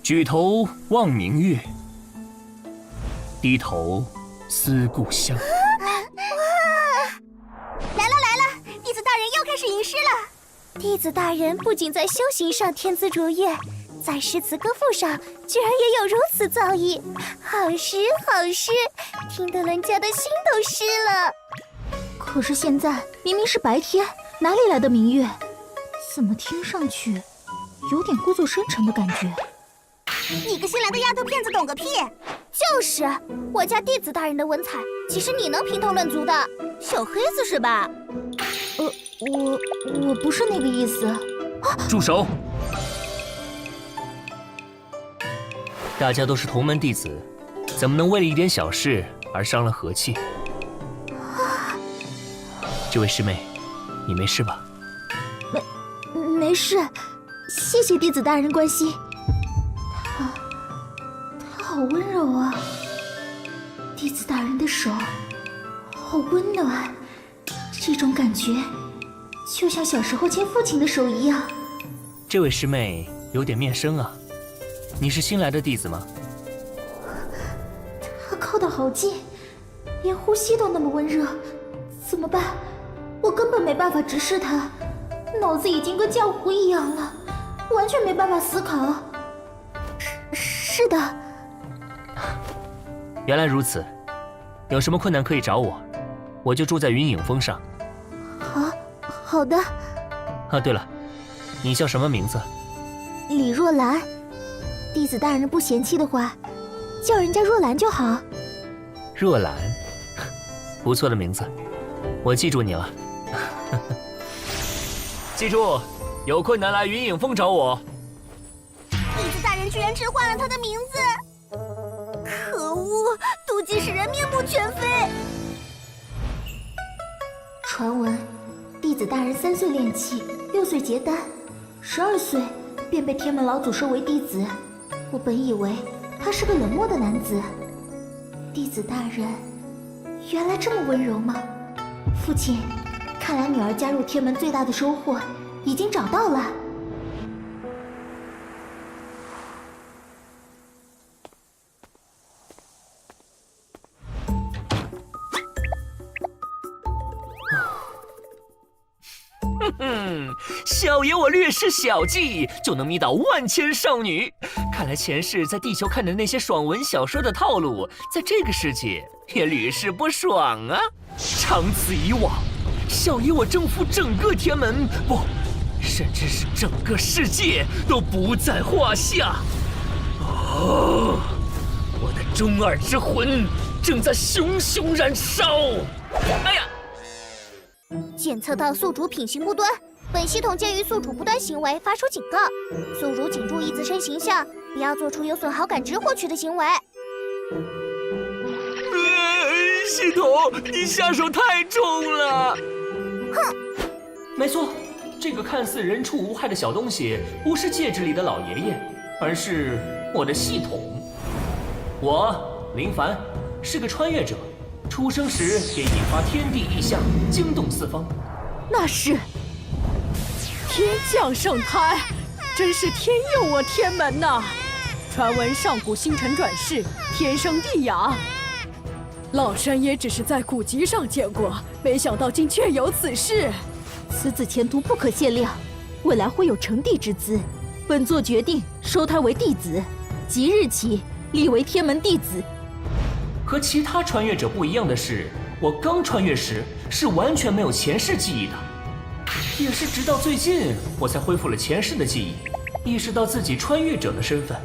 举头望明月，低头思故乡。来了！弟子大人又开始吟诗了。弟子大人不仅在修行上天资卓越，在诗词歌赋上居然也有如此造诣。好诗，听得人家的心都湿了。可是现在明明是白天，哪里来的明月？怎么听上去有点故作深沉的感觉？你个新来的丫头片子懂个屁！就是，我家弟子大人的文采，岂是你能评头论足的？小黑子是吧？我不是那个意思。住手！大家都是同门弟子，怎么能为了一点小事而伤了和气？这位师妹，你没事吧？没事，谢谢弟子大人关心。他好温柔啊，弟子大人的手好温暖，这种感觉就像小时候牵父亲的手一样。这位师妹有点面生啊，你是新来的弟子吗？他靠得好近，连呼吸都那么温热，怎么办？我根本没办法直视他，脑子已经跟浆糊一样了，完全没办法思考。是的。原来如此，有什么困难可以找我，我就住在云影峰上。好的。对了，你叫什么名字？李若兰。弟子大人不嫌弃的话，叫人家若兰就好。若兰，不错的名字，我记住你了。记住，有困难来云影峰找我。弟子大人居然置换了他的名字，可恶！妒忌使人面目全非。传闻，弟子大人3岁练气，6岁结丹，12岁便被天门老祖收为弟子。我本以为他是个冷漠的男子，弟子大人原来这么温柔吗？父亲，看来女儿加入天门最大的收获已经找到了。小爷我略施小计就能迷倒万千少女，看来前世在地球看的那些爽文小说的套路，在这个世界也屡试不爽啊！长此以往，小爷我征服整个天门，不，甚至是整个世界都不在话下。我的中二之魂正在熊熊燃烧！哎呀！检测到宿主品行不端，本系统鉴于宿主不端行为发出警告，宿主请注意自身形象，不要做出有损好感值获取的行为。系统，你下手太重了！哼！没错，这个看似人畜无害的小东西，不是戒指里的老爷爷，而是我的系统。我林凡是个穿越者。出生时便引发天地异象，惊动四方。那是天降圣胎，真是天佑我天门呐！传闻上古星辰转世，天生地养。老身也只是在古籍上见过，没想到竟确有此事。此子前途不可限量，未来会有成帝之资。本座决定收他为弟子，即日起立为天门弟子。和其他穿越者不一样的是，我刚穿越时是完全没有前世记忆的，也是直到最近我才恢复了前世的记忆，意识到自己穿越者的身份。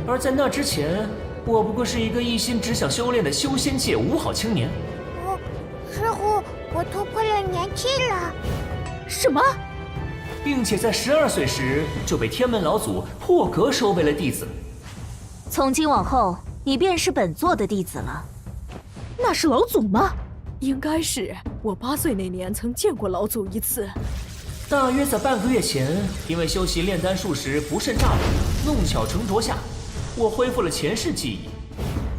而在那之前，我不过是一个一心只想修炼的修仙界五好青年。师傅，我突破了年纪了。什么？并且在12岁时就被天门老祖破格收为了弟子。从今往后，你便是本座的弟子了。那是老祖吗？应该是，我8岁那年曾见过老祖一次。大约在半个月前，因为修习炼丹术时不慎炸了，弄巧成拙下，我恢复了前世记忆，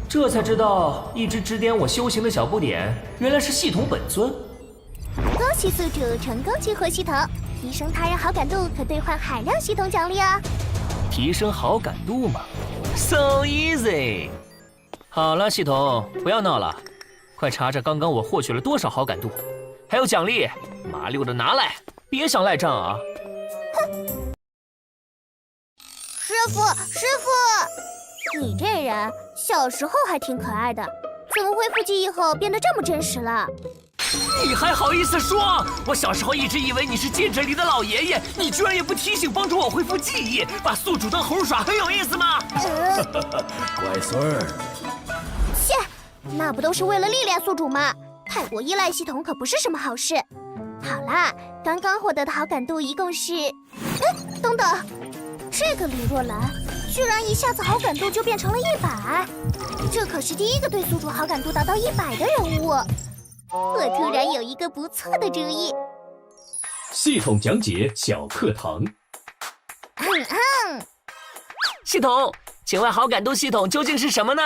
这才知道一直指点我修行的小不点，原来是系统本尊。恭喜宿主成功激活系统，提升他人好感度可兑换海量系统奖励啊！提升好感度嘛。So easy。好了，系统，不要闹了，快查查刚刚我获取了多少好感度，还有奖励，麻溜的拿来，别想赖账啊！师傅，你这人小时候还挺可爱的，怎么恢复记忆后变得这么真实了？你还好意思说？我小时候一直以为你是戒指里的老爷爷，你居然也不提醒帮助我恢复记忆，把宿主当猴耍，很有意思吗？乖孙儿，切，那不都是为了历练宿主吗？太过依赖系统可不是什么好事。好啦，刚刚获得的好感度一共是……等等，这个李若兰居然一下子好感度就变成了100，这可是第一个对宿主好感度达到100的人物。我突然有一个不错的主意。系统讲解小课堂。系统，请问好感度系统究竟是什么呢？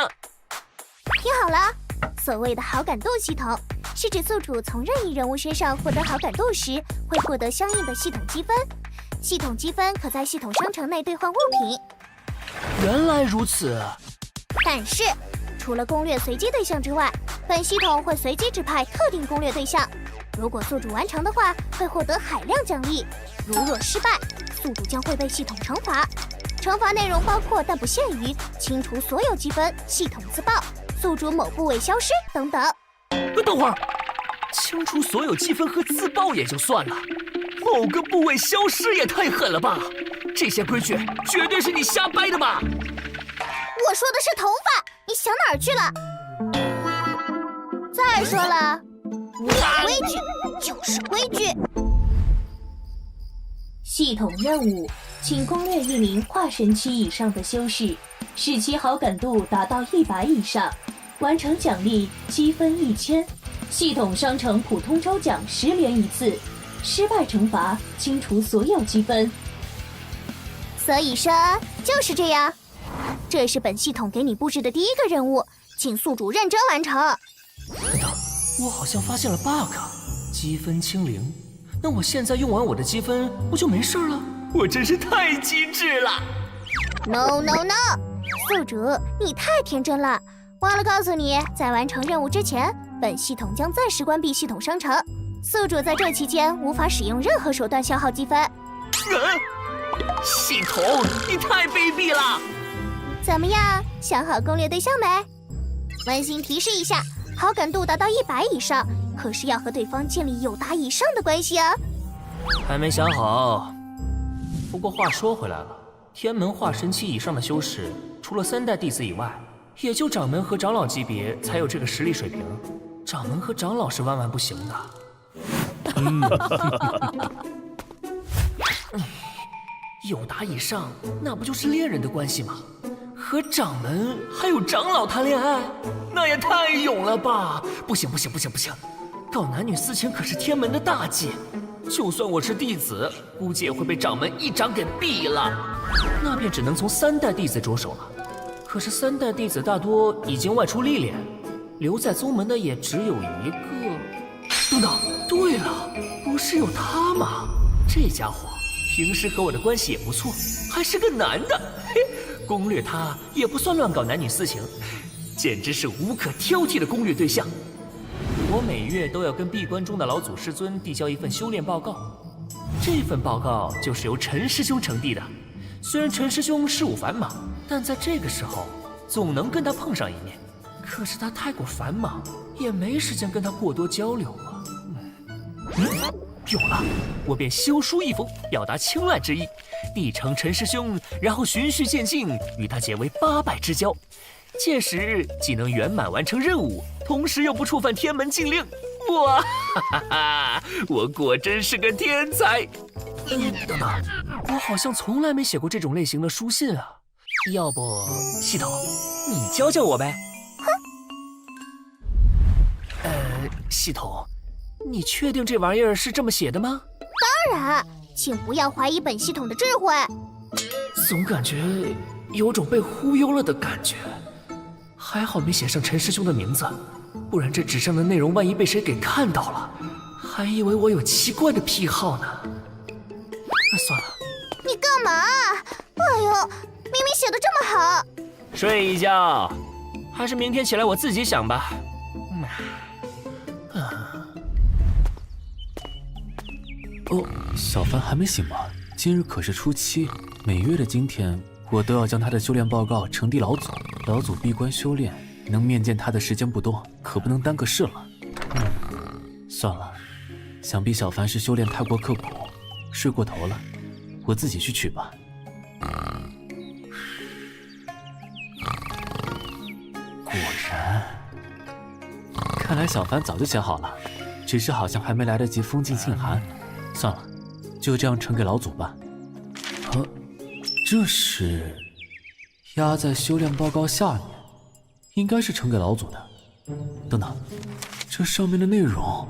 听好了，所谓的好感度系统，是指宿主从任意人物身上获得好感度时，会获得相应的系统积分。系统积分可在系统商城内兑换物品。原来如此。但是，除了攻略随机对象之外，本系统会随机指派特定攻略对象。如果宿主完成的话，会获得海量奖励；若失败，宿主将会被系统惩罚。惩罚内容包括但不限于清除所有积分、系统自爆、宿主某部位消失等等。等会儿，清除所有积分和自爆也就算了，某个部位消失也太狠了吧！这些规矩绝对是你瞎掰的吧？我说的是头发，你想哪儿去了？再说了，规矩就是规矩。系统任务，请攻略一名化神期以上的修士，使其好感度达到100以上，完成奖励积分1000。系统商城普通抽奖10连一次，失败惩罚清除所有积分。所以说就是这样。这是本系统给你布置的第一个任务，请宿主认真完成。等等，我好像发现了 bug， 积分清零。那我现在用完我的积分，不就没事了？我真是太机智了。No， 宿主你太天真了，忘了告诉你，在完成任务之前，本系统将暂时关闭系统商城，宿主在这期间无法使用任何手段消耗积分。系统，你太卑鄙了！怎么样，想好攻略对象没？温馨提示一下，好感度达到100以上，可是要和对方建立友达以上的关系啊。还没想好。不过话说回来了，天门化神期以上的修士，除了3代弟子以外，也就掌门和长老级别才有这个实力水平。掌门和长老是万万不行的。友达以上，那不就是恋人的关系吗？和掌门还有长老谈恋爱，那也太勇了吧！不行，搞男女私情可是天门的大忌，就算我是弟子，估计也会被掌门一掌给毙了。那便只能从3代弟子着手了。可是3代弟子大多已经外出历练，留在宗门的也只有一个。等等，对了，不是有他吗？这家伙平时和我的关系也不错，还是个男的。攻略他也不算乱搞男女私情，简直是无可挑剔的攻略对象。我每月都要跟闭关中的老祖师尊递交一份修炼报告，这份报告就是由陈师兄呈递的。虽然陈师兄事务繁忙，但在这个时候总能跟他碰上一面。可是他太过繁忙，也没时间跟他过多交流啊。有了，我便修书一封，表达青睐之意，递呈陈师兄，然后循序渐进，与他结为8拜之交。届时既能圆满完成任务，同时又不触犯天门禁令。哇哈哈哈！我果真是个天才。等等，我好像从来没写过这种类型的书信啊。要不，系统，你教教我呗？系统，你确定这玩意儿是这么写的吗？当然，请不要怀疑本系统的智慧。总感觉有种被忽悠了的感觉。还好没写上陈师兄的名字，不然这纸上的内容万一被谁给看到了，还以为我有奇怪的癖好呢。那算了。你干嘛？哎哎呦，明明写的这么好。睡一觉，还是明天起来我自己想吧。哦，小凡还没醒吗？今日可是初七，每月的今天，我都要将他的修炼报告呈递老祖。老祖闭关修炼，能面见他的时间不多，可不能耽搁事了。算了，想必小凡是修炼太过刻苦，睡过头了，我自己去取吧。果然，看来小凡早就写好了，只是好像还没来得及封进信函。算了，就这样呈给老祖吧。这是压在修炼报告下面，应该是呈给老祖的。等等，这上面的内容……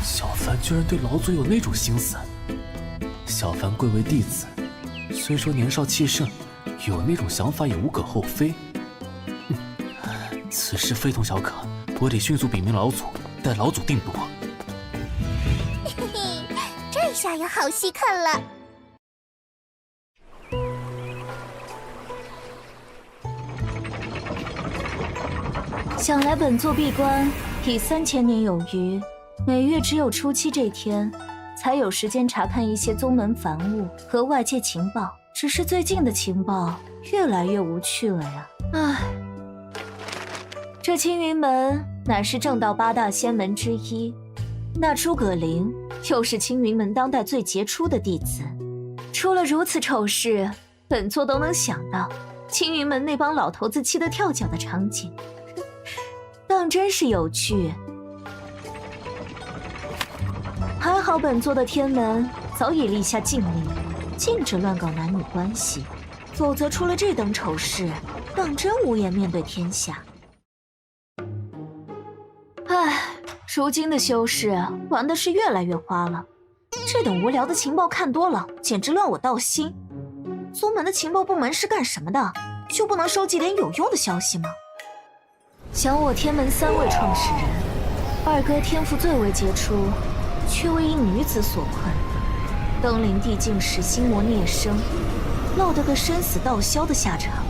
小凡居然对老祖有那种心思。小凡贵为弟子，虽说年少气盛，有那种想法也无可厚非。此事非同小可，我得迅速禀明老祖，待老祖定夺。嘿嘿，这下有好戏看了。想来本座闭关已3000年有余，每月只有初七这天，才有时间查看一些宗门凡物和外界情报。只是最近的情报越来越无趣了呀！唉，这青云门乃是正道8大仙门之一，那诸葛灵又是青云门当代最杰出的弟子。出了如此丑事，本座都能想到青云门那帮老头子气得跳脚的场景。当真是有趣。还好本座的天门早已立下禁令，禁止乱搞男女关系，否则出了这等丑事，当真无颜面对天下。唉，如今的修士玩的是越来越花了，这等无聊的情报看多了，简直乱我道心。宗门的情报部门是干什么的？就不能收集点有用的消息吗？想我天门3位创始人，二哥天赋最为杰出，却为一女子所困，登临地境时心魔孽生，落得个生死道消的下场。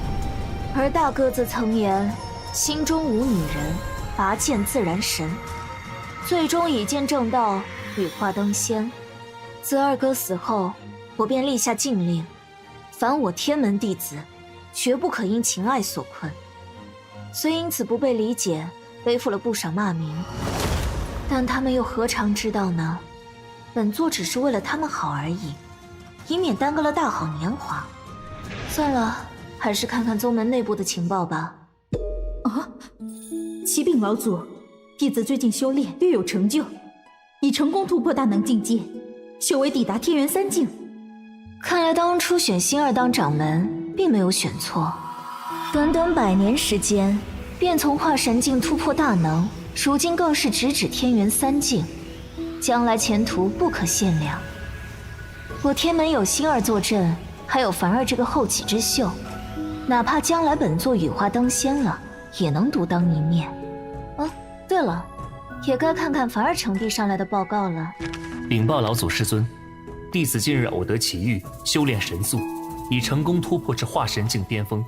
而大哥则曾言，心中无女人，拔剑自然神，最终已见正道，羽化登仙。自二哥死后，我便立下禁令，凡我天门弟子，绝不可因情爱所困。虽因此不被理解，背负了不少骂名，但他们又何尝知道呢？本座只是为了他们好而已，以免耽搁了大好年华。算了，还是看看宗门内部的情报吧。启禀老祖，弟子最近修炼略有成就，已成功突破大能境界，修为抵达天元3境。看来当初选星儿当掌门，并没有选错。短短100年时间，便从化神境突破大能，如今更是直指天元3境，将来前途不可限量。我天门有星儿坐镇，还有凡儿这个后起之秀，哪怕将来本座羽化登仙了，也能独当一面。对了，也该看看凡儿呈递上来的报告了。禀报老祖师尊，弟子近日偶得奇遇，修炼神速，已成功突破至化神境巅峰。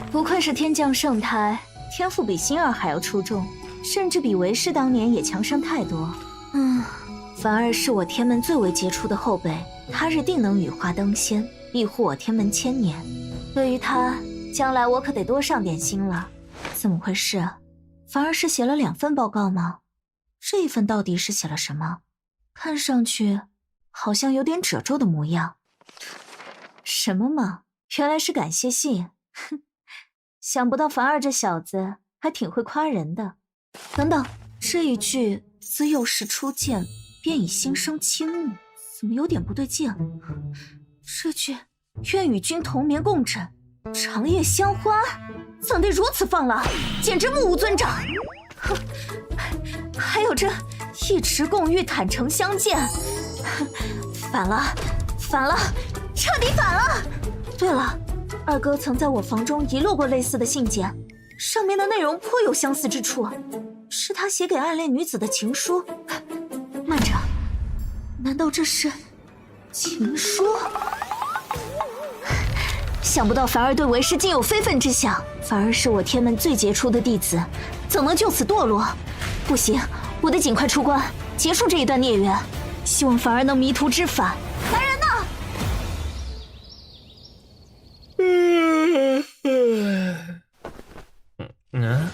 不愧是天降圣胎，天赋比星儿还要出众，甚至比为师当年也强上太多。凡儿是我天门最为杰出的后辈，他日定能羽化登仙，庇护我天门1000年。对于他，将来我可得多上点心了。怎么回事？凡儿是写了2份报告吗？这一份到底是写了什么？看上去好像有点褶皱的模样。什么嘛，原来是感谢信。哼，想不到凡儿这小子还挺会夸人的。等等，这一句自幼时初见便已心生倾慕，怎么有点不对劲？这句愿与君同眠共枕，长夜相欢，怎得如此放浪，简直目无尊长。哼，还有这一池共浴，坦诚相见，反了，彻底反了。对了，二哥曾在我房中遗落过类似的信件，上面的内容颇有相似之处，是他写给暗恋女子的情书。慢着，难道这是情书？想不到凡儿对为师竟有非分之想。凡儿是我天门最杰出的弟子，怎能就此堕落？不行，我得尽快出关，结束这一段孽缘。希望凡儿能迷途知返。凡人呢？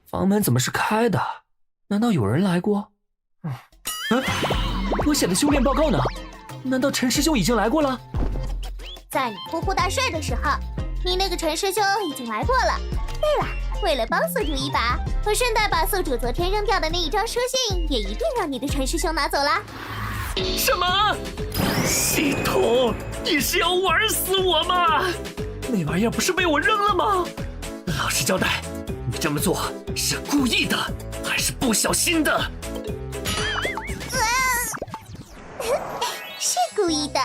房门怎么是开的？难道有人来过？我写的修炼报告呢？难道陈师兄已经来过了？在你呼呼大睡的时候，你那个陈师兄已经来过了。对了，为了帮宿主一把，我顺带把宿主昨天扔掉的那一张书信也一并让你的陈师兄拿走啦。什么？系统，你是要玩死我吗？那玩意儿不是被我扔了吗？老实交代，你这么做是故意的还是不小心的？是故意的，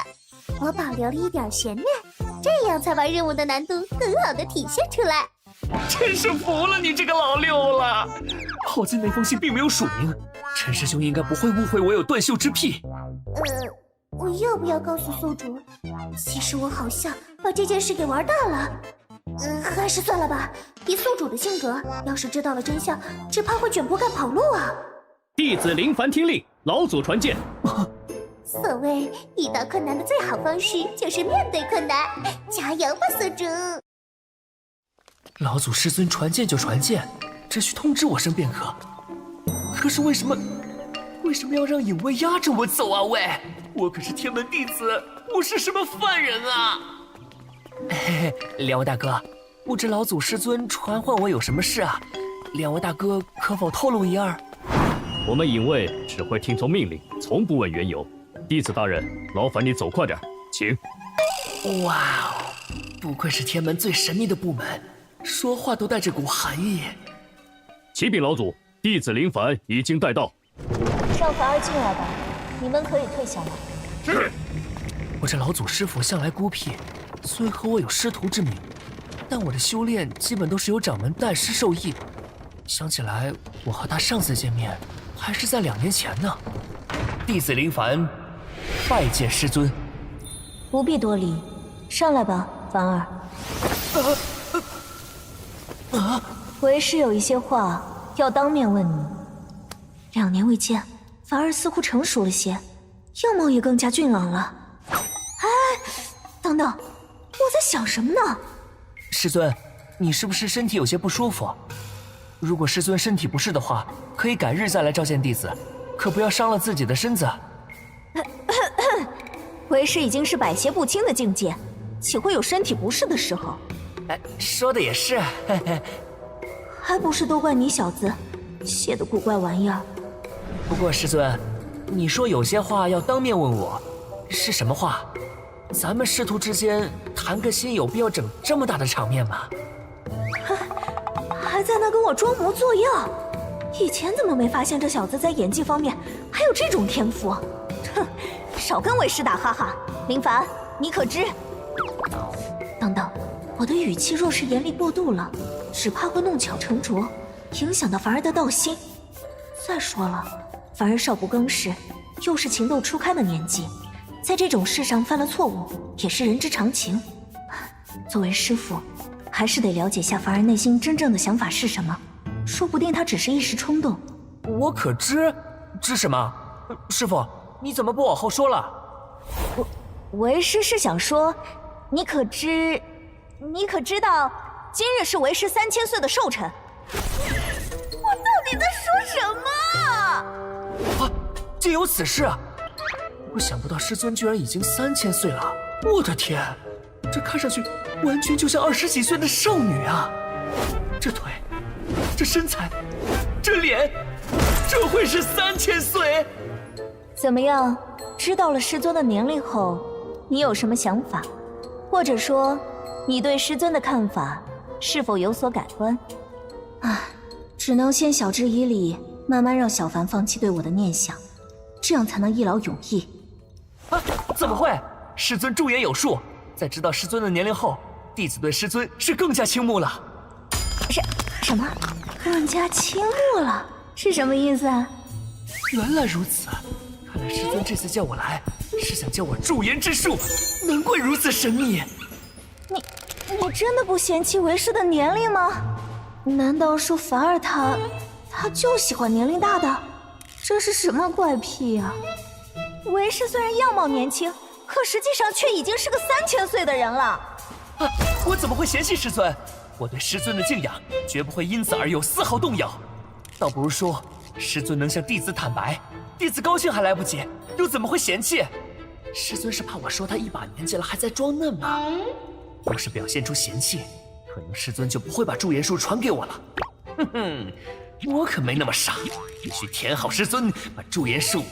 我保留了一点悬念，这样才把任务的难度很好的体现出来。真是服了你这个老六了！好在那封信并没有署名，陈师兄应该不会误会我有断袖之癖。我要不要告诉宿主？其实我好像把这件事给玩大了。还是算了吧。以宿主的性格，要是知道了真相，只怕会卷铺盖跑路啊。弟子林凡听令，老祖传见。所谓遇到困难的最好方式就是面对困难，加油吧，宿主！老祖师尊传见就传见，只需通知我声便可。可是为什么要让影卫压着我走啊？喂，我可是天门弟子，不是什么犯人啊！嘿嘿，两位大哥，不知老祖师尊传唤我有什么事啊？两位大哥可否透露一二？我们影卫只会听从命令，从不问缘由。弟子大人，劳烦你走快点，请。哇哦，不愧是天门最神秘的部门，说话都带着股寒意。启禀老祖，弟子林凡已经带到。让凡儿进来吧，你们可以退下了。是。我这老祖师傅向来孤僻，虽和我有师徒之名，但我的修炼基本都是由掌门代师授意。想起来，我和他上次见面还是在2年前呢。弟子林凡拜见师尊。不必多礼，上来吧，凡儿。为师有一些话要当面问你。2年未见，凡儿似乎成熟了些，样貌也更加俊朗了。等等，我在想什么呢？师尊，你是不是身体有些不舒服？如果师尊身体不适的话，可以改日再来召见弟子，可不要伤了自己的身子。为师已经是百邪不侵的境界，岂会有身体不适的时候？说的也是。还不是都怪你小子写的古怪玩意儿。不过师尊，你说有些话要当面问我，是什么话？咱们师徒之间谈个心，有必要整这么大的场面吗？还在那跟我装模作样，以前怎么没发现这小子在演技方面还有这种天赋？哼，少跟为师打哈哈。林凡，你可知？等等，我的语气若是严厉过度了，只怕会弄巧成拙，影响到凡儿的道心。再说了，凡儿少不更事，又是情窦初开的年纪，在这种事上犯了错误，也是人之常情。作为师父，还是得了解下凡儿内心真正的想法是什么，说不定他只是一时冲动。我可知什么？师父，你怎么不往后说了？为师是想说，你可知道今日是为师3000岁的寿辰？我到底在说什么？啊，竟有此事！我想不到师尊居然已经3000岁了，我的天，这看上去完全就像20几岁的少女啊！这腿，这身材，这脸，这会是3000岁？怎么样？知道了师尊的年龄后，你有什么想法？或者说，你对师尊的看法是否有所改观？只能先晓之以理，慢慢让小凡放弃对我的念想，这样才能一劳永逸。怎么会？师尊驻颜有术，在知道师尊的年龄后，弟子对师尊是更加倾慕了。什么？更加倾慕了？是什么意思啊？原来如此，看来师尊这次叫我来，是想教我驻颜之术，难怪如此神秘。你真的不嫌弃为师的年龄吗？难道说凡儿他就喜欢年龄大的？这是什么怪癖呀？为师虽然样貌年轻，可实际上却已经是个3000岁的人了。啊，我怎么会嫌弃师尊？我对师尊的敬仰绝不会因此而有丝毫动摇。倒不如说，师尊能向弟子坦白，弟子高兴还来不及，又怎么会嫌弃？师尊是怕我说他一把年纪了还在装嫩吗？要是表现出嫌弃，可能师尊就不会把驻颜术传给我了。哼哼，我可没那么傻，必须填好师尊，把驻颜术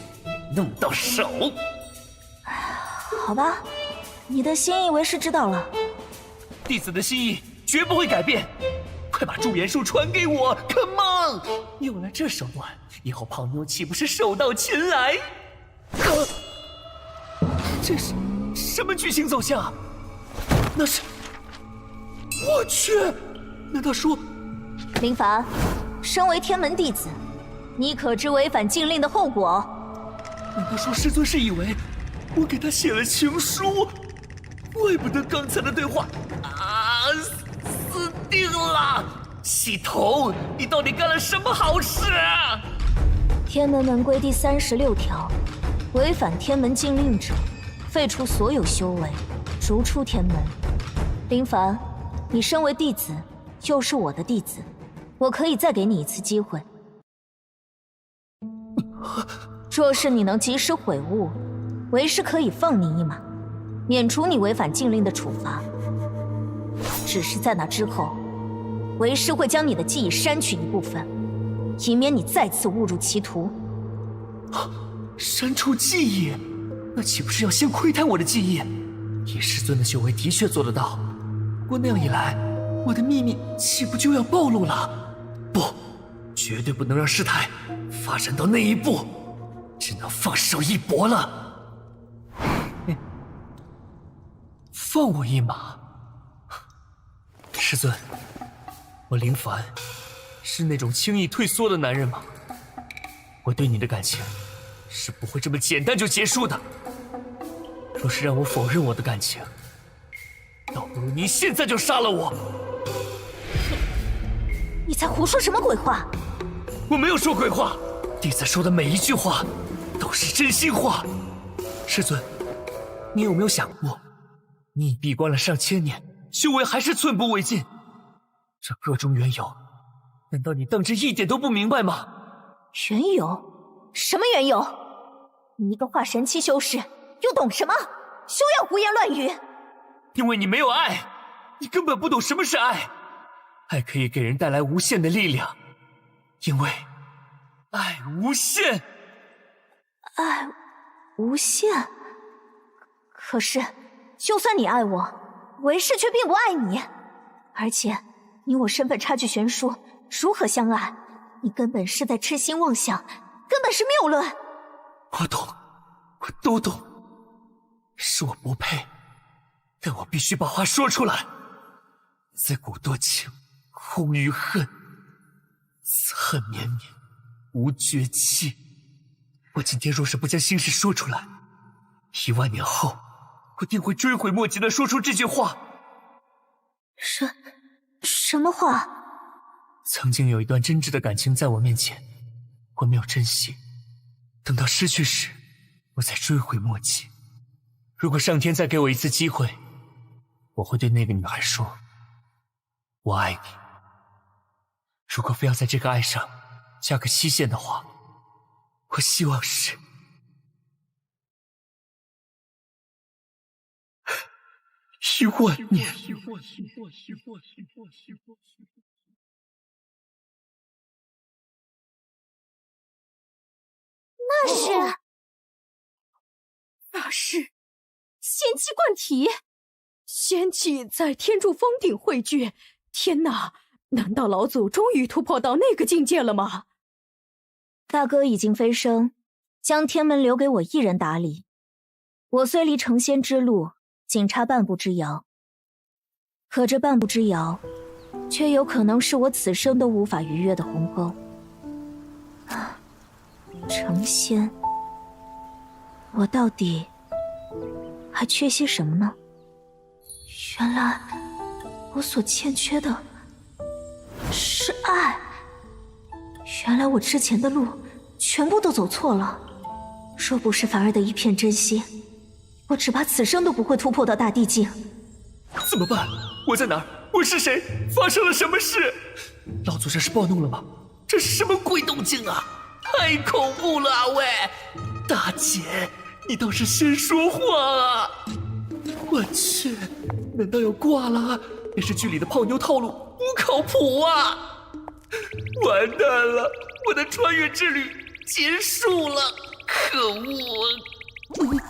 弄到手。好吧，你的心意为师知道了。弟子的心意绝不会改变，快把驻颜术传给我 ，Come on！有了这手段，以后泡妞岂不是手到擒来？这是什么剧情走向？那是……我去！难道说……林凡，身为天门弟子，你可知违反禁令的后果？难道说师尊是以为我给他写了情书？怪不得刚才的对话啊，死定了！系统，你到底干了什么好事啊？天门门规第36条，违反天门禁令者，废除所有修为，逐出天门。林凡，你身为弟子，又是我的弟子，我可以再给你一次机会。若是你能及时悔悟，为师可以放你一马，免除你违反禁令的处罚。只是在那之后，为师会将你的记忆删去一部分，以免你再次误入歧途。删除记忆，那岂不是要先窥探我的记忆？以师尊的修为的确做得到，不过那样一来，我的秘密岂不就要暴露了？不，绝对不能让事态发展到那一步，只能放手一搏了。放我一马，师尊，我林凡是那种轻易退缩的男人吗？我对你的感情是不会这么简单就结束的。若是让我否认我的感情，倒不如你现在就杀了我。你在胡说什么鬼话？我没有说鬼话，弟子说的每一句话都是真心话。师尊，你有没有想过，你已闭关了上千年，修为还是寸步未进，这个中缘由，难道你当真一点都不明白吗？缘由？什么缘由？你一个化神期修士，又懂什么？休要胡言乱语！因为你没有爱，你根本不懂什么是爱。爱可以给人带来无限的力量，因为爱无限。爱无限？可是，就算你爱我，为师却并不爱你。而且，你我身份差距悬殊，如何相爱？你根本是在痴心妄想，根本是谬论。我懂，我都懂，是我不配，但我必须把话说出来。自古多情，空余恨，此恨绵绵，无绝期。我今天若是不将心事说出来，10000年后，我定会追悔莫及的说出这句话。什么话？曾经有一段真挚的感情在我面前，我没有珍惜，等到失去时，我才追悔莫及。如果上天再给我一次机会，我会对那个女孩说：“我爱你。”如果非要在这个爱上加个期限的话，我希望是10000年。那是仙气贯体，仙气在天柱峰顶汇聚。天哪，难道老祖终于突破到那个境界了吗？大哥已经飞升，将天门留给我一人打理。我虽离成仙之路仅差半步之遥，可这半步之遥，却有可能是我此生都无法逾越的鸿沟。成仙，我到底还缺些什么呢？原来我所欠缺的是爱。原来我之前的路全部都走错了。若不是凡儿的一片真心，我只怕此生都不会突破到大地境。怎么办？我在哪儿？我是谁？发生了什么事？老祖这是暴怒了吗？这是什么鬼动静啊？太恐怖了啊！喂，大姐，你倒是先说话啊！我去，难道要挂了？电视剧里的泡妞套路不靠谱啊！完蛋了，我的穿越之旅结束了！可恶！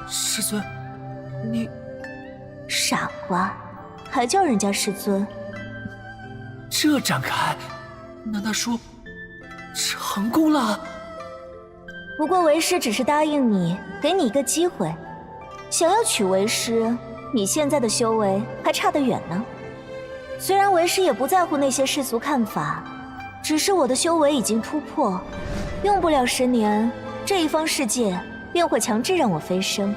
师尊，你傻瓜，还叫人家师尊？这展开，难道说成功了？不过为师只是答应你，给你一个机会。想要娶为师，你现在的修为还差得远呢。虽然为师也不在乎那些世俗看法，只是我的修为已经突破，用不了10年，这一方世界便会强制让我飞升。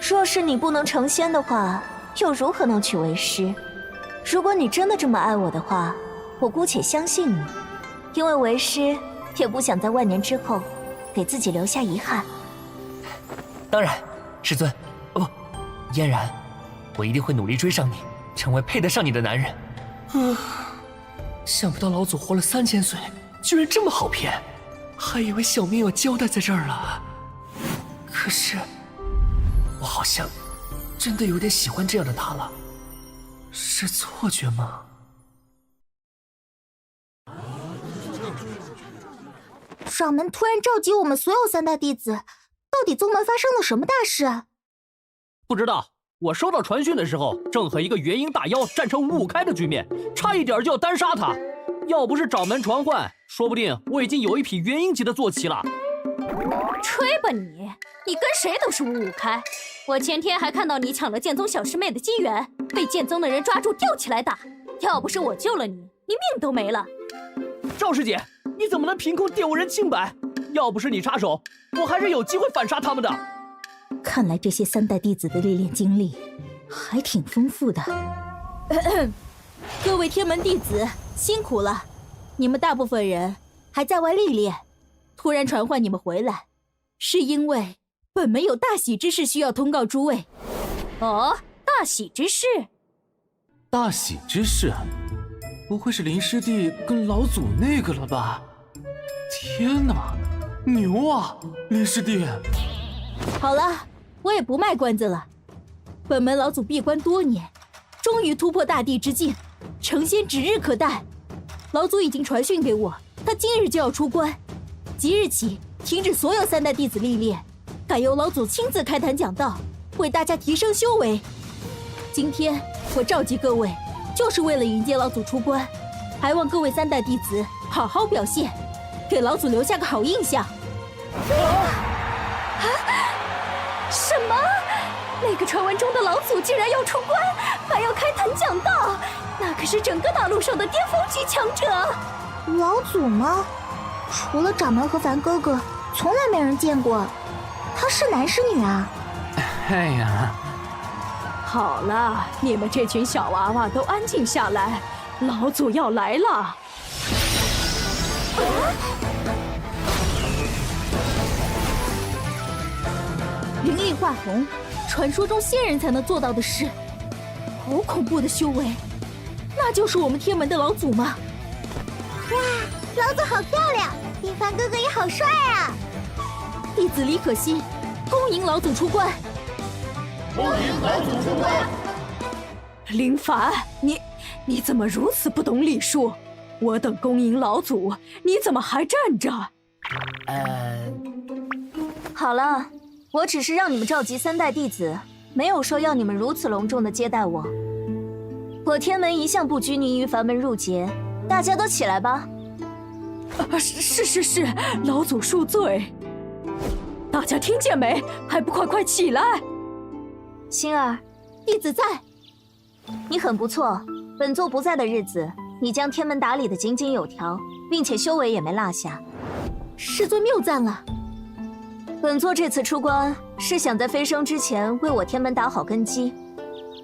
若是你不能成仙的话，又如何能娶为师？如果你真的这么爱我的话，我姑且相信你，因为为师也不想在万年之后给自己留下遗憾。当然，师尊，不，嫣然，我一定会努力追上你，成为配得上你的男人。想不到老祖活了3000岁，居然这么好骗，还以为小命要交代在这儿了。可是，我好像真的有点喜欢这样的他了，是错觉吗？掌门突然召集我们所有3代弟子，到底宗门发生了什么大事？不知道，我收到传讯的时候，正和一个元婴大妖战成5-5开的局面，差一点就要单杀他。要不是掌门传唤，说不定我已经有一匹元婴级的坐骑了。吹吧你跟谁都是5-5开。我前天还看到你抢了剑宗小师妹的机缘，被剑宗的人抓住吊起来打。要不是我救了你，你命都没了。赵师姐，你怎么能凭空玷污人清白？要不是你插手，我还是有机会反杀他们的。看来这些3代弟子的历练经历还挺丰富的。各位天门弟子辛苦了，你们大部分人还在外历练，突然传唤你们回来，是因为本门有大喜之事需要通告诸位。哦，大喜之事？大喜之事？不会是林师弟跟老祖那个了吧？天哪，牛啊，林师弟！好了，我也不卖关子了。本门老祖闭关多年，终于突破大地之境，成仙指日可待。老祖已经传讯给我，他今日就要出关，即日起停止所有3代弟子历练，改由老祖亲自开坛讲道，为大家提升修为。今天我召集各位，就是为了迎接老祖出关，还望各位3代弟子好好表现，给老祖留下个好印象。什么？那个传闻中的老祖竟然要出关，还要开坛讲道，那可是整个大陆上的巅峰级强者。老祖吗？除了掌门和凡哥哥，从来没人见过。他是男是女啊？哎呀，好了，你们这群小娃娃都安静下来，老祖要来了。灵力化虹，传说中仙人才能做到的事，好恐怖的修为！那就是我们天门的老祖吗？哇，老祖好漂亮，林凡哥哥也好帅啊！弟子李可欣，恭迎老祖出关。恭迎老祖出关。林凡，你怎么如此不懂礼数？我等恭迎老祖，你怎么还站着？好了，我只是让你们召集3代弟子，没有说要你们如此隆重的接待我。我天门一向不拘泥于凡门入节，大家都起来吧。是，老祖恕罪。大家听见没？还不快起来！星儿，弟子在。你很不错，本座不在的日子，你将天门打理得井井有条，并且修为也没落下。师尊谬赞了。本座这次出关是想在飞升之前为我天门打好根基，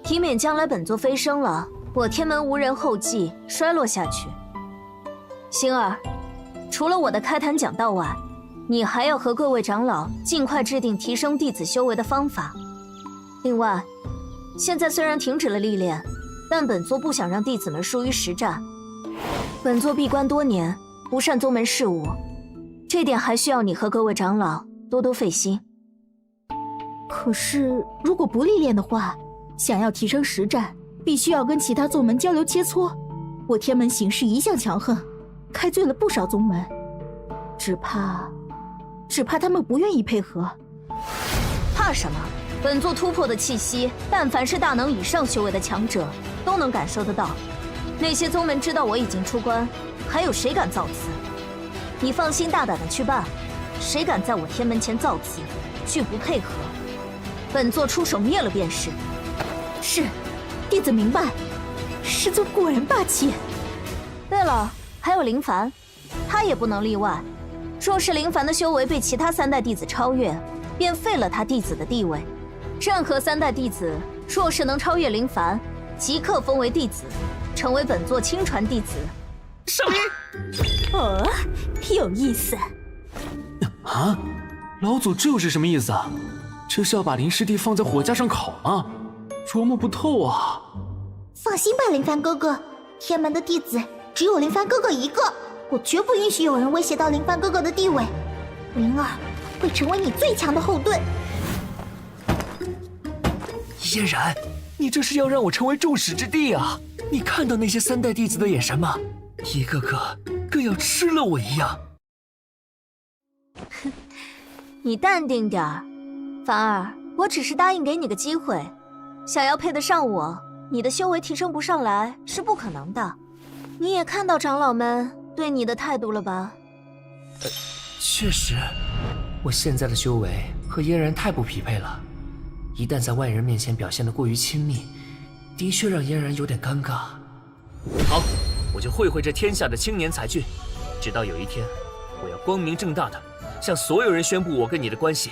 以免将来本座飞升了，我天门无人后继，衰落下去。星儿，除了我的开坛讲道外，你还要和各位长老尽快制定提升弟子修为的方法。另外，现在虽然停止了历练，但本座不想让弟子们疏于实战。本座闭关多年，不善宗门事务，这点还需要你和各位长老多多费心。可是，如果不历练的话，想要提升实战，必须要跟其他宗门交流切磋。我天门行事一向强横，开罪了不少宗门，只怕他们不愿意配合。怕什么？本座突破的气息，但凡是大能以上修为的强者都能感受得到。那些宗门知道我已经出关，还有谁敢造次？你放心大胆的去办，谁敢在我天门前造次，拒不配合，本座出手灭了便是。是，弟子明白。师尊果然霸气。对了，还有林凡，他也不能例外。若是林凡的修为被其他3代弟子超越，便废了他弟子的地位。任何3代弟子若是能超越林凡，即刻封为弟子，成为本座亲传弟子。上音。哦，有意思。啊，老祖这又是什么意思啊？这是要把林师弟放在火架上烤吗？琢磨不透啊。放心吧，林凡哥哥，天门的弟子只有林凡哥哥一个，我绝不允许有人威胁到林凡哥哥的地位。灵儿会成为你最强的后盾。嫣然，你这是要让我成为众矢之的啊！你看到那些3代弟子的眼神吗？一个个跟要吃了我一样。你淡定点儿，凡儿，我只是答应给你个机会，想要配得上我，你的修为提升不上来是不可能的。你也看到长老们对你的态度了吧？确实，我现在的修为和嫣然太不匹配了，一旦在外人面前表现得过于亲密，的确让嫣然有点尴尬。好，我就会这天下的青年才俊，直到有一天，我要光明正大的向所有人宣布我跟你的关系。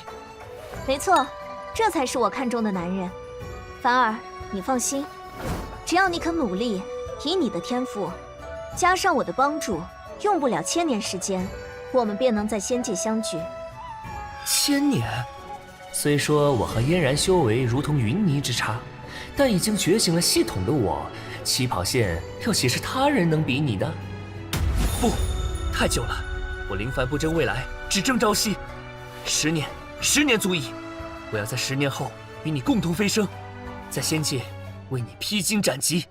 没错，这才是我看中的男人。凡儿，你放心，只要你肯努力，以你的天赋，加上我的帮助，用不了1000年时间，我们便能在仙界相聚。1000年？虽说我和嫣然修为如同云泥之差，但已经觉醒了系统的我，起跑线又岂是他人能比拟的？不，太久了，我林凡不争未来，只争朝夕。10年足矣。我要在10年后与你共同飞升，在仙界为你披荆斩棘。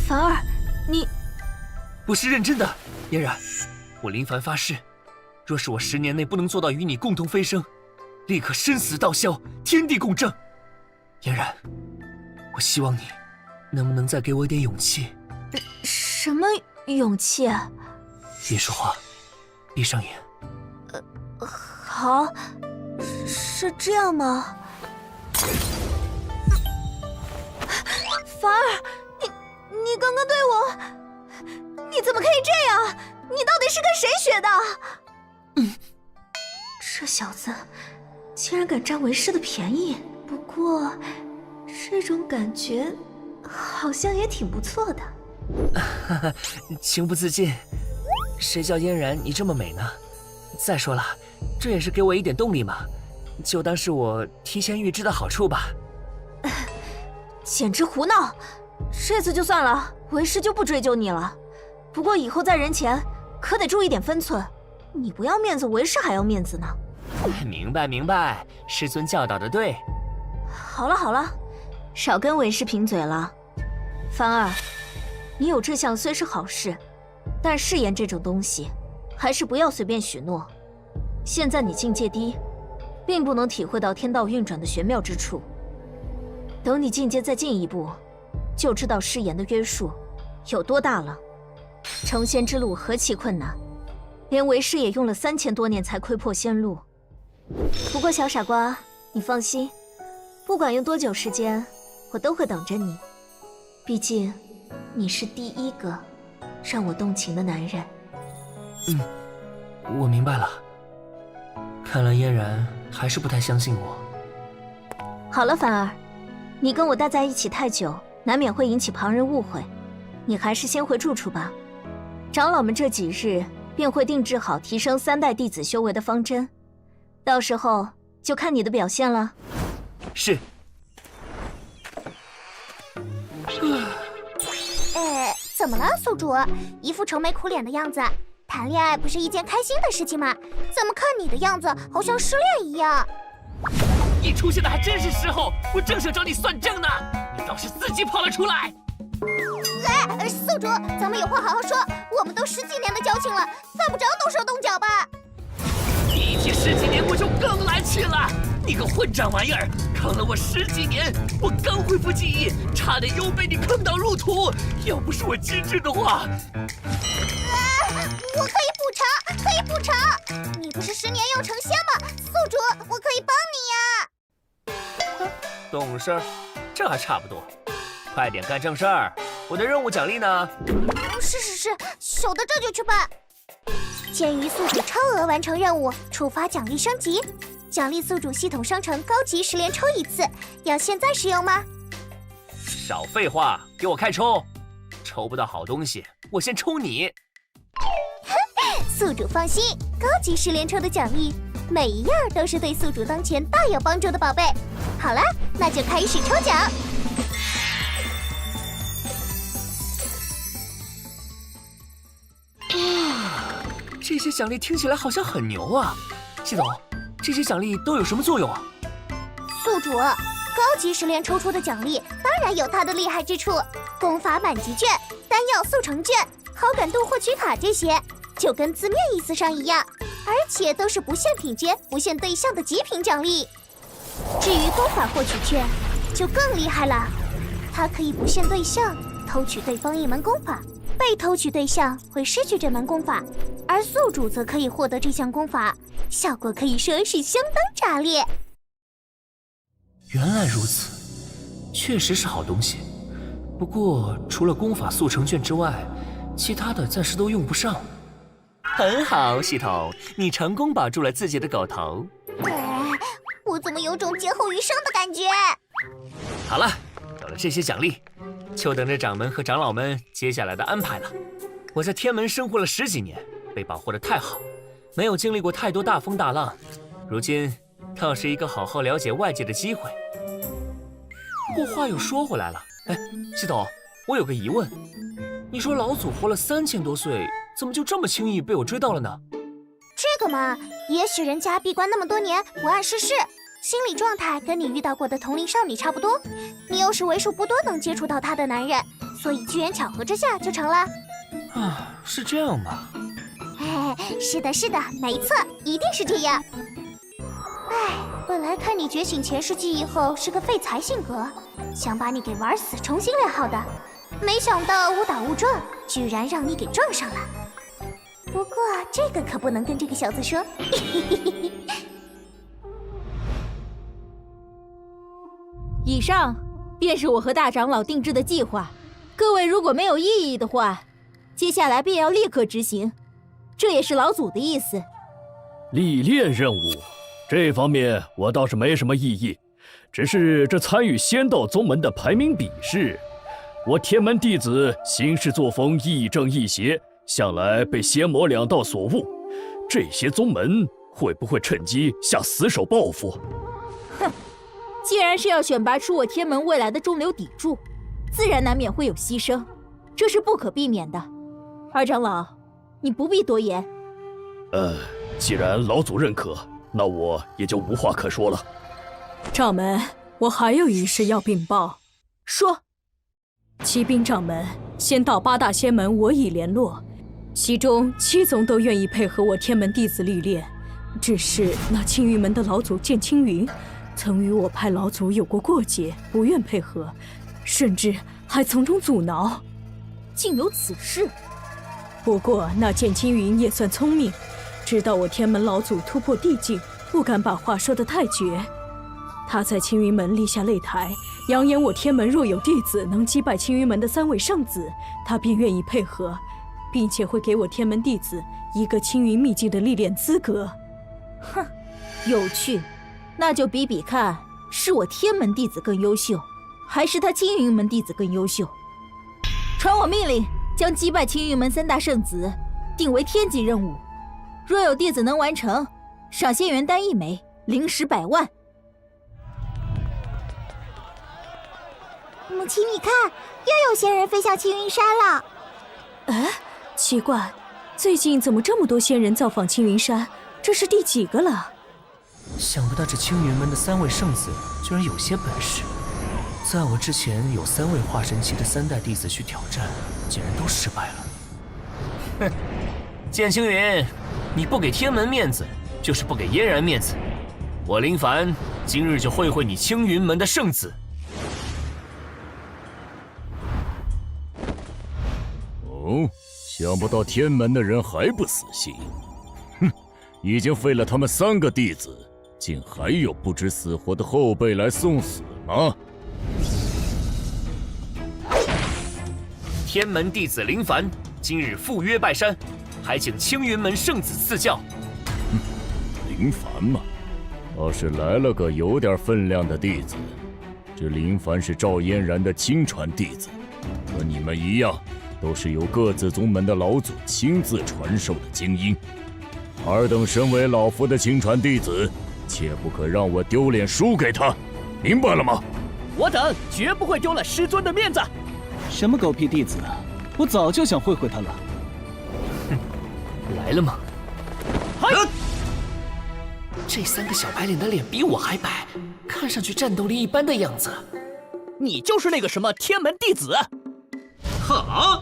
凡儿，你不是认真的，嫣然，我林凡发誓，若是我10年内不能做到与你共同飞升，立刻生死道消，天地共正。嫣然，我希望你能不能再给我一点勇气？什么勇气？别说话，闭上眼。好，是这样吗？凡儿，你刚刚对我，你怎么可以这样？你到底是跟谁学的？这小子竟然敢占为师的便宜，不过这种感觉好像也挺不错的。情不自禁，谁叫嫣然你这么美呢？再说了，这也是给我一点动力嘛，就当是我提前预知的好处吧。简直胡闹！这次就算了，为师就不追究你了。不过以后在人前可得注意点分寸，你不要面子，为师还要面子呢。明白，师尊教导的对。好了，少跟为师贫嘴了。凡儿，你有志向虽是好事，但誓言这种东西，还是不要随便许诺。现在你境界低，并不能体会到天道运转的玄妙之处。等你境界再进一步，就知道誓言的约束有多大了。成仙之路何其困难，连为师也用了3000多年才窥破仙路。不过小傻瓜，你放心，不管用多久时间，我都会等着你。毕竟，你是第一个让我动情的男人。我明白了。看来嫣然还是不太相信我。好了，凡儿，你跟我待在一起太久，难免会引起旁人误会，你还是先回住处吧。长老们这几日便会定制好提升3代弟子修为的方针，到时候就看你的表现了。是。怎么了，宿主？一副愁眉苦脸的样子。谈恋爱不是一件开心的事情吗？怎么看你的样子，好像失恋一样？你出现的还真是时候，我正想找你算账呢，你倒是自己跑了出来。宿主，咱们有话好好说，我们都10几年的交情了，犯不着动手动脚吧？比起10几年，我就更来气了。你个混账玩意儿，坑了我10几年，我刚恢复记忆，差点又被你坑到入土。要不是我机智的话，我可以补偿，可以补偿。你不是10年又成仙吗？宿主，我可以帮你呀。懂事儿，这还差不多。快点干正事儿，我的任务奖励呢？是，守得这就去办。鉴于宿主超额完成任务，触发奖励升级。奖励宿主系统商城高级10连抽1次，要现在使用吗？少废话，给我开抽！抽不到好东西，我先抽你。宿主放心，高级10连抽的奖励，每一样都是对宿主当前大有帮助的宝贝。好了，那就开始抽奖。这些奖励听起来好像很牛啊，系统。这些奖励都有什么作用啊？宿主，高级10连抽出的奖励当然有它的厉害之处，功法满级券、丹药速成券、好感度获取卡这些，就跟字面意思上一样，而且都是不限品阶、不限对象的极品奖励。至于功法获取券，就更厉害了，它可以不限对象偷取对方一门功法，被偷取对象会失去这门功法，而宿主则可以获得这项功法。效果可以说是相当炸裂。原来如此，确实是好东西。不过除了功法速成券之外，其他的暂时都用不上。很好，系统，你成功保住了自己的狗头。我怎么有种劫后余生的感觉？好了，有了这些奖励，就等着掌门和长老们接下来的安排了。我在天门生活了10几年，被保护得太好。没有经历过太多大风大浪，如今倒是一个好好了解外界的机会。不过话又说回来了，系统，我有个疑问，你说老祖活了3000多岁，怎么就这么轻易被我追到了呢？这个嘛，也许人家闭关那么多年不谙世事，心理状态跟你遇到过的同龄少女差不多，你又是为数不多能接触到她的男人，所以机缘巧合之下就成了。啊，是这样吗？是的，没错，一定是这样。本来看你觉醒前世记忆后是个废材性格，想把你给玩死，重新练好的，没想到误打误撞，居然让你给撞上了。不过这个可不能跟这个小子说。以上便是我和大长老定制的计划，各位如果没有异议的话，接下来便要立刻执行。这也是老祖的意思。历练任务，这方面我倒是没什么异议，只是这参与仙道宗门的排名比试，我天门弟子行事作风亦正亦邪，向来被仙魔2道所误，这些宗门会不会趁机下死手报复？哼，既然是要选拔出我天门未来的中流砥柱，自然难免会有牺牲，这是不可避免的。二长老，你不必多言。既然老祖认可，那我也就无话可说了。掌门，我还有一事要禀报。说。骑兵掌门，仙道8大仙门我已联络，其中7宗都愿意配合我天门弟子历练，只是那青云门的老祖剑青云，曾与我派老祖有过过节，不愿配合，甚至还从中阻挠。竟有此事？不过那剑青云也算聪明，知道我天门老祖突破地境，不敢把话说得太绝。他在青云门立下擂台，扬言我天门若有弟子能击败青云门的3位圣子，他便愿意配合，并且会给我天门弟子一个青云秘境的历练资格。哼，有趣，那就比比看，是我天门弟子更优秀，还是他青云门弟子更优秀。传我命令，将击败青云门3大圣子定为天级任务。若有弟子能完成，赏仙元丹1枚，灵石100万。母亲，你看，又有仙人飞向青云山了。哎，奇怪，最近怎么这么多仙人造访青云山？这是第几个了？想不到这青云门的3位圣子居然有些本事。在我之前，有3位化神期的3代弟子去挑战，竟然都失败了。哼，剑青云，你不给天门面子，就是不给嫣然面子。我林凡今日就会会你青云门的圣子。哦，想不到天门的人还不死心。哼，已经废了他们3个弟子，竟还有不知死活的后辈来送死吗？天门弟子林凡今日赴约拜山，还请青云门圣子赐教。林凡嘛，倒是来了个有点分量的弟子。这林凡是赵嫣然的亲传弟子，和你们一样，都是由各自宗门的老祖亲自传授的精英。尔等身为老夫的亲传弟子，切不可让我丢脸输给他，明白了吗？我等绝不会丢了师尊的面子。什么狗屁弟子，我早就想会会他了。哼，来了吗？这3个小白脸的脸比我还白，看上去战斗力一般的样子。你就是那个什么天门弟子？哈！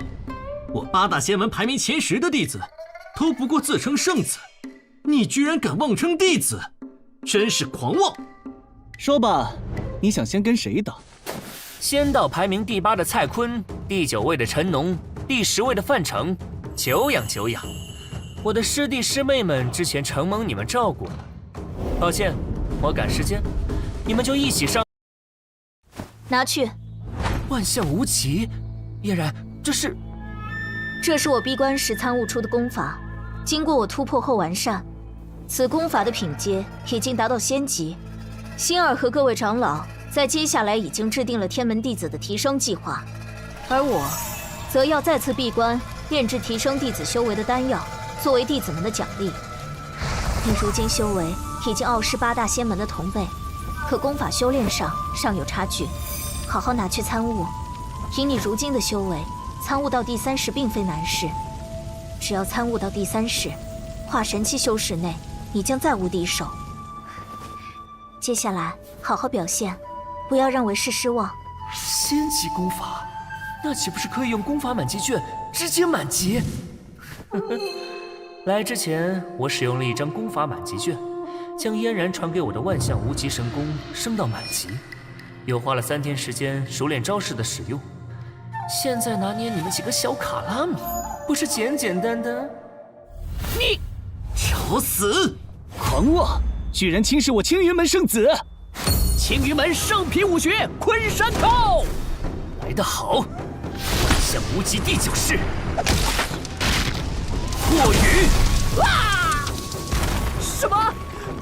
我8大仙门排名前10的弟子，都不过自称圣子，你居然敢妄称弟子，真是狂妄！说吧，你想先跟谁打？仙道排名第8的蔡坤，第9位的陈农，第10位的范成，久仰久仰。我的师弟师妹们之前承蒙你们照顾了，抱歉，我赶时间，你们就一起上。拿去。万象无极，嫣然，这是我闭关时参悟出的功法，经过我突破后完善，此功法的品阶已经达到仙级。星儿和各位长老在接下来已经制定了天门弟子的提升计划，而我则要再次闭关炼制提升弟子修为的丹药，作为弟子们的奖励。你如今修为已经傲视8大仙门的同辈，可功法修炼上尚有差距，好好拿去参悟。以你如今的修为，参悟到第3式并非难事。只要参悟到第3式，化神期修士内，你将再无敌手。接下来好好表现，不要让为师失望。仙级功法，那岂不是可以用功法满级卷直接满级？来之前，我使用了一张功法满级卷，将嫣然传给我的万象无极神功升到满级，又花了3天时间熟练招式的使用。现在拿捏你们几个小卡拉米，不是简简单单。你找死！狂妄！居然轻视我青云门圣子！青云门圣皮武学昆山扣，来得好！万象无极第9式，破雨！什么？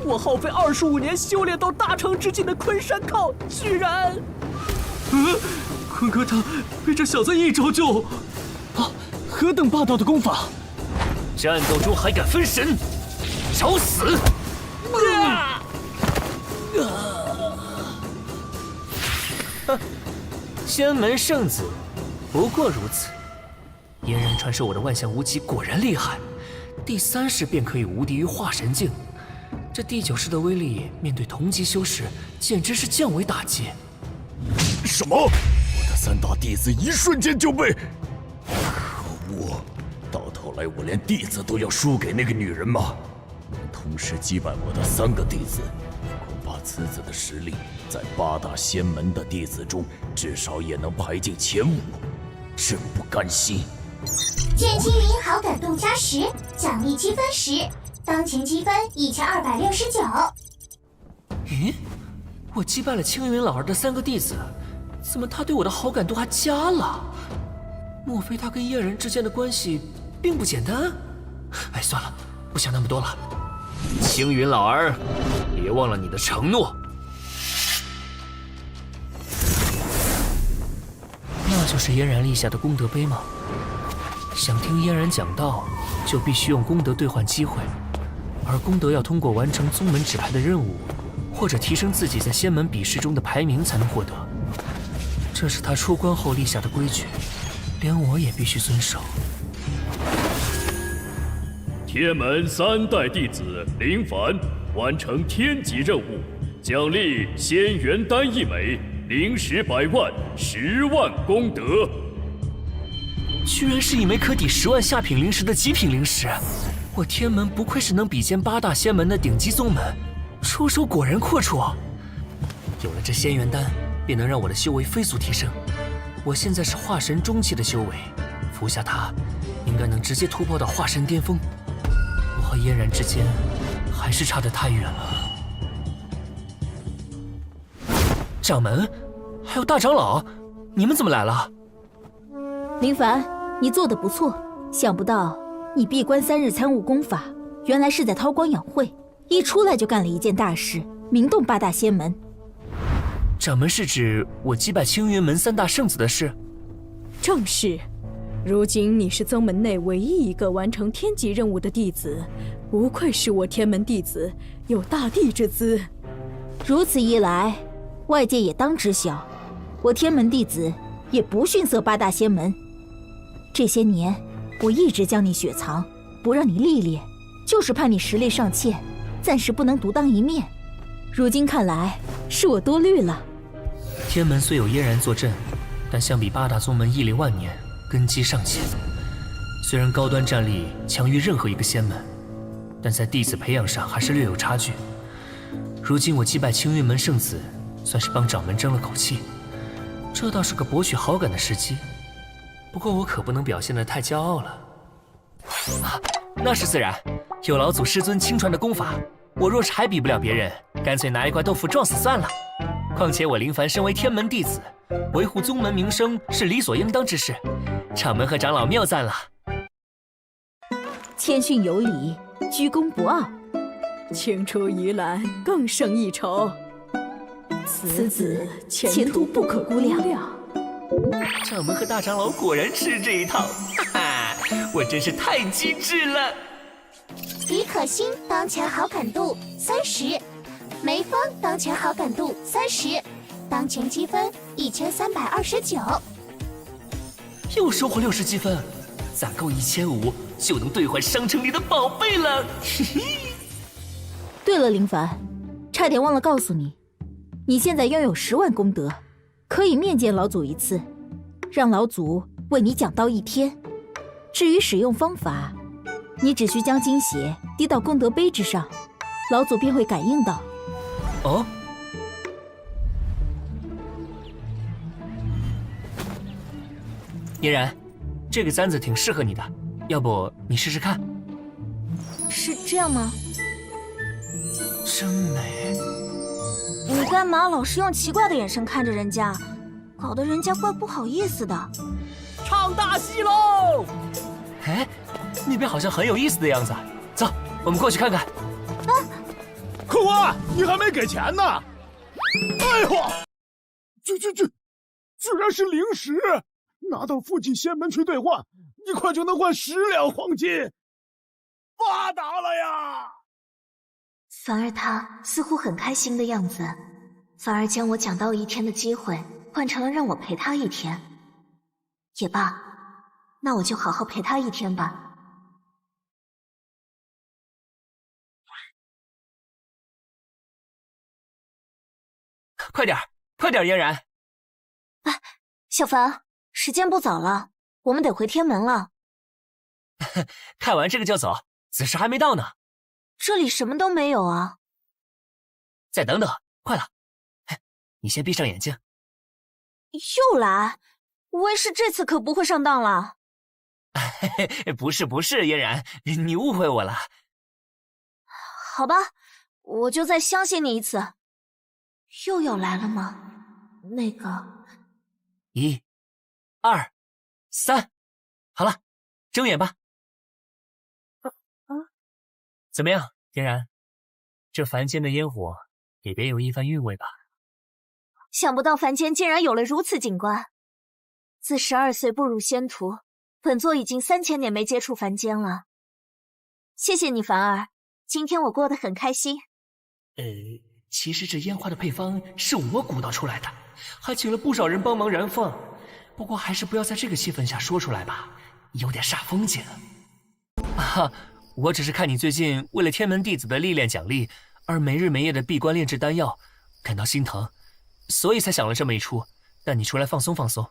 我耗费25年修炼到大成之境的昆山扣，居然……坤哥他被这小子一招就……何等霸道的功法！战斗中还敢分神，找死！仙门圣子，不过如此。嫣然传授我的万象无极果然厉害，第3式便可以无敌于化神境。这第9式的威力，面对同级修士，简直是降维打击。什么？我的3大弟子一瞬间就被……可恶！到头来我连弟子都要输给那个女人吗？同时击败我的3个弟子，恐怕此子的实力在8大仙门的弟子中，至少也能排进前5，真不甘心。剑青云好感度加10，奖励积分10，当前积分1269。咦，我击败了青云老儿的3个弟子，怎么他对我的好感度还加了？莫非他跟嫣然之间的关系并不简单？哎，算了，不想那么多了。青云老儿，别忘了你的承诺。那就是嫣然立下的功德碑吗？想听嫣然讲道，就必须用功德兑换机会，而功德要通过完成宗门指派的任务，或者提升自己在仙门比试中的排名才能获得。这是他出关后立下的规矩，连我也必须遵守。天门3代弟子林凡完成天级任务，奖励仙元丹1枚，灵石100万，10万功德。居然是一枚可抵10万下品灵石的极品灵石！我天门不愧是能比肩8大仙门的顶级宗门，出手果然阔绰。有了这仙元丹，便能让我的修为飞速提升。我现在是化神中期的修为，服下它，应该能直接突破到化神巅峰。我和嫣然之间还是差得太远了。掌门，还有大长老，你们怎么来了？林凡，你做得不错，想不到你闭关3日参悟功法，原来是在韬光养晦，一出来就干了一件大事，名动8大仙门。掌门是指我击败青云门3大圣子的事？正是。如今你是宗门内唯一一个完成天级任务的弟子，不愧是我天门弟子，有大帝之姿。如此一来，外界也当知晓，我天门弟子也不逊色8大仙门。这些年，我一直将你雪藏，不让你历练，就是怕你实力尚欠，暂时不能独当一面。如今看来，是我多虑了。天门虽有嫣然坐镇，但相比8大宗门屹立万年，根基尚浅。虽然高端战力强于任何一个仙门，但在弟子培养上还是略有差距。如今我击败青云门圣子，算是帮掌门争了口气，这倒是个博取好感的时机。不过我可不能表现得太骄傲了。那是自然，有老祖师尊亲传的功法，我若是还比不了别人，干脆拿一块豆腐撞死算了。况且我林凡身为天门弟子，维护宗门名声是理所应当之事。掌门和长老妙赞了。谦逊有礼，居功不傲。青出于蓝更胜一筹，此子前途不可估量。掌门和大长老果然吃这一套，哈哈，我真是太机智了。李可欣当前好感度30，梅芳当前好感度30，当前积分1329，又收获60积分，攒够1500就能兑换商城里的宝贝了。嘿嘿。对了，林凡，差点忘了告诉你，你现在拥有10万功德，可以面见老祖一次，让老祖为你讲道1天。至于使用方法，你只需将精血滴到功德碑之上，老祖便会感应到。哦。嫣然，这个簪子挺适合你的，要不你试试看？是这样吗？真美。你干嘛老是用奇怪的眼神看着人家，搞得人家怪不好意思的。唱大戏喽！哎，那边好像很有意思的样子，走，我们过去看看。啊！客官，你还没给钱呢！哎呦，居然是灵石！拿到附近仙门去兑换，1块就能换10两黄金，发达了呀！凡儿他似乎很开心的样子，反而将我讲道1天的机会换成了让我陪他1天。也罢，那我就好好陪他1天吧。快点，快点，嫣然！哎，小凡，时间不早了，我们得回天门了。看完这个就走，子时还没到呢。这里什么都没有啊！再等等，快了。你先闭上眼睛。又来？为师这次可不会上当了。不是，嫣然，你误会我了。好吧，我就再相信你一次。又要来了吗？那个，1、2、3，好了，睁眼吧。怎么样，嫣然？这凡间的烟火也别有一番韵味吧。想不到凡间竟然有了如此景观。自12岁步入仙途，本座已经3000年没接触凡间了。谢谢你，凡儿，今天我过得很开心。其实这烟花的配方是我鼓捣出来的，还请了不少人帮忙燃放。不过还是不要在这个气氛下说出来吧，有点煞风景。我只是看你最近为了天门弟子的历练奖励而没日没夜的闭关炼制丹药，感到心疼，所以才想了这么一出，带你出来放松放松。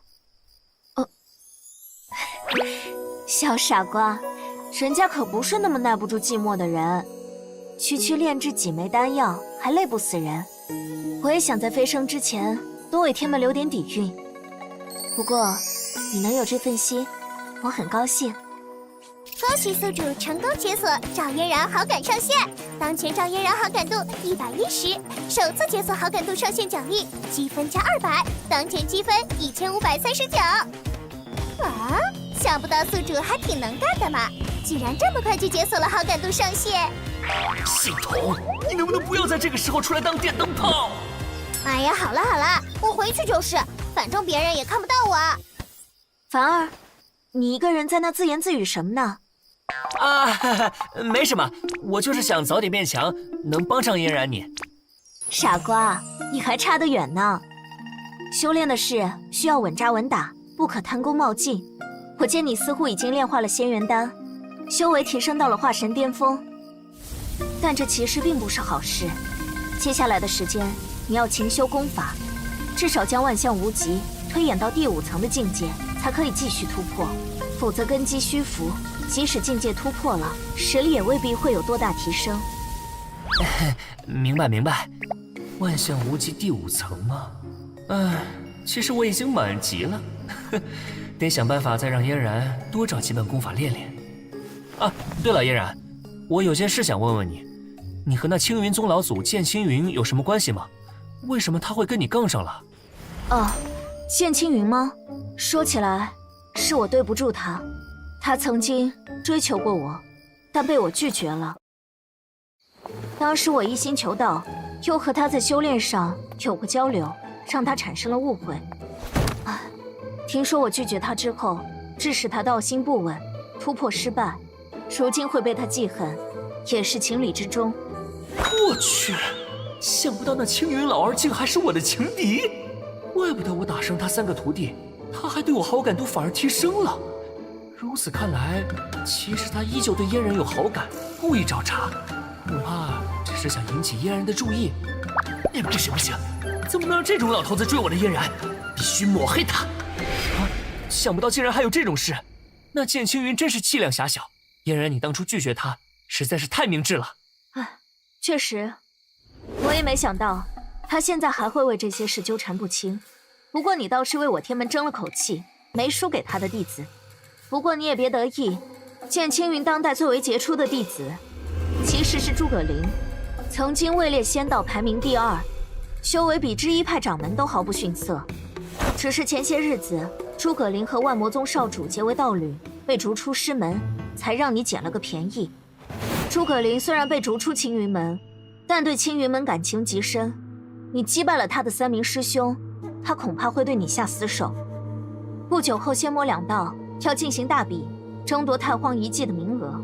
小傻瓜，人家可不是那么耐不住寂寞的人，区炼制几枚丹药还累不死人。我也想在飞升之前多为天门留点底蕴。不过你能有这份心，我很高兴。恭喜宿主成功解锁赵嫣然好感上线，当前赵嫣然好感度110，首次解锁好感度上线奖励积分加200，当前积分1539。啊，想不到宿主还挺能干的嘛，居然这么快就解锁了好感度上线。系统，你能不能不要在这个时候出来当电灯泡？哎呀，好了好了，我回去就是，反正别人也看不到我。凡儿，你一个人在那自言自语什么呢？没什么，我就是想早点变强，能帮上嫣然你。傻瓜，你还差得远呢。修炼的事需要稳扎稳打，不可贪功冒进。我见你似乎已经炼化了仙元丹，修为提升到了化神巅峰，但这其实并不是好事。接下来的时间，你要勤修功法，至少将万象无极推演到第5层的境界，才可以继续突破。否则根基虚浮，即使境界突破了，实力也未必会有多大提升。明白，万象无极第5层吗？其实我已经满级了，得想办法再让嫣然多找几本功法练练。对了，嫣然，我有件事想问问你，你和那青云宗老祖剑青云有什么关系吗？为什么他会跟你杠上了？剑青云吗？说起来，是我对不住他。他曾经追求过我，但被我拒绝了。当时我一心求道，又和他在修炼上有过交流，让他产生了误会。听说我拒绝他之后，致使他道心不稳，突破失败，如今会被他记恨，也是情理之中。我去，想不到那青云老儿竟还是我的情敌，怪不得我打伤他3个徒弟，他还对我好感度反而提升了。如此看来，其实他依旧对嫣然有好感，故意找茬，恐怕只是想引起嫣然的注意。不行，怎么能让这种老头子追我的嫣然？必须抹黑他！想不到竟然还有这种事，那剑青云真是气量狭小。嫣然，你当初拒绝他，实在是太明智了。确实，我也没想到他现在还会为这些事纠缠不清。不过你倒是为我天门争了口气，没输给他的弟子。不过你也别得意，剑青云当代最为杰出的弟子，其实是诸葛灵，曾经位列仙道排名第2，修为比知一派掌门都毫不逊色。只是前些日子，诸葛灵和万魔宗少主结为道侣，被逐出师门，才让你捡了个便宜。诸葛灵虽然被逐出青云门，但对青云门感情极深。你击败了他的3名师兄，他恐怕会对你下死手。不久后，仙魔两道要进行大比，争夺太荒遗迹的名额。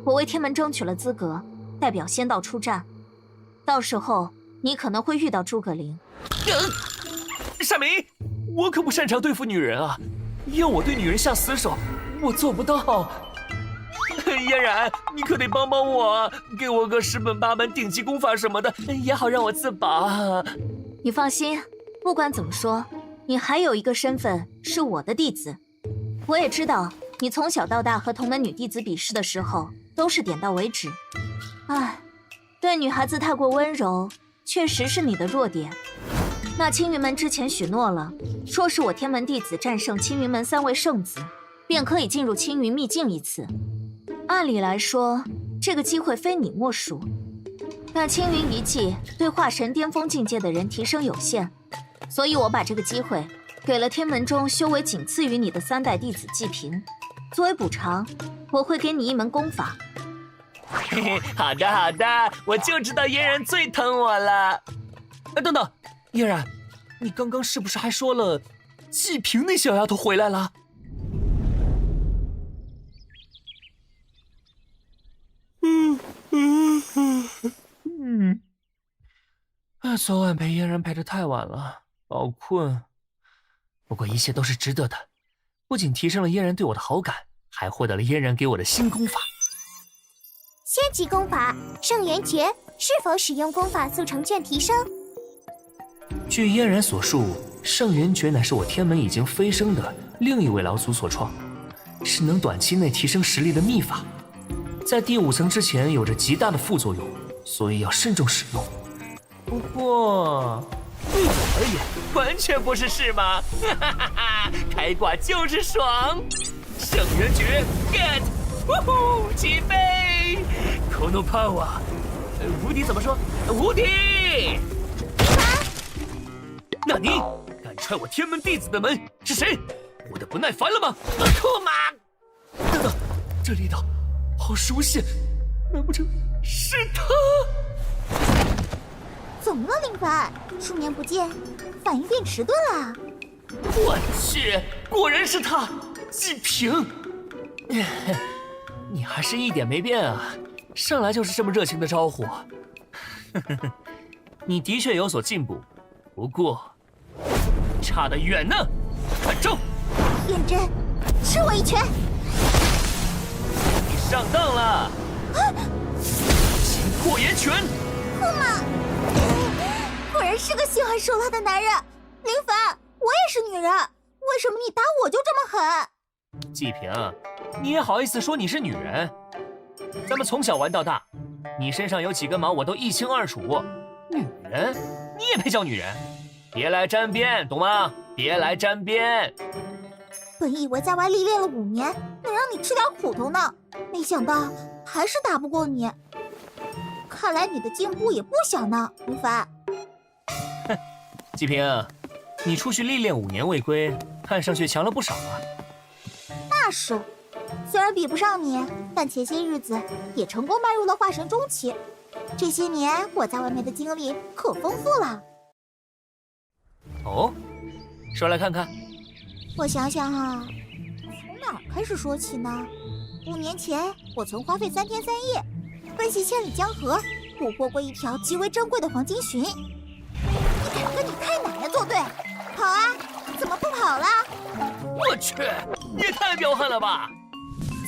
我为天门争取了资格，代表仙道出战。到时候你可能会遇到诸葛灵。夏明，我可不擅长对付女人啊，要我对女人下死手，我做不到。嫣然，你可得帮帮我，给我个10本8本顶级功法什么的，也好让我自保。你放心，不管怎么说，你还有一个身份是我的弟子。我也知道你从小到大和同门女弟子比试的时候都是点到为止。对女孩子太过温柔，确实是你的弱点。那青云门之前许诺了，若是我天门弟子战胜青云门3位圣子，便可以进入青云秘境一次。按理来说，这个机会非你莫属。但青云遗迹对化神巅峰境界的人提升有限，所以我把这个机会给了天门中修为仅次于你的3代弟子季平。作为补偿，我会给你一门功法。嘿嘿，好的好的，我就知道嫣然最疼我了。等等，嫣然，你刚刚是不是还说了季平那小丫头回来了？昨晚陪嫣然陪得太晚了，好困。不过一切都是值得的，不仅提升了嫣然对我的好感，还获得了嫣然给我的新功法。仙级功法圣元诀，是否使用功法速成卷提升？据嫣然所述，圣元诀乃是我天门已经飞升的另一位老祖所创，是能短期内提升实力的秘法，在第5层之前有着极大的副作用，所以要慎重使用。不过对我而言完全不是事嘛，哈哈哈！开挂就是爽，圣元诀 get， 呜呼，起飞 ，Kono Power， 无敌怎么说？无敌！那你敢踹我天门弟子的门是谁？我的不耐烦了吗？库玛！等等，这力道好熟悉，难不成是他？怎么了，林凡？数年不见，反应变迟钝了。我去，果然是他，季平。你还是一点没变啊，上来就是这么热情的招呼。你的确有所进步，不过差得远呢。看招！认真，吃我一拳！你上当了！秦破岩拳！库玛，果然是个喜欢手辣的男人。林凡，我也是女人，为什么你打我就这么狠？季平，你也好意思说你是女人？咱们从小玩到大，你身上有几根毛我都一清二楚。女人，你也配叫女人？别来沾边，懂吗？别来沾边。本以为在外历练了5年，能让你吃点苦头呢，没想到还是打不过你。看来你的进步也不小呢，林凡。哼，季平，你出去历练5年未归，看上去强了不少啊。那是，虽然比不上你，但前些日子也成功迈入了化神中期。这些年我在外面的经历可丰富了。哦，说来看看。我想想啊，从哪儿开始说起呢？5年前，我曾花费3天3夜，奔袭千里江河，捕获过一条极为珍贵的黄金鲟。你敢跟你太奶奶作对？跑啊！怎么不跑了？我去，你也太彪悍了吧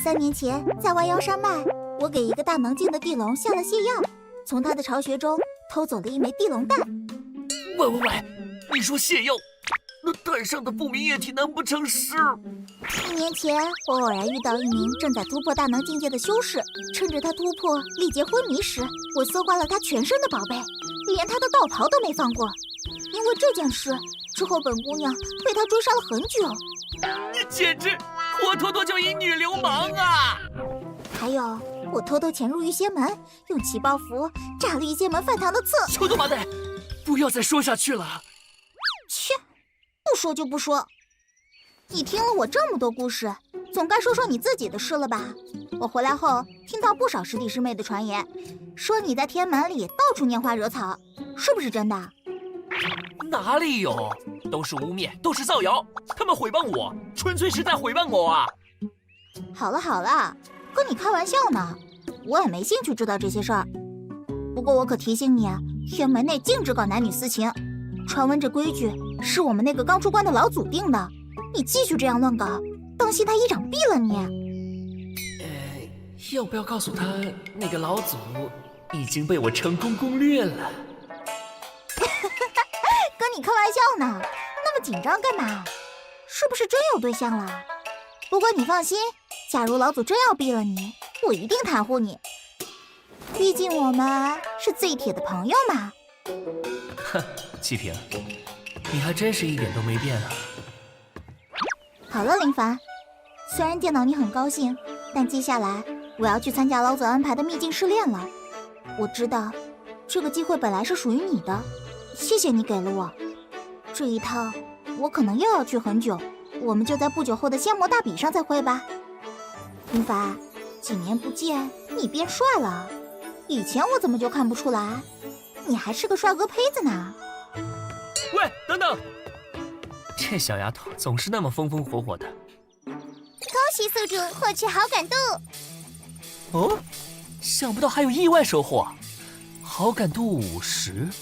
！3年前，在弯腰山脉，我给一个大能境的地龙下了泻药，从他的巢穴中偷走了一枚地龙蛋。喂，你说泻药？那蛋上的不明液体难不成是？1年前，我偶然遇到一名正在突破大能境界的修士，趁着他突破力竭昏迷时，我搜刮了他全身的宝贝，连他的道袍都没放过。因为这件事，之后本姑娘被他追杀了很久。你简直活脱脱就一女流氓啊！还有，我偷偷潜入御仙门，用起爆符炸了御仙门饭堂的侧。臭他妈的！不要再说下去了。切，不说就不说。你听了我这么多故事，总该说说你自己的事了吧？我回来后听到不少师弟师妹的传言，说你在天门里到处拈花惹草，是不是真的？哪里有，都是污蔑，都是造谣。他们诽谤我，纯粹是在诽谤我啊！好了，跟你开玩笑呢，我也没兴趣知道这些事儿。不过我可提醒你啊，天门内禁止搞男女私情，传闻这规矩是我们那个刚出关的老祖定的。你继续这样乱搞，当心他一掌毙了你。要不要告诉他，那个老祖已经被我成功攻略了？跟你开玩笑呢，那么紧张干嘛？是不是真有对象了？不过你放心，假如老祖真要毙了你，我一定袒护你。毕竟我们是最铁的朋友嘛。哼，季平，你还真是一点都没变啊。好了，林凡，虽然见到你很高兴，但接下来我要去参加老祖安排的秘境试炼了。我知道这个机会本来是属于你的，谢谢你给了我。这一趟我可能又要去很久，我们就在不久后的仙魔大比上再会吧。林凡，几年不见，你变帅了。以前我怎么就看不出来？你还是个帅哥胚子呢。喂，等等！这小丫头总是那么风风火火的。恭喜宿主获取好感度。哦，想不到还有意外收获，好感度50。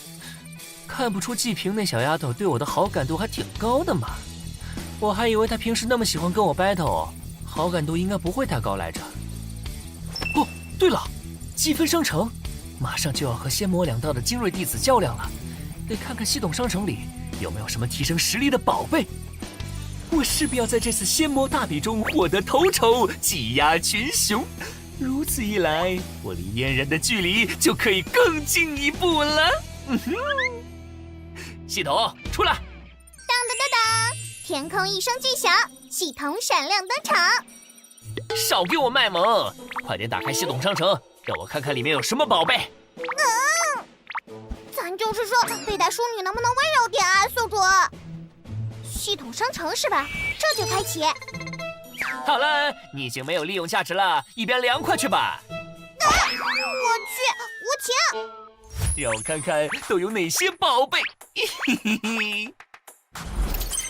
看不出季平那小丫头对我的好感度还挺高的嘛。我还以为她平时那么喜欢跟我 battle， 好感度应该不会太高来着。哦，对了，积分商城马上就要和仙魔两道的精锐弟子较量了，得看看系统商城里有没有什么提升实力的宝贝。我势必要在这次仙魔大比中获得头筹，挤压群雄。如此一来，我离嫣然的距离就可以更进一步了。系统出来！当当当当！天空一声巨响，系统闪亮登场。少给我卖萌，快点打开系统商城，让我看看里面有什么宝贝。咱就是说，对待淑女能不能温柔点啊，宿主？系统商城是吧？这就开启。好了，你已经没有利用价值了，一边凉快去吧。我去，无情！让我看看都有哪些宝贝。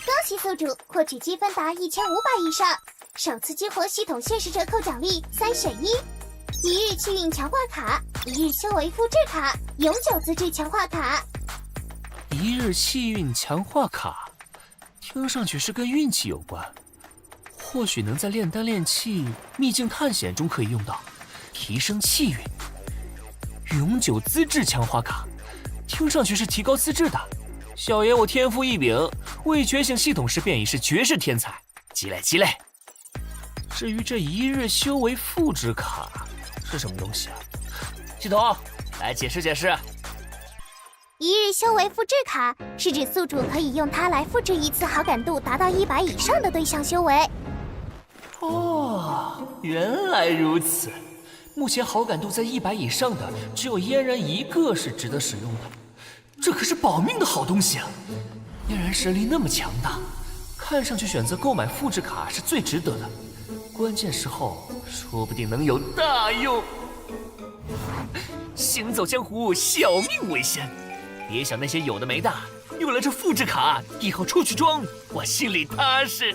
恭喜宿主获取积分达1500以上，首次激活系统现实折扣奖励3选1，一日气运强化卡，一日修为复制卡，永久资质强化卡。一日气运强化卡，听上去是跟运气有关，或许能在炼丹炼气、秘境探险中可以用到，提升气运。永久资质强化卡，听上去是提高资质的。小爷我天赋异禀，未觉醒系统时便已是绝世天才，积累积累。至于这一日修为复制卡是什么东西啊？系统来解释解释。一日修为复制卡是指宿主可以用它来复制一次好感度达到100以上的对象修为。哦，原来如此。目前好感度在100以上的只有嫣然一个是值得使用的，这可是保命的好东西啊！嫣然实力那么强大，看上去选择购买复制卡是最值得的，关键时候说不定能有大用。行走江湖，小命为先，别想那些有的没的，有了这复制卡，以后出去装我心里踏实。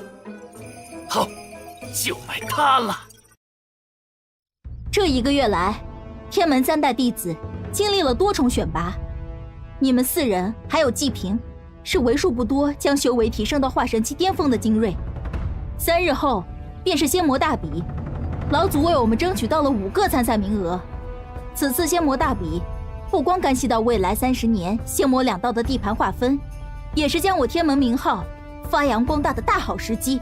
好，就买它了。这1个月来，天门3代弟子经历了多重选拔，你们4人还有季平，是为数不多将修为提升到化神期巅峰的精锐。3日后便是仙魔大比，老祖为我们争取到了5个参赛名额。此次仙魔大比，不光干系到未来30年仙魔两道的地盘划分，也是将我天门名号发扬光大的大好时机。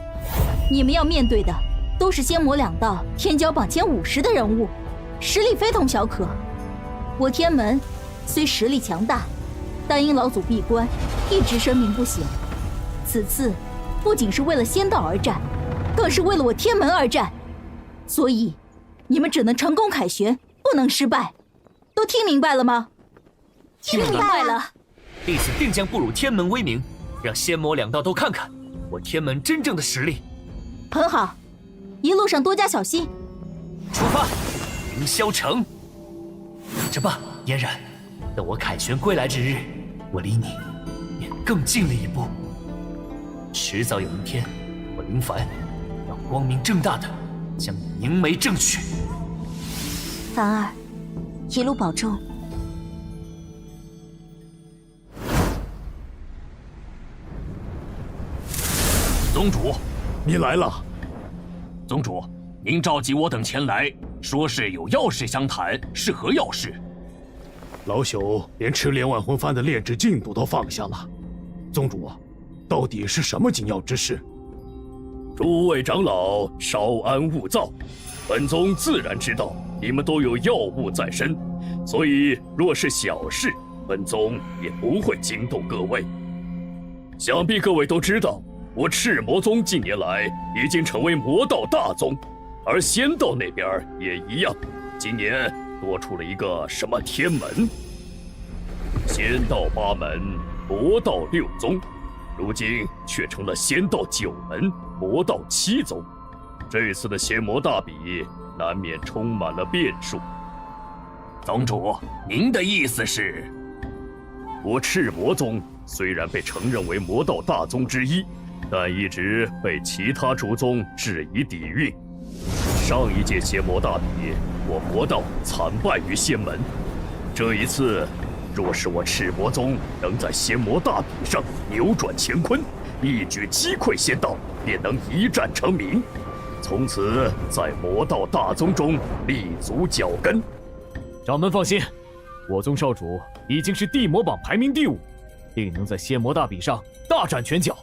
你们要面对的都是仙魔两道天骄榜前50的人物，实力非同小可。我天门虽实力强大，但因老祖闭关，一直声名不显。此次不仅是为了仙道而战，更是为了我天门而战。所以，你们只能成功凯旋，不能失败。都听明白了吗？听明白了。弟子定将不辱天门威名，让仙魔两道都看看我天门真正的实力。很好，一路上多加小心。出发，凌霄城。等着吧，嫣然，等我凯旋归来之日，我离你便更近了一步。迟早有一天，我林凡要光明正大的将你凝眉正娶。凡儿，一路保重。宗主，你来了。宗主，您召集我等前来，说是有要事相谈，是何要事？老朽连吃连万魂幡的炼制进度都放下了。宗主，到底是什么紧要之事？诸位长老稍安勿躁，本宗自然知道你们都有要务在身，所以若是小事，本宗也不会惊动各位。想必各位都知道，我赤魔宗近年来已经成为魔道大宗，而仙道那边也一样，今年多出了一个什么天门。仙道8门，魔道6宗，如今却成了仙道9门，魔道7宗。这次的仙魔大比，难免充满了变数。宗主，您的意思是？我赤魔宗虽然被承认为魔道大宗之一，但一直被其他诸宗质疑底蕴。上一届仙魔大比，我魔道惨败于仙门。这一次，若是我赤魔宗能在仙魔大比上扭转乾坤，一举击溃仙道，便能一战成名，从此在魔道大宗中立足脚跟。掌门放心，我宗少主已经是地魔榜排名第5，定能在仙魔大比上大展拳脚。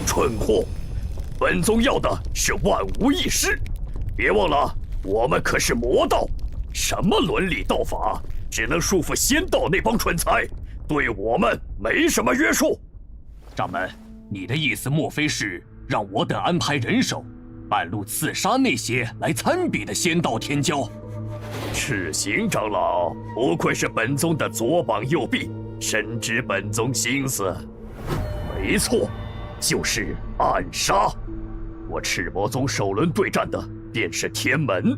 蠢货！本宗要的是万无一失。别忘了，我们可是魔道，什么伦理道法，只能束缚仙道那帮蠢材，对我们没什么约束。掌门，你的意思莫非是让我等安排人手，半路刺杀那些来参比的仙道天骄？赤行长老不愧是本宗的左膀右臂，深知本宗心思。没错，就是暗杀。我赤魔宗首轮对战的便是天门。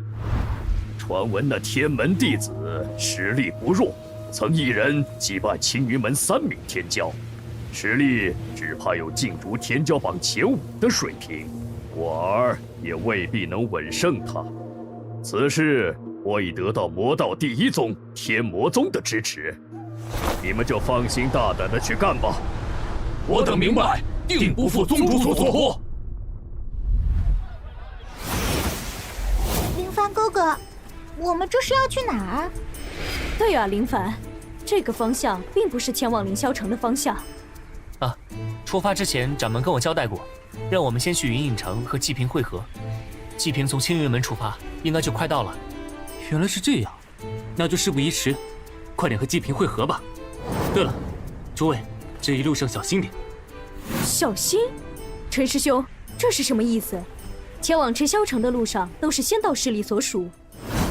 传闻那天门弟子实力不弱，曾一人击败青云门3名天骄，实力只怕有进入天骄榜前5的水平，我儿也未必能稳胜他。此事我已得到魔道第1宗天魔宗的支持，你们就放心大胆的去干吧。我等明白，定不负宗主所托。林凡哥哥，我们这是要去哪儿？对啊，林凡，这个方向并不是前往凌霄城的方向。啊，出发之前掌门跟我交代过，让我们先去云影城和季平会合。季平从青云门出发，应该就快到了。原来是这样，那就事不宜迟，快点和季平会合吧。对了，诸位，这一路上小心点。小心？陈师兄，这是什么意思？前往赤霄城的路上都是仙道势力所属，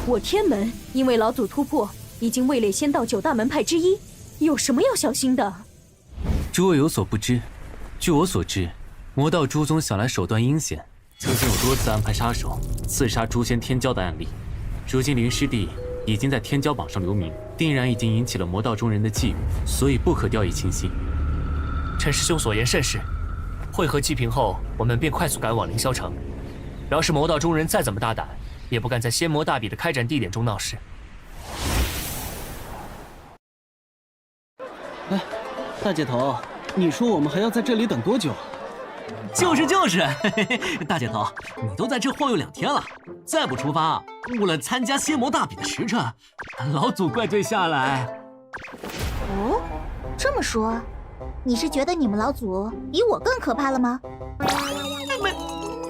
我天门因为老祖突破，已经位列仙道9大门派之一，有什么要小心的？诸位有所不知，据我所知，魔道诸宗向来手段阴险，曾经有多次安排杀手刺杀诛仙天骄的案例。如今林师弟已经在天骄榜上留名，定然已经引起了魔道中人的觊觎，所以不可掉以轻心。陈师兄所言甚是，会合季平后，我们便快速赶往凌霄城。饶是魔道中人再怎么大胆，也不敢在仙魔大比的开展地点中闹事。哎，大姐头，你说我们还要在这里等多久？就是，大姐头，你都在这晃悠2天了，再不出发，误了参加仙魔大比的时辰，老祖怪罪下来。哦，这么说，你是觉得你们老祖比我更可怕了吗？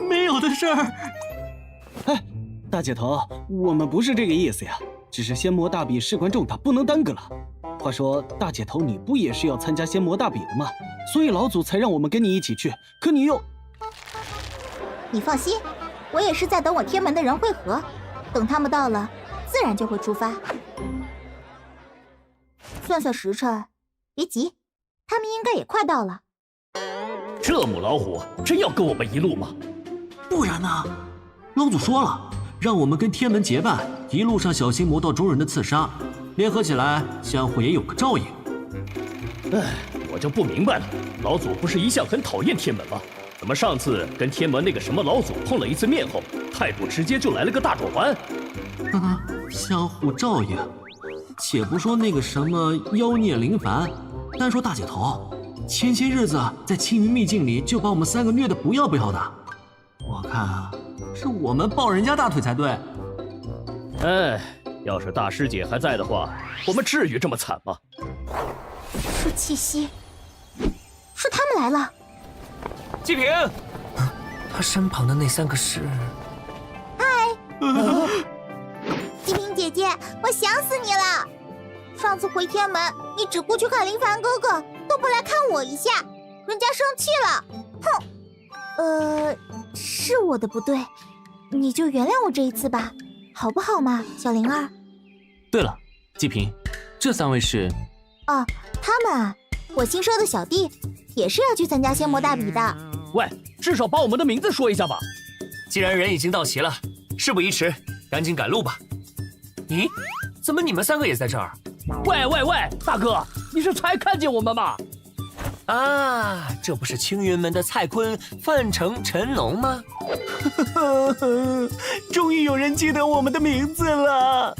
没有的事儿。哎，大姐头，我们不是这个意思呀，只是仙魔大比事关重大，不能耽搁了。话说，大姐头你不也是要参加仙魔大比的吗？所以老祖才让我们跟你一起去，可你又……你放心，我也是在等我天门的人会合，等他们到了，自然就会出发。算算时辰，别急，他们应该也快到了。这母老虎真要跟我们一路吗？不然呢？老祖说了，让我们跟天门结伴，一路上小心魔道中人的刺杀，联合起来，相互也有个照应。哎，我就不明白了，老祖不是一向很讨厌天门吗？怎么上次跟天门那个什么老祖碰了一次面后，态度直接就来了个大转弯？相互照应。且不说那个什么妖孽林凡，单说大姐头，前些日子在青云秘境里就把我们3个虐得不要不要的。我看啊，是我们抱人家大腿才对。哎，要是大师姐还在的话，我们至于这么惨吗？是气息，是他们来了。季平，他身旁的那3个是……嗨，季平姐姐，我想死你了！上次回天门，你只顾去看林凡哥哥，都不来看我一下，人家生气了。哼！是我的不对，你就原谅我这一次吧，好不好嘛，小灵儿？对了，季平，这3位是……哦，他们啊，我新收的小弟，也是要去参加仙魔大比的。喂，至少把我们的名字说一下吧。既然人已经到齐了，事不宜迟，赶紧赶路吧。咦，怎么你们3个也在这儿？喂，大哥，你是才看见我们吗？啊，这不是青云门的蔡坤、范成、陈农吗？终于有人记得我们的名字了。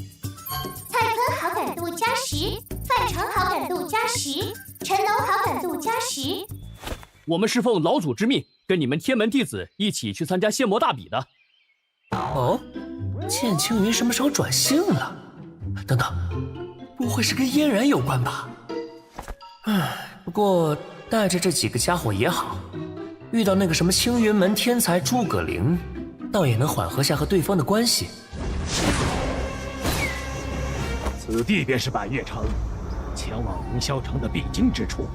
蔡坤好感度加10，范成好感度加10，陈农好感度加10。我们是奉老祖之命，跟你们天门弟子一起去参加仙魔大比的。哦，剑青云什么时候转性了？等等，不会是跟嫣然有关吧？不过带着这几个家伙也好，遇到那个什么青云门天才诸葛灵，倒也能缓和下和对方的关系。此地便是百越城，前往凌霄城的必经之处。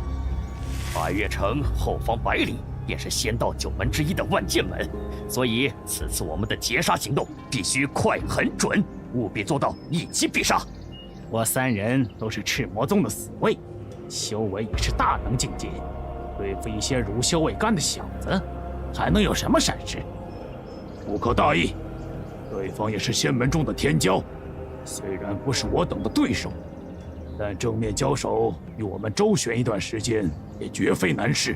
百越城后方100里便是仙道9门之一的万剑门，所以此次我们的劫杀行动必须快、狠、准，务必做到一击必杀。我3人都是赤魔宗的死卫，修为也是大能境界，对付一些乳臭未干的小子，还能有什么闪失？不可大意，对方也是仙门中的天骄，虽然不是我等的对手，但正面交手与我们周旋一段时间，也绝非难事。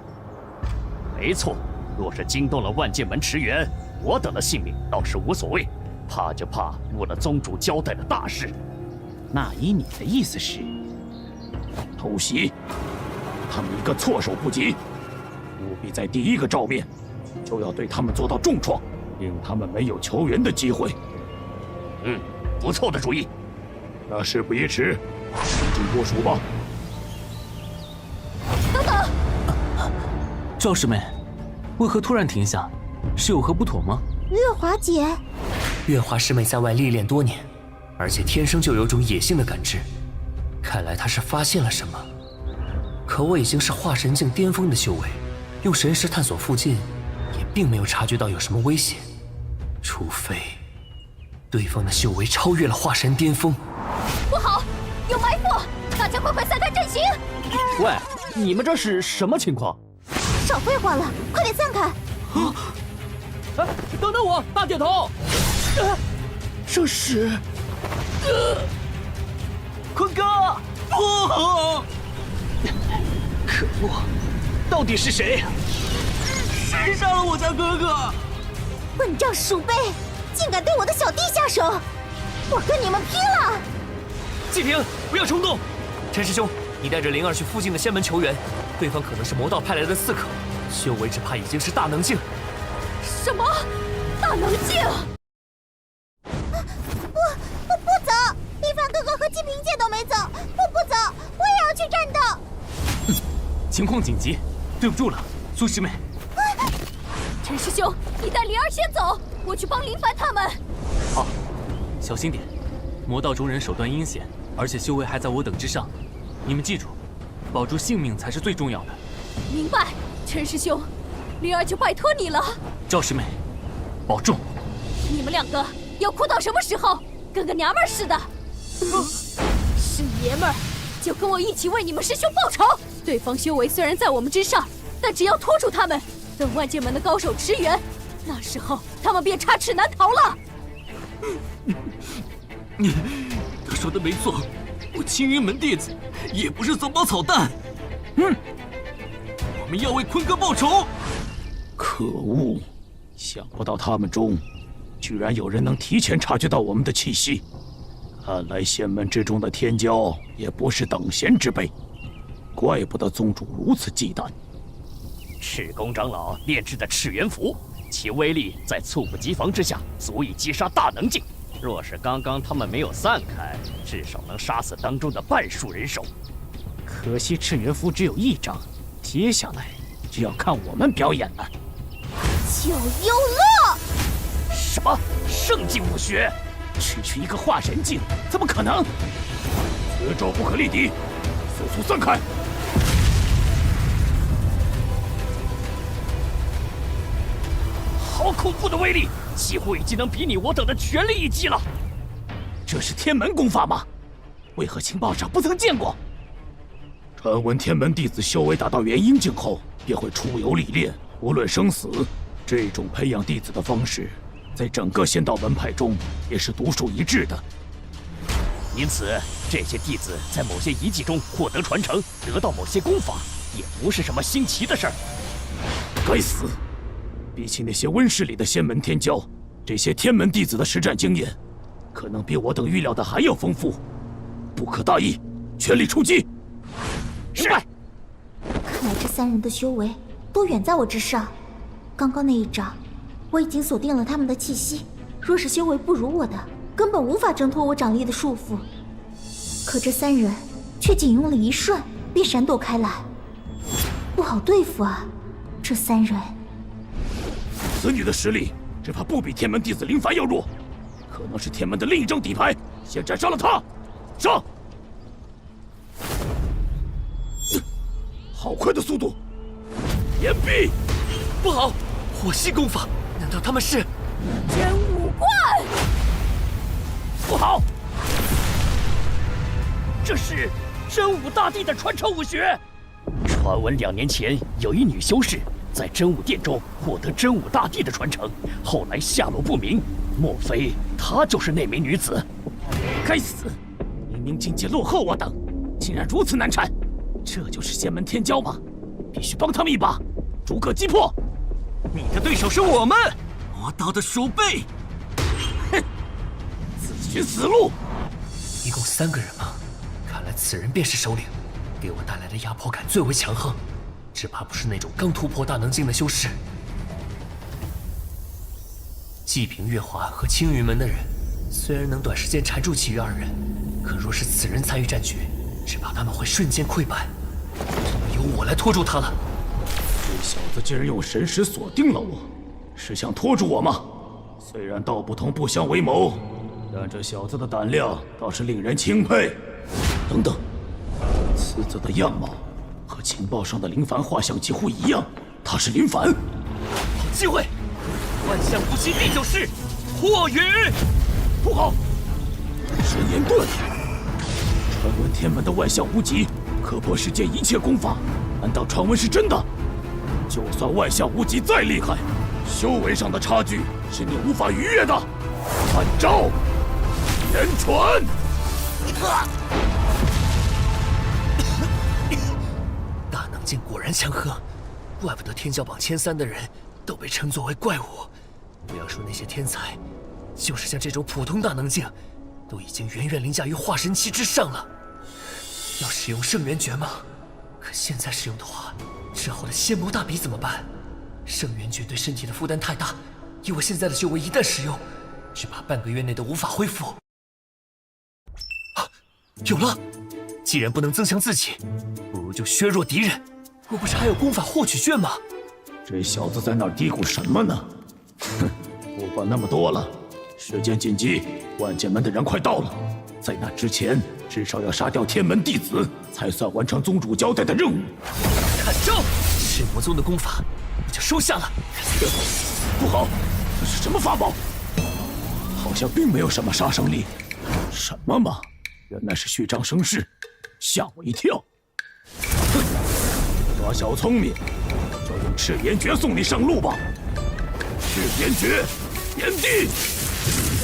没错，若是惊动了万剑门池元，我等的性命倒是无所谓，怕就怕误了宗主交代的大事。那依你的意思是，偷袭，他们一个措手不及，务必在第一个照面就要对他们做到重创，令他们没有求援的机会。不错的主意。那事不宜迟，进部署吧。等等，赵师妹，为何突然停下？是有何不妥吗？月华姐，月华师妹在外历练多年，而且天生就有种野性的感知，看来她是发现了什么。可我已经是化神境巅峰的修为，用神识探索附近，也并没有察觉到有什么危险，除非对方的修为超越了化神巅峰。不好，有埋伏！大家快散开阵型！喂，你们这是什么情况？少废话了，快点散开！哎，等等我，大姐头！这是，坤哥！不！可恶，到底是谁？谁杀了我家哥哥？混账鼠辈，竟敢对我的小弟下手！我跟你们拼了！季平，不要冲动。陈师兄，你带着灵儿去附近的仙门求援，对方可能是魔道派来的刺客，修为只怕已经是大能境。什么？大能境？不走！一凡哥哥和季平姐都没走，我不走，我也要去战斗。情况紧急，对不住了，苏师妹。陈师兄，你带灵儿先走，我去帮林凡他们。好，小心点，魔道中人手段阴险，而且修为还在我等之上。你们记住，保住性命才是最重要的。明白，陈师兄，灵儿就拜托你了。赵师妹，保重。你们2个要哭到什么时候？跟个娘们儿似的。是爷们儿，就跟我一起为你们师兄报仇。对方修为虽然在我们之上，但只要拖住他们，等万剑门的高手驰援，那时候他们便插翅难逃了。他说的没错，我青云门弟子也不是怂包草蛋。我们要为坤哥报仇。可恶，想不到他们中居然有人能提前察觉到我们的气息。看来仙门之中的天骄也不是等闲之辈，怪不得宗主如此忌惮。赤宫长老炼制的赤元符，其威力在猝不及防之下足以击杀大能境。若是刚刚他们没有散开，至少能杀死当中的半数人手。可惜赤元符只有1张，接下来就要看我们表演了。九幽乐！什么圣境武学？区一个化神境，怎么可能？此招不可力敌，速速散开！好恐怖的威力，几乎已经能比拟我等的全力一击了。这是天门功法吗？为何情报上不曾见过？传闻天门弟子修为达到元婴境后，便会出游历练，无论生死。这种培养弟子的方式，在整个仙道门派中也是独树一帜的。因此，这些弟子在某些遗迹中获得传承，得到某些功法，也不是什么新奇的事儿。该死！比起那些温室里的仙门天骄，这些天门弟子的实战经验，可能比我等预料的还要丰富。不可大意，全力出击！是。看来这3人的修为都远在我之上。刚刚那一掌，我已经锁定了他们的气息。若是修为不如我的，根本无法挣脱我掌力的束缚。可这3人却仅用了1瞬便闪躲开来，不好对付啊！这3人，此女的实力只怕不比天门弟子林凡要弱，可能是天门的另一张底牌。先斩杀了他！上！好快的速度！岩壁！不好，火系功法，难道他们是真武冠？不好，这是真武大帝的传承武学。传闻2年前有一女修士在真武殿中获得真武大帝的传承，后来下落不明。莫非她就是那名女子？该死！明明境界落后我等，竟然如此难缠。这就是仙门天骄吗？必须帮他们一把，逐个击破。你的对手是我们，魔道的鼠辈。哼，自寻死路。一共3个人吗？看来此人便是首领，给我带来的压迫感最为强横，只怕不是那种刚突破大能境的修士。济平月华和青云门的人，虽然能短时间缠住其余2人，可若是此人参与战局，只怕他们会瞬间溃败。由我来拖住他了。这小子竟然用神识锁定了我，是想拖住我吗？虽然道不同不相为谋，但这小子的胆量倒是令人钦佩。等等，此子的样貌和情报上的林凡画像几乎一样，他是林凡。好机会！万象无极第9式破云！不好，神炎盾！传闻天门的万象无极可破世间一切功法，难道传闻是真的？就算万象无极再厉害，修为上的差距是你无法逾越的。看招！言传！大能境果然强横，怪不得天骄榜前3的人都被称作为怪物。不要说那些天才，就是像这种普通大能境，都已经远远凌驾于化神期之上了。要使用圣元诀吗？可现在使用的话，之后的仙魔大比怎么办？圣元诀对身体的负担太大，以我现在的修为，一旦使用，只怕半个月内都无法恢复。啊，有了！既然不能增强自己，不如就削弱敌人。我不是还有功法获取卷吗？这小子在那儿嘀咕什么呢？哼，不管那么多了，时间紧急，万剑门的人快到了，在那之前，至少要杀掉天门弟子，才算完成宗主交代的任务。看招！赤魔宗的功法，我就收下了。不好，这是什么法宝？好像并没有什么杀伤力。什么嘛？原来是虚张声势，吓我一跳。哼，耍小聪明，就用赤炎诀送你上路吧。赤炎诀，炎帝，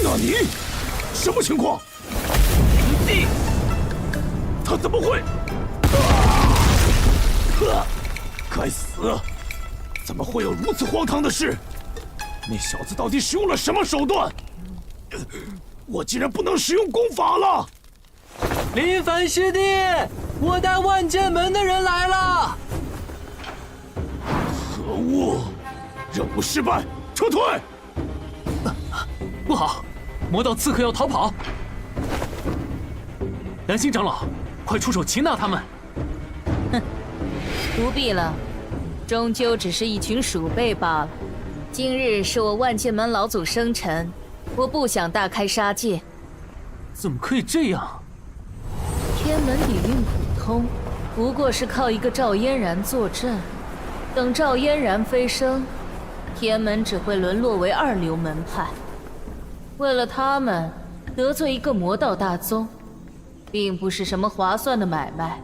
那你什么情况？炎帝，他怎么会？该死！怎么会有如此荒唐的事？那小子到底使用了什么手段？我竟然不能使用功法了！林凡师弟，我带万剑门的人来了！可恶！任务失败，撤退！不好，魔道刺客要逃跑！南星长老，快出手擒拿他们！哼，不必了，终究只是一群鼠辈罢了。今日是我万剑门老祖生辰，我不想大开杀戒。怎么可以这样？天门底蕴普通，不过是靠一个赵嫣然坐镇。等赵嫣然飞升，天门只会沦落为2流门派。为了他们，得罪一个魔道大宗，并不是什么划算的买卖。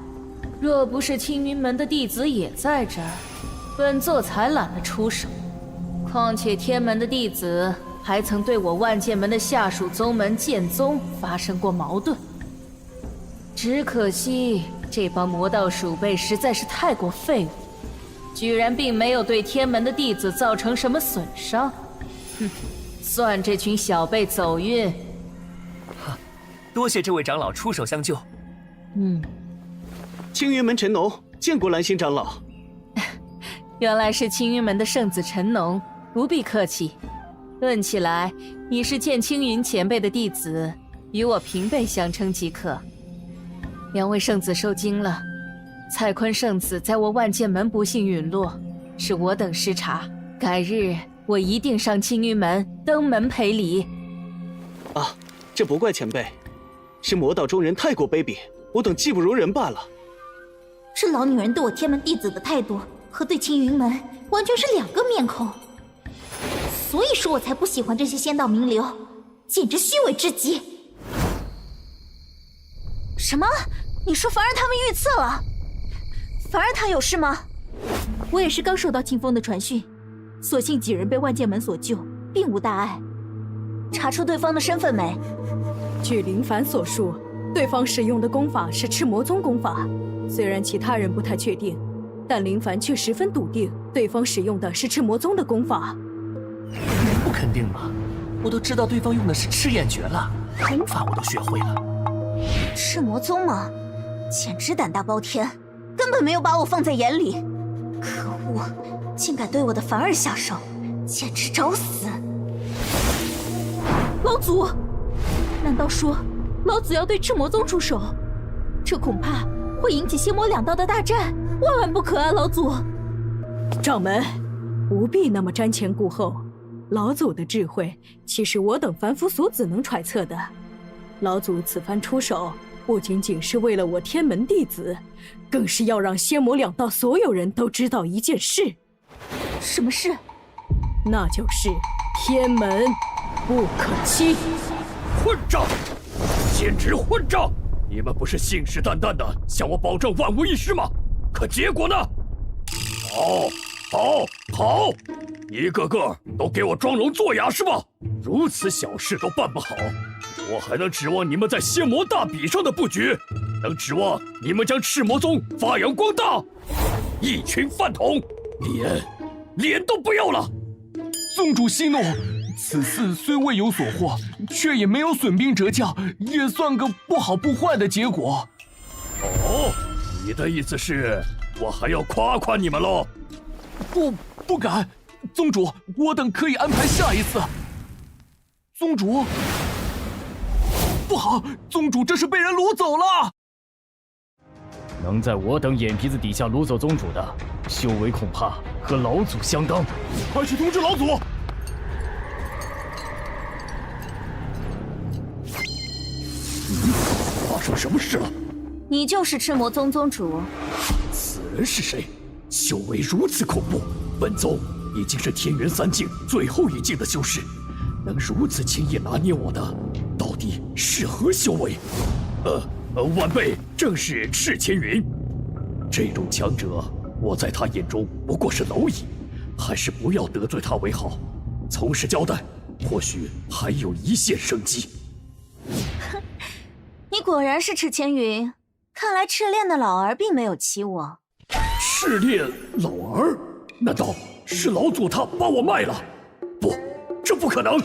若不是青云门的弟子也在这儿，本座才懒得出手。况且天门的弟子还曾对我万剑门的下属宗门剑宗发生过矛盾。只可惜这帮魔道鼠辈实在是太过废物，居然并没有对天门的弟子造成什么损伤。哼，算这群小辈走运。多谢这位长老出手相救。青云门陈农见过蓝星长老。原来是青云门的圣子陈农，不必客气。论起来，你是剑青云前辈的弟子，与我平辈相称即可。两位圣子受惊了，蔡坤圣子在我万剑门不幸陨落，是我等失察。改日我一定上青云门登门赔礼。啊，这不怪前辈，是魔道中人太过卑鄙，我等技不如人罢了。这老女人对我天门弟子的态度和对青云门完全是两个面孔，所以说我才不喜欢这些仙道名流，简直虚伪至极。什么？你说凡儿他们遇刺了？凡儿他有事吗？我也是刚收到清风的传讯，所幸几人被万剑门所救，并无大碍。查出对方的身份没？据林凡所述，对方使用的功法是赤魔宗功法，虽然其他人不太确定，但林凡却十分笃定对方使用的是赤魔宗的功法。能不肯定吗？我都知道对方用的是赤焰诀了，功法我都学会了。赤魔宗吗？简直胆大包天，根本没有把我放在眼里。可恶，竟敢对我的凡儿下手，简直找死！老祖，难道说老祖要对赤魔宗出手？这恐怕会引起仙魔两道的大战，万万不可啊！老祖，掌门不必那么瞻前顾后，老祖的智慧岂是我等凡夫俗子能揣测的？老祖此番出手，不仅仅是为了我天门弟子，更是要让仙魔两道所有人都知道一件事。什么事？那就是天门不可欺。混账！简直混账！你们不是信誓旦旦的向我保证万无一失吗？可结果呢？好！一个个都给我装聋作哑是吧？如此小事都办不好，我还能指望你们在仙魔大比上的布局？能指望你们将赤魔宗发扬光大？一群饭桶，脸都不要了！宗主息怒，此次虽未有所获，却也没有损兵折将，也算个不好不坏的结果。你的意思是我还要夸夸你们喽？不敢，宗主，我等可以安排下一次。宗主，不好，宗主这是被人掳走了。能在我等眼皮子底下掳走宗主的，修为恐怕和老祖相当。快去通知老祖！发生什么事了？你就是赤魔宗宗主。此人是谁？修为如此恐怖，本宗已经是天元三境最后一境的修士，能如此轻易拿捏我的，到底是何修为？晚辈正是赤千云。这种强者，我在他眼中不过是蝼蚁，还是不要得罪他为好。从实交代，或许还有一线生机。你果然是赤千云，看来赤练的老儿并没有欺我。赤练老儿？难道是老祖他把我卖了？不，这不可能！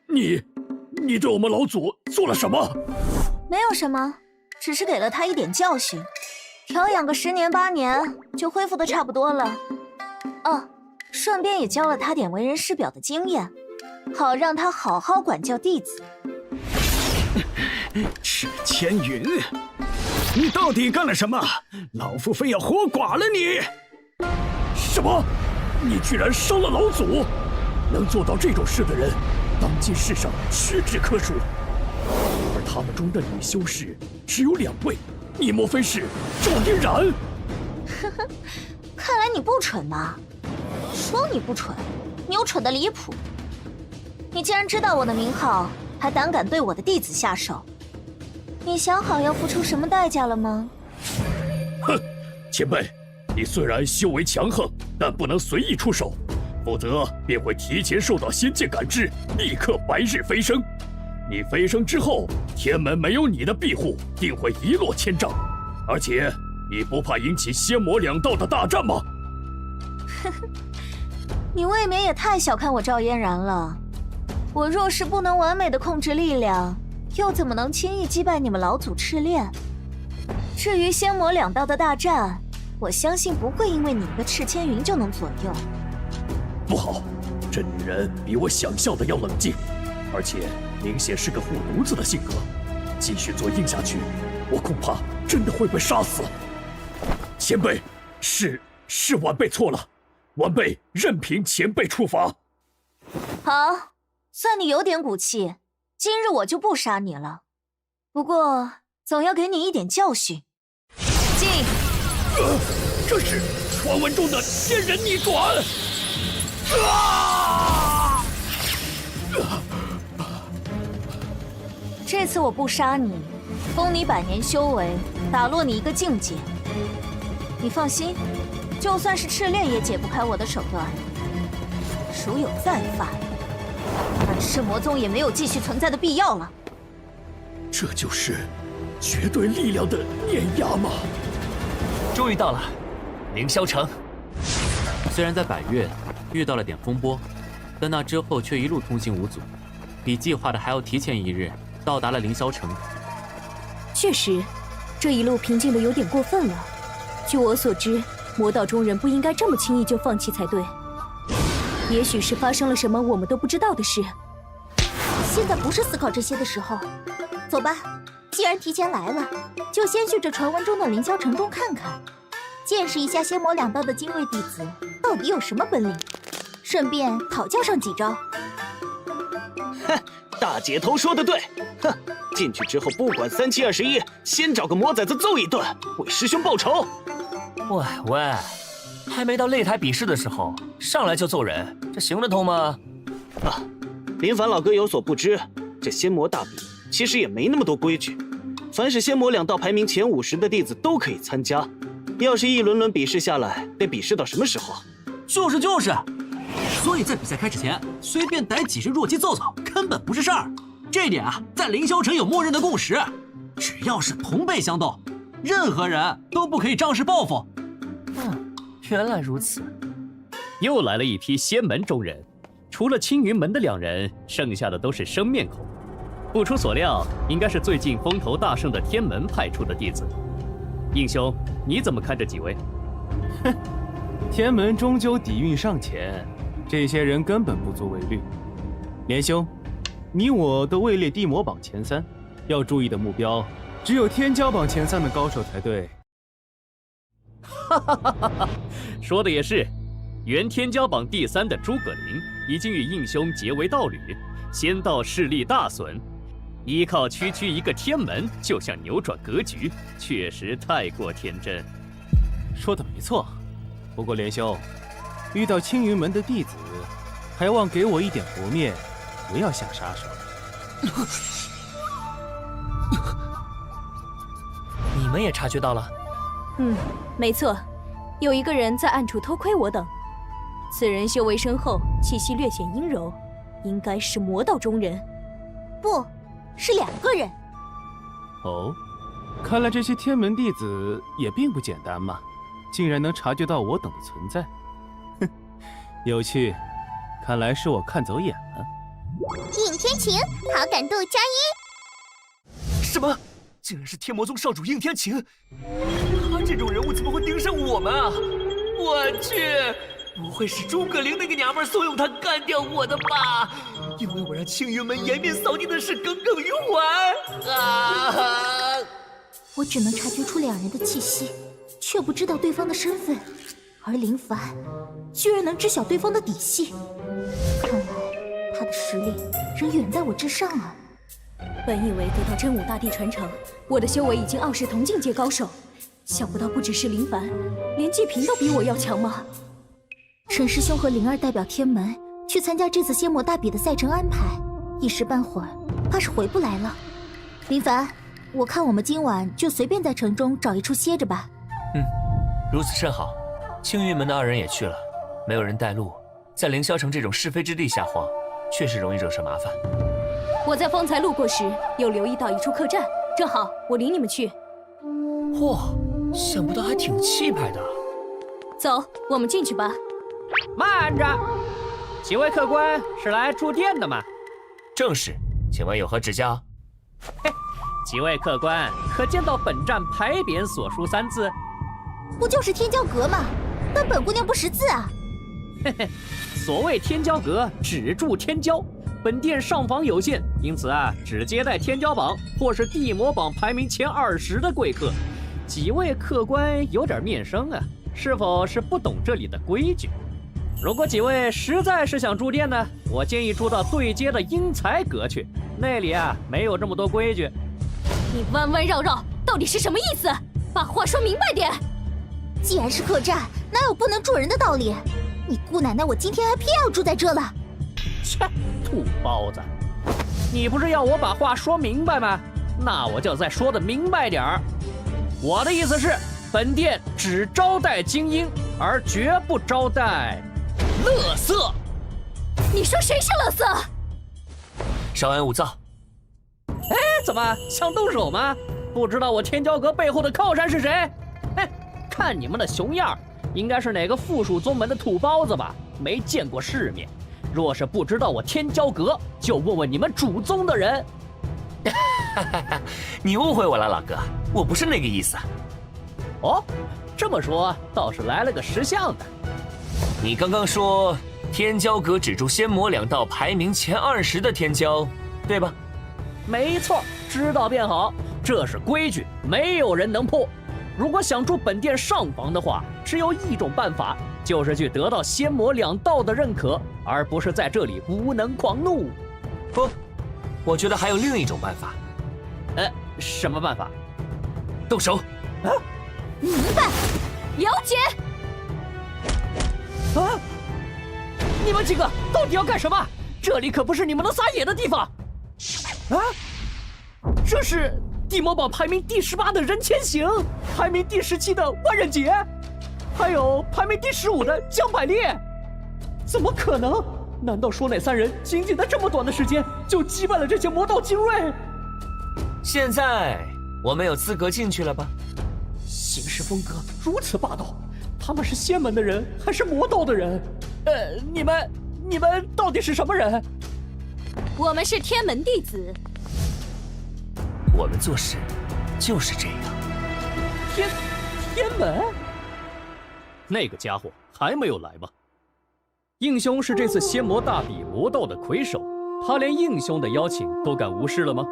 你对我们老祖做了什么？没有什么，只是给了他一点教训，调养个10年8年就恢复的差不多了。顺便也教了他点为人师表的经验，好让他好好管教弟子。赤千云，你到底干了什么？老夫非要活剐了你！什么？你居然伤了老祖！能做到这种事的人，当今世上屈指可数。而他们中的女修士只有2位，你莫非是赵嫣然？看来你不蠢呐！说你不蠢，你又蠢得离谱。你既然知道我的名号，还胆敢对我的弟子下手，你想好要付出什么代价了吗？哼，前辈，你虽然修为强横，但不能随意出手。否则便会提前受到仙界感知，立刻白日飞升。你飞升之后，天门没有你的庇护，定会一落千丈。而且，你不怕引起仙魔两道的大战吗？呵呵，你未免也太小看我赵嫣然了。我若是不能完美的控制力量，又怎么能轻易击败你们老祖赤练？至于仙魔两道的大战，我相信不会因为你一个赤千云就能左右。不好，这女人比我想象的要冷静，而且明显是个护犊子的性格。继续做硬下去，我恐怕真的会被杀死。前辈，是晚辈错了，晚辈任凭前辈处罚。好，算你有点骨气，今日我就不杀你了。不过总要给你一点教训。进。这是传闻中的仙人逆转。这次我不杀你，封你100年修为，打落你一个境界。你放心，就算是赤练也解不开我的手段。如有再犯，那赤魔宗也没有继续存在的必要了。这就是绝对力量的碾压吗？终于到了，凌霄城。虽然在百越遇到了点风波，但那之后却一路通行无阻，比计划的还要提前1日到达了凌霄城。确实，这一路平静的有点过分了。据我所知，魔道中人不应该这么轻易就放弃才对。也许是发生了什么我们都不知道的事。现在不是思考这些的时候，走吧。既然提前来了，就先去这传闻中的凌霄城中看看，见识一下仙魔两道的精锐弟子到底有什么本领，顺便讨教上几招。哼，大姐头说的对，哼，进去之后不管3721，先找个魔崽子揍一顿，为师兄报仇。喂，还没到擂台比试的时候，上来就揍人，这行得通吗？啊，林凡老哥有所不知，这仙魔大比其实也没那么多规矩，凡是仙魔两道排名前50的弟子都可以参加。要是一轮轮比试下来，得比试到什么时候？就是，所以在比赛开始前，随便逮几只弱鸡揍揍，根本不是事儿。这点啊，在凌霄城有默认的共识，只要是同辈相斗，任何人都不可以仗势报复。原来如此。又来了一批仙门中人，除了青云门的2人，剩下的都是生面孔。不出所料，应该是最近风头大盛的天门派出的弟子。应兄，你怎么看这几位？哼，天门终究底蕴尚浅，这些人根本不足为虑。连兄，你我都位列地魔榜前3，要注意的目标只有天骄榜前3的高手才对。说的也是，原天骄榜第3的诸葛亮已经与应兄结为道侣，仙道势力大损。依靠区一个天门就想扭转格局，确实太过天真。说的没错，不过连兄，遇到青云门的弟子，还望给我一点薄面，不要下杀手。你们也察觉到了？没错，有一个人在暗处偷窥我等。此人修为深厚，气息略显阴柔，应该是魔道中人。不，是2个人。哦，看来这些天门弟子也并不简单嘛，竟然能察觉到我等的存在。哼，有趣，看来是我看走眼了。应天晴，好感度加1。什么？竟然是天魔宗少主应天晴！他这种人物怎么会盯上我们啊？我去！不会是诸葛亮那个娘们怂恿他干掉我的吧？因为我让青云门颜面扫地的事耿耿于怀啊！我只能察觉出2人的气息，却不知道对方的身份，而林凡居然能知晓对方的底细，看来他的实力仍远在我之上啊！本以为得到真武大帝传承，我的修为已经傲视同境界高手，想不到不只是林凡，连季平都比我要强吗？陈师兄和灵儿代表天门去参加这次仙魔大比的赛程安排，一时半会儿怕是回不来了。林凡，我看我们今晚就随便在城中找一处歇着吧。如此甚好。青云门的2人也去了，没有人带路，在凌霄城这种是非之地瞎晃，确实容易惹上麻烦。我在方才路过时，有留意到一处客栈，正好我领你们去。嚯，想不到还挺气派的。走，我们进去吧。慢着，几位客官是来住店的吗？正是，请问有何指教？几位客官可见到本站牌匾所书3字？不就是天骄阁吗？但本姑娘不识字啊。嘿嘿，所谓天骄阁，只住天骄。本店上访有限，因此只接待天骄榜或是地魔榜排名前20的贵客。几位客官有点面生啊，是否是不懂这里的规矩？如果几位实在是想住店呢，我建议住到对街的英才阁去，那里没有这么多规矩。你弯弯绕绕，到底是什么意思？把话说明白点。既然是客栈，哪有不能住人的道理？你姑奶奶，我今天还偏要住在这了。切，土包子！你不是要我把话说明白吗？那我就再说的明白点儿。我的意思是，本店只招待精英，而绝不招待垃圾。你说谁是垃圾？稍安勿躁。哎，怎么想动手吗？不知道我天骄阁背后的靠山是谁？哎，看你们的熊样，应该是哪个附属宗门的土包子吧？没见过世面。若是不知道我天骄阁，就问问你们主宗的人。你误会我了，老哥，我不是那个意思。哦，这么说倒是来了个识相的。你刚刚说天骄阁只住仙魔2道排名前20的天骄，对吧？没错，知道便好，这是规矩，没有人能破。如果想住本店上房的话，只有一种办法，就是去得到仙魔2道的认可，而不是在这里无能狂怒。不，我觉得还有另一种办法。什么办法？动手！明白，了解。你们几个到底要干什么？这里可不是你们能撒野的地方。这是地魔榜排名第18的任千行，排名第17的万刃杰，还有排名第15的江百烈。怎么可能？难道说那3人仅仅在这么短的时间就击败了这些魔道精锐？现在我们有资格进去了吧？行事风格如此霸道，他们是仙门的人还是魔道的人？你们到底是什么人？我们是天门弟子。我们做事就是这样。天门？那个家伙还没有来吗？应兄是这次仙魔大比魔道的魁首，他连应兄的邀请都敢无视了吗？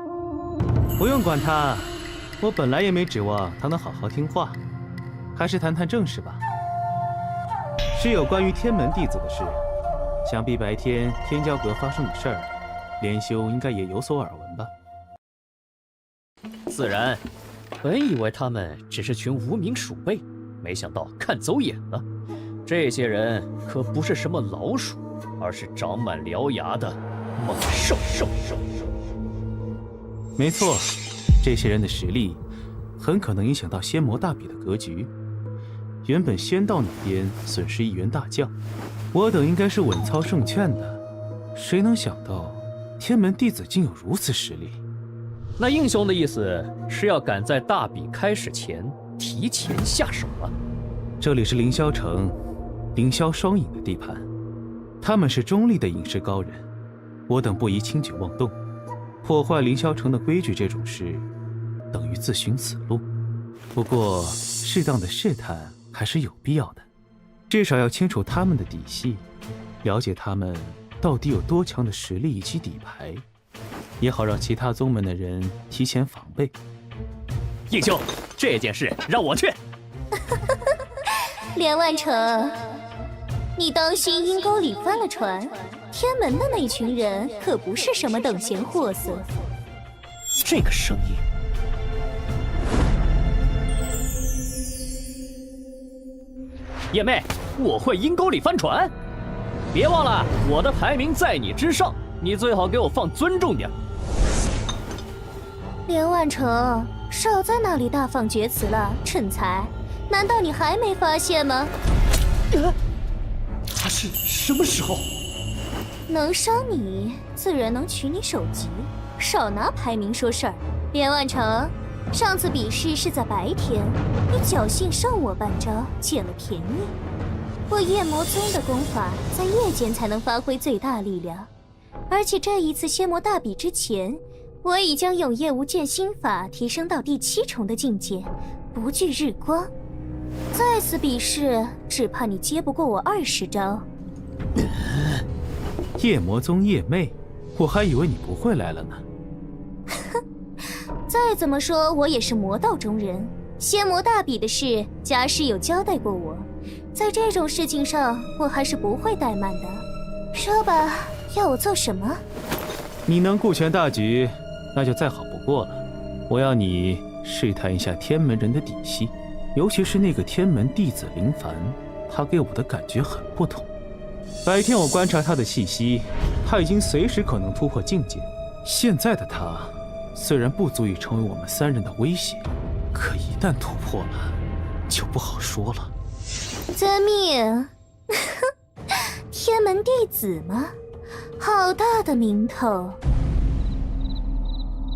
不用管他，我本来也没指望他能好好听话，还是谈谈正事吧。是有关于天门弟子的事，想必白天天骄阁发生的事儿，连兄应该也有所耳闻吧？自然，本以为他们只是群无名鼠辈，没想到看走眼了。这些人可不是什么老鼠，而是长满獠牙的猛兽。没错，这些人的实力很可能影响到仙魔大比的格局。原本仙道那边损失1员大将，我等应该是稳操胜券的，谁能想到天门弟子竟有如此实力？那应兄的意思是要赶在大比开始前提前下手了？这里是凌霄城，凌霄双影的地盘，他们是中立的影视高人，我等不宜轻举妄动。破坏凌霄城的规矩这种事，等于自寻死路。不过，适当的试探还是有必要的，至少要清楚他们的底细，了解他们到底有多强的实力以及底牌，也好让其他宗门的人提前防备。应兄，这件事让我去。连万成，你当心阴沟里翻了船。天门的那群人可不是什么等闲货色。这个声音，叶妹，我会阴沟里翻船。别忘了，我的排名在你之上，你最好给我放尊重点。连万成，少在那里大放厥词了，蠢材！难道你还没发现吗？他是什么时候？能伤你，自然能取你首级。少拿排名说事儿。连万成，上次比试是在白天，你侥幸胜我半招，捡了便宜。我夜魔宗的功法在夜间才能发挥最大力量，而且这一次仙魔大比之前，我已将永夜无间心法提升到第7重的境界，不惧日光。再次比试，只怕你接不过我20招。夜魔宗夜魅，我还以为你不会来了呢。再怎么说，我也是魔道中人，仙魔大比的事，家师有交代过我，在这种事情上，我还是不会怠慢的。说吧，要我做什么？你能顾全大局，那就再好不过了。我要你试探一下天门人的底细，尤其是那个天门弟子林凡，他给我的感觉很不同。白天我观察他的气息，他已经随时可能突破境界。现在的他虽然不足以成为我们3人的威胁，可一旦突破了，就不好说了。遵命。天门弟子吗？好大的名头。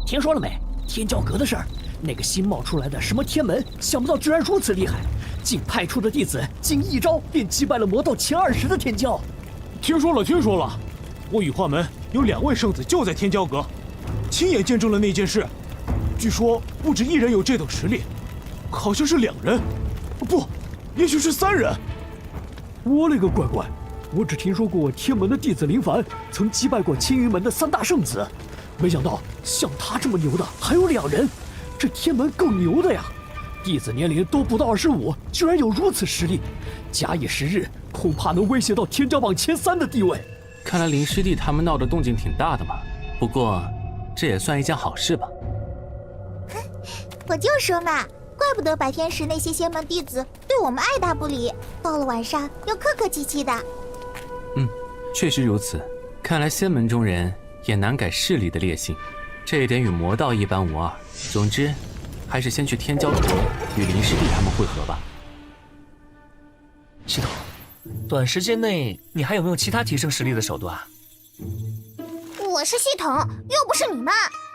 听说了没？天教阁的事儿，那个新冒出来的什么天门，想不到居然如此厉害，竟派出的弟子仅1招便击败了魔道前20的天骄。听说了，我羽化门有2位圣子就在天教阁，亲眼见证了那件事。据说不止1人有这等实力，好像是2人，不，也许是3人。我勒个乖乖！我只听说过天门的弟子林凡曾击败过青云门的3大圣子，没想到像他这么牛的还有2人，这天门够牛的呀！弟子年龄都不到25，居然有如此实力，假以时日，恐怕能威胁到天骄榜前3的地位。看来林师弟他们闹的动静挺大的嘛，不过这也算一件好事吧。我就说嘛，怪不得白天时那些仙门弟子对我们爱答不理，到了晚上又客客气气的。确实如此，看来仙门中人也难改势力的烈性，这一点与魔道一般无二。总之，还是先去天骄阁与林师弟他们会合吧。系统，短时间内你还有没有其他提升实力的手段？我是系统，又不是你们。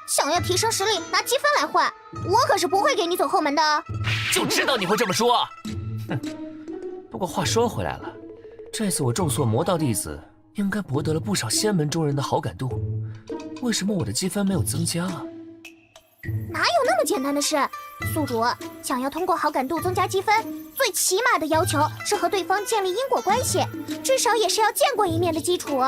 想要提升实力，拿积分来换，我可是不会给你走后门的。就知道你会这么说。哼。不过话说回来了，这次我重塑魔道弟子，应该博得了不少仙门中人的好感度。为什么我的积分没有增加啊？哪有那么简单的事？宿主想要通过好感度增加积分，最起码的要求是和对方建立因果关系，至少也是要见过一面的基础。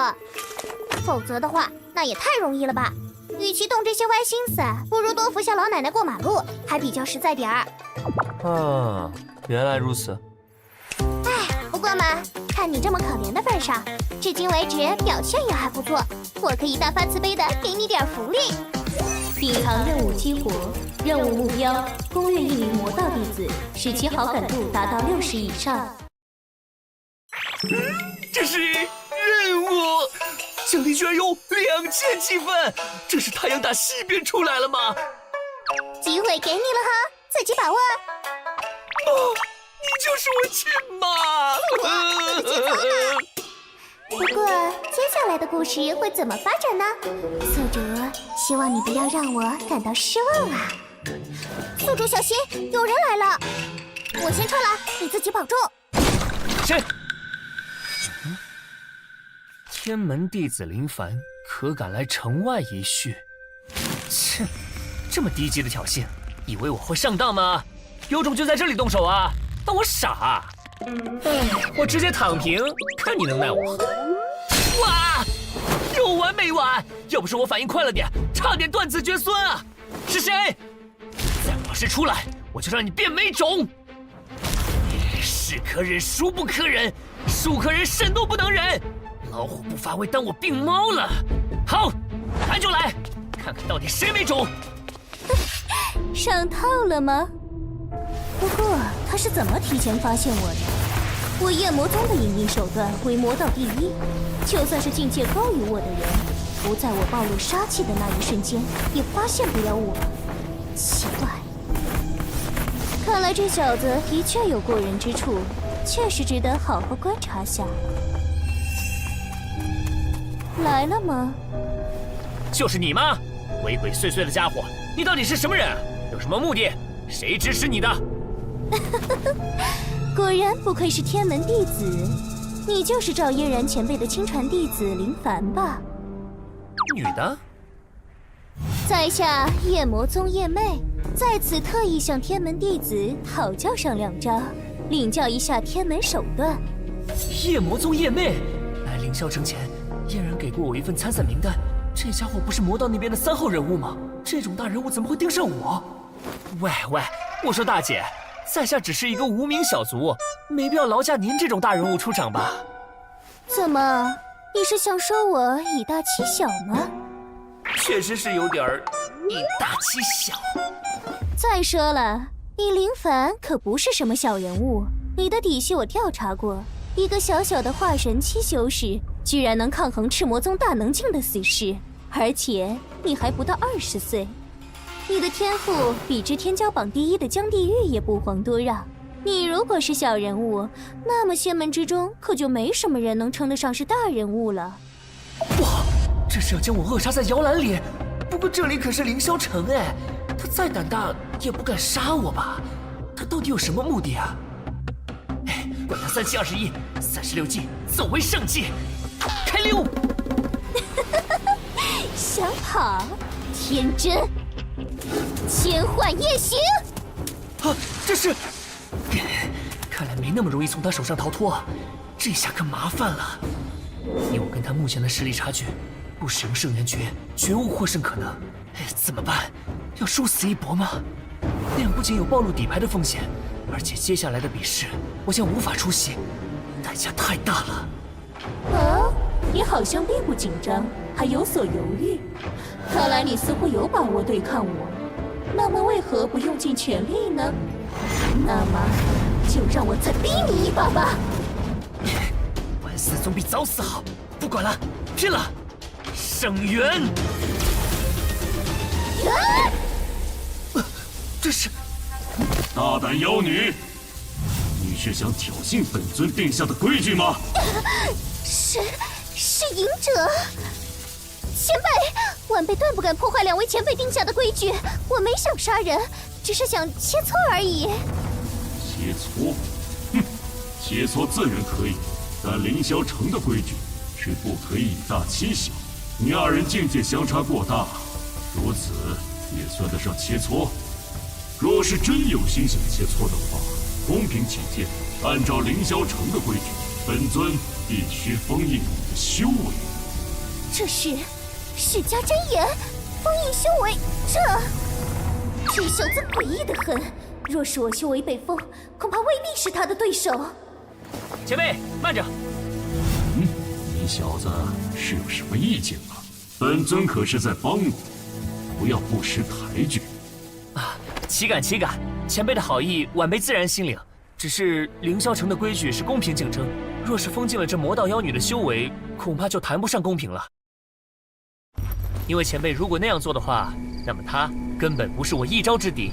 否则的话，那也太容易了吧？与其动这些歪心思，不如多扶下老奶奶过马路，还比较实在点儿。啊，原来如此。不过嘛，看你这么可怜的份上，至今为止表现也还不错，我可以大发慈悲的给你点福利。隐藏任务激活，任务目标：攻略1名魔道弟子，使其好感度达到60以上。这是任务，奖励居然有2000积分，这是太阳打西边出来了吗？机会给你了哈，自己把握。你就是我亲妈！不过接下来的故事会怎么发展呢？宿主希望你不要让我感到失望啊！宿主小心，有人来了！我先撤了，你自己保重。是。天门弟子林凡可敢来城外一叙？切，这么低级的挑衅，以为我会上当吗？有种就在这里动手啊！当我傻？我直接躺平，看你能奈我何！哇，有完没完？要不是我反应快了点，差点断子绝孙啊！是谁？再不老实出来，我就让你变没种！是可忍，孰不可忍？孰可忍，甚怒不能忍！老虎不发威，当我病猫了。好，来就来，看看到底谁没种！上套了吗？不过他是怎么提前发现我的？我夜魔宗的隐秘手段为魔道第一，就算是境界高于我的人，不在我暴露杀气的那一瞬间，也发现不了我。奇怪，看来这小子的确有过人之处，确实值得好好观察下。来了吗？就是你吗？鬼鬼祟祟的家伙，你到底是什么人？有什么目的？谁指使你的？果然不愧是天门弟子，你就是赵嫣然前辈的亲传弟子林凡吧？女的？在下夜魔宗夜魅，在此特意向天门弟子讨教上2招，领教一下天门手段。夜魔宗夜魅，来凌霄城前，嫣然给过我一份参赛名单。这家伙不是魔道那边的3号人物吗？这种大人物怎么会盯上我？喂，我说大姐，在下只是一个无名小卒，没必要劳驾您这种大人物出场吧？怎么，你是想说我以大欺小吗？确实是有点以大欺小。再说了，你林凡可不是什么小人物，你的底细我调查过，一个小小的化神期修士，居然能抗衡赤魔宗大能境的死士，而且你还不到20岁，你的天赋比之天骄榜第1的江地狱也不遑多让。你如果是小人物，那么仙门之中可就没什么人能称得上是大人物了。哇，这是要将我扼杀在摇篮里？不过这里可是凌霄城哎，他再胆大也不敢杀我吧？他到底有什么目的啊？哎，管他3七21、36计，走为上计，开溜！想跑？天真！千幻夜行！啊，这是……看来没那么容易从他手上逃脱，这下可麻烦了。以我跟他目前的实力差距，不使用圣元诀，绝无获胜可能。哎，怎么办？要殊死一搏吗？那样不仅有暴露底牌的风险，而且接下来的比试我将无法出席，代价太大了。哦，你好像并不紧张，还有所犹豫。看来你似乎有把握对抗我，那么为何不用尽全力呢？那么，就让我再逼你一把吧。晚死总比早死好，不管了，拼了！圣元！这是大胆妖女，你是想挑衅本尊定下的规矩吗？是隐者。前辈，晚辈断不敢破坏2位前辈定下的规矩，我没想杀人，只是想切磋而已。切磋？哼，切磋自然可以，但凌霄城的规矩是不可以以大欺小。你2人境界相差过大，如此也算得上切磋。若是真有心想切磋的话，公平起见，按照凌霄城的规矩，本尊必须封印你的修为。这是世家真言，封印修为，这小子诡异的很。若是我修为被封，恐怕未必是他的对手。前辈，慢着！你小子是有什么意见吗？本尊可是在帮你，不要不识抬举。啊，岂敢！前辈的好意，晚辈自然心领。只是凌霄城的规矩是公平竞争，若是封禁了这魔道妖女的修为，恐怕就谈不上公平了。因为前辈如果那样做的话，那么他根本不是我一招之敌。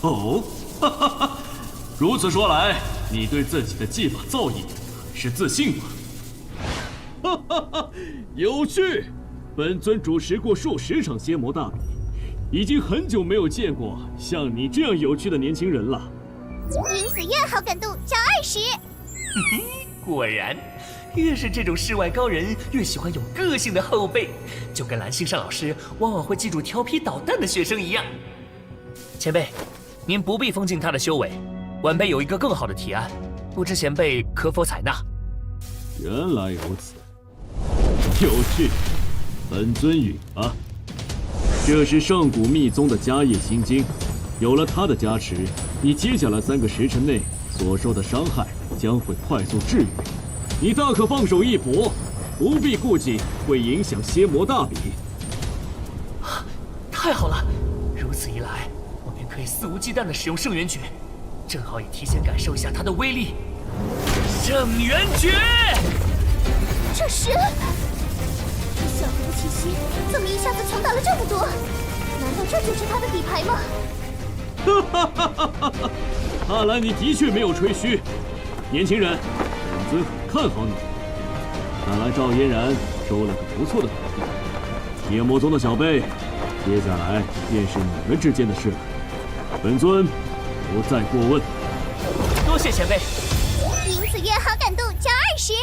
哦，哈哈哈！如此说来，你对自己的技法造诣很是自信嘛？哈哈哈，有趣！本尊主持过数10场仙魔大比，已经很久没有见过像你这样有趣的年轻人了。林子月好感度加20。果然，越是这种世外高人，越喜欢有个性的后辈，就跟蓝星上老师往往会记住调皮捣蛋的学生一样。前辈，您不必封禁他的修为，晚辈有一个更好的提案，不知前辈可否采纳？原来如此，有趣，本尊允啊。这是上古密宗的迦叶心经，有了它的加持，你接下来3个时辰内所受的伤害将会快速治愈。你大可放手一搏，不必顾忌会影响仙魔大比。太好了，如此一来，我便可以肆无忌惮地使用圣元诀，正好也提前感受一下它的威力。圣元诀！这是这小子的气息，怎么一下子强大了这么多？难道这就是他的底牌吗？哈哈哈哈哈！看来你的确没有吹嘘，年轻人，本尊很看好你。看来赵嫣然收了个不错的徒弟。夜魔宗的小辈，接下来便是你们之间的事了。本尊不再过问。多谢前辈。银子月好感度加20。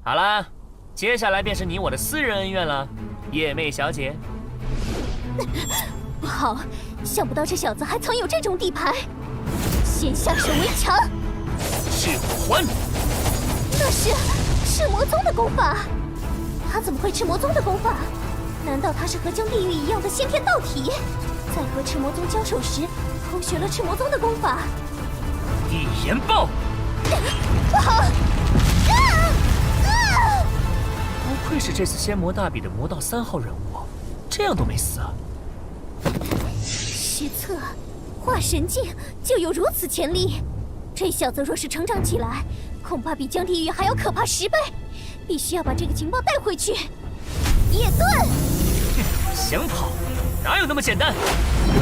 好啦，接下来便是你我的私人恩怨了，夜魅小姐。不好，想不到这小子还藏有这种底牌。先下手为强。赤火环，那是赤魔宗的功法。他怎么会赤魔宗的功法？难道他是和江地狱一样的先天道体，在和赤魔宗交手时偷学了赤魔宗的功法？地炎爆！不好！不愧是这次仙魔大比的魔道3号人物，这样都没死啊！失策，化神境就有如此潜力。这小子若是成长起来，恐怕比江地狱还要可怕10倍。必须要把这个情报带回去。夜遁，想跑哪有那么简单？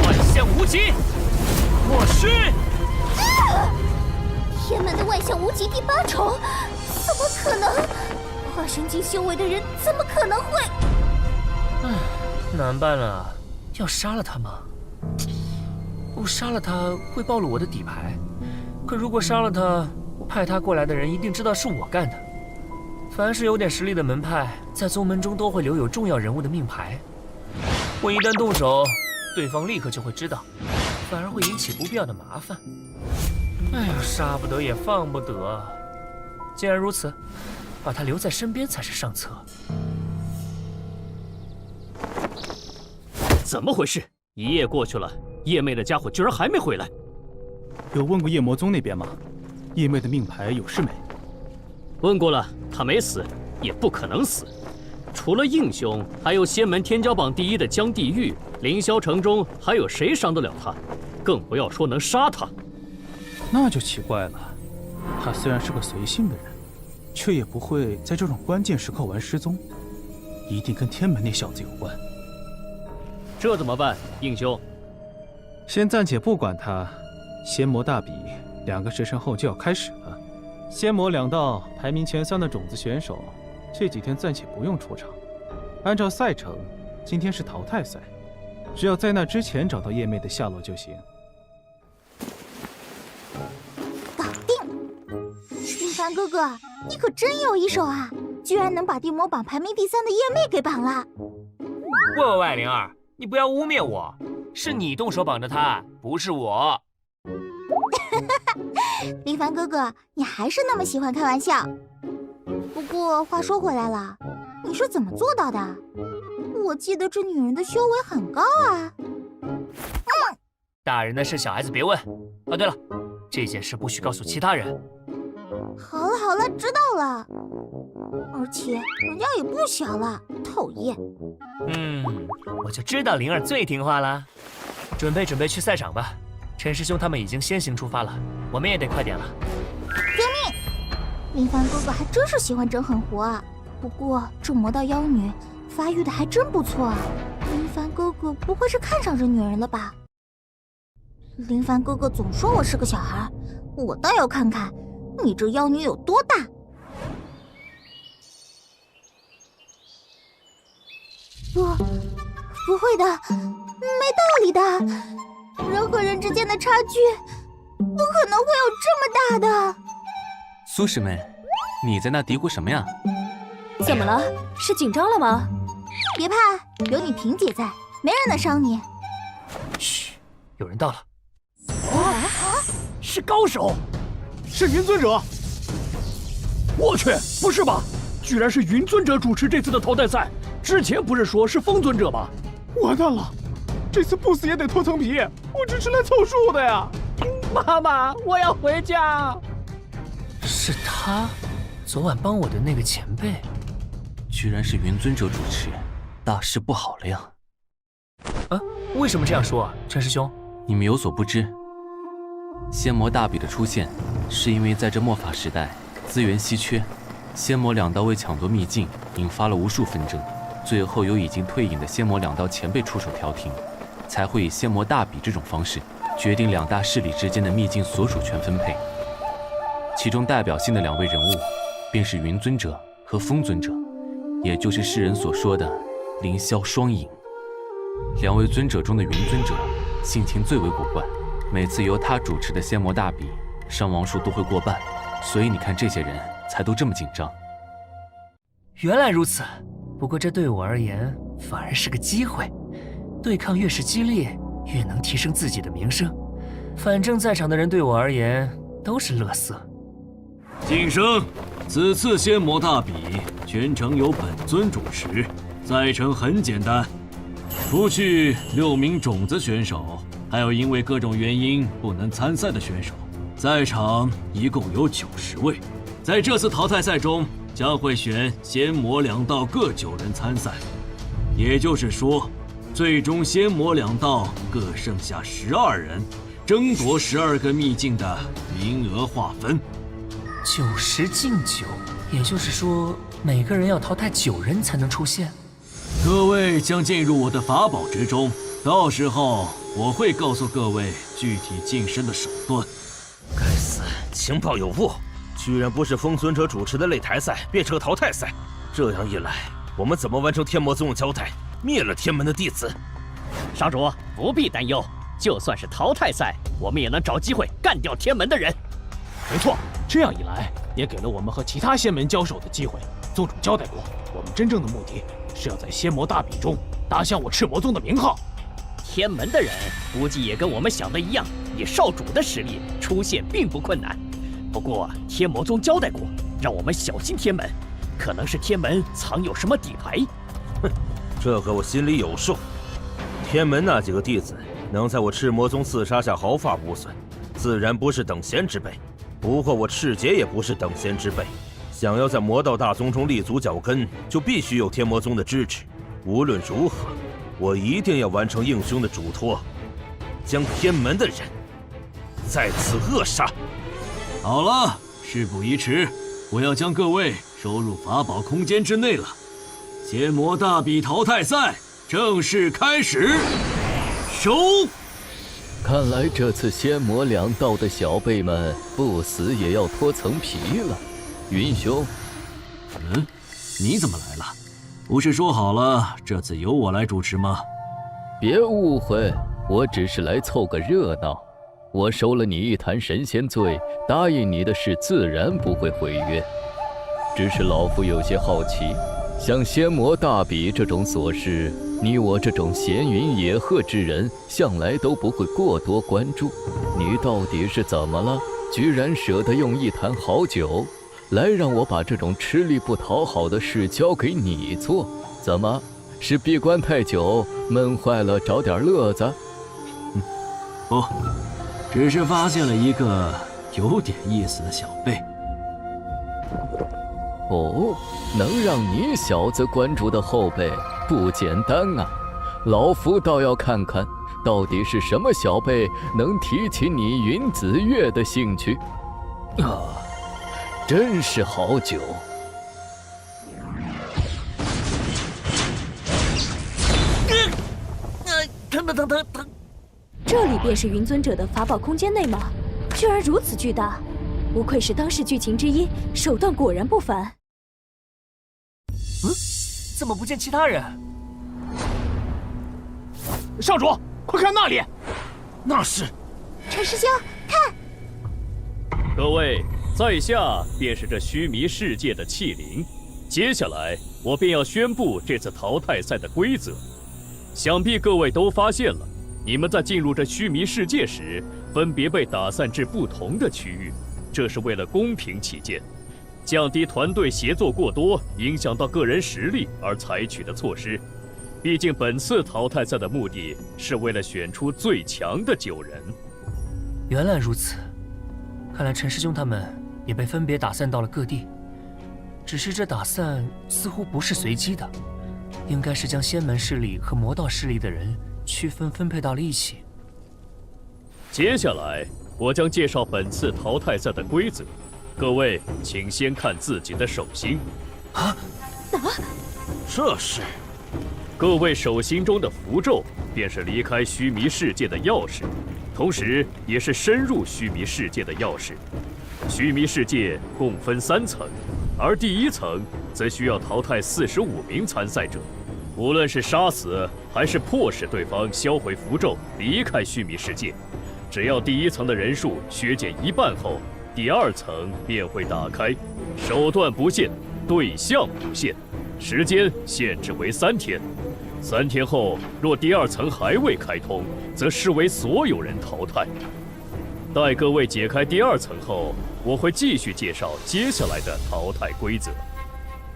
万象无极，我虚！天门的万象无极第8重，怎么可能？化神境修为的人怎么可能会？唉，难办了，要杀了他吗？不杀了他会暴露我的底牌，可如果杀了他，派他过来的人一定知道是我干的。凡是有点实力的门派，在宗门中都会留有重要人物的命牌。我一旦动手，对方立刻就会知道，反而会引起不必要的麻烦。哎呀，杀不得也放不得。既然如此，把他留在身边才是上策。怎么回事？一夜过去了，夜魅的家伙居然还没回来。有问过夜魔宗那边吗？夜魅的命牌有事没？问过了，他没死，也不可能死。除了应兄，还有仙门天骄榜第1的江地狱，凌霄城中还有谁伤得了他？更不要说能杀他。那就奇怪了，他虽然是个随性的人，却也不会在这种关键时刻玩失踪，一定跟天门那小子有关。这怎么办，应兄？先暂且不管他，仙魔大比2个时辰后就要开始了。仙魔2道排名前3的种子选手，这几天暂且不用出场。按照赛程，今天是淘汰赛，只要在那之前找到夜魅的下落就行。搞定！林凡哥哥，你可真有一手啊，居然能把地魔榜排名第3的夜魅给绑了。喂，灵儿，你不要污蔑我，是你动手绑着他，不是我。林凡哥哥，你还是那么喜欢开玩笑。不过话说回来了，你是怎么做到的？我记得这女人的修为很高啊。大人的事小孩子别问。哦，对了，这件事不许告诉其他人。好了，知道了。而且人家也不小了，讨厌。我就知道灵儿最听话了。准备去赛场吧。陈师兄他们已经先行出发了，我们也得快点了。遵命！林凡哥哥还真是喜欢整狠活啊。不过这魔道妖女发育的还真不错啊。林凡哥哥不会是看上这女人了吧？林凡哥哥总说我是个小孩，我倒要看看你这妖女有多大。不会的，没道理的。人和人之间的差距，不可能会有这么大的。苏师妹，你在那嘀咕什么呀？怎么了？是紧张了吗？别怕，有你萍姐在，没人能伤你。嘘，有人到了。是高手，是云尊者。我去，不是吧？居然是云尊者主持这次的淘汰赛，之前不是说是风尊者吗？完蛋了，这次不死也得脱层皮，我只是来凑数的呀。妈妈，我要回家。是他，昨晚帮我的那个前辈，居然是云尊者主持，大事不好了呀！啊，为什么这样说啊，陈师兄？你们有所不知，仙魔大比的出现，是因为在这末法时代，资源稀缺，仙魔2道为抢夺秘境，引发了无数纷争，最后由已经退隐的仙魔2道前辈出手调停，才会以仙魔大比这种方式，决定2大势力之间的秘境所属权分配。其中代表性的2位人物，便是云尊者和风尊者，也就是世人所说的凌霄双影。两位尊者中的云尊者性情最为古怪，每次由他主持的仙魔大比，伤亡数都会过半，所以你看这些人才都这么紧张。原来如此，不过这对我而言反而是个机会。对抗越是激烈，越能提升自己的名声。反正在场的人对我而言都是垃圾。晋升，此次仙魔大比全程由本尊主持，赛程很简单，除去6名种子选手，还有因为各种原因不能参赛的选手，在场一共有90位。在这次淘汰赛中，将会选仙魔2道各9人参赛，也就是说，最终仙魔2道各剩下12人，争夺12个秘境的名额划分。90进9，也就是说每个人要淘汰9人才能出现。各位将进入我的法宝之中，到时候我会告诉各位具体晋升的手段。该死，情报有误，居然不是风尊者主持的擂台赛，变成淘汰赛。这样一来，我们怎么完成天魔宗的交代，灭了天门的弟子？少主不必担忧，就算是淘汰赛，我们也能找机会干掉天门的人。没错，这样一来，也给了我们和其他仙门交手的机会。宗主交代过，我们真正的目的是要在仙魔大比中打响我赤魔宗的名号。天门的人估计也跟我们想的一样，以少主的实力出现并不困难。不过天魔宗交代过，让我们小心天门，可能是天门藏有什么底牌。哼，这个我心里有数。天门那几个弟子能在我赤魔宗刺杀下毫发无损，自然不是等闲之辈。不过我赤劫也不是等闲之辈，想要在魔道大宗中立足脚跟，就必须有天魔宗的支持。无论如何，我一定要完成应兄的嘱托，将天门的人再次扼杀。好了，事不宜迟，我要将各位收入法宝空间之内了。仙魔大比淘汰赛正式开始，收！看来这次仙魔2道的小辈们不死也要脱层皮了。云兄，你怎么来了？不是说好了这次由我来主持吗？别误会，我只是来凑个热闹。我收了你一坛神仙醉，答应你的事自然不会毁约。只是老夫有些好奇，像仙魔大比这种琐事，你我这种闲云野鹤之人，向来都不会过多关注。你到底是怎么了？居然舍得用一坛好酒，来让我把这种吃力不讨好的事交给你做？怎么，是闭关太久，闷坏了，找点乐子？不，只是发现了一个有点意思的小辈。哦，能让你小子关注的后辈不简单啊！老夫倒要看看，到底是什么小辈能提起你云子月的兴趣。真是好酒。疼！这里便是云尊者的法宝空间内吗？居然如此巨大，不愧是当世剧情之一，手段果然不凡。怎么不见其他人？少主，快看那里，那是陈师兄，看！各位，在下便是这须弥世界的气灵。接下来，我便要宣布这次淘汰赛的规则。想必各位都发现了，你们在进入这须弥世界时，分别被打散至不同的区域，这是为了公平起见，降低团队协作过多影响到个人实力而采取的措施。毕竟本次淘汰赛的目的是为了选出最强的9人。原来如此，看来陈师兄他们也被分别打散到了各地。只是这打散似乎不是随机的，应该是将仙门势力和魔道势力的人区分分配到了一起。接下来，我将介绍本次淘汰赛的规则。各位，请先看自己的手心。这是？各位手心中的符咒，便是离开须弥世界的钥匙，同时也是深入须弥世界的钥匙。须弥世界共分3层而第一层则需要淘汰45名参赛者。无论是杀死还是迫使对方销毁符咒离开须弥世界，只要第一层的人数削减一半后，第二层便会打开。手段不限，对象不限，时间限制为3天。3天后，若第二层还未开通，则视为所有人淘汰。待各位解开第二层后，我会继续介绍接下来的淘汰规则。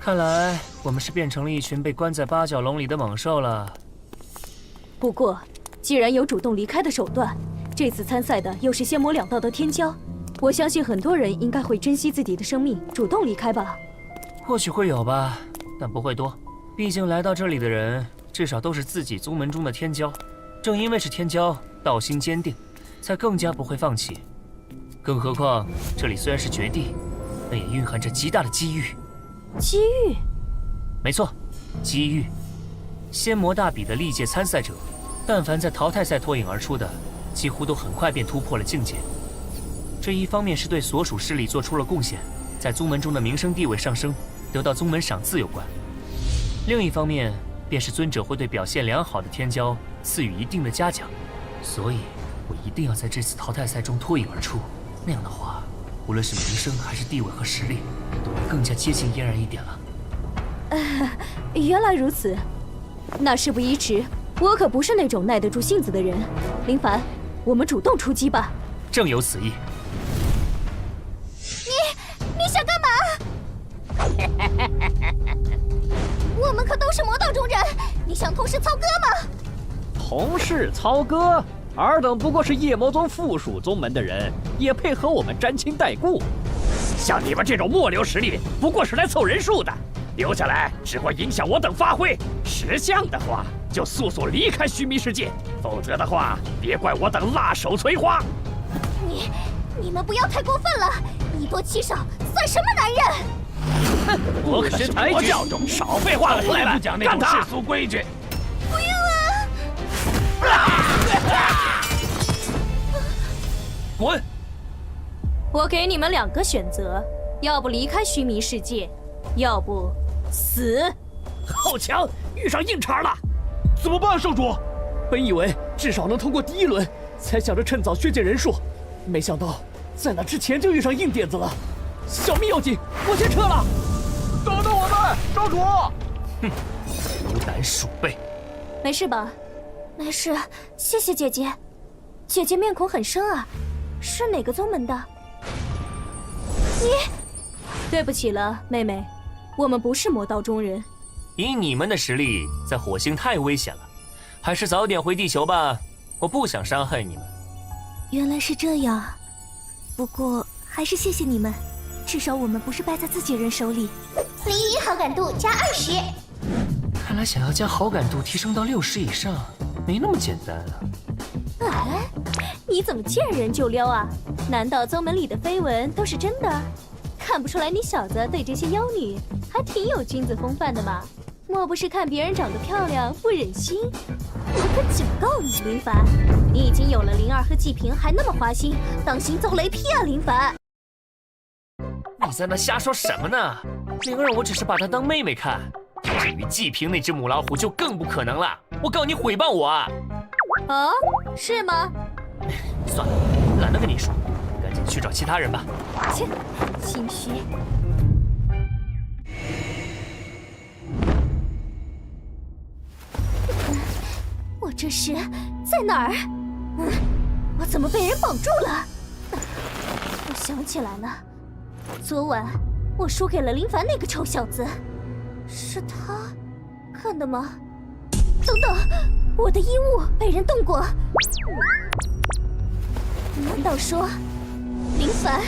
看来我们是变成了一群被关在八角笼里的猛兽了。不过，既然有主动离开的手段，这次参赛的又是仙魔2道的天骄，我相信很多人应该会珍惜自己的生命，主动离开吧。或许会有吧，但不会多。毕竟来到这里的人，至少都是自己宗门中的天骄。正因为是天骄，道心坚定，才更加不会放弃。更何况，这里虽然是绝地，但也蕴含着极大的机遇。机遇？没错，机遇。仙魔大比的历届参赛者，但凡在淘汰赛脱颖而出的，几乎都很快便突破了境界。这一方面是对所属势力做出了贡献，在宗门中的名声地位上升，得到宗门赏赐有关；另一方面，便是尊者会对表现良好的天骄赐予一定的嘉奖。所以，我一定要在这次淘汰赛中脱颖而出。那样的话，无论是名声还是地位和实力，都会更加接近嫣然一点了。原来如此。那事不宜迟，我可不是那种耐得住性子的人。林凡，我们主动出击吧。正有此意。你想干嘛？我们可都是魔道中人，你想同是操哥吗？同是操哥，尔等不过是夜魔宗附属宗门的人，也配和我们沾亲带故？像你们这种末流实力，不过是来凑人数的，留下来只会影响我等发挥。识相的话，就速速离开须弥世界，否则的话，别怪我等辣手摧花。你们不要太过分了，以多欺少，算什么男人？哼，我可是魔教中，少废话了，从来不讲那种世俗规矩。不用啊！滚！我给你们2个选择，要不离开须弥世界，要不死。好强，遇上硬茬了，怎么办，圣主？本以为至少能通过第1轮，才想着趁早削减人数，没想到在那之前就遇上硬点子了。小命要紧，我先撤了。等等我们，圣主！哼，狗胆鼠辈。没事吧？没事，谢谢姐姐。姐姐面孔很深啊，是哪个宗门的？对不起了，妹妹，我们不是魔道中人。以你们的实力，在火星太危险了，还是早点回地球吧。我不想伤害你们。原来是这样，不过还是谢谢你们，至少我们不是败在自己人手里。01好感度加20。看来想要将好感度提升到60以上，没那么简单啊。哎，你怎么见人就撩啊？难道宗门里的绯闻都是真的？看不出来你小子对这些妖女还挺有君子风范的嘛？莫不是看别人长得漂亮不忍心？我可警告你，林凡，你已经有了灵儿和季平，还那么花心，当心遭雷劈啊！林凡，你在那瞎说什么呢？灵儿，我只是把她当妹妹看。至于季平那只母老虎，就更不可能了。我告你诽谤我啊！哦，是吗？算了，懒得跟你说，赶紧去找其他人吧。切，心虚。我这是在哪儿？我怎么被人绑住了？我想起来了，昨晚我输给了林凡那个臭小子，是他看的吗？等等，我的衣物被人动过。难道说，林凡，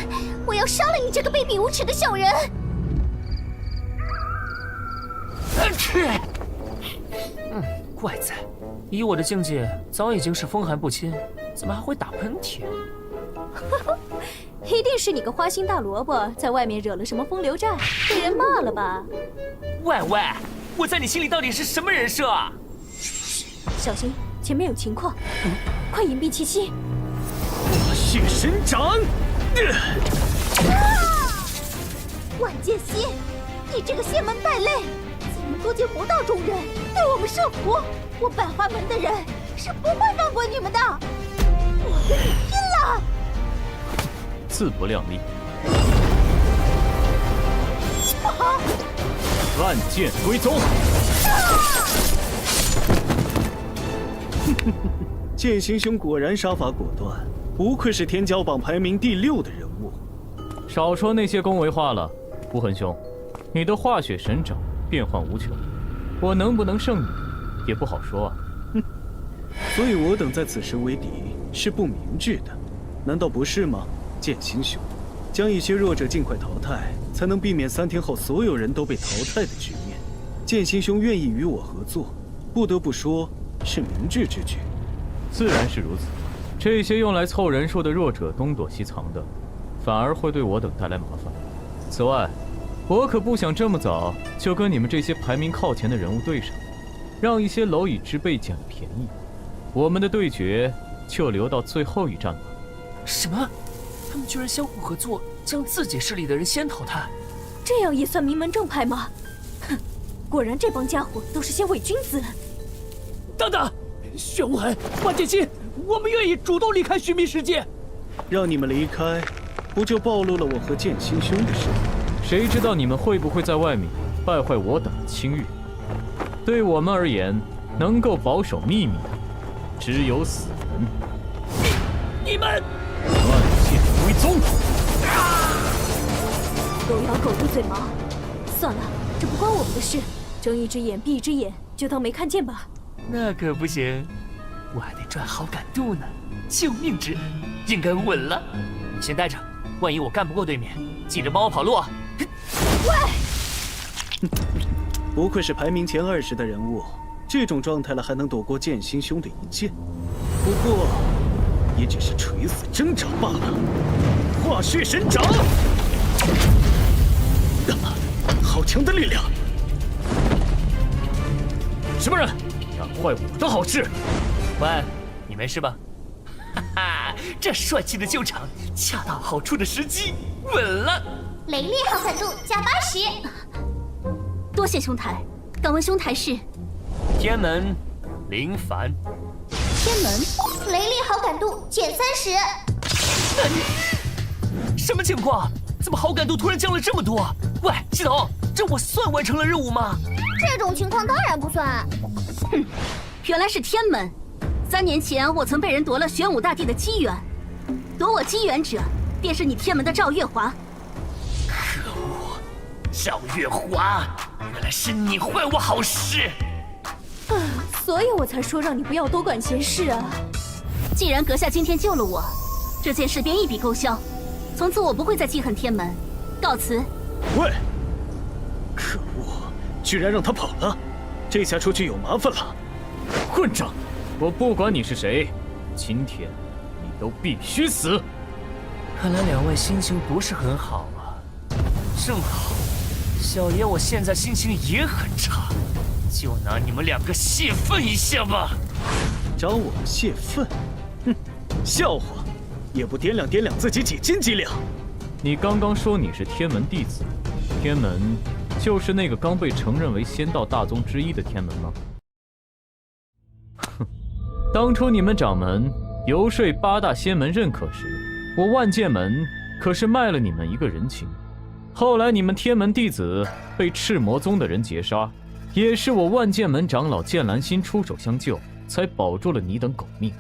我要杀了你这个卑鄙无耻的小人！怪哉，以我的境界，早已经是风寒不侵，怎么还会打喷嚏？一定是你个花心大萝卜，在外面惹了什么风流债，被人骂了吧？喂，我在你心里到底是什么人设啊？小心，前面有情况，快隐蔽气息。血神掌！万剑心，你这个仙门败类，怎么勾结不道中人，对我们设伏？我百花门的人是不会放过你们的！我跟你拼了！自不量力！不好！万剑归宗！剑心兄果然杀伐果断，不愧是天骄榜排名第6的人物。少说那些恭维话了，无痕兄，你的化血神掌变幻无穷，我能不能胜你，也不好说啊。哼，所以我等在此时为敌是不明智的，难道不是吗？剑心兄，将一些弱者尽快淘汰，才能避免3天后所有人都被淘汰的局面。剑心兄愿意与我合作，不得不说是明智之举。自然是如此，这些用来凑人数的弱者东躲西藏的，反而会对我等带来麻烦。此外，我可不想这么早就跟你们这些排名靠前的人物对上，让一些蝼蚁之辈捡了便宜。我们的对决就留到最后一战吧。什么？他们居然相互合作，将自己势力的人先淘汰？这样也算名门正派吗？哼，果然这帮家伙都是些伪君子。等等，玄武痕、万剑心，我们愿意主动离开虚弥世界。让你们离开，不就暴露了我和剑心兄的事？谁知道你们会不会在外面败坏我等的清誉？对我们而言，能够保守秘密的只有死人。你们万剑归宗！狗咬狗的嘴毛。算了，这不关我们的事，睁一只眼闭一只眼，就当没看见吧。那可不行，我还得赚好感度呢。救命之恩应该稳了，你先待着，万一我干不过对面，记得帮我跑路啊！喂，不愧是排名前20的人物，这种状态了还能躲过剑心兄的一剑，不过也只是垂死挣扎罢了。化血神掌，好强的力量！什么人敢坏我的好事？喂，你没事吧？哈哈，这帅气的救场，恰到好处的时机，稳了。雷烈好感度加80，多谢兄台。敢问兄台是？天门林凡。天门雷烈好感度减30。什么情况？怎么好感度突然降了这么多？喂，系统，这我算完成了任务吗？这种情况当然不算。哼，原来是天门。3年前我曾被人夺了玄武大帝的机缘，夺我机缘者便是你天门的赵月华。可恶，赵月华，原来是你坏我好事。所以我才说让你不要多管闲事啊。既然阁下今天救了我，这件事便一笔勾销，从此我不会再记恨天门。告辞。喂，可恶，居然让他跑了，这下出去有麻烦了。混账！我不管你是谁，今天你都必须死。看来2位心情不是很好啊。正好，小爷我现在心情也很差，就拿你们2个泄愤一下吧。找我们泄愤？哼，笑话，也不掂量掂量自己几斤几两。你刚刚说你是天门弟子，天门就是那个刚被承认为仙道大宗之一的天门吗？哼，当初你们掌门游说8大仙门认可时，我万剑门可是卖了你们一个人情。后来你们天门弟子被赤魔宗的人劫杀，也是我万剑门长老剑兰心出手相救，才保住了你等狗命。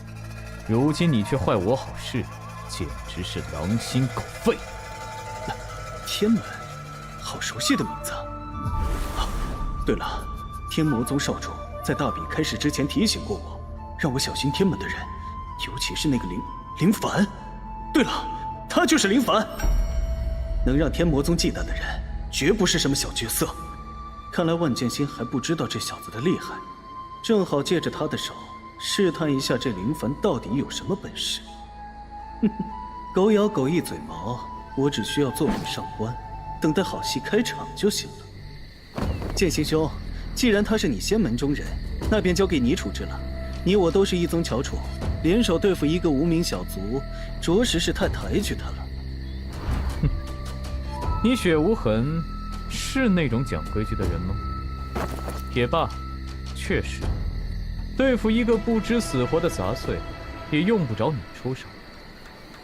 如今你却坏我好事，简直是狼心狗肺。天门，好熟悉的名字。对了，天魔宗少主在大比开始之前提醒过我，让我小心天门的人，尤其是那个林凡。对了，他就是林凡。能让天魔宗忌惮的人，绝不是什么小角色。看来万剑心还不知道这小子的厉害，正好借着他的手试探一下这林凡到底有什么本事。哼哼，狗咬狗一嘴毛，我只需要坐等上官，等待好戏开场就行了。剑心兄，既然他是你仙门中人，那便交给你处置了。你我都是一宗翘楚，联手对付一个无名小卒，着实是太抬举他了。哼，你血无痕是那种讲规矩的人吗？也罢，确实，对付一个不知死活的杂碎，也用不着你出手。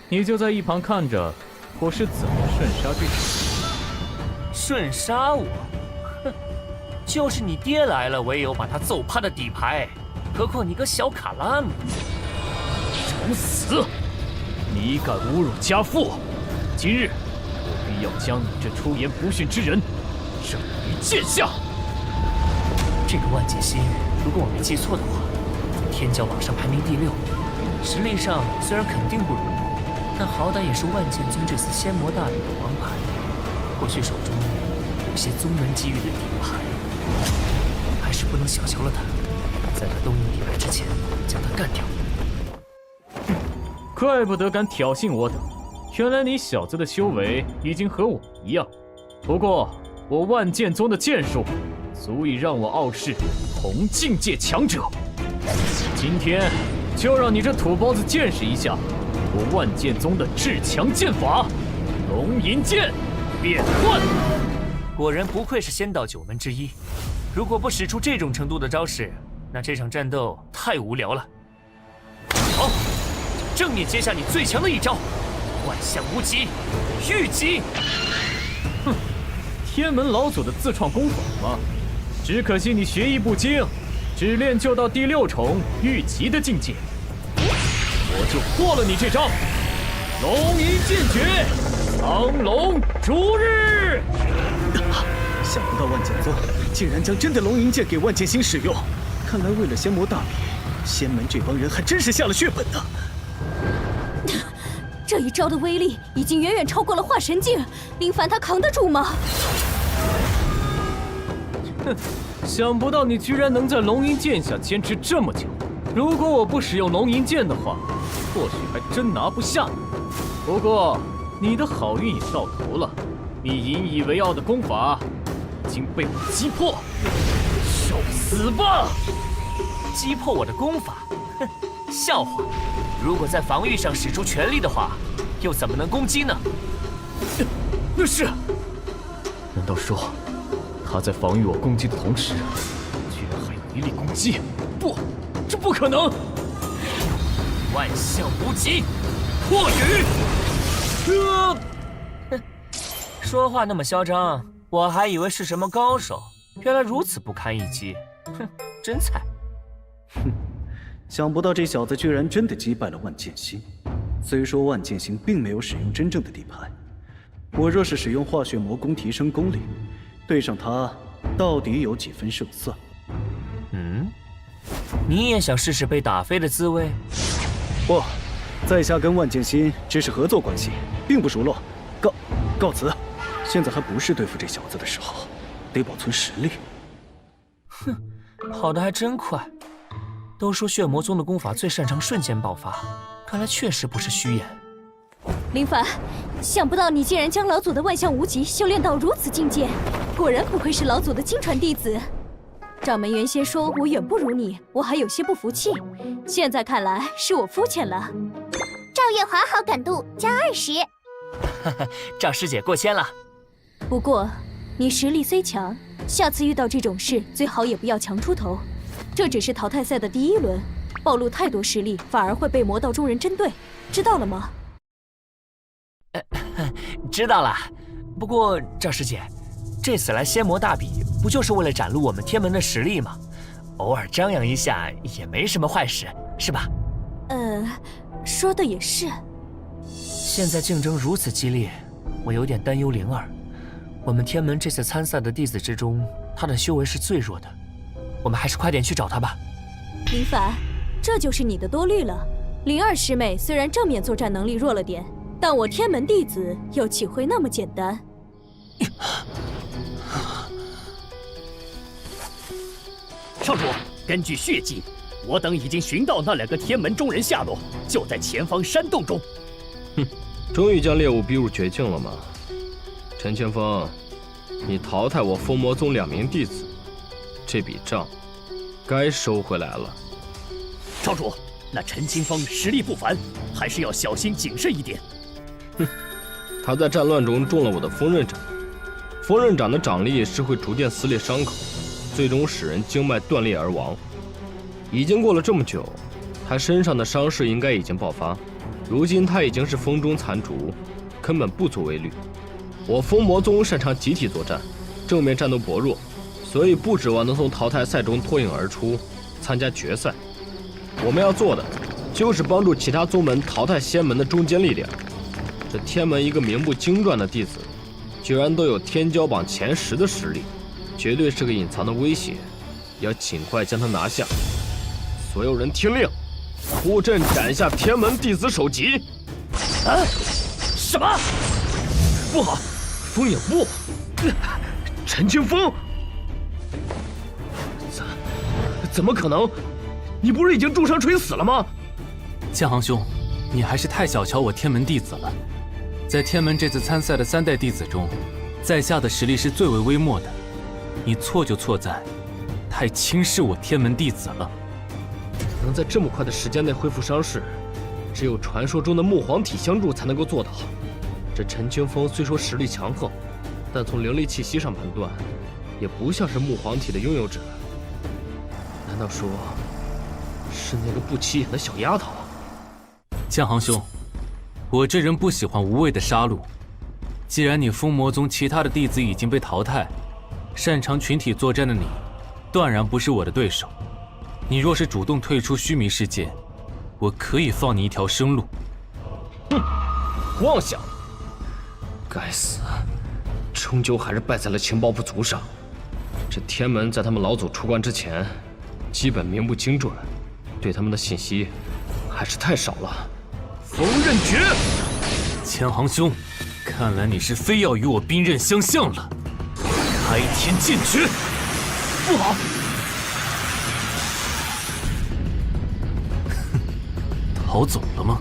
你就在一旁看着，我是怎么瞬杀这场。瞬杀我？哼，就是你爹来了，我也有把他揍趴的底牌，何况你个小卡拉姆。找死！你敢侮辱家父！今日我必要将你这出言不逊之人正于剑下。这个万剑心，如果我没记错的话，在天骄榜上排名第6，实力上虽然肯定不如我，但好歹也是万剑宗这次仙魔大比的王牌，或许手中有些宗门机遇的底牌，还是不能小瞧了他，在他东瀛底牌之前将他干掉。怪不得敢挑衅我等，原来你小子的修为已经和我一样。不过我万剑宗的剑术足以让我傲视同境界强者。今天就让你这土包子见识一下我万剑宗的至强剑法——龙吟剑变幻。果然不愧是仙道9门之一，如果不使出这种程度的招式，那这场战斗太无聊了。好，正面接下你最强的一招——万象无极，御极。哼，天门老祖的自创功法吗？只可惜你学艺不精，只练就到第6重御极的境界。我就破了你这招！龙吟剑诀，苍龙逐日。想不到万剑宗竟然将真的龙吟剑给万剑心使用，看来为了仙魔大比，仙门这帮人还真是下了血本呢。这一招的威力已经远远超过了化神境，林凡他扛得住吗？哼，想不到你居然能在龙吟剑下坚持这么久。如果我不使用龙吟剑的话，或许还真拿不下你。不过你的好运也到头了，你引以为傲的功法已经被我击破，受死吧！击破我的功法？哼，笑话！如果在防御上使出全力的话，又怎么能攻击呢？那是？难道说他在防御我攻击的同时，居然还有一力攻击？不，这不可能！万象无极，破羽！哼，说话那么嚣张，我还以为是什么高手，原来如此不堪一击。哼，真菜！哼，想不到这小子居然真的击败了万剑心。虽说万剑心并没有使用真正的底牌，我若是使用化血魔功提升功力，对上他到底有几分胜算？嗯，你也想试试被打飞的滋味？不，在下跟万剑心只是合作关系，并不熟络。告辞。现在还不是对付这小子的时候，得保存实力。哼，跑得还真快。都说血魔宗的功法最擅长瞬间爆发，看来确实不是虚言。林凡，想不到你竟然将老祖的万象无极修炼到如此境界，果然不愧是老祖的亲传弟子。掌门原先说我远不如你，我还有些不服气，现在看来是我肤浅了。赵月华好感度加20。赵师姐过谦了。不过你实力虽强，下次遇到这种事最好也不要强出头。这只是淘汰赛的第1轮，暴露太多实力反而会被魔道中人针对，知道了吗？知道了。不过赵师姐，这次来仙魔大比不就是为了展露我们天门的实力吗？偶尔张扬一下也没什么坏事，是吧？说的也是。现在竞争如此激烈，我有点担忧灵儿。我们天门这次参赛的弟子之中，她的修为是最弱的。我们还是快点去找她吧。林凡，这就是你的多虑了。灵儿师妹虽然正面作战能力弱了点，但我天门弟子又岂会那么简单？少主，根据血迹，我等已经寻到那2个天门中人下落，就在前方山洞中。哼，终于将猎物逼入绝境了吗？陈前锋，你淘汰我封魔宗2名弟子，这笔账该收回来了。少主，那陈清风实力不凡，还是要小心谨慎一点。哼，他在战乱中中了我的锋刃掌，锋刃掌的掌力是会逐渐撕裂伤口，最终使人经脉断裂而亡。已经过了这么久，他身上的伤势应该已经爆发，如今他已经是风中残烛，根本不足为虑。我风魔宗擅长集体作战，正面战斗薄弱，所以不指望能从淘汰赛中脱颖而出，参加决赛。我们要做的就是帮助其他宗门淘汰仙门的中坚力量。这天门一个名不经传的弟子，居然都有天骄榜前10的实力，绝对是个隐藏的威胁，要尽快将他拿下。所有人听令，出阵斩下天门弟子首级！啊？什么？不好！风影部，陈清风，怎么可能？你不是已经重伤垂死了吗？江航兄，你还是太小瞧我天门弟子了。在天门这次参赛的3代弟子中，在下的实力是最为微末的。你错就错在太轻视我天门弟子了。能在这么快的时间内恢复伤势，只有传说中的木皇体相助才能够做到。这陈清风虽说实力强横，但从灵力气息上判断，也不像是木皇体的拥有者。难道说是那个不起眼的小丫头？江航兄，我这人不喜欢无谓的杀戮。既然你风魔宗其他的弟子已经被淘汰，擅长群体作战的你，断然不是我的对手。你若是主动退出须弥世界，我可以放你一条生路。哼，妄想！该死，终究还是败在了情报不足上。这天门在他们老祖出关之前，基本名不经传，对他们的信息还是太少了。锋刃诀！江航兄，看来你是非要与我兵刃相向了。开天剑诀！不好！逃走了吗？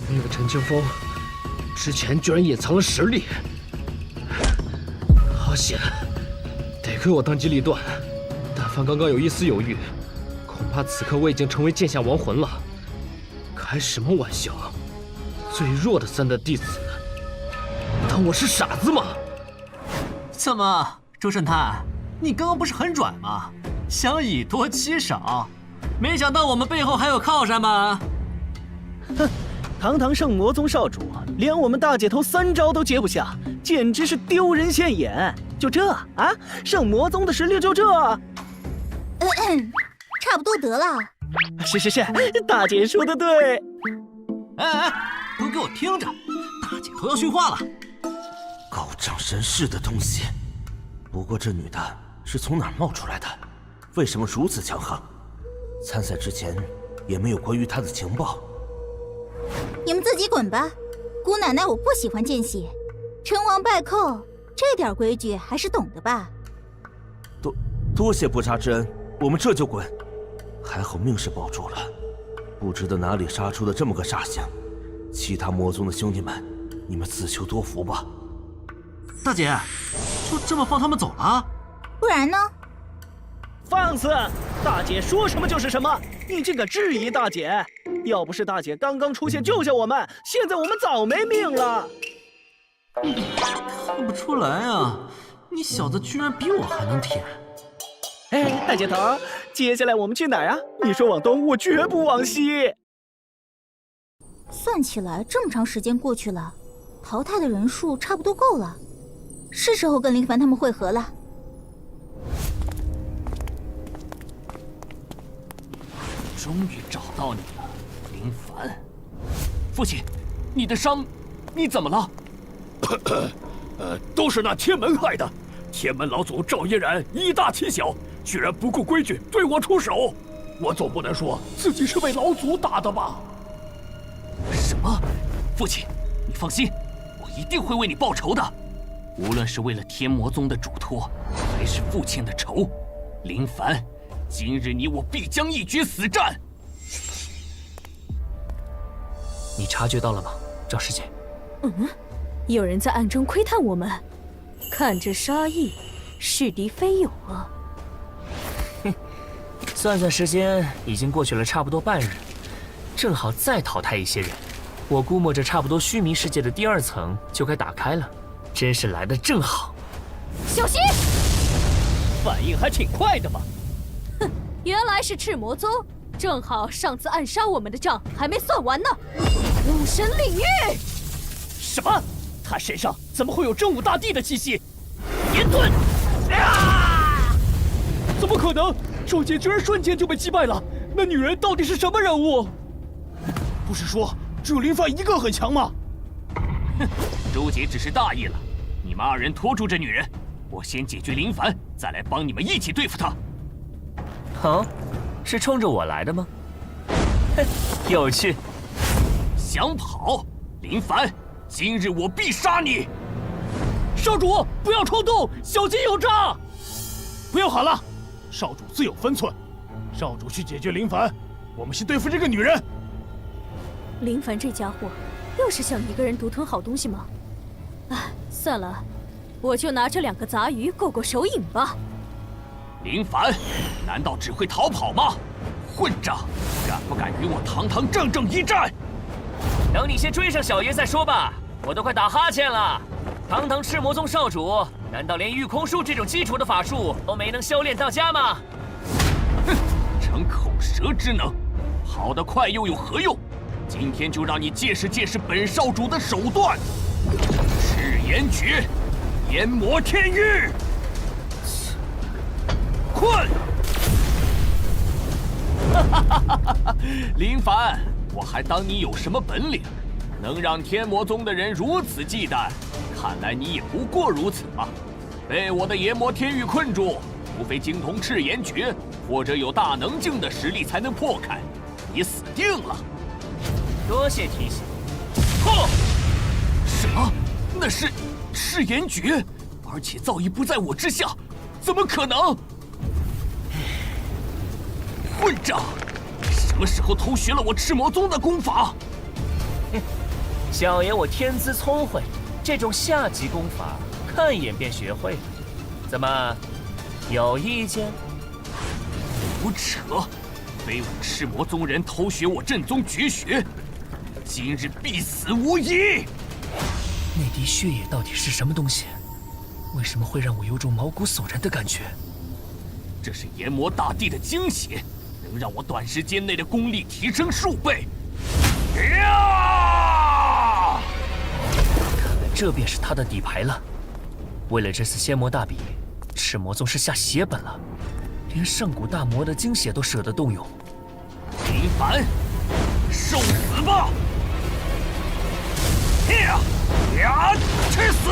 那个陈清风之前居然隐藏了实力，好险！得亏我当机立断，但凡刚刚有一丝犹豫，恐怕此刻我已经成为剑下亡魂了。开什么玩笑！最弱的3代弟子，当我是傻子吗？怎么，周神探，你刚刚不是很拽吗？想以多欺少，没想到我们背后还有靠山吧？哼，堂堂圣魔宗少主，连我们大姐头3招都接不下，简直是丢人现眼。就这啊？圣魔宗的实力就这？差不多得了。是，大姐说的对。哎，都给我听着，大姐头要训话了。高涨神识的东西，不过这女的是从哪儿冒出来的？为什么如此强横？参赛之前也没有关于她的情报。你们自己滚吧，姑奶奶我不喜欢见血，成王败寇，这点规矩还是懂的吧？多谢不杀之恩，我们这就滚。还好命是保住了，不知道哪里杀出的这么个煞星。其他魔宗的兄弟们，你们自求多福吧。大姐，就这么放他们走了？不然呢？放肆！大姐说什么就是什么，你竟敢质疑大姐！要不是大姐刚刚出现救下我们，现在我们早没命了。看不出来啊，你小子居然比我还能舔。哎，大姐头，接下来我们去哪儿啊？你说往东，我绝不往西。算起来，这么长时间过去了，淘汰的人数差不多够了，是时候跟林凡他们会合了。终于找到你了，林凡。父亲，你的伤，你怎么了？都是那天门害的。天门老祖赵嫣然以大欺小，居然不顾规矩对我出手，我总不能说自己是被老祖打的吧？什么？父亲，你放心，我一定会为你报仇的。无论是为了天魔宗的嘱托，还是父亲的仇，林凡，今日你我必将一决死战。你察觉到了吗，赵师姐？有人在暗中窥探我们，看这杀意，是敌非友啊！算算时间，已经过去了差不多半日。正好再淘汰一些人。我估摸着差不多须弥世界的第2层就该打开了，真是来得正好。小心！反应还挺快的嘛。哼，原来是赤魔宗，正好上次暗杀我们的账还没算完呢。武神领域！什么？他身上怎么会有真武大帝的气息？炎盾！怎么可能？周杰居然瞬间就被击败了！那女人到底是什么人物？不是说只有林凡一个很强吗？哼，周杰只是大意了。你们2人拖住这女人，我先解决林凡，再来帮你们一起对付她。啊，是冲着我来的吗？哼，有趣。想跑，林凡，今日我必杀你！少主，不要冲动，小心有诈！不要喊了，少主自有分寸。少主去解决林凡，我们先对付这个女人。林凡这家伙，又是想一个人独吞好东西吗？哎，算了，我就拿这2个杂鱼过过手瘾吧。林凡，难道只会逃跑吗？混账！敢不敢与我堂堂正正一战？等你先追上小爷再说吧，我都快打哈欠了。堂堂赤魔宗少主，难道连御空术这种基础的法术都没能修炼到家吗？哼，逞口舌之能，跑得快又有何用？今天就让你见识见识本少主的手段！赤炎诀，炎魔天域，困！林凡，我还当你有什么本领，能让天魔宗的人如此忌惮？看来你也不过如此吧。被我的炎魔天域困住，除非精通赤炎诀，或者有大能境的实力才能破开。你死定了！多谢提醒。哼！什么？那是赤炎诀，而且造诣不在我之下，怎么可能？混账！什么时候偷学了我赤魔宗的功法？小爷我天资聪慧，这种下级功法看一眼便学会了。怎么，有意见？胡扯！非我赤魔宗人偷学我正宗绝学，今日必死无疑！那滴血液到底是什么东西？为什么会让我有种毛骨悚然的感觉？这是炎魔大帝的精血，能让我短时间内的功力提升数倍。呀！看来这便是他的底牌了。为了这次仙魔大比，赤魔宗是下血本了，连上古大魔的精血都舍得动用。林凡，受死吧！去死！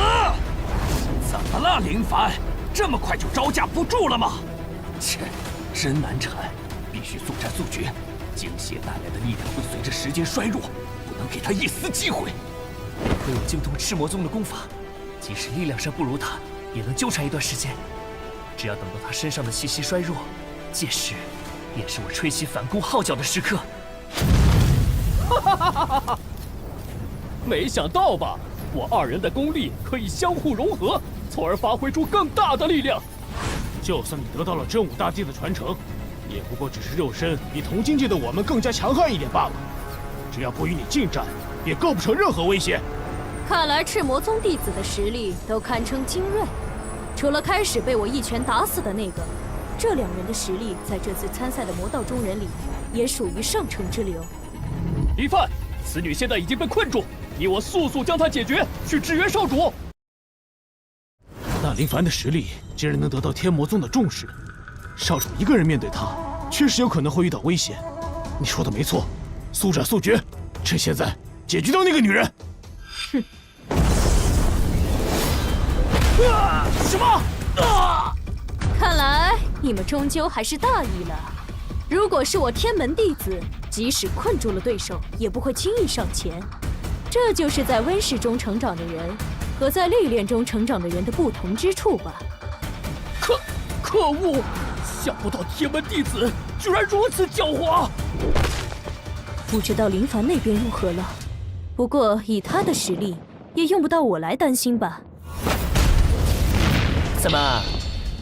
怎么了，林凡？这么快就招架不住了吗？切，真难缠，必须速战速决。精血带来的力量会随着时间衰弱，不能给他一丝机会。亏我精通赤魔宗的功法，即使力量上不如他，也能纠缠一段时间。只要等到他身上的气息衰弱，届时便是我吹起反攻号角的时刻。没想到吧？我2人的功力可以相互融合，从而发挥出更大的力量。就算你得到了真武大帝的传承，也不过只是肉身比同境界的我们更加强悍一点罢了。只要不与你近战，也构不成任何威胁。看来赤魔宗弟子的实力都堪称精锐，除了开始被我一拳打死的那个，这2人的实力在这次参赛的魔道中人里也属于上乘之流。李范，此女现在已经被困住，你我速速将她解决，去支援少主。那林凡的实力竟然能得到天魔宗的重视，少主一个人面对他，确实有可能会遇到危险。你说的没错，速战速决，趁现在解决掉那个女人。哼！什么？看来你们终究还是大意了。如果是我天门弟子，即使困住了对手，也不会轻易上前。这就是在温室中成长的人和在历练中成长的人的不同之处吧。可恶！想不到天门弟子居然如此狡猾。不知道林凡那边如何了，不过以他的实力，也用不到我来担心吧。怎么，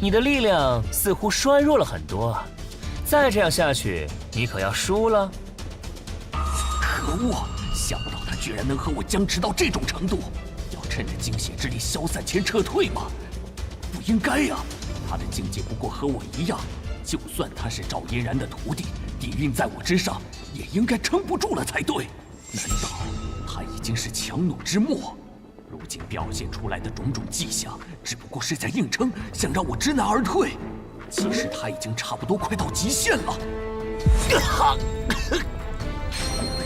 你的力量似乎衰弱了很多？再这样下去，你可要输了。可恶！想不到他居然能和我僵持到这种程度，要趁着精血之力消散前撤退吗？不应该呀！他的境界不过和我一样，就算他是赵嫣然的徒弟，底蕴在我之上，也应该撑不住了才对。难道他已经是强弩之末？如今表现出来的种种迹象，只不过是在硬撑，想让我知难而退。其实他已经差不多快到极限了。果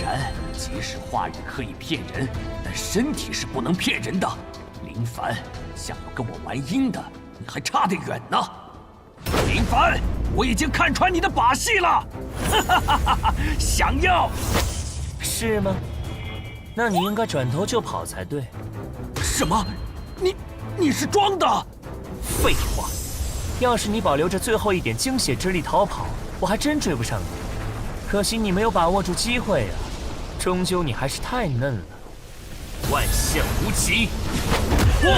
然，即使话语可以骗人，但身体是不能骗人的。林凡，想要跟我玩阴的，你还差得远呢。林凡，我已经看穿你的把戏了。想要？是吗？那你应该转头就跑才对。什么？你是装的？废话！要是你保留着最后一点精血之力逃跑，我还真追不上你。可惜你没有把握住机会啊，终究你还是太嫩了。万象无极，破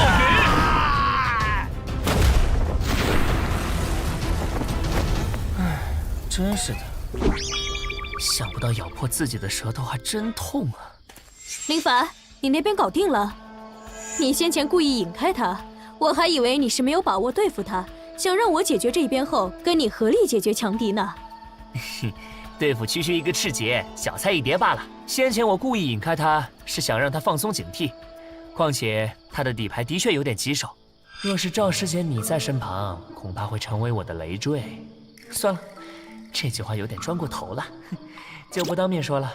唉，真是的，想不到咬破自己的舌头还真痛啊！林凡，你那边搞定了？你先前故意引开他，我还以为你是没有把握对付他，想让我解决这边后跟你合力解决强敌呢。对付区区一个赤劫，小菜一碟罢了。先前我故意引开他，是想让他放松警惕。况且他的底牌的确有点棘手，若是赵师姐你在身旁，恐怕会成为我的累赘。算了，这句话有点装过头了，就不当面说了。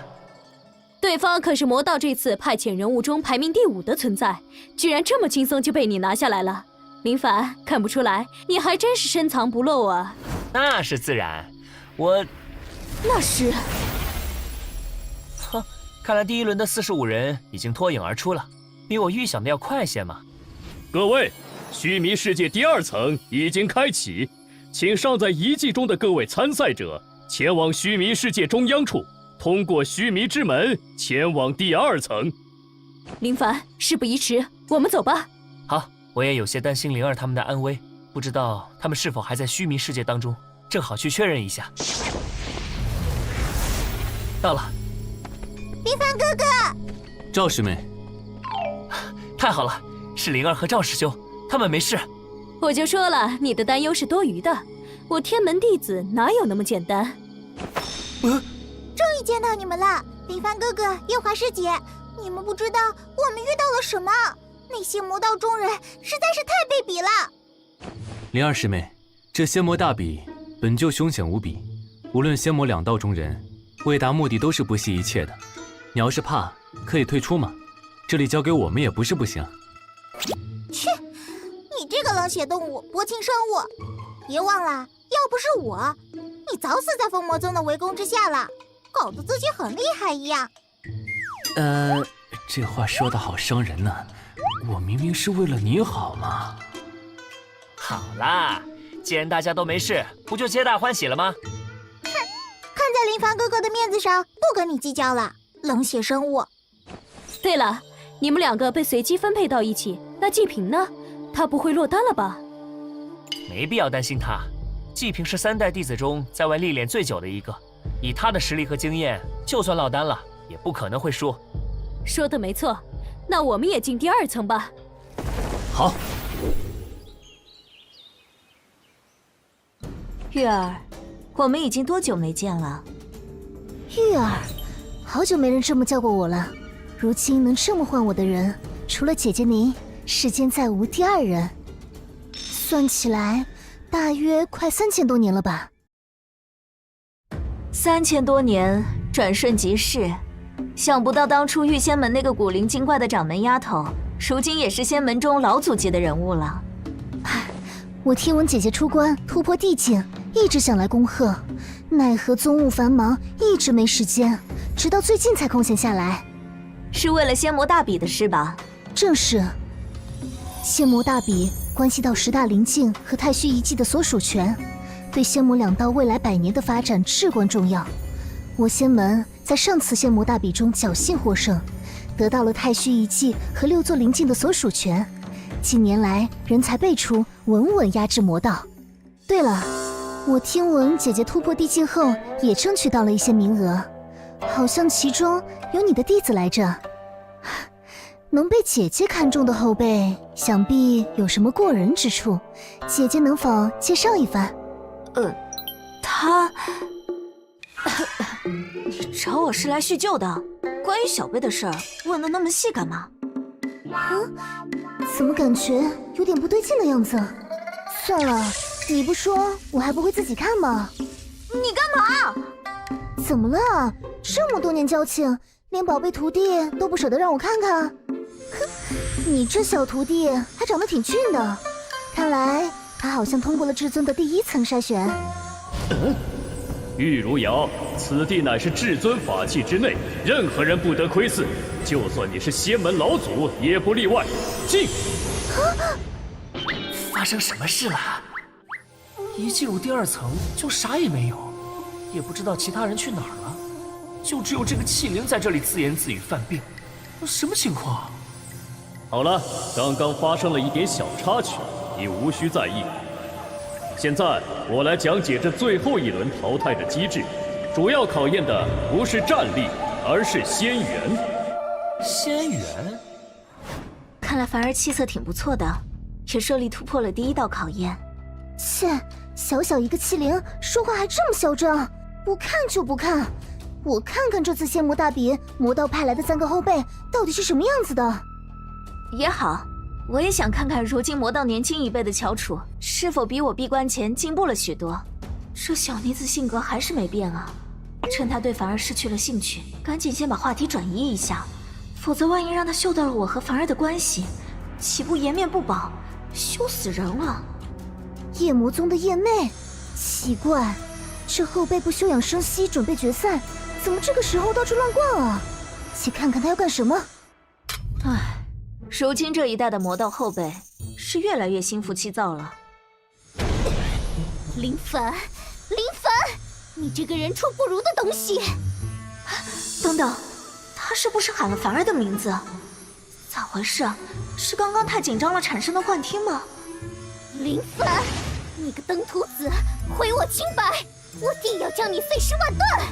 对方可是魔道这次派遣人物中排名第5的存在，居然这么轻松就被你拿下来了。林凡，看不出来，你还真是深藏不露啊。那是自然，我……那是……哼，看来第1轮的45人已经脱颖而出了，比我预想的要快些嘛。各位，须弥世界第2层已经开启，请尚在遗迹中的各位参赛者前往须弥世界中央处，通过须弥之门前往第2层。林凡，事不宜迟，我们走吧。好，我也有些担心灵儿他们的安危，不知道他们是否还在须弥世界当中，正好去确认一下。到了，林凡哥哥，赵师妹，太好了，是灵儿和赵师兄，他们没事。我就说了，你的担忧是多余的，我天门弟子哪有那么简单？终于见到你们了，林凡哥哥，夜华师姐，你们不知道我们遇到了什么，那些魔道中人实在是太卑鄙了。灵儿师妹，这仙魔大比本就凶险无比，无论仙魔2道中人，为达目的都是不惜一切的。你要是怕，可以退出嘛，这里交给我们也不是不行。切，你这个冷血动物，薄情生物！别忘了，要不是我，你早死在风魔宗的围攻之下了，搞得自己很厉害一样。这话说得好伤人呢，我明明是为了你好嘛。好啦，既然大家都没事，不就皆大欢喜了吗？哼，看在林凡哥哥的面子上，不跟你计较了，冷血生物。对了，你们2个被随机分配到一起，那季平呢？他不会落单了吧？没必要担心他，季平是3代弟子中在外历练最久的一个，以他的实力和经验，就算落单了，也不可能会输。说的没错，那我们也进第2层吧。好。玉儿，我们已经多久没见了？玉儿，好久没人这么叫过我了。如今能这么唤我的人，除了姐姐您，世间再无第2人。算起来，大约快3000多年了吧？3000多年，转瞬即逝。想不到当初御仙门那个古灵精怪的掌门丫头，如今也是仙门中老祖级的人物了。我听闻姐姐出关突破地境，一直想来恭贺，奈何宗务繁忙，一直没时间，直到最近才空闲下来。是为了仙魔大比的事吧？正是。仙魔大比关系到10大灵境和太虚遗迹的所属权，对仙魔2道未来100年的发展至关重要。我仙门在上次仙魔大比中侥幸获胜，得到了太虚遗迹和6座灵境的所属权。近年来人才辈出，稳稳压制魔道。对了，我听闻姐姐突破地境后也争取到了一些名额，好像其中有你的弟子来着。能被姐姐看中的后辈，想必有什么过人之处，姐姐能否介绍一番？他，你找我是来叙旧的，关于小贝的事儿，问得那么细干嘛？怎么感觉有点不对劲的样子？算了，你不说，我还不会自己看吗？你干嘛？怎么了？这么多年交情，连宝贝徒弟都不舍得让我看看？哼，你这小徒弟还长得挺俊的，看来他好像通过了至尊的第1层筛选。玉如瑶，此地乃是至尊法器之内，任何人不得窥伺，就算你是仙门老祖也不例外。进！发生什么事了？一进入第2层就啥也没有，也不知道其他人去哪儿了，就只有这个器灵在这里自言自语犯病，什么情况？好了，刚刚发生了一点小插曲，你无需在意。现在我来讲解这最后一轮淘汰的机制，主要考验的不是战力，而是仙缘。仙缘？看来凡儿气色挺不错的，也顺利突破了第1道考验。切，小小一个器灵，说话还这么嚣张，不看就不看。我看看这次仙魔大比魔道派来的3个后辈到底是什么样子的。也好，我也想看看如今魔道年轻一辈的翘楚是否比我闭关前进步了许多。这小妮子性格还是没变啊，趁她对凡儿失去了兴趣，赶紧先把话题转移一下，否则万一让她嗅到了我和凡儿的关系，岂不颜面不保，羞死人了。夜魔宗的夜妹，奇怪，这后辈不休养生息准备决赛，怎么这个时候到处乱逛啊？且看看他要干什么。唉，如今这一代的魔道后辈是越来越心浮气躁了。林凡，你这个人畜不如的东西！等等，他是不是喊了凡儿的名字？咋回事？是刚刚太紧张了产生的幻听吗？林凡，你个登徒子，毁我清白，我定要将你碎尸万段！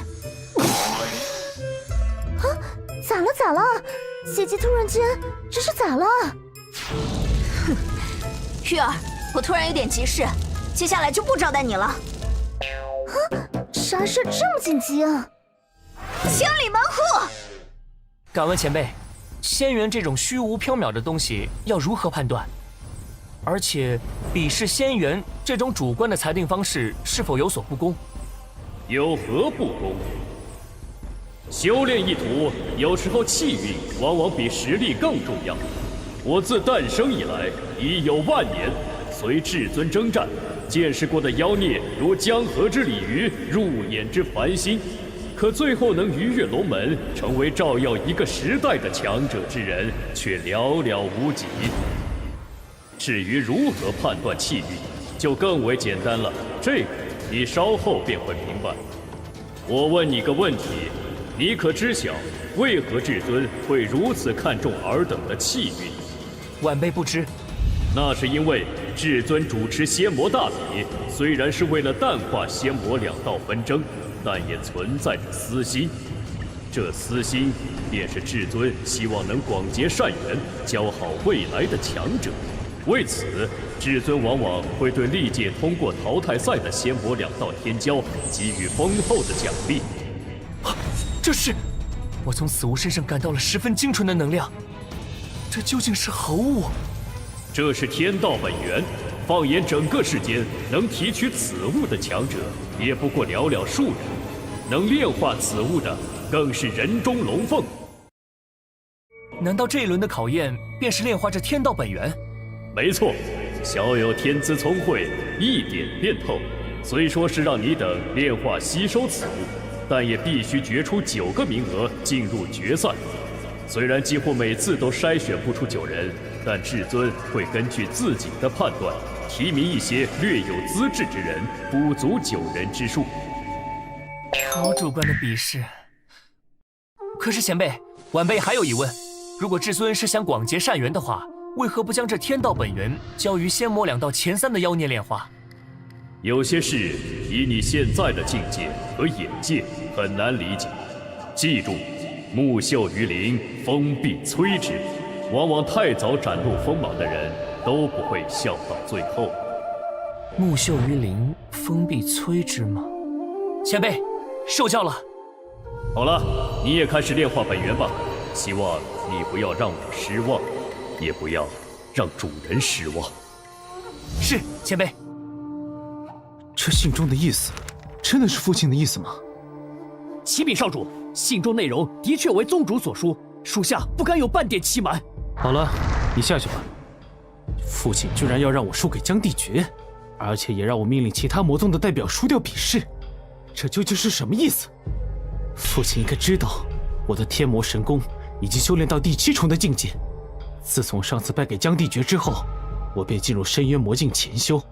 咋了？姐姐突然间这是咋了？哼，玉儿，我突然有点急事，接下来就不招待你了。啥事这么紧急啊？清理门户！敢问前辈，仙缘这种虚无缥缈的东西要如何判断？而且，比试仙缘这种主观的裁定方式是否有所不公？有何不公？修炼一途，有时候气运往往比实力更重要。我自诞生以来已有万年，随至尊征战，见识过的妖孽如江河之鲤鱼，入眼之繁星。可最后能逾越龙门，成为照耀一个时代的强者之人，却寥寥无几。至于如何判断气运，就更为简单了。这个你稍后便会明白。我问你个问题，你可知晓为何至尊会如此看重尔等的气运？晚辈不知。那是因为至尊主持仙魔大比，虽然是为了淡化仙魔2道纷争，但也存在着私心。这私心便是至尊希望能广结善缘，交好未来的强者。为此，至尊往往会对历届通过淘汰赛的仙魔2道天骄给予丰厚的奖励。这是，我从此物身上感到了十分精纯的能量。这究竟是何物？这是天道本源。放眼整个世间，能提取此物的强者也不过寥寥数人，能炼化此物的更是人中龙凤。难道这一轮的考验便是炼化这天道本源？没错，小有天资聪慧，一点便透。虽说是让你等炼化吸收此物，但也必须决出9个名额进入决赛。虽然几乎每次都筛选不出9人，但至尊会根据自己的判断，提名一些略有资质之人，补足9人之数。好主观的比试。可是前辈，晚辈还有疑问：如果至尊是想广结善缘的话，为何不将这天道本源交于仙魔2道前3的妖孽炼化？有些事以你现在的境界和眼界很难理解。记住，木秀于林，风必摧之。往往太早展露锋芒的人，都不会笑到最后。木秀于林，风必摧之吗？前辈，受教了。好了，你也开始炼化本源吧。希望你不要让我失望，也不要让主人失望。是，前辈。这信中的意思，真的是父亲的意思吗？启禀少主，信中内容的确为宗主所书，属下不敢有半点欺瞒。好了，你下去吧。父亲居然要让我输给江帝爵，而且也让我命令其他魔宗的代表输掉比试，这究竟是什么意思？父亲应该知道，我的天魔神功已经修炼到第7重的境界。自从上次败给江帝爵之后，我便进入深渊魔境潜修，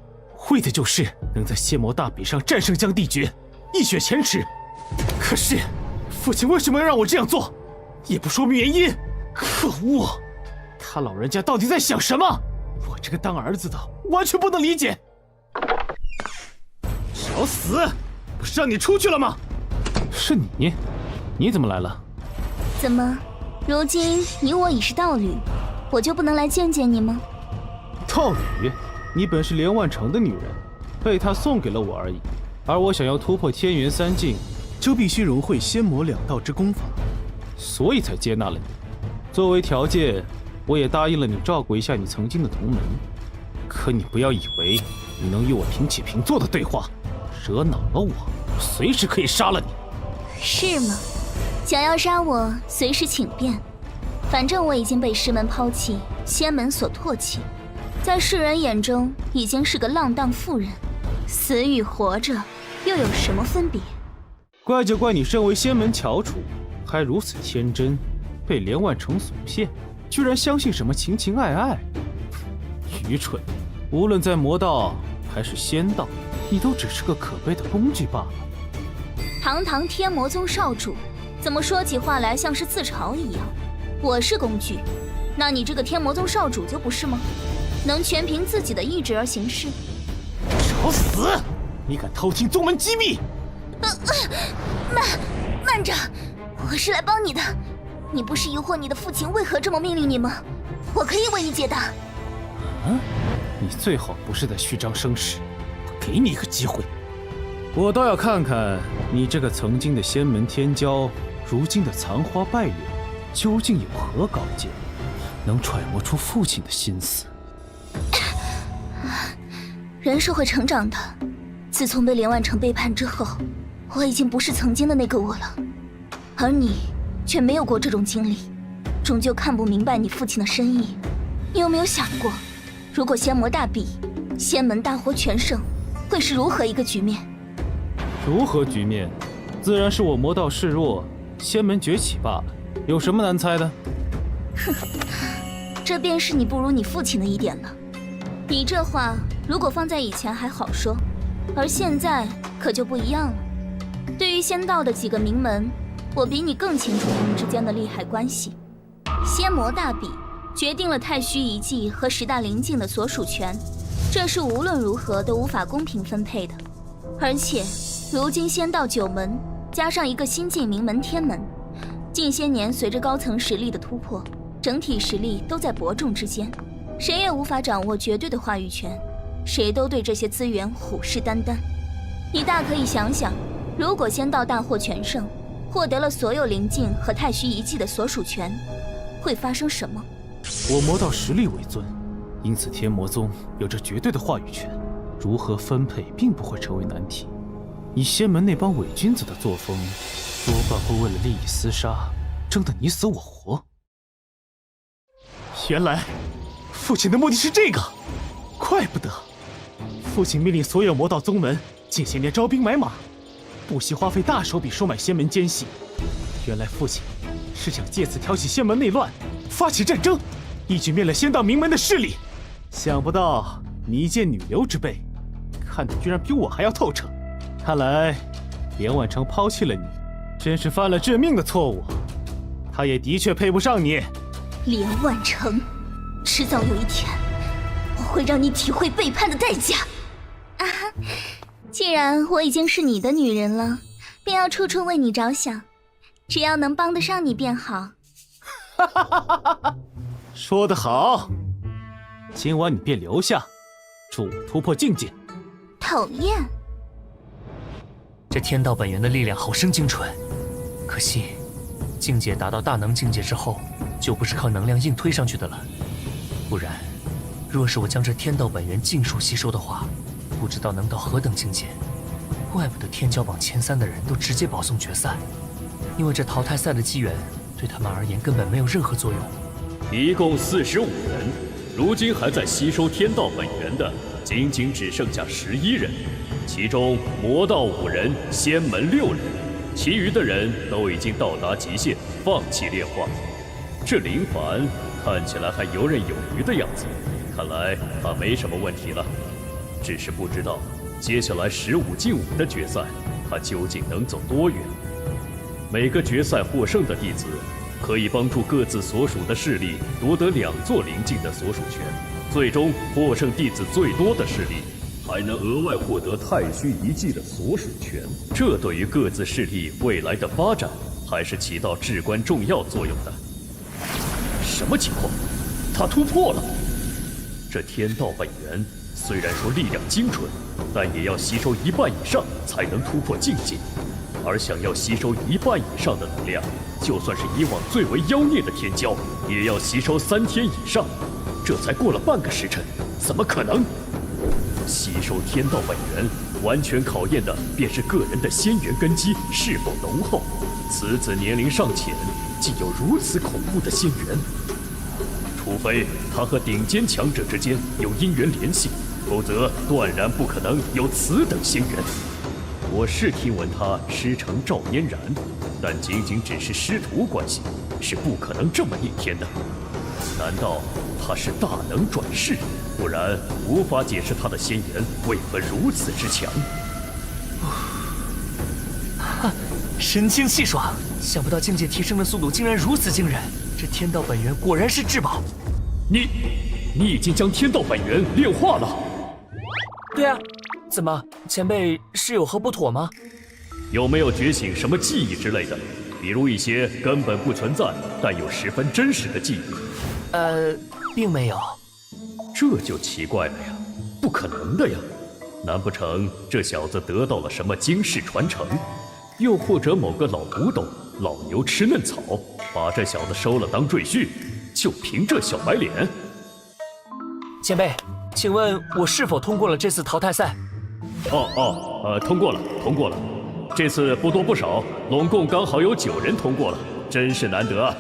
为的就是能在仙魔大比上战胜江帝爵，一雪前耻。可是，父亲为什么要让我这样做？也不说明原因。可恶！他老人家到底在想什么？我这个当儿子的完全不能理解。找死！不是让你出去了吗？是你？你怎么来了？怎么，如今你我已是道侣，我就不能来见见你吗？道侣？你本是连万成的女人，被他送给了我而已。而我想要突破天元3境，就必须融会仙魔2道之功法，所以才接纳了你。作为条件，我也答应了你照顾一下你曾经的同门。可你不要以为你能与我平起平坐的对话，惹恼了我，随时可以杀了你。是吗？想要杀我，随时请便。反正我已经被师门抛弃，仙门所唾弃，在世人眼中已经是个浪荡妇人，死与活着又有什么分别？怪就怪你身为仙门翘楚，还如此天真，被连万成所骗，居然相信什么情情爱爱。愚蠢！无论在魔道还是仙道，你都只是个可悲的工具罢了。堂堂天魔宗少主，怎么说起话来像是自嘲一样？我是工具，那你这个天魔宗少主就不是吗？能全凭自己的意志而行事？找死！你敢偷听宗门机密？慢着，我是来帮你的。你不是疑惑你的父亲为何这么命令你吗？我可以为你解答。你最好不是在虚张声势，我给你一个机会，我倒要看看你这个曾经的仙门天骄，如今的残花败柳，究竟有何高见，能揣摩出父亲的心思。人是会成长的，自从被连万成背叛之后，我已经不是曾经的那个我了，而你却没有过这种经历，终究看不明白你父亲的深意。你有没有想过，如果仙魔大比，仙门大获全胜，会是如何一个局面？如何局面？自然是我魔道示弱，仙门崛起罢了，有什么难猜的？哼，这便是你不如你父亲的一点了。你这话如果放在以前还好说，而现在可就不一样了。对于仙道的几个名门，我比你更清楚他们之间的利害关系。仙魔大比决定了太虚遗迹和10大灵境的所属权，这是无论如何都无法公平分配的。而且如今仙道9门加上一个新晋名门天门，近些年随着高层实力的突破，整体实力都在伯仲之间，谁也无法掌握绝对的话语权，谁都对这些资源虎视眈眈。你大可以想想，如果仙道大获全胜，获得了所有灵境和太虚遗迹的所属权，会发生什么？我魔道实力为尊，因此天魔宗有着绝对的话语权，如何分配并不会成为难题。以仙门那帮伪君子的作风，多半会为了利益厮杀，争得你死我活。原来父亲的目的是这个，怪不得父亲命令所有魔道宗门近些年招兵买马，不惜花费大手笔收买仙门奸细。原来父亲是想借此挑起仙门内乱，发起战争，一举灭了仙道名门的势力。想不到你一介女流之辈，看得居然比我还要透彻。看来连万成抛弃了你，真是犯了致命的错误。他也的确配不上你。连万成，迟早有一天，我会让你体会背叛的代价。啊，既然我已经是你的女人了，便要处处为你着想。只要能帮得上你便好。说得好，今晚你便留下，助我突破境界。讨厌。这天道本源的力量好生精纯，可惜境界达到大能境界之后，就不是靠能量硬推上去的了。不然，若是我将这天道本源尽数吸收的话，不知道能到何等境界。怪不得天骄榜前3的人都直接保送决赛，因为这淘汰赛的机缘对他们而言根本没有任何作用。一共45人，如今还在吸收天道本源的，仅仅只剩下11人，其中魔道5人，仙门6人，其余的人都已经到达极限，放弃炼化。这林凡看起来还游刃有余的样子，看来他没什么问题了，只是不知道接下来15进5的决赛，他究竟能走多远。每个决赛获胜的弟子可以帮助各自所属的势力夺得2座灵境的所属权，最终获胜弟子最多的势力还能额外获得太虚遗迹的所属权，这对于各自势力未来的发展还是起到至关重要作用的。什么情况？他突破了！这天道本源虽然说力量精纯，但也要吸收1半以上才能突破境界，而想要吸收1半以上的能量，就算是以往最为妖孽的天骄，也要吸收3天以上，这才过了半个时辰，怎么可能？吸收天道本源，完全考验的便是个人的仙元根基是否浓厚。此子年龄尚浅，竟有如此恐怖的仙元，除非他和顶尖强者之间有姻缘联系，否则断然不可能有此等仙元。我是听闻他师承赵嫣然，但仅仅只是师徒关系，是不可能这么逆天的。难道他是大能转世？不然无法解释他的仙元为何如此之强。神清气爽，想不到境界提升的速度竟然如此惊人，这天道本源果然是至宝。你已经将天道本源炼化了？对啊，怎么前辈是有何不妥吗？有没有觉醒什么记忆之类的？比如一些根本不存在但又十分真实的记忆？并没有。这就奇怪了呀，不可能的呀！难不成这小子得到了什么惊世传承？又或者某个老古董、老牛吃嫩草，把这小子收了当赘婿，就凭这小白脸？前辈，请问我是否通过了这次淘汰赛？通过了。这次不多不少，拢共刚好有9人通过了，真是难得啊！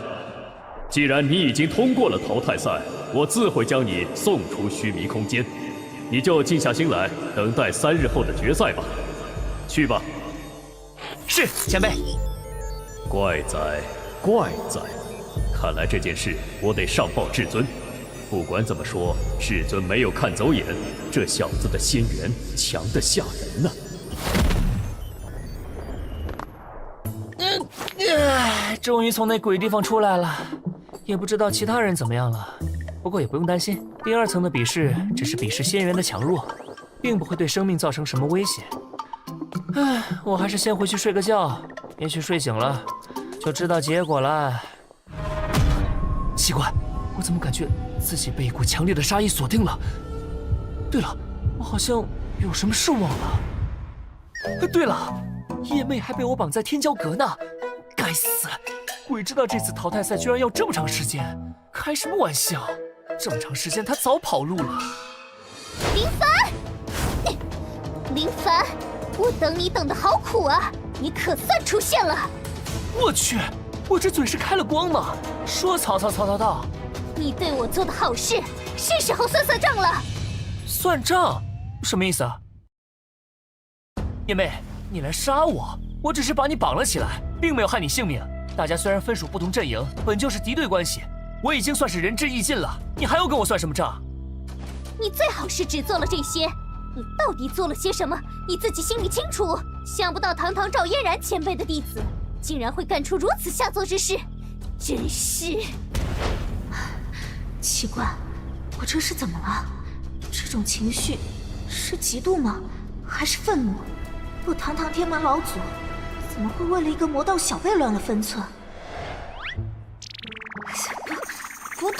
既然你已经通过了淘汰赛，我自会将你送出须弥空间，你就静下心来，等待3日后的决赛吧。去吧。是，前辈。怪哉，看来这件事我得上报至尊。不管怎么说，至尊没有看走眼，这小子的仙元强得吓人呢。终于从那鬼地方出来了，也不知道其他人怎么样了。不过也不用担心，第2层的比试只是比试仙元的强弱，并不会对生命造成什么威胁。我还是先回去睡个觉，也许睡醒了就知道结果了。奇怪，我怎么感觉自己被一股强烈的杀意锁定了？对了，我好像有什么事忘了。对了，叶妹还被我绑在天骄阁呢，该死！鬼知道这次淘汰赛居然要这么长时间，开什么玩笑？这么长时间，她早跑路了。林凡，我等你等得好苦啊！你可算出现了！我去，我这嘴是开了光吗？说曹操，你对我做的好事，是时候算账了。算账？什么意思啊？叶妹，你来杀我，我只是把你绑了起来，并没有害你性命。大家虽然分属不同阵营，本就是敌对关系，我已经算是仁至义尽了，你还要跟我算什么账？你最好是只做了这些，你到底做了些什么，你自己心里清楚。想不到堂堂赵嫣然前辈的弟子，竟然会干出如此下作之事，真是……奇怪，我这是怎么了？这种情绪是嫉妒吗？还是愤怒？我堂堂天门老祖，怎怎么会为了一个魔道小辈乱了分寸？不对，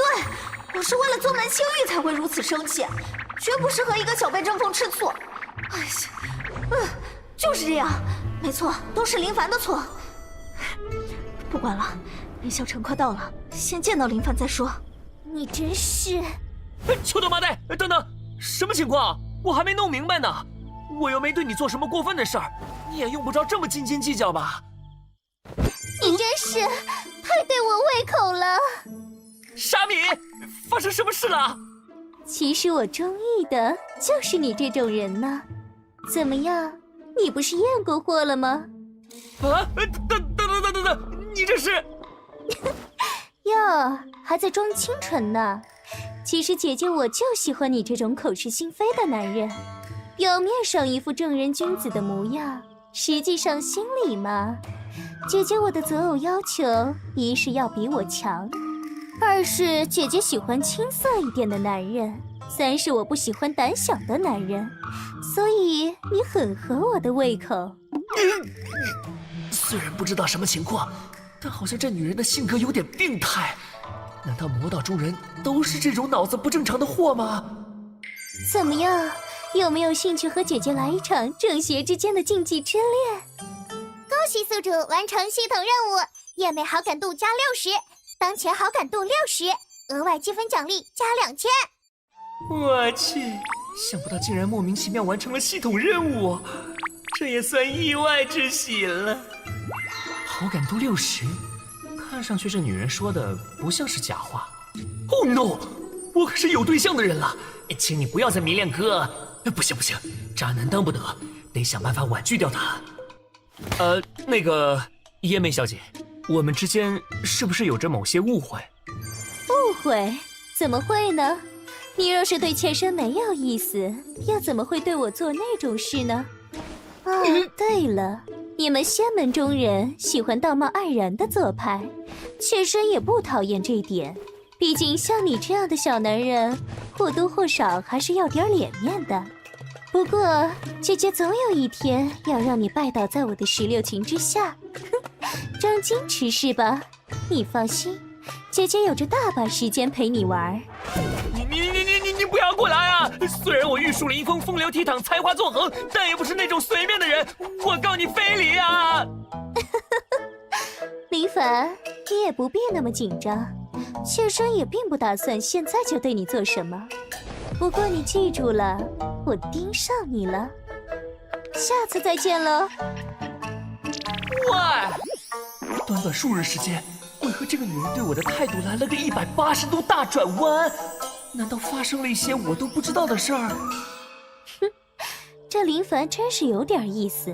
我是为了宗门清誉才会如此生气，绝不是和一个小辈争风吃醋。哎呀，就是这样，没错，都是林凡的错。不管了，林萧晨快到了，先见到林凡再说。你真是……邱大麻袋，等等，什么情况？我还没弄明白呢。我又没对你做什么过分的事儿，你也用不着这么斤斤计较吧？你真是太对我胃口了。沙米，发生什么事了？其实我中意的就是你这种人呢。怎么样，你不是验过货了吗？啊！等，你这是……哟，还在装清纯呢。其实姐姐我就喜欢你这种口是心非的男人，表面上一副正人君子的模样，实际上心里嘛，姐姐我的择偶要求，一是要比我强，二是姐姐喜欢青涩一点的男人，三是我不喜欢胆小的男人，所以你很合我的胃口。虽然不知道什么情况，但好像这女人的性格有点病态。难道魔道中人都是这种脑子不正常的货吗？怎么样，有没有兴趣和姐姐来一场正邪之间的禁忌之恋？恭喜宿主完成系统任务，夜魅好感度加60，当前好感度60，额外积分奖励加2000。我去，想不到竟然莫名其妙完成了系统任务，这也算意外之喜了。好感度60，看上去这女人说的不像是假话。Oh no， 我可是有对象的人了，请你不要再迷恋哥。不行，渣男当不得，得想办法婉拒掉他。那个耶美小姐，我们之间是不是有着某些误会？误会？怎么会呢？你若是对妾身没有意思，又怎么会对我做那种事呢？哦，对了，你们仙门中人喜欢道貌岸然的做派，妾身也不讨厌这一点。毕竟像你这样的小男人，或多或少还是要点脸面的。不过姐姐总有一天要让你拜倒在我的16情之下，装矜持是吧？你放心，姐姐有着大把时间陪你玩。你不要过来啊！虽然我玉树临风、风流倜傥、才华纵横，但也不是那种随便的人。我告你非礼啊！林凡，你也不必那么紧张，妾身也并不打算现在就对你做什么。不过你记住了，我盯上你了。下次再见喽。喂，短短数日时间，为何这个女人对我的态度来了个180度大转弯？难道发生了一些我都不知道的事儿？哼，这林凡真是有点意思。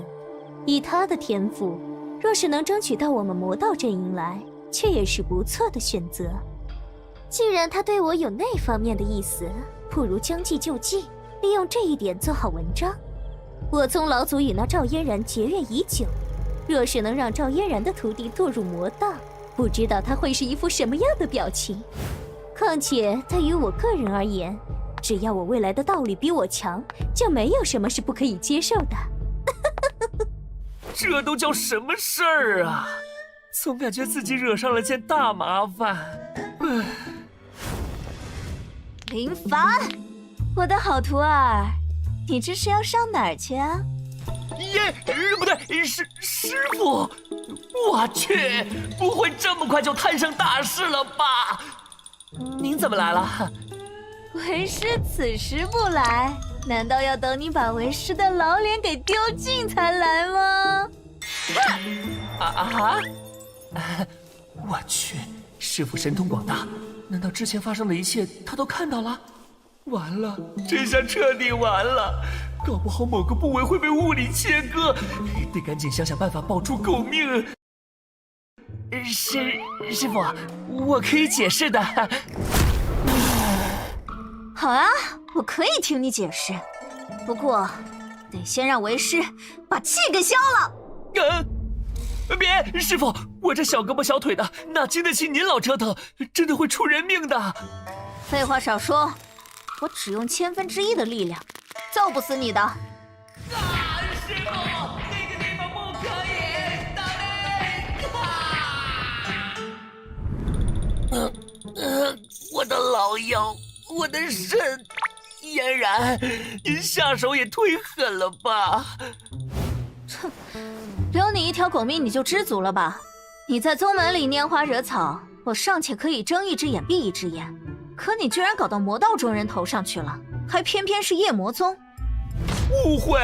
以他的天赋，若是能争取到我们魔道阵营来，却也是不错的选择。既然他对我有那方面的意思，不如将计就计，利用这一点做好文章。我宗老祖与那赵嫣然结怨已久，若是能让赵嫣然的徒弟堕入魔道，不知道他会是一副什么样的表情。况且对于我个人而言，只要我未来的道理比我强，就没有什么是不可以接受的。这都叫什么事儿啊？总感觉自己惹上了件大麻烦。林凡，我的好徒儿，你这是要上哪儿去啊？不对，师傅！我去，不会这么快就摊上大事了吧？您怎么来了？为师此时不来，难道要等你把为师的老脸给丢尽才来吗？我去，师傅神通广大，难道之前发生的一切他都看到了？完了，这下彻底完了，搞不好某个部位会被物理切割，得赶紧想想办法保住狗命。师傅，我可以解释的。好啊，我可以听你解释，不过得先让为师把气给消了。别，师傅，我这小胳膊小腿的，哪经得起您老折腾，真的会出人命的。废话少说，我只用1/1000的力量，揍不死你的。师傅，那个地方不可以，大我的老腰，我的肾，嫣然，您下手也忒狠了吧！哼，留你一条狗命，你就知足了吧？你在宗门里拈花惹草，我尚且可以睁一只眼闭一只眼，可你居然搞到魔道中人头上去了，还偏偏是夜魔宗。误会，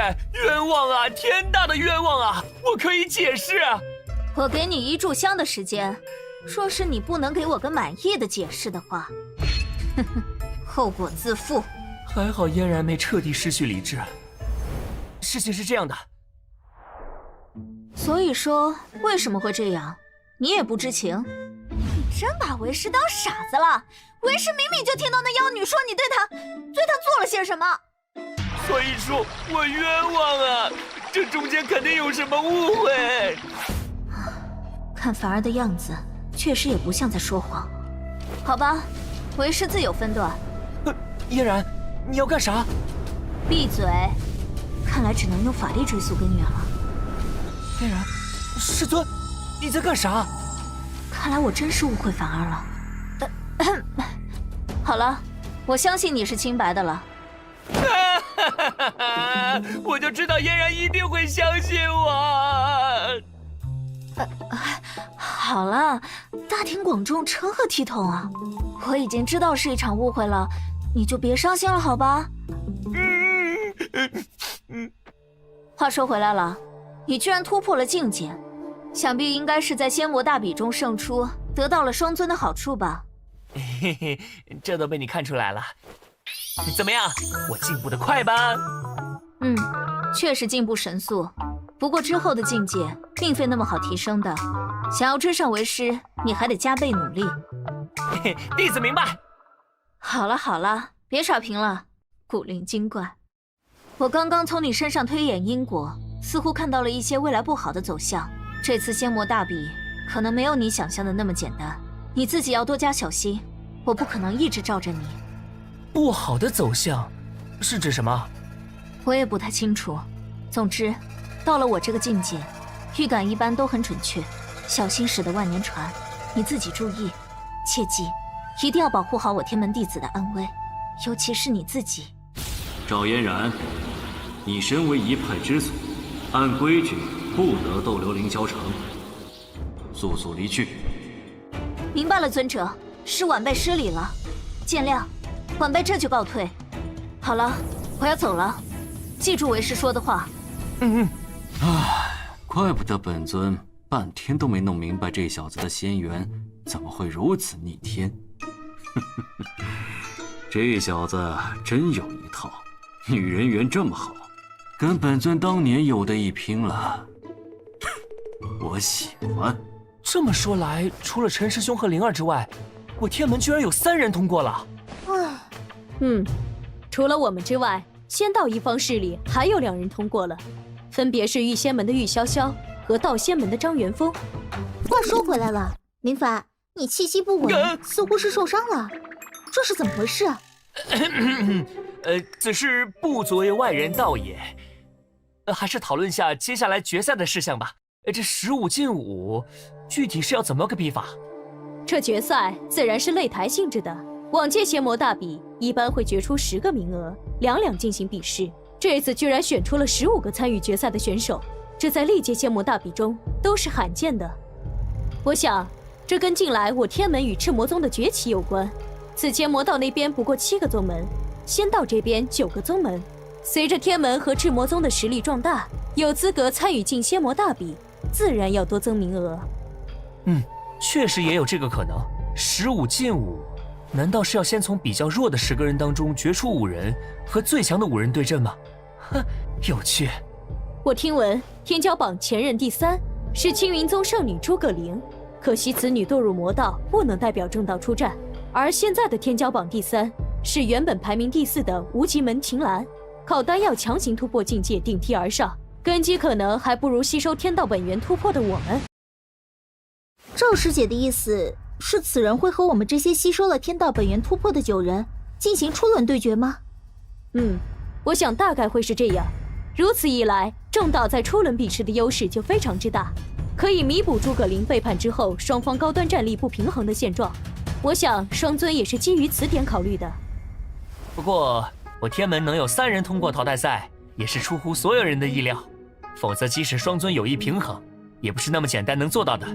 冤枉啊！天大的冤枉啊！我可以解释。我给你一炷香的时间，若是你不能给我个满意的解释的话，哼哼，后果自负。还好嫣然没彻底失去理智。事情是这样的，所以说为什么会这样，你也不知情？你真把为师当傻子了？为师明明就听到那妖女说你对她做了些什么。所以说我冤枉啊！这中间肯定有什么误会。看凡儿的样子，确实也不像在说谎。好吧，为师自有分断。嫣然，你要干啥？闭嘴！看来只能用法力追溯根源了。嫣然，师尊，你在干啥？看来我真是误会凡儿了。好了，我相信你是清白的了。我就知道嫣然一定会相信我。好了，大庭广众，成何体统啊！我已经知道是一场误会了，你就别伤心了，好吧？话说回来了，你居然突破了境界，想必应该是在仙魔大比中胜出，得到了双尊的好处吧？嘿嘿，这都被你看出来了。怎么样，我进步得快吧？嗯，确实进步神速。不过之后的境界并非那么好提升的，想要追上为师，你还得加倍努力。嘿嘿，弟子明白。好了好了，别耍贫了，古灵精怪。我刚刚从你身上推演因果，似乎看到了一些未来不好的走向。这次仙魔大比可能没有你想象的那么简单，你自己要多加小心。我不可能一直罩着你。不好的走向是指什么？我也不太清楚。总之，到了我这个境界，预感一般都很准确。小心驶得万年船，你自己注意，切记，一定要保护好我天门弟子的安危，尤其是你自己。赵嫣然，你身为一派之祖，按规矩不得逗留凌霄城，速速离去。明白了，尊者，是晚辈失礼了，见谅。晚辈这就告退。好了，我要走了，记住为师说的话。怪不得本尊半天都没弄明白这小子的仙缘怎么会如此逆天。这小子真有一套，女人缘这么好，跟本尊当年有的一拼了。我喜欢。这么说来，除了陈师兄和灵儿之外，我天门居然有3人通过了。除了我们之外，仙道一方势力还有2人通过了，分别是玉仙门的玉潇潇和道仙门的张元峰。话说回来了，林凡，你气息不稳，似乎是受伤了，这是怎么回事啊？只是不足为外人道也。还是讨论下接下来决赛的事项吧。这15进5，具体是要怎么个比法？这决赛自然是擂台性质的。往届仙魔大比一般会决出10个名额，2两进行比试。这次居然选出了15个参与决赛的选手，这在历届仙魔大比中都是罕见的。我想，这跟近来我天门与赤魔宗的崛起有关。此前魔道那边不过7个宗门，仙道这边9个宗门。随着天门和赤魔宗的实力壮大，有资格参与进仙魔大比，自然要多增名额。确实也有这个可能。15进5。难道是要先从比较弱的10个人当中决出5人，和最强的5人对阵吗？哼，有趣。我听闻天骄榜前任第3是青云宗圣女诸葛玲，可惜此女堕入魔道，不能代表正道出战。而现在的天骄榜第3是原本排名第4的无极门秦岚，靠丹药强行突破境界顶替而上，根基可能还不如吸收天道本源突破的我们。赵师姐的意思是此人会和我们这些吸收了天道本源突破的9人进行初轮对决吗？我想大概会是这样。如此一来，正道在初轮比试的优势就非常之大，可以弥补诸葛玲背叛之后双方高端战力不平衡的现状。我想双尊也是基于此点考虑的。不过我天门能有3人通过淘汰赛，也是出乎所有人的意料。否则即使双尊有意平衡，也不是那么简单能做到的。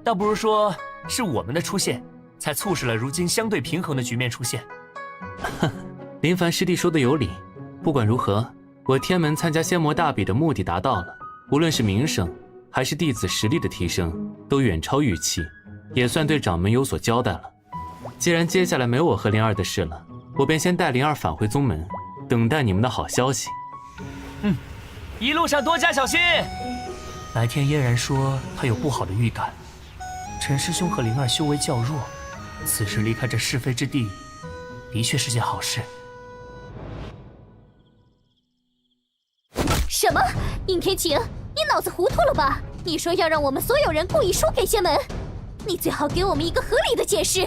倒不如说是我们的出现，才促使了如今相对平衡的局面出现。林凡师弟说的有理。不管如何，我天门参加仙魔大比的目的达到了，无论是名声还是弟子实力的提升，都远超预期，也算对掌门有所交代了。既然接下来没我和灵儿的事了，我便先带灵儿返回宗门，等待你们的好消息。一路上多加小心。白天嫣然说他有不好的预感，陈师兄和灵儿修为较弱，此时离开这是非之地，的确是件好事。什么？应天晴，你脑子糊涂了吧？你说要让我们所有人故意输给仙门，你最好给我们一个合理的解释。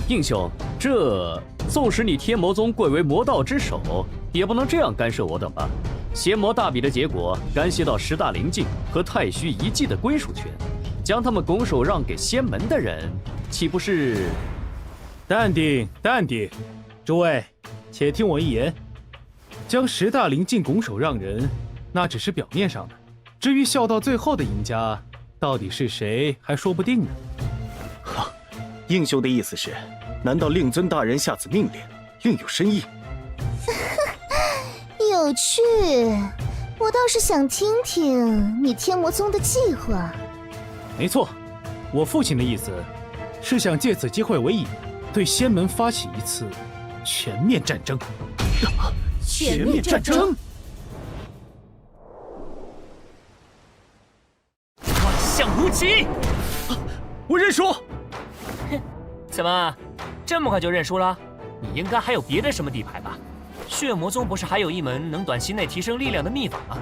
应兄，这纵使你天魔宗贵为魔道之首，也不能这样干涉我等吧？邪魔大比的结果干系到10大灵境和太虚遗迹的归属权，将他们拱手让给仙门的人，岂不是？淡定，淡定，诸位，且听我一言。将10大灵境拱手让人，那只是表面上的，至于笑到最后的赢家，到底是谁还说不定呢。哈，应兄的意思是，难道令尊大人下此命令另有深意？有趣，我倒是想听听你天魔宗的计划。没错，我父亲的意思是想借此机会为引，对仙门发起一次全面战争。全面战争？万象无极！我认输。怎么，这么快就认输了？你应该还有别的什么底牌吧？血魔宗不是还有一门能短期内提升力量的秘法吗？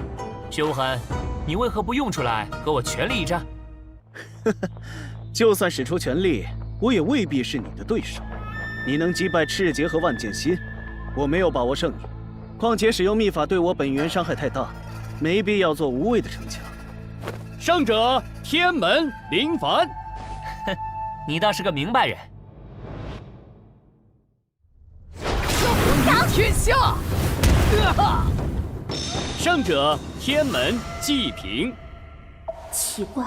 薛无痕，你为何不用出来和我全力一战？就算使出全力，我也未必是你的对手。你能击败赤劫和万剑心，我没有把握胜你。况且使用秘法对我本源伤害太大，没必要做无谓的逞强。胜者天门林凡。哼，你倒是个明白人。赢天下！胜者天门季平。奇怪，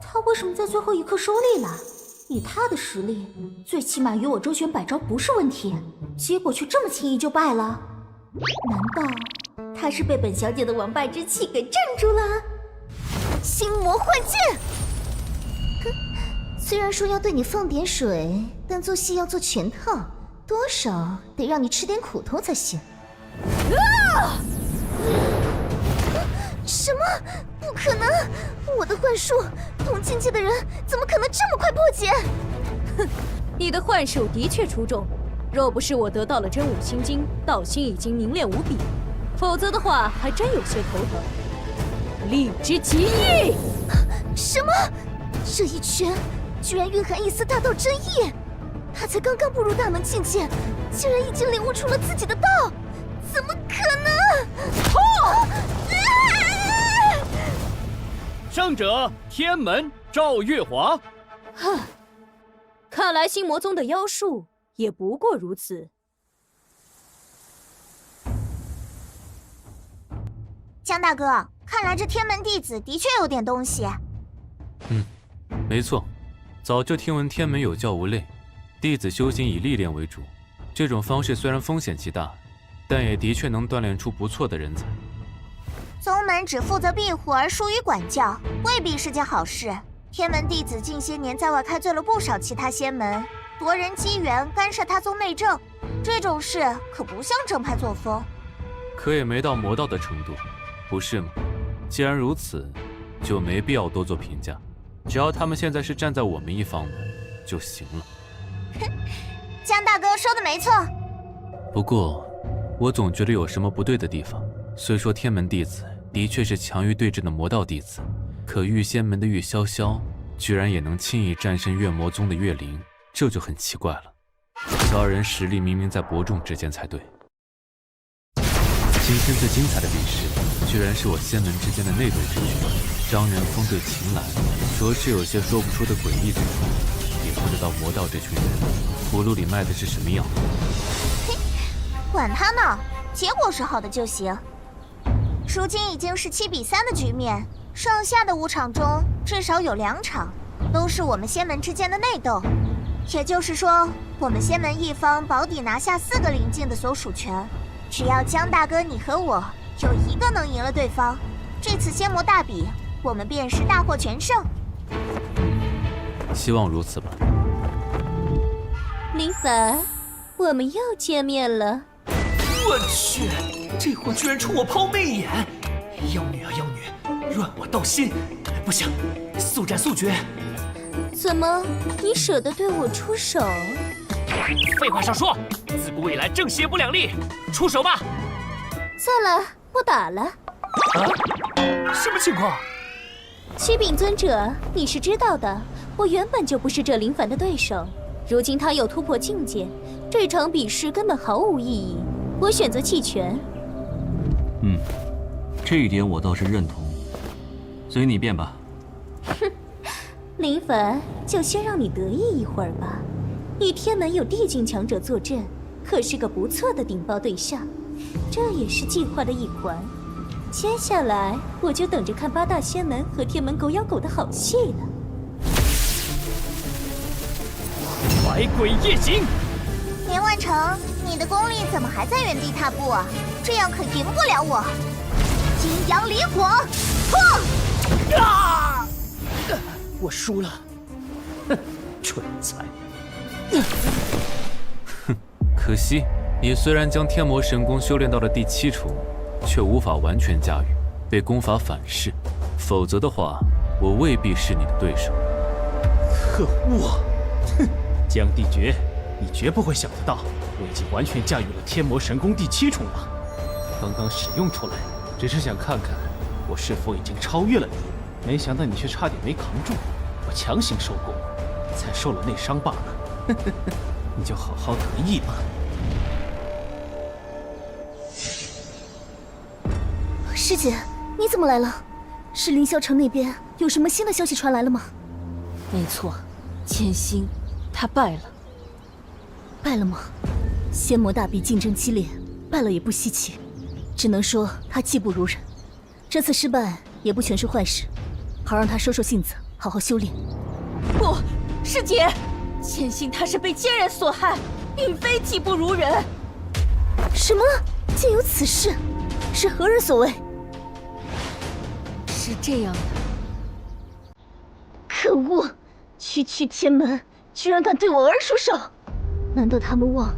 他为什么在最后一刻收力了？以他的实力，最起码与我周旋百招不是问题，结果却这么轻易就败了。难道他是被本小姐的王败之气给镇住了？心魔幻剑！虽然说要对你放点水，但做戏要做全套，多少得让你吃点苦头才行。啊！什么？不可能！我的幻术，同境界的人怎么可能这么快破解？哼，你的幻术的确出众，若不是我得到了真武心经，道心已经凝练无比，否则的话还真有些头疼。力之极意！什么？这一拳居然蕴含一丝大道真意！他才刚刚步入大能境界，竟然已经领悟出了自己的道，怎么可能？胜者天门赵月华。哼，看来心魔宗的妖术也不过如此。江大哥，看来这天门弟子的确有点东西。没错，早就听闻天门有教无类，弟子修行以历练为主。这种方式虽然风险极大，但也的确能锻炼出不错的人才。宗门只负责庇护而疏于管教，未必是件好事。天门弟子近些年在外开罪了不少其他仙门，夺人机缘，干涉他宗内政，这种事可不像正派作风。可也没到魔道的程度，不是吗？既然如此，就没必要多做评价。只要他们现在是站在我们一方的就行了。江大哥说的没错。不过，我总觉得有什么不对的地方。虽说天门弟子的确是强于对阵的魔道弟子，可御仙门的御潇潇居然也能轻易战胜月魔宗的月灵，这就很奇怪了。这二人实力明明在伯仲之间才对。今天最精彩的比试，居然是我仙门之间的内斗之举。张元峰对秦岚，着实有些说不出的诡异之处，也不知道魔道这群人葫芦里卖的是什么药。嘿，管他呢，结果是好的就行。如今已经是7比3的局面，剩下的5场中至少有2场都是我们仙门之间的内斗，也就是说，我们仙门一方保底拿下4个灵境的所属权。只要江大哥你和我有一个能赢了对方，这次仙魔大比我们便是大获全胜。希望如此吧。林凡，我们又见面了。我去，这货居然冲我抛媚眼！妖女啊妖女，乱我道心！不行，速战速决！怎么，你舍得对我出手？废话少说，自古以来正邪不两立，出手吧！算了，不打了。啊？什么情况？启禀尊者，你是知道的，我原本就不是这林凡的对手。如今他又突破境界，这场比试根本毫无意义。我选择弃权。这一点我倒是认同。随你便吧。哼，林凡，就先让你得意一会儿吧。你天门有地境强者坐镇，可是个不错的顶包对象，这也是计划的一环。接下来我就等着看8大仙门和天门狗咬狗的好戏了。百鬼夜行！连万成，你的功力怎么还在原地踏步啊？这样可赢不了我。金阳离火，破！啊！我输了。哼，蠢材。哼，可惜你虽然将天魔神功修炼到了第7重，却无法完全驾驭，被功法反噬。否则的话，我未必是你的对手。可恶！哼，江帝绝，你绝不会想得到，我已经完全驾驭了天魔神功第7重了。刚刚使用出来，只是想看看我是否已经超越了你，没想到你却差点没扛住，我强行收功，才受了内伤罢了。你就好好得意吧。师姐，你怎么来了？是凌霄城那边有什么新的消息传来了吗？没错，千星他败了。败了吗？仙魔大比竞争激烈，败了也不稀奇，只能说他技不如人。这次失败也不全是坏事，好让他收收性子，好好修炼。不，师姐，千星他是被奸人所害，并非技不如人。什么？竟有此事？是何人所为？是这样的。可恶！区区天门居然敢对我儿出手！难道他们忘了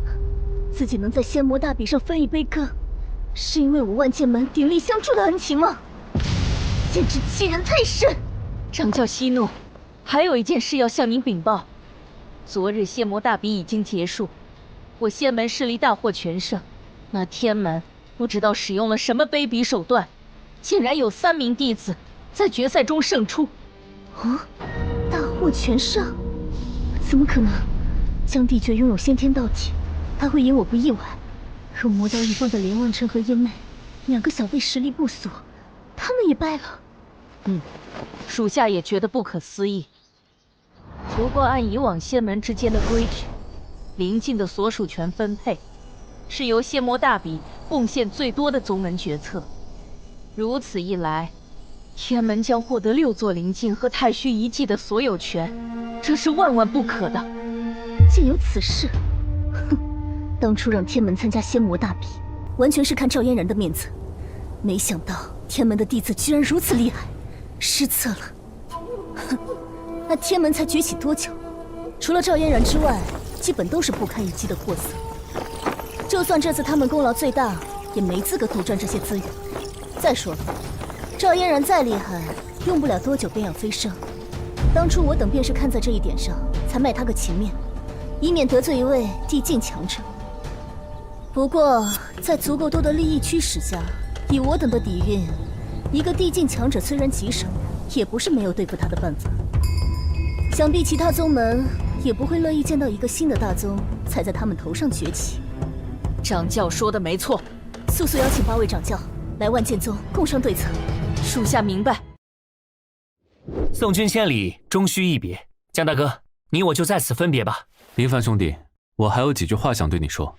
自己能在仙魔大比上分一杯羹，是因为我万剑门鼎力相助的恩情吗？简直欺人太甚！掌教息怒，还有一件事要向您禀报。昨日仙魔大比已经结束，我仙门势力大获全胜。那天门不知道使用了什么卑鄙手段，竟然有3名弟子在决赛中胜出。啊！大获全胜？怎么可能？江帝绝拥有先天道体，他会赢我不意外。若魔道一方的连万成和叶妹2个小辈实力不俗，他们也败了。属下也觉得不可思议。不过按以往仙门之间的规矩，灵境的所属权分配是由仙魔大比贡献最多的宗门决策。如此一来，天门将获得6座灵境和太虚遗迹的所有权，这是万万不可的。竟有此事！哼，当初让天门参加仙魔大比，完全是看赵嫣然的面子。没想到天门的弟子居然如此厉害，失策了。哼，那天门才崛起多久？除了赵嫣然之外，基本都是不堪一击的货色。就算这次他们功劳最大，也没资格独占这些资源。再说了，赵嫣然再厉害，用不了多久便要飞升。当初我等便是看在这一点上，才卖他个情面，以免得罪一位地境强者。不过，在足够多的利益驱使下，以我等的底蕴，一个地境强者虽然极少，也不是没有对付他的办法。想必其他宗门也不会乐意见到一个新的大宗踩在他们头上崛起。掌教说的没错，速速邀请8位掌教来万剑宗共商对策。属下明白。送君千里，终须一别。江大哥，你我就在此分别吧。林凡兄弟，我还有几句话想对你说。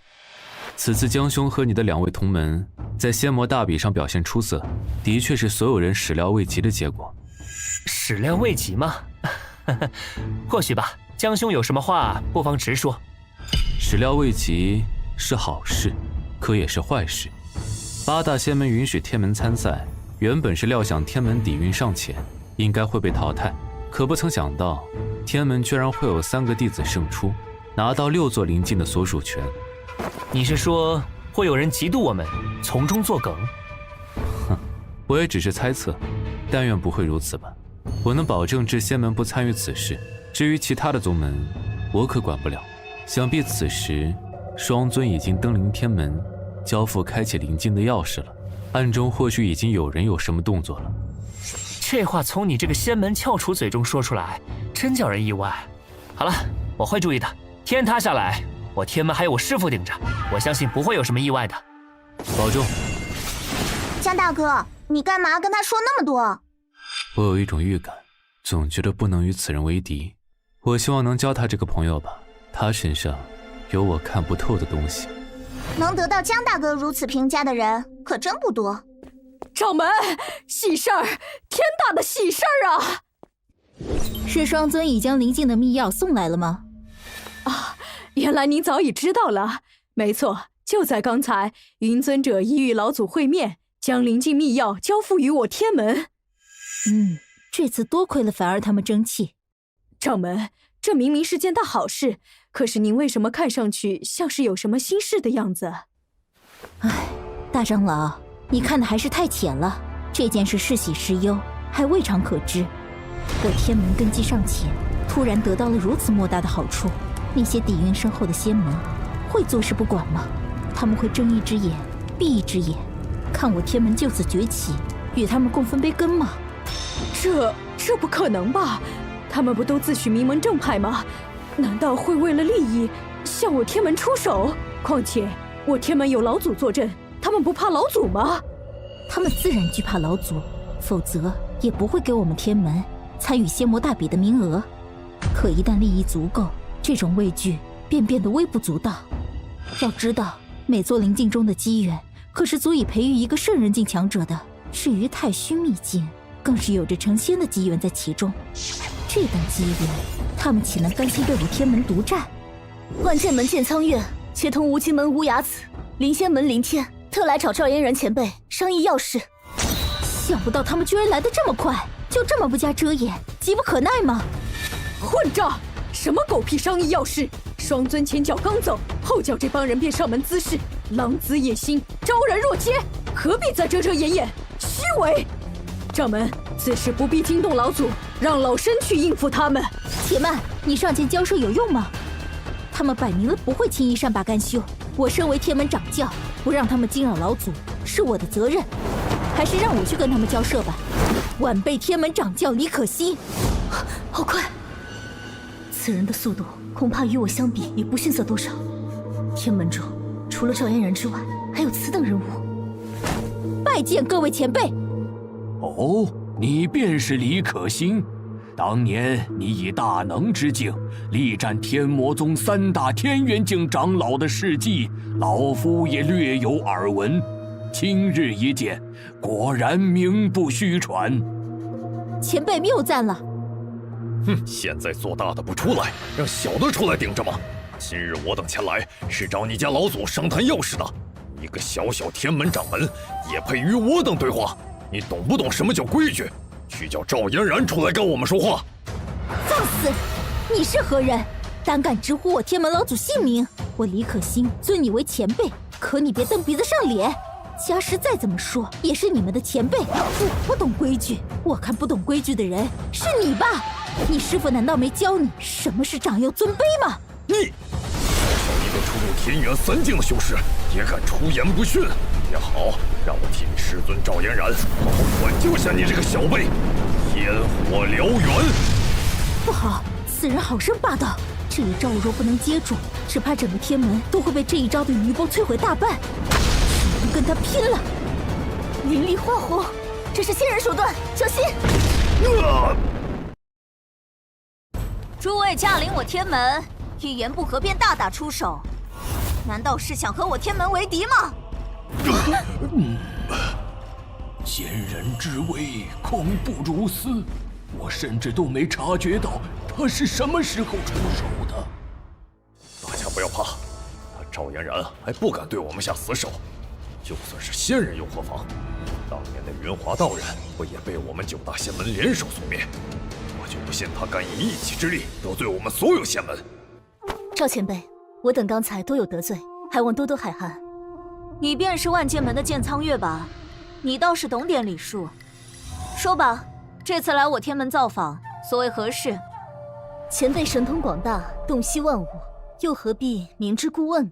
此次江兄和你的2位同门在仙魔大比上表现出色，的确是所有人始料未及的结果。始料未及吗？或许吧。江兄有什么话，不妨直说。始料未及是好事，可也是坏事。8大仙门允许天门参赛，原本是料想天门底蕴尚浅，应该会被淘汰，可不曾想到天门居然会有3个弟子胜出，拿到6座灵境的所属权。你是说会有人嫉妒我们，从中作梗？哼，我也只是猜测，但愿不会如此吧。我能保证至仙门不参与此事，至于其他的宗门，我可管不了。想必此时双尊已经登临天门，交付开启灵境的钥匙了，暗中或许已经有人有什么动作了。这话从你这个仙门翘楚嘴中说出来，真叫人意外。好了，我会注意的。天塌下来，我天门还有我师父顶着，我相信不会有什么意外的。保重。江大哥，你干嘛跟他说那么多？我有一种预感，总觉得不能与此人为敌。我希望能交他这个朋友吧，他身上有我看不透的东西。能得到江大哥如此评价的人可真不多。掌门，喜事儿，天大的喜事儿啊！是双尊已将灵境的密钥送来了吗？啊，原来您早已知道了。没错，就在刚才，云尊者已与老祖会面，将灵境密钥交付于我天门。这次多亏了凡儿他们争气。掌门，这明明是件大好事，可是您为什么看上去像是有什么心事的样子？唉，大长老，你看的还是太浅了。这件事是喜是忧，还未尝可知。我天门根基尚浅，突然得到了如此莫大的好处，那些底蕴深厚的仙门会坐视不管吗？他们会睁一只眼闭一只眼，看我天门就此崛起，与他们共分杯羹吗？这不可能吧？他们不都自诩名门正派吗？难道会为了利益向我天门出手？况且我天门有老祖坐镇，他们不怕老祖吗？他们自然惧怕老祖，否则也不会给我们天门参与仙魔大比的名额。可一旦利益足够，这种畏惧便变得微不足道。要知道，每座灵境中的机缘，可是足以培育一个圣人境强者的。至于太虚秘境，更是有着成仙的机缘在其中。这等机缘，他们岂能甘心被我天门独占？万剑门剑苍月协同无极门无崖子、灵仙门灵天，特来找赵嫣然前辈商议要事。想不到他们居然来得这么快，就这么不加遮掩，急不可耐吗？混账！什么狗屁商议要事！双尊前脚刚走，后脚这帮人便上门滋事，狼子野心，昭然若揭，何必再遮遮掩掩？虚伪！掌门，此事不必惊动老祖，让老身去应付他们。且慢，你上前交涉有用吗？他们摆明了不会轻易善罢甘休。我身为天门掌教，不让他们惊扰老祖是我的责任，还是让我去跟他们交涉吧。晚辈天门掌教李可欣。好快！此人的速度恐怕与我相比也不逊色多少。天门中除了赵嫣然之外，还有此等人物。拜见各位前辈。哦，你便是李可欣。当年你以大能之境力战天魔宗3大天元境长老的事迹，老夫也略有耳闻。今日一见，果然名不虚传。前辈谬赞了。现在做大的不出来，让小的出来顶着吗？今日我等前来是找你家老祖商谈要事的。一个小小天门掌门，也配与我等对话？你懂不懂什么叫规矩？去叫赵嫣然出来跟我们说话。放肆！你是何人？胆敢直呼我天门老祖姓名？我李可欣尊你为前辈，可你别蹬鼻子上脸。家师再怎么说也是你们的前辈，不懂规矩。我看不懂规矩的人是你吧？你师父难道没教你什么是长幼尊卑吗？你，一个初入天元3境的修士，也敢出言不逊？也好，让我替你师尊赵嫣然好好管教下你这个小辈。天火燎原！不好，此人好生霸道。这一招我若不能接住，只怕整个天门都会被这一招的余波摧毁大半。只能跟他拼了！云力化火，这是仙人手段，小心！诸位驾临我天门，一言不合便大打出手，难道是想和我天门为敌吗？奸人之威，恐怖如斯，我甚至都没察觉到他是什么时候出手的。大家不要怕，他赵嫣然还不敢对我们下死手，就算是仙人又何妨？当年的云华道人不也被我们9大仙门联手所灭？我就不信他敢以一己之力得罪我们所有仙门。赵前辈，我等刚才多有得罪，还望多多海涵。你便是万剑门的剑苍月吧？你倒是懂点礼数。说吧，这次来我天门造访，所为何事？前辈神通广大，洞悉万物，又何必明知故问呢？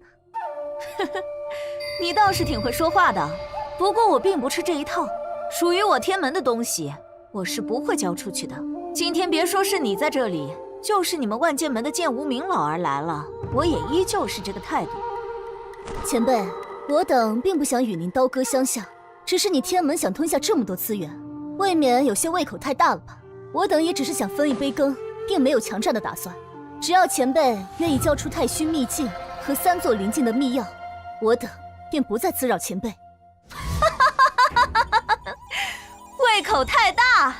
你倒是挺会说话的。不过我并不吃这一套，属于我天门的东西，我是不会交出去的。今天别说是你在这里，就是你们万剑门的剑无名老儿来了，我也依旧是这个态度。前辈，我等并不想与您刀割相向，只是你天门想吞下这么多资源，未免有些胃口太大了吧？我等也只是想分一杯羹，并没有强占的打算。只要前辈愿意交出太虚秘境和3座灵境的秘药，我等便不再滋扰前辈。胃口太大。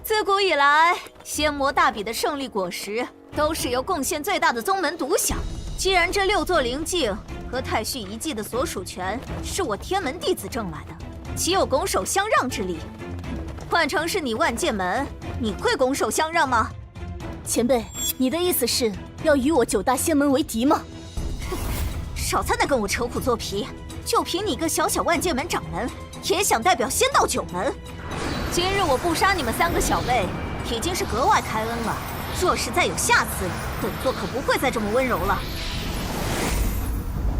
自古以来，仙魔大比的胜利果实都是由贡献最大的宗门独享。既然这6座灵境和太虚遗迹的所属权是我天门弟子挣来的，岂有拱手相让之理？换成是你万剑门，你会拱手相让吗？前辈，你的意思是要与我9大仙门为敌吗？少在那跟我扯虎做皮！就凭你一个小小万剑门掌门，也想代表仙道9门？今日我不杀你们3个小辈，已经是格外开恩了。若是再有下次，本座可不会再这么温柔了。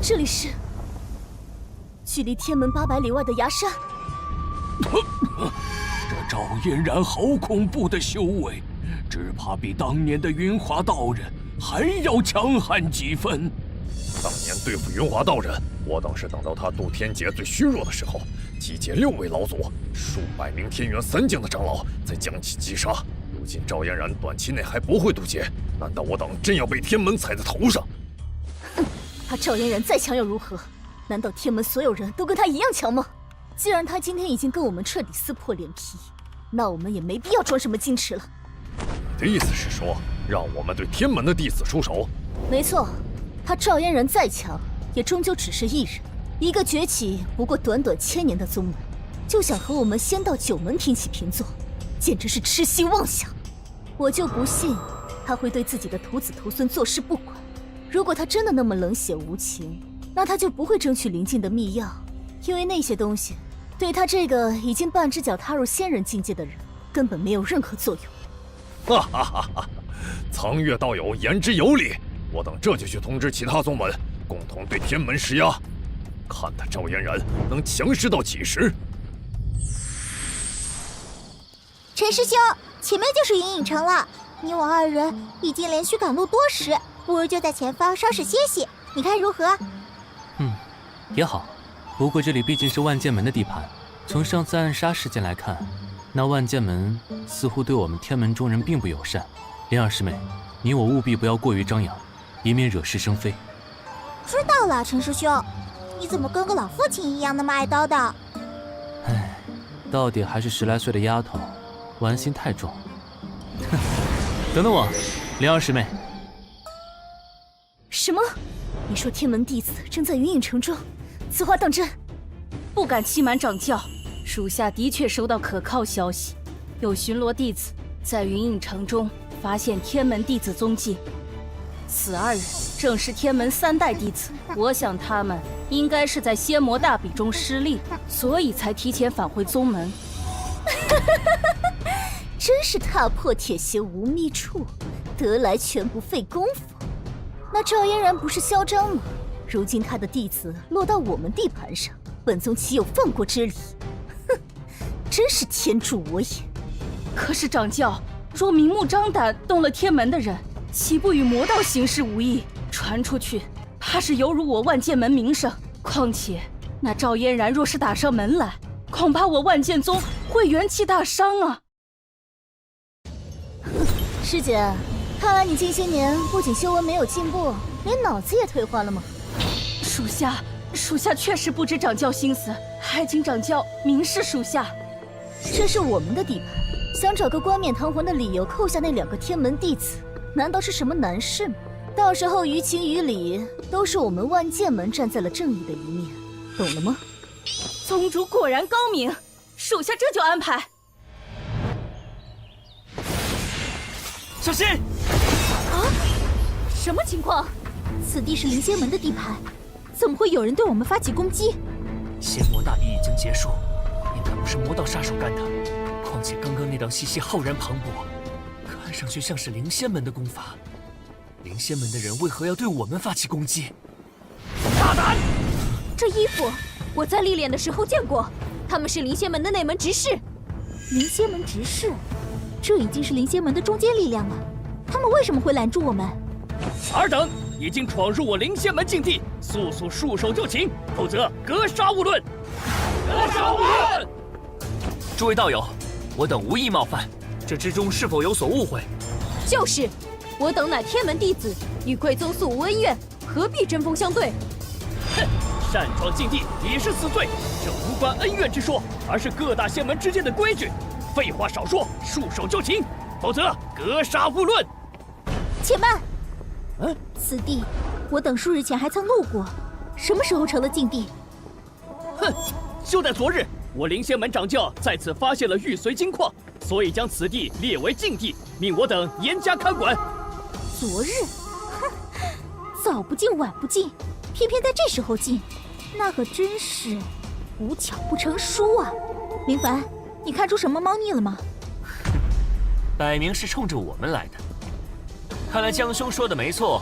这里是距离天门800里外的崖山。这赵嫣然好恐怖的修为，只怕比当年的云华道人还要强悍几分。当年对付云华道人，我等是等到他渡天劫最虚弱的时候，集结6位老祖、数百名天元3境的长老，再将其击杀。如今赵嫣然短期内还不会渡劫，难道我等真要被天门踩在头上？他赵嫣然再强又如何？难道天门所有人都跟他一样强吗？既然他今天已经跟我们彻底撕破脸皮，那我们也没必要装什么矜持了。你的意思是说，让我们对天门的弟子出手？没错，他赵嫣然再强，也终究只是一人，一个崛起不过短短1000年的宗门，就想和我们仙道9门平起平坐，简直是痴心妄想。我就不信他会对自己的徒子徒孙坐视不管。如果他真的那么冷血无情，那他就不会争取灵境的秘药，因为那些东西对他这个已经半只脚踏入仙人境界的人根本没有任何作用。哈哈哈哈！苍月道友言之有理，我等这就去通知其他宗门，共同对天门施压，看他赵嫣然能强势到几时。陈师兄，前面就是云影城了，你我2人已经连续赶路多时，不如就在前方稍事歇息，你看如何？也好，不过这里毕竟是万剑门的地盘，从上次暗杀事件来看，那万剑门似乎对我们天门中人并不友善。灵儿师妹，你我务必不要过于张扬，以免惹是生非。知道了，陈师兄，你怎么跟个老父亲一样那么爱叨叨？唉，到底还是10来岁的丫头，玩心太重。哼，等等我，灵儿师妹。什么？你说天门弟子正在云影城中？此话当真？不敢欺瞒掌教，属下的确收到可靠消息，有巡逻弟子在云影城中发现天门弟子踪迹。此2人正是天门3代弟子，我想他们应该是在仙魔大比中失利，所以才提前返回宗门。真是踏破铁鞋无觅处，得来全不费工夫。那赵嫣然不是嚣张吗？如今他的弟子落到我们地盘上，本宗岂有放过之理？哼，真是天助我也！可是掌教，若明目张胆动了天门的人，岂不与魔道行事无异？传出去，怕是有辱我万剑门名声。况且那赵嫣然若是打上门来，恐怕我万剑宗会元气大伤啊！师姐，看来你近些年不仅修为没有进步，连脑子也退化了吗？属下确实不知掌教心思，还请掌教明示属下。这是我们的地盘，想找个冠冕堂皇的理由扣下那2个天门弟子，难道是什么难事吗？到时候于情于理，都是我们万剑门站在了正义的一面，懂了吗？宗主果然高明，属下这就安排。小心！啊！什么情况？此地是灵仙门的地盘，怎么会有人对我们发起攻击？仙魔大比已经结束，应该不是魔道杀手干的。况且刚刚那道气息浩然磅礴，看上去像是灵仙门的功法。灵仙门的人为何要对我们发起攻击？大胆！这衣服我在历练的时候见过，他们是灵仙门的内门执事。灵仙门执事，这已经是灵仙门的中坚力量了。他们为什么会拦住我们？尔等已经闯入我灵仙门禁地，速速束手就擒，否则格杀勿论！格杀勿论！诸位道友，我等无意冒犯，这之中是否有所误会？就是，我等乃天门弟子，与贵宗素无恩怨，何必针锋相对？哼！擅闯禁地已是死罪，这无关恩怨之说，而是各大仙门之间的规矩。废话少说，束手就擒，否则格杀勿论！且慢！此地我等数日前还曾路过，什么时候成了禁地？哼！就在昨日，我灵仙门掌教在此发现了玉髓金矿，所以将此地列为禁地，命我等严加看管。昨日，哼，早不进晚不进，偏偏在这时候进，那可真是无巧不成书啊！林凡，你看出什么猫腻了吗？摆明是冲着我们来的。看来江兄说的没错，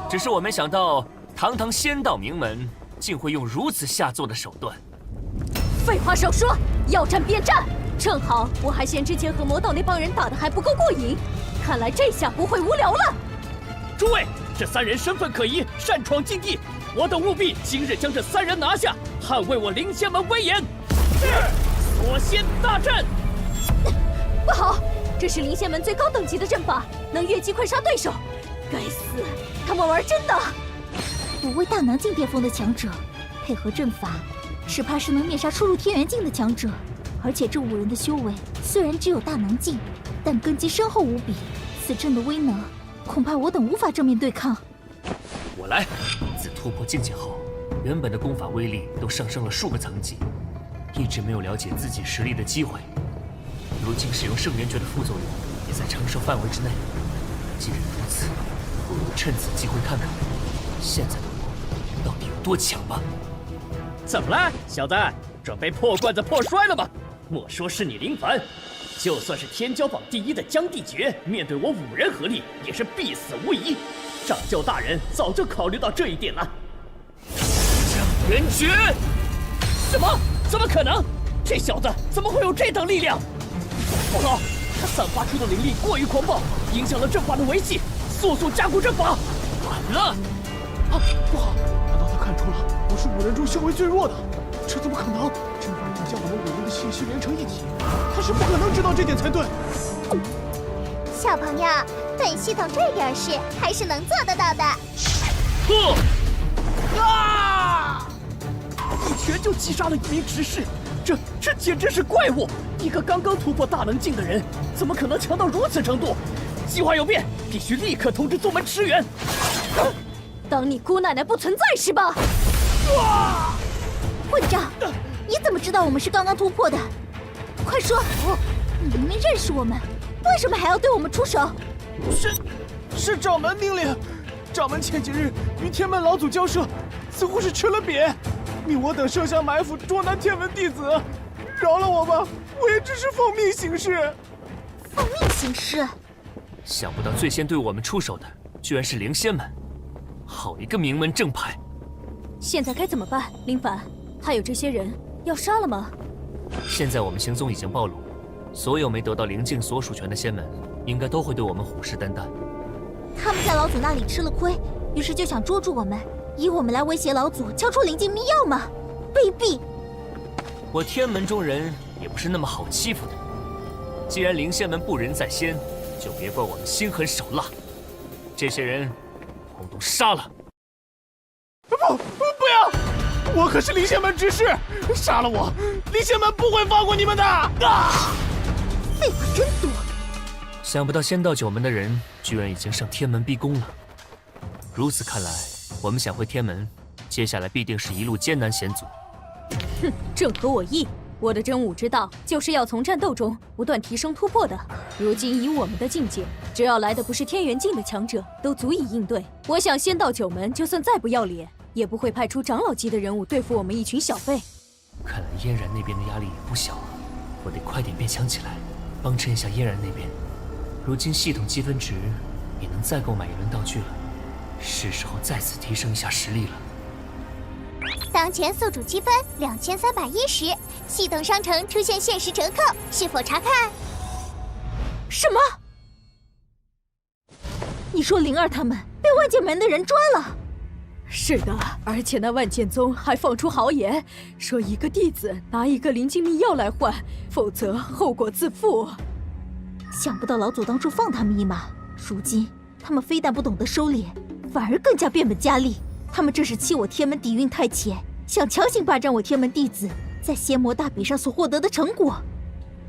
只是我没想到堂堂仙道名门竟会用如此下作的手段。废话少说，要战便战！正好我还嫌之前和魔道那帮人打得还不够过瘾，看来这下不会无聊了。诸位，这3人身份可疑，擅闯禁地，我等务必今日将这3人拿下，捍卫我灵仙门威严。是，锁仙大阵。不好，这是灵仙门最高等级的阵法，能越级快杀对手。该死，他们玩真的！5位大囊境巅峰的强者，配合阵法，只怕是能灭杀初入天元境的强者。而且这5人的修为虽然只有大囊境，但根基深厚无比，此阵的威能，恐怕我等无法正面对抗。我来。自突破境界后，原本的功法威力都上升了数个层级，一直没有了解自己实力的机会。如今使用圣元诀的副作用也在承受范围之内。既然如此，不如趁此机会看看现在的我到底有多强吧。怎么了，小子？准备破罐子破摔了吗？莫说是你林凡，就算是天骄榜第1的江帝爵，面对我5人合力，也是必死无疑。掌教大人早就考虑到这一点了。降元诀？什么？怎么可能？这小子怎么会有这等力量？不好，他散发出的灵力过于狂暴，影响了阵法的维系，速速加固阵法。完了！啊，不好！难道他看出了我是5人中修为最弱的？这怎么可能？阵法已经将我们5人的气息连成一体，他是不可能知道这点才对。小朋友，对系统这点事还是能做得到的。啊！一拳就击杀了1名执事，这简直是怪物！一个刚刚突破大能境的人，怎么可能强到如此程度？计划有变，必须立刻通知宗门驰援。当你姑奶奶不存在是吧？混账！你怎么知道我们是刚刚突破的？快说！你明明认识我们，为什么还要对我们出手？是掌门命令。掌门前几日与天门老祖交涉，似乎是吃了瘪，命我等设下埋伏，捉拿天门弟子。饶了我吧，我也只是奉命行事。奉命行事？想不到最先对我们出手的，居然是灵仙门。好一个名门正派！现在该怎么办？林凡，还有这些人要杀了吗？现在我们行踪已经暴露，所有没得到灵境所属权的仙门，应该都会对我们虎视眈眈。他们在老祖那里吃了亏，于是就想捉住我们，以我们来威胁老祖交出灵境秘药吗？卑鄙！我天门中人也不是那么好欺负的。既然灵仙门布人在先，就别怪我们心狠手辣。这些人，统统杀了！不要！我可是离仙门执事，杀了我，离仙门不会放过你们的！废话真多。想不到仙道九门的人居然已经上天门逼宫了。如此看来，我们想回天门，接下来必定是一路艰难险阻。哼，正合我意。我的真武之道就是要从战斗中不断提升突破的。如今以我们的境界，只要来的不是天元境的强者，都足以应对。我想仙道九门就算再不要脸，也不会派出长老级的人物对付我们一群小辈。看来嫣然那边的压力也不小啊，我得快点变强起来，帮衬一下嫣然那边。如今系统积分值也能再购买一轮道具了，是时候再次提升一下实力了。当前宿主积分2310，系统商城出现限时折扣，是否查看？什么？你说灵儿他们被万剑门的人抓了？是的，而且那万剑宗还放出豪言，说一个弟子拿一个灵境秘药来换，否则后果自负。想不到老祖当初放他们一马，如今他们非但不懂得收敛，反而更加变本加厉。他们这是欺我天门底蕴太浅，想强行霸占我天门弟子在仙魔大比上所获得的成果。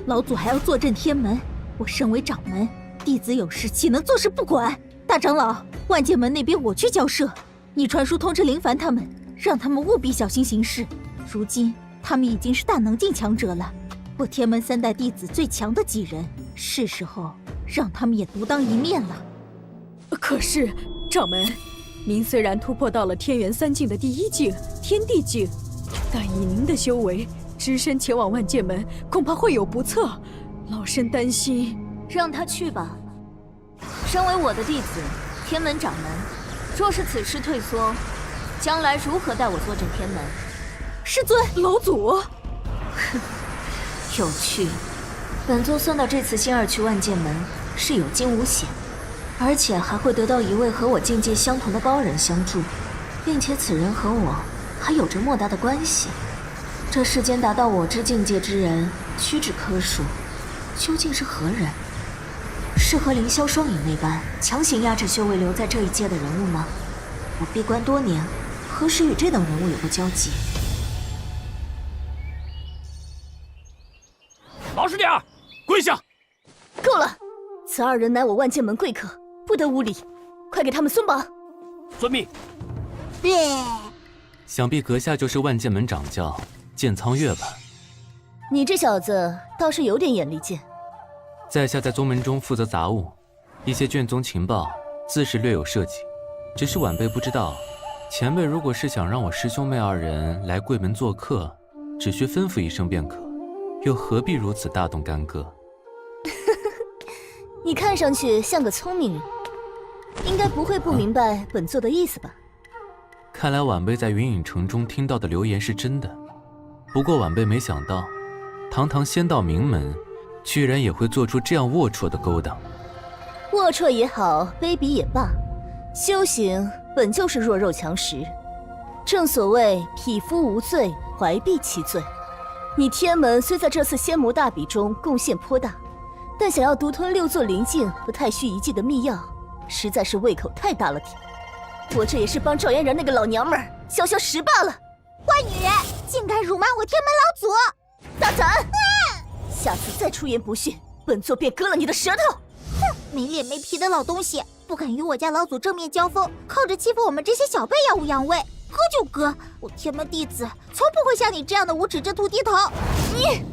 老祖还要坐镇天门，我身为掌门，弟子有事岂能坐视不管？大长老，万剑门那边我去交涉，你传书通知林凡他们，让他们务必小心行事。如今他们已经是大能境强者了，我天门3代弟子最强的几人，是时候让他们也独当一面了。可是，掌门，您虽然突破到了天元3境的第1境天地境，但以您的修为，只身前往万剑门，恐怕会有不测。老身担心。让他去吧。身为我的弟子，天门掌门，若是此事退缩，将来如何带我坐镇天门？师尊，老祖。哼，有趣。本座算到这次仙儿去万剑门是有惊无险，而且还会得到一位和我境界相同的高人相助，并且此人和我还有着莫大的关系。这世间达到我之境界之人屈指可数，究竟是何人？是和凌霄双影那般强行压制修为留在这一界的人物吗？我闭关多年，何时与这等人物有过交集？老实点儿，跪下！够了！此二人乃我万剑门贵客，不得无礼，快给他们松绑！遵命。想必阁下就是万剑门掌教剑苍月吧？你这小子倒是有点眼力见。在下在宗门中负责杂务，一些卷宗情报自是略有涉及，只是晚辈不知道，前辈如果是想让我师兄妹二人来贵门做客，只需吩咐一声便可，又何必如此大动干戈？你看上去像个聪明人，应该不会不明白本座的意思吧？看来晚辈在云影城中听到的流言是真的，不过晚辈没想到，堂堂仙道名门，居然也会做出这样龌龊的勾当。龌龊也好，卑鄙也罢，修行本就是弱肉强食。正所谓匹夫无罪，怀璧其罪。你天门虽在这次仙魔大比中贡献颇大，但想要独吞6座灵境和太虚遗迹的秘药，实在是胃口太大了点。我这也是帮赵嫣然那个老娘们儿消消食罢了。坏女人，竟敢辱骂我天门老祖！大胆！下次再出言不逊，本座便割了你的舌头！哼，没脸没皮的老东西，不敢与我家老祖正面交锋，靠着欺负我们这些小辈耀武扬威，割就割！我天门弟子从不会像你这样的无耻之徒低头。你，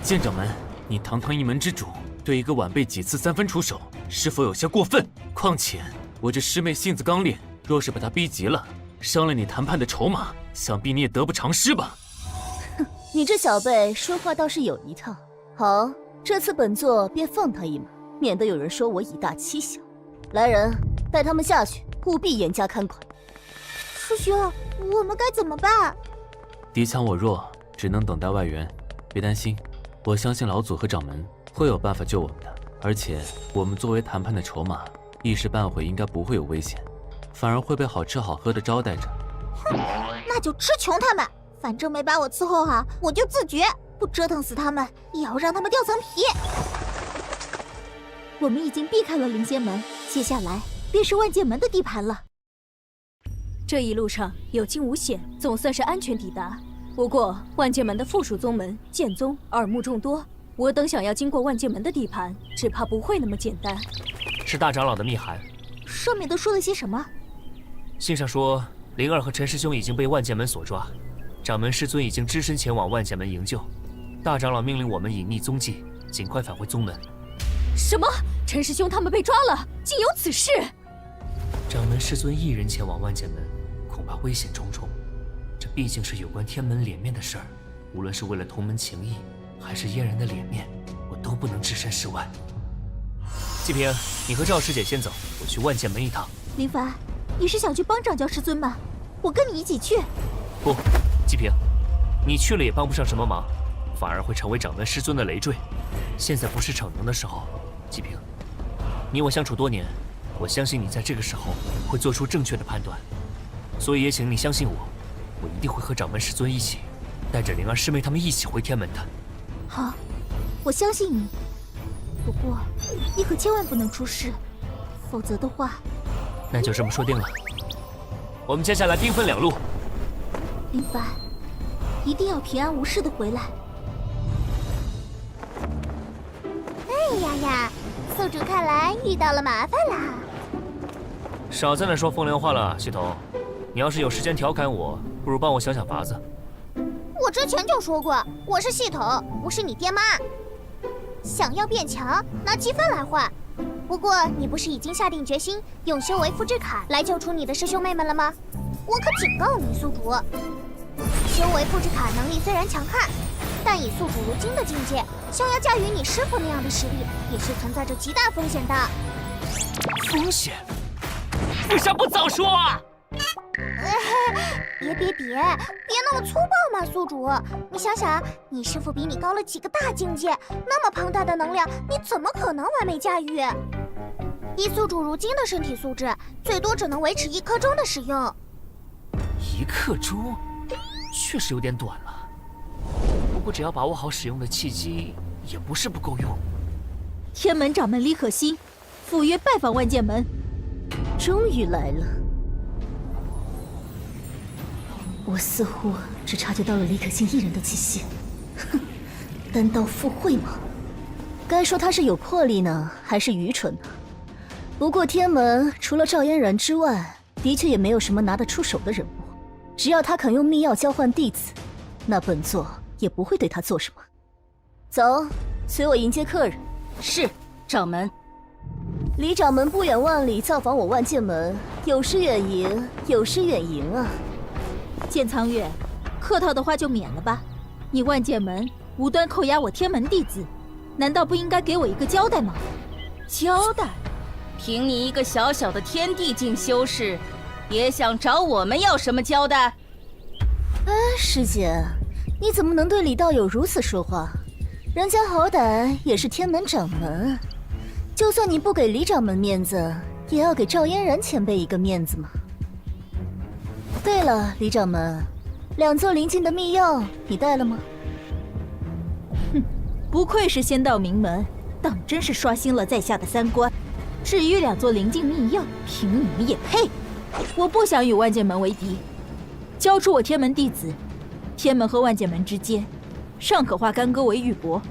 剑掌门，你堂堂一门之主，对一个晚辈几次3分出手，是否有些过分？况且我这师妹性子刚烈，若是把她逼急了，伤了你谈判的筹码，想必你也得不偿失吧？哼，你这小辈说话倒是有一套。好，这次本座便放他一马，免得有人说我以大欺小。来人，带他们下去，务必严加看管。师兄，我们该怎么办？敌强我弱，只能等待外援。别担心，我相信老祖和掌门会有办法救我们的。而且我们作为谈判的筹码，一时半会应该不会有危险，反而会被好吃好喝的招待着。哼，那就吃穷他们，反正没把我伺候好，我就自绝。不折腾死他们，也要让他们掉层皮。我们已经避开了灵仙门，接下来便是万剑门的地盘了。这一路上有惊无险，总算是安全抵达。不过万剑门的附属宗门剑宗耳目众多，我等想要经过万剑门的地盘，只怕不会那么简单。是大长老的密函，上面都说了些什么？信上说，灵儿和陈师兄已经被万剑门所抓，掌门师尊已经只身前往万剑门营救。大长老命令我们隐匿踪迹，尽快返回宗门。什么？陈师兄他们被抓了？竟有此事！掌门师尊一人前往万剑门，恐怕危险重重。这毕竟是有关天门脸面的事儿，无论是为了同门情谊，还是嫣然的脸面，我都不能置身事外。季平，你和赵师姐先走，我去万剑门一趟。林凡，你是想去帮掌教师尊吗？我跟你一起去。不，季平，你去了也帮不上什么忙，反而会成为掌门师尊的累赘。现在不是逞能的时候，季平，你我相处多年，我相信你在这个时候会做出正确的判断，所以也请你相信我，我一定会和掌门师尊一起，带着灵儿师妹他们一起回天门的。好，我相信你。不过，你可千万不能出事，否则的话……那就这么说定了。我们接下来兵分两路。林凡，一定要平安无事的回来。哎呀呀，宿主看来遇到了麻烦啦！少在那说风凉话了，系统。你要是有时间调侃我，不如帮我想想法子。我之前就说过，我是系统，不是你爹妈。想要变强，拿积分来换。不过你不是已经下定决心用修为复制卡来救出你的师兄妹们了吗？我可警告你，宿主，修为复制卡能力虽然强悍，但以宿主如今的境界，想要驾驭你师傅那样的实力，也是存在着极大风险的。风险？为啥不早说啊？别那么粗暴嘛，宿主！你想想，你师傅比你高了几个大境界，那么庞大的能量，你怎么可能完美驾驭？以宿主如今的身体素质，最多只能维持1刻钟的使用。1刻钟，确实有点短了。不过只要把握好使用的契机，也不是不够用。天门掌门李可欣赴约拜访万剑门，终于来了。我似乎只察觉到了李可欣一人的气息。哼，单刀赴会吗？该说他是有魄力呢，还是愚蠢呢？不过天门除了赵嫣然之外，的确也没有什么拿得出手的人物。只要他肯用秘药交换弟子，那本座也不会对他做什么。走，随我迎接客人。是，掌门。李掌门不远万里造访我万剑门，有失远迎，有失远迎啊。剑苍月，客套的话就免了吧。你万剑门无端扣押我天门弟子，难道不应该给我一个交代吗？交代？凭你一个小小的天地境修士，也想找我们要什么交代？师姐，你怎么能对李道友如此说话？人家好歹也是天门掌门，就算你不给李掌门面子，也要给赵嫣然前辈一个面子嘛。对了，李掌门，2座灵境的秘药你带了吗？哼，不愧是仙道名门，当真是刷新了在下的3观。至于2座灵境秘药，凭你们也配？我不想与万剑门为敌，交出我天门弟子，天门和万剑门之间尚可化干戈为玉帛。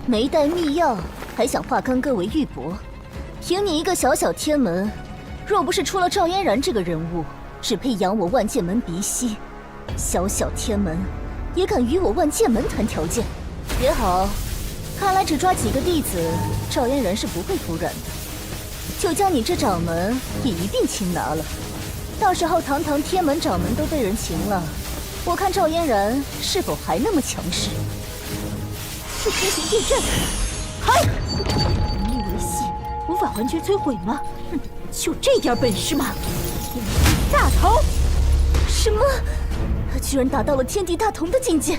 没带秘药，还想化干戈为玉帛？凭你一个小小天门，若不是出了赵嫣然这个人物，只配养我万剑门鼻息。小小天门也敢与我万剑门谈条件？也好，看来只抓几个弟子，赵嫣然是不会服软的。就将你这掌门也一并擒拿了。到时候堂堂天门掌门都被人擒了，我看赵嫣然是否还那么强势。是天行剑阵，嗨！能力维系，无法完全摧毁吗？哼，就这点本事吗？天地大同！什么？他居然达到了天地大同的境界，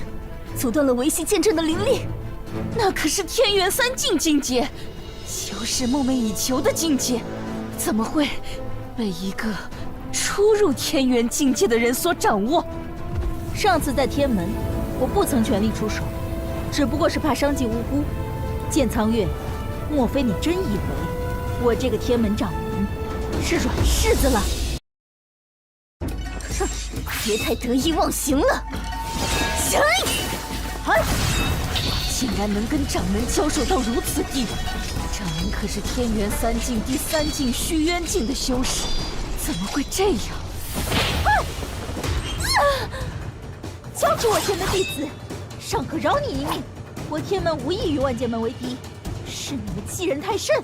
阻断了维系剑阵的灵力。那可是天元3境境界，修士梦寐以求的境界，怎么会被一个初入天元境界的人所掌握？上次在天门，我不曾全力出手，只不过是怕伤及无辜。剑苍月，莫非你真以为我这个天门掌门是软柿子了？哼，别太得意忘形了！竟然能跟掌门交手到如此地步，掌门可是天元3境第3境虚渊境的修士，怎么会这样？交出我天门弟子，尚可饶你一命。我天门无意与万剑门为敌，是你们欺人太甚。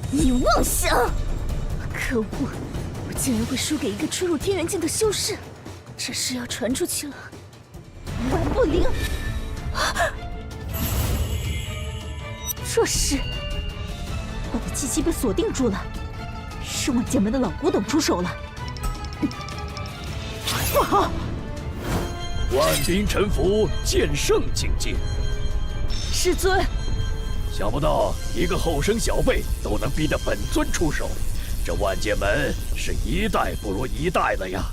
你妄想！可恶，我竟然会输给一个初入天元境的修士，这事要传出去了，万不灵！这是我的气息被锁定住了，是万剑门的老古董出手了。不好！万兵臣服，剑圣境界。师尊，想不到一个后生小辈都能逼得本尊出手，这万剑门是一代不如一代了呀！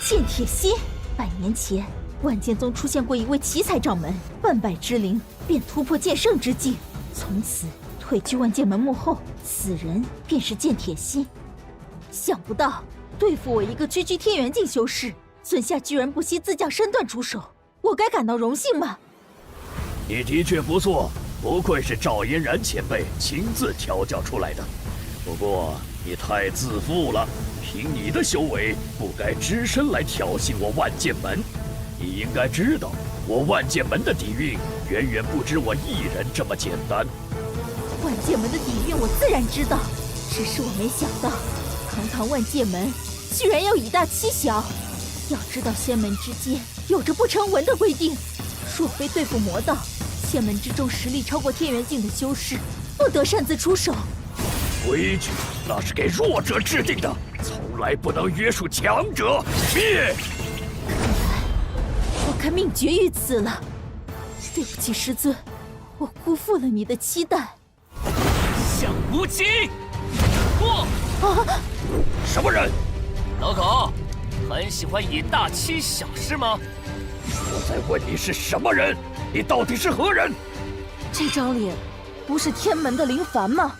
剑铁心，100年前万剑宗出现过一位奇才掌门，万败之灵便突破剑圣之境，从此退居万剑门幕后，此人便是剑铁心。想不到对付我一个区天元境修士，尊下居然不惜自降身段出手，我该感到荣幸吗？你的确不错，不愧是赵嫣然前辈亲自调教出来的。不过你太自负了，凭你的修为，不该只身来挑衅我万剑门。你应该知道，我万剑门的底蕴远远不止我一人这么简单。万剑门的底蕴我自然知道，只是我没想到，堂堂万剑门居然要以大欺小。要知道仙门之间有着不成文的规定，若非对付魔道，仙门之中实力超过天元境的修士，不得擅自出手。规矩那是给弱者制定的，从来不能约束强者。灭！看来我该命绝于此了。对不起师尊，我辜负了你的期待。向无极！破！什么人？老狗，很喜欢以大欺小是吗？我在问你是什么人，你到底是何人？这张脸不是天门的林凡吗？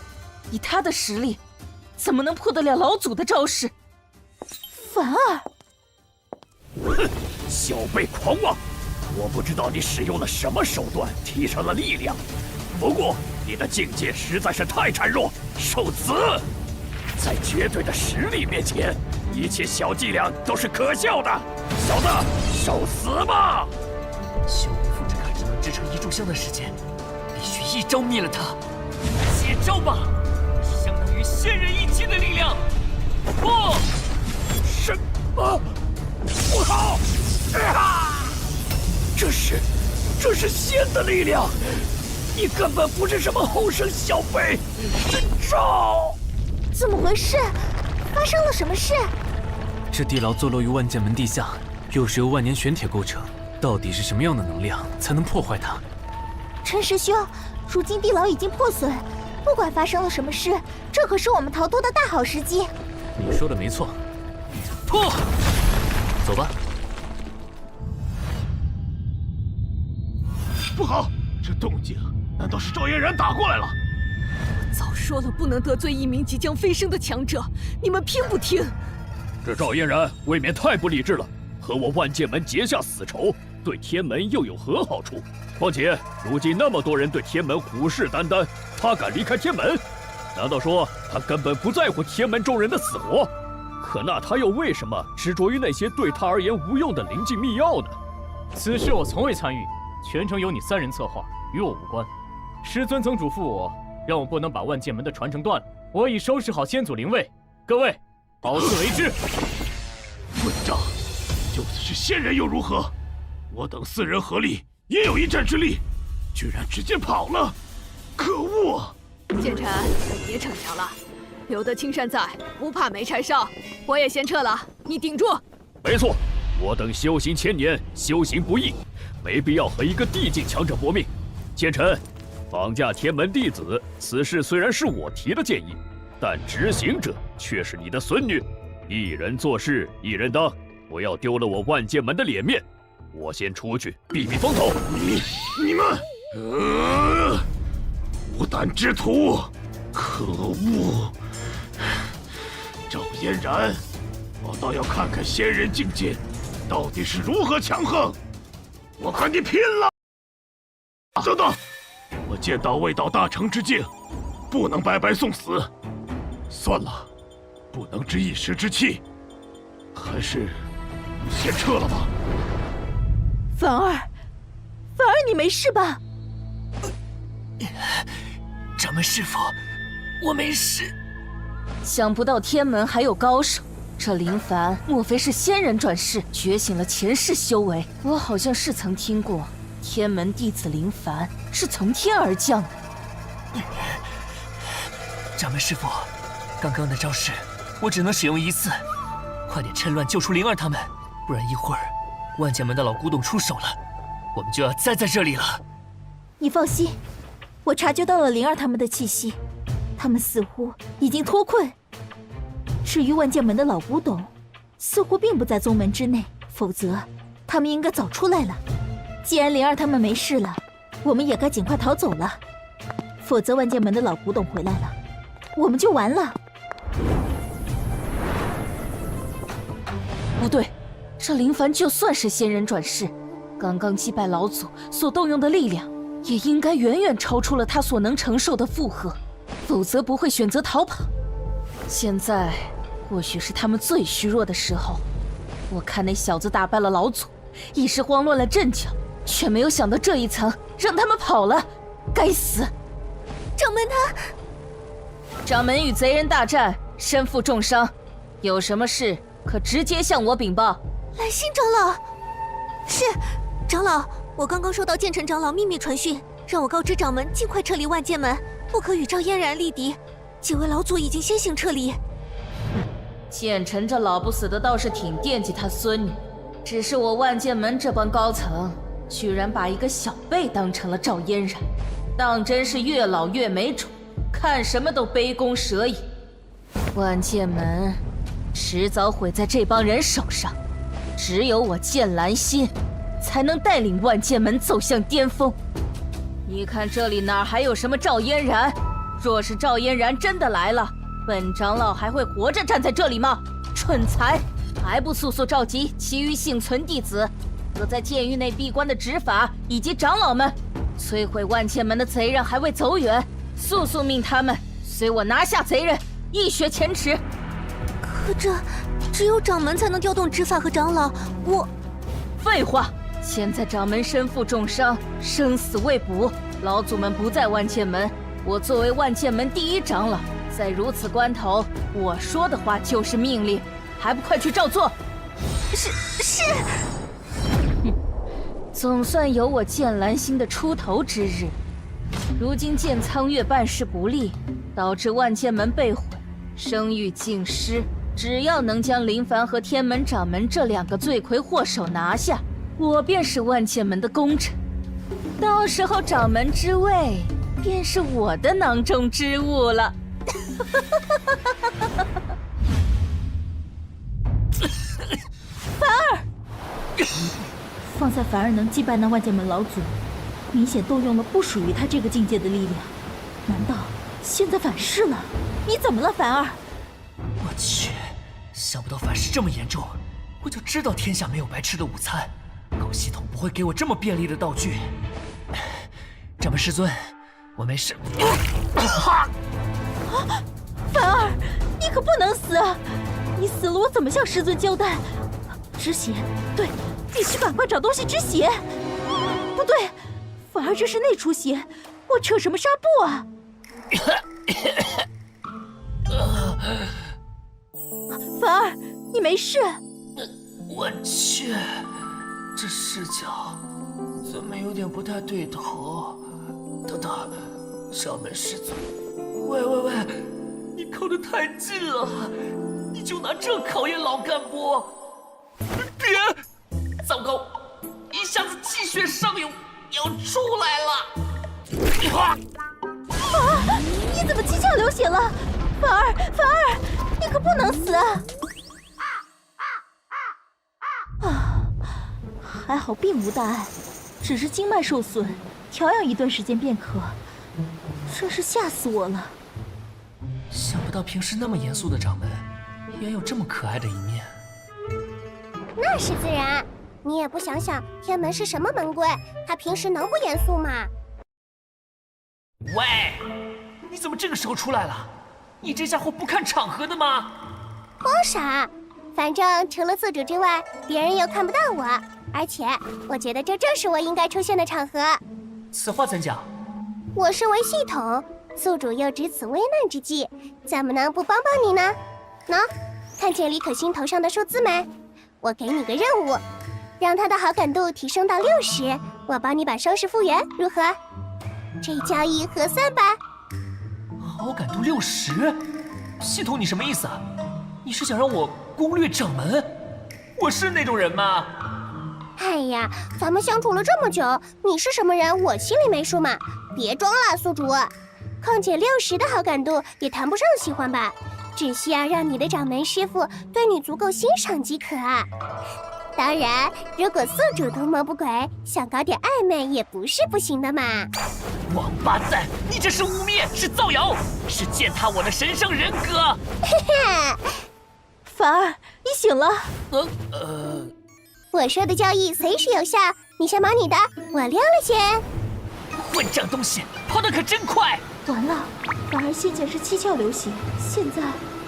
以他的实力，怎么能破得了老祖的招式？凡儿，哼，小辈狂妄！我不知道你使用了什么手段提升了力量，不过你的境界实在是太孱弱，受死！在绝对的实力面前，一切小伎俩都是可笑的。小子，受死吧！修为复制卡只能支撑1炷香的时间，必须一招灭了他。接招吧，相当于仙人一击的力量。破！什么？不好！这是仙的力量！你根本不是什么后生小辈，神招！怎么回事？发生了什么事？这地牢坐落于万剑门地下，又是由万年玄铁构成，到底是什么样的能量才能破坏它？陈师兄，如今地牢已经破损，不管发生了什么事，这可是我们逃脱的大好时机。你说的没错。破！走吧。不好，这动静难道是赵嫣然打过来了？早说了不能得罪一名即将飞升的强者，你们偏不听。这赵嫣然未免太不理智了，和我万剑门结下死仇，对天门又有何好处？况且如今那么多人对天门虎视眈眈，他敢离开天门？难道说他根本不在乎天门众人的死活？可那他又为什么执着于那些对他而言无用的灵境秘药呢？此事我从未参与，全程由你3人策划，与我无关。师尊曾嘱咐我，让我不能把万剑门的传承断了。我已收拾好先祖灵位，各位，好自为之。混账！就算是仙人又如何？我等4人合力也有一战之力，居然直接跑了！可恶！剑尘，别逞强了，留得青山在，不怕没柴烧。我也先撤了，你顶住。没错，我等修行1000年，修行不易，没必要和一个地境强者搏命。剑尘，绑架天门弟子，此事虽然是我提的建议，但执行者却是你的孙女，一人做事一人当，不要丢了我万剑门的脸面。我先出去避避风头。你们，我胆残之徒，可恶！赵嫣然，我倒要看看仙人境界到底是如何强横，我和你拼了！等等，我剑道未到大成之境，不能白白送死。算了，不能值一时之气，还是先撤了吧。凡儿，你没事吧？掌门师傅，我没事。想不到天门还有高手，这林凡莫非是仙人转世，觉醒了前世修为？我好像是曾听过，天门弟子林凡是从天而降的。掌门师傅，刚刚的招式我只能使用一次，快点趁乱救出灵儿他们，不然一会儿万剑门的老古董出手了，我们就要栽在这里了。你放心，我察觉到了灵儿他们的气息，他们似乎已经脱困。至于万剑门的老古董，似乎并不在宗门之内，否则他们应该早出来了。既然灵儿他们没事了，我们也该尽快逃走了，否则万剑门的老古董回来了，我们就完了。不对，这林凡就算是仙人转世，刚刚击败老祖所动用的力量，也应该远远超出了他所能承受的负荷，否则不会选择逃跑。现在或许是他们最虚弱的时候，我看那小子打败了老祖，一时慌乱了阵脚，却没有想到这一层让他们跑了，该死！掌门他，掌门与贼人大战，身负重伤，有什么事可直接向我禀报。来信长老，是长老，我刚刚收到剑尘长老秘密传讯，让我告知掌门尽快撤离万剑门，不可与赵嫣然立敌。几位老祖已经先行撤离。剑尘这老不死的倒是挺惦记他孙女，只是我万剑门这帮高层居然把一个小辈当成了赵嫣然，当真是越老越没种，看什么都杯弓蛇影。万剑门迟早毁在这帮人手上，只有我剑兰心才能带领万剑门走向巅峰。你看这里哪还有什么赵嫣然？若是赵嫣然真的来了，本长老还会活着站在这里吗？蠢材，还不速速召集其余幸存弟子和在监狱内闭关的执法以及长老们，摧毁万剑门的贼人还未走远，速速命他们随我拿下贼人，一雪前耻。可这只有掌门才能调动执法和长老，我……废话，现在掌门身负重伤，生死未卜，老祖们不在万剑门，我作为万剑门第一长老，在如此关头，我说的话就是命令，还不快去照做？是。总算有我剑兰心的出头之日。如今剑苍月办事不力，导致万剑门被毁，声誉尽失。只要能将林凡和天门掌门这两个罪魁祸首拿下，我便是万剑门的功臣。到时候掌门之位便是我的囊中之物了。凡儿，方才凡儿能击败那万剑门老祖，明显动用了不属于他这个境界的力量。难道现在反噬了？你怎么了，凡儿？我去，想不到反噬这么严重，我就知道天下没有白吃的午餐，狗系统不会给我这么便利的道具。掌门师尊，我没事。凡儿，你可不能死啊！你死了，我怎么向师尊交代？止血，对，必须赶快找东西止血。不对，凡儿这是内出血，我扯什么纱布啊？凡儿，你没事？我去，这视角怎么有点不太对头？等等，掌门师尊，喂，你靠得太近了，你就拿这考验老干部？别！糟糕，一下子气血上涌，要出来了！啊！你怎么七窍流血了？凡儿，你可不能死啊！还好并无大碍，只是经脉受损，调养一段时间便可。真是吓死我了。想不到平时那么严肃的掌门，也有这么可爱的一面。那是自然，你也不想想天门是什么门规，他平时能不严肃吗？喂，你怎么这个时候出来了？你这家伙不看场合的吗？慌啥？反正除了宿主之外，别人又看不到我，而且我觉得这正是我应该出现的场合。此话怎讲？我身为系统，宿主又值此危难之际，怎么能不帮帮你呢？喏，看见李可欣头上的数字没？我给你个任务，让他的好感度提升到60，我帮你把伤势复原，如何？这交易合算吧？好感度60？系统，你什么意思啊？你是想让我攻略掌门？我是那种人吗？哎呀，咱们相处了这么久，你是什么人，我心里没数嘛。别装了，宿主。况且60的好感度也谈不上喜欢吧，只需要让你的掌门师傅对你足够欣赏即可啊。当然，如果宿主图谋不轨，想搞点暧昧也不是不行的嘛。王八蛋，你这是污蔑，是造谣，是践踏我的神圣人格。凡儿，你醒了。我说的交易随时有效，你先忙你的，我溜了先。混账东西，跑得可真快！完了，凡儿先前是七窍流血，现在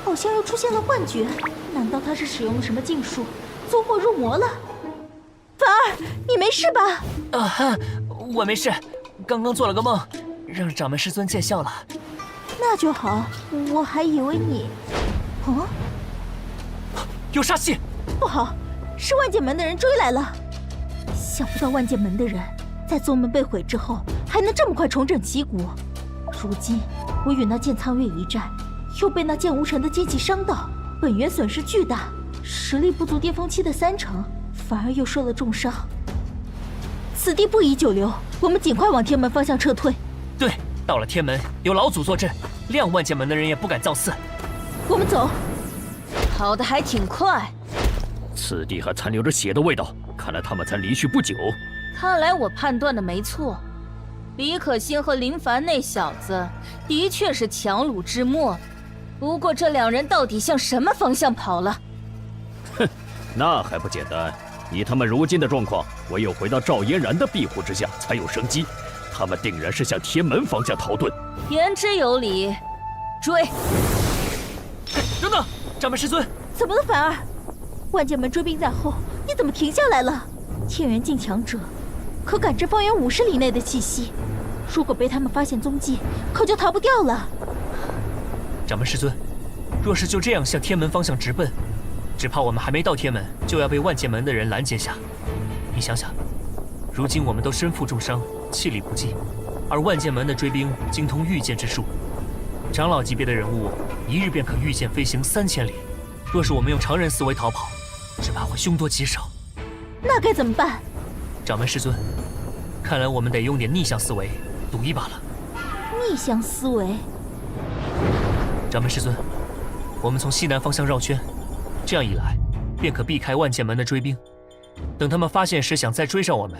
好像又出现了幻觉，难道他是使用了什么禁术，走火入魔了？凡儿，你没事吧？我没事，刚刚做了个梦，让掌门师尊见笑了。那就好，我还以为你……有杀气！不好，是万剑门的人追来了。想不到万剑门的人在宗门被毁之后，还能这么快重整旗鼓。如今我与那剑苍月一战，又被那剑无尘的剑气伤到，本源损失巨大，实力不足巅峰期的30%，反而又受了重伤。此地不宜久留，我们尽快往天门方向撤退。对，到了天门，有老祖坐镇，谅万剑门的人也不敢造次。我们走。跑得还挺快。此地还残留着血的味道，看来他们才离去不久。看来我判断的没错，李可欣和林凡那小子的确是强弩之末。不过这两人到底向什么方向跑了？哼，那还不简单。以他们如今的状况，唯有回到赵嫣然的庇护之下才有生机。他们定然是向天门方向逃遁。言之有理，追！等等，掌门师尊，怎么了，凡儿？万剑门追兵在后，你怎么停下来了？天元境强者可感知方圆50里内的气息，如果被他们发现踪迹，可就逃不掉了。掌门师尊，若是就这样向天门方向直奔，只怕我们还没到天门，就要被万剑门的人拦截下。你想想，如今我们都身负重伤，气力不济，而万剑门的追兵精通御剑之术，长老级别的人物一日便可御剑飞行3000里。若是我们用常人思维逃跑，只怕会凶多吉少。那该怎么办？掌门师尊，看来我们得用点逆向思维，赌一把了。逆向思维？掌门师尊，我们从西南方向绕圈，这样一来，便可避开万剑门的追兵。等他们发现时想再追上我们，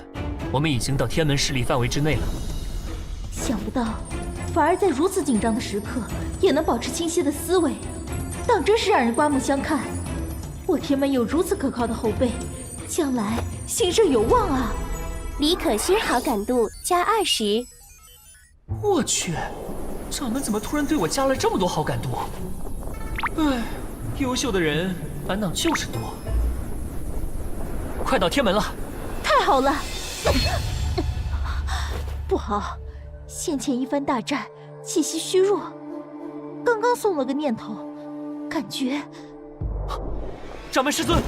我们已经到天门势力范围之内了。想不到，反而在如此紧张的时刻，也能保持清晰的思维，当真是让人刮目相看。我天门有如此可靠的后辈，将来兴盛有望啊！李可欣好感度加20。我去，掌门怎么突然对我加了这么多好感度？唉，优秀的人烦恼就是多。快到天门了！太好了！不好，先前一番大战，气息虚弱。刚刚送了个念头，感觉……掌门师尊，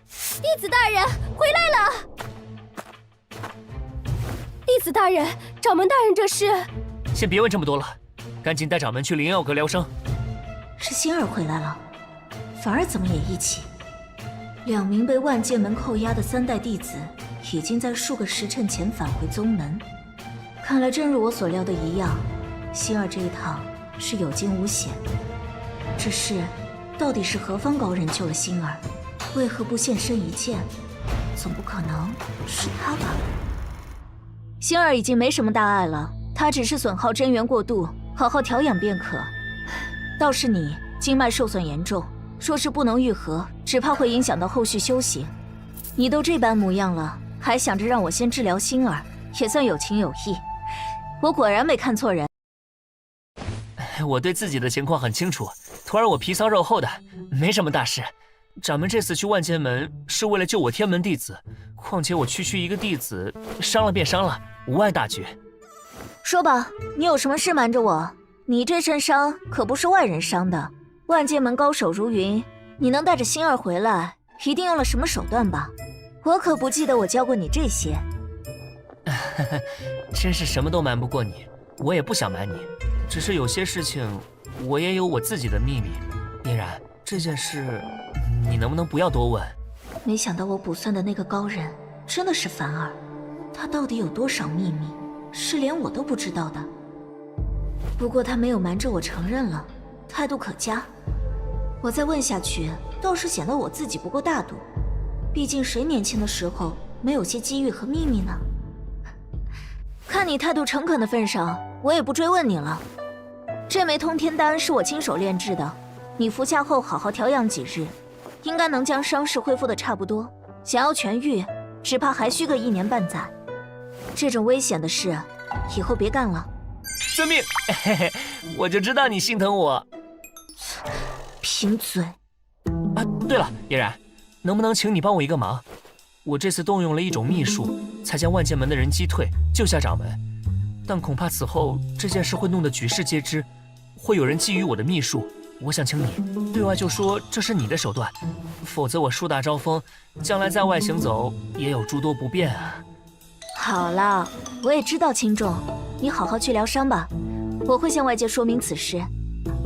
弟子大人回来了！弟子大人，掌门大人这是……先别问这么多了，赶紧带掌门去灵药阁疗伤。是星儿回来了，凡儿怎么也一起？2名被万剑门扣押的3代弟子，已经在数个时辰前返回宗门。看来真如我所料的一样，星儿这一趟是有惊无险。只是，到底是何方高人救了星儿？为何不现身一见？总不可能是他吧？星儿已经没什么大碍了，她只是损耗真元过度，好好调养便可。倒是你经脉受损严重，若是不能愈合，只怕会影响到后续修行。你都这般模样了，还想着让我先治疗星儿，也算有情有义。我果然没看错人。我对自己的情况很清楚，徒儿我皮糙肉厚的，没什么大事。掌门这次去万剑门是为了救我天门弟子，况且我区一个弟子，伤了便伤了，无碍大局。说吧，你有什么事瞒着我？你这身伤可不是外人伤的，万剑门高手如云，你能带着星儿回来，一定用了什么手段吧？我可不记得我教过你这些。真是什么都瞒不过你，我也不想瞒你，只是有些事情我也有我自己的秘密。嫣然，这件事你能不能不要多问？没想到我卜算的那个高人真的是凡儿，他到底有多少秘密，是连我都不知道的。不过他没有瞒着我承认了，态度可嘉。我再问下去，倒是显得我自己不够大度。毕竟谁年轻的时候没有些机遇和秘密呢？看你态度诚恳的份上，我也不追问你了。这枚通天丹是我亲手炼制的，你服下后好好调养几日，应该能将伤势恢复的差不多。想要痊愈，只怕还需个1年半载。这种危险的事，以后别干了。遵命。嘿嘿，我就知道你心疼我。贫嘴。啊，对了，嫣然，能不能请你帮我一个忙？我这次动用了一种秘术，才将万剑门的人击退，救下掌门。但恐怕此后这件事会弄得举世皆知，会有人觊觎我的秘术。我想请你对外就说这是你的手段，否则我树大招风，将来在外行走也有诸多不便啊。好了，我也知道轻重，你好好去疗伤吧，我会向外界说明此事。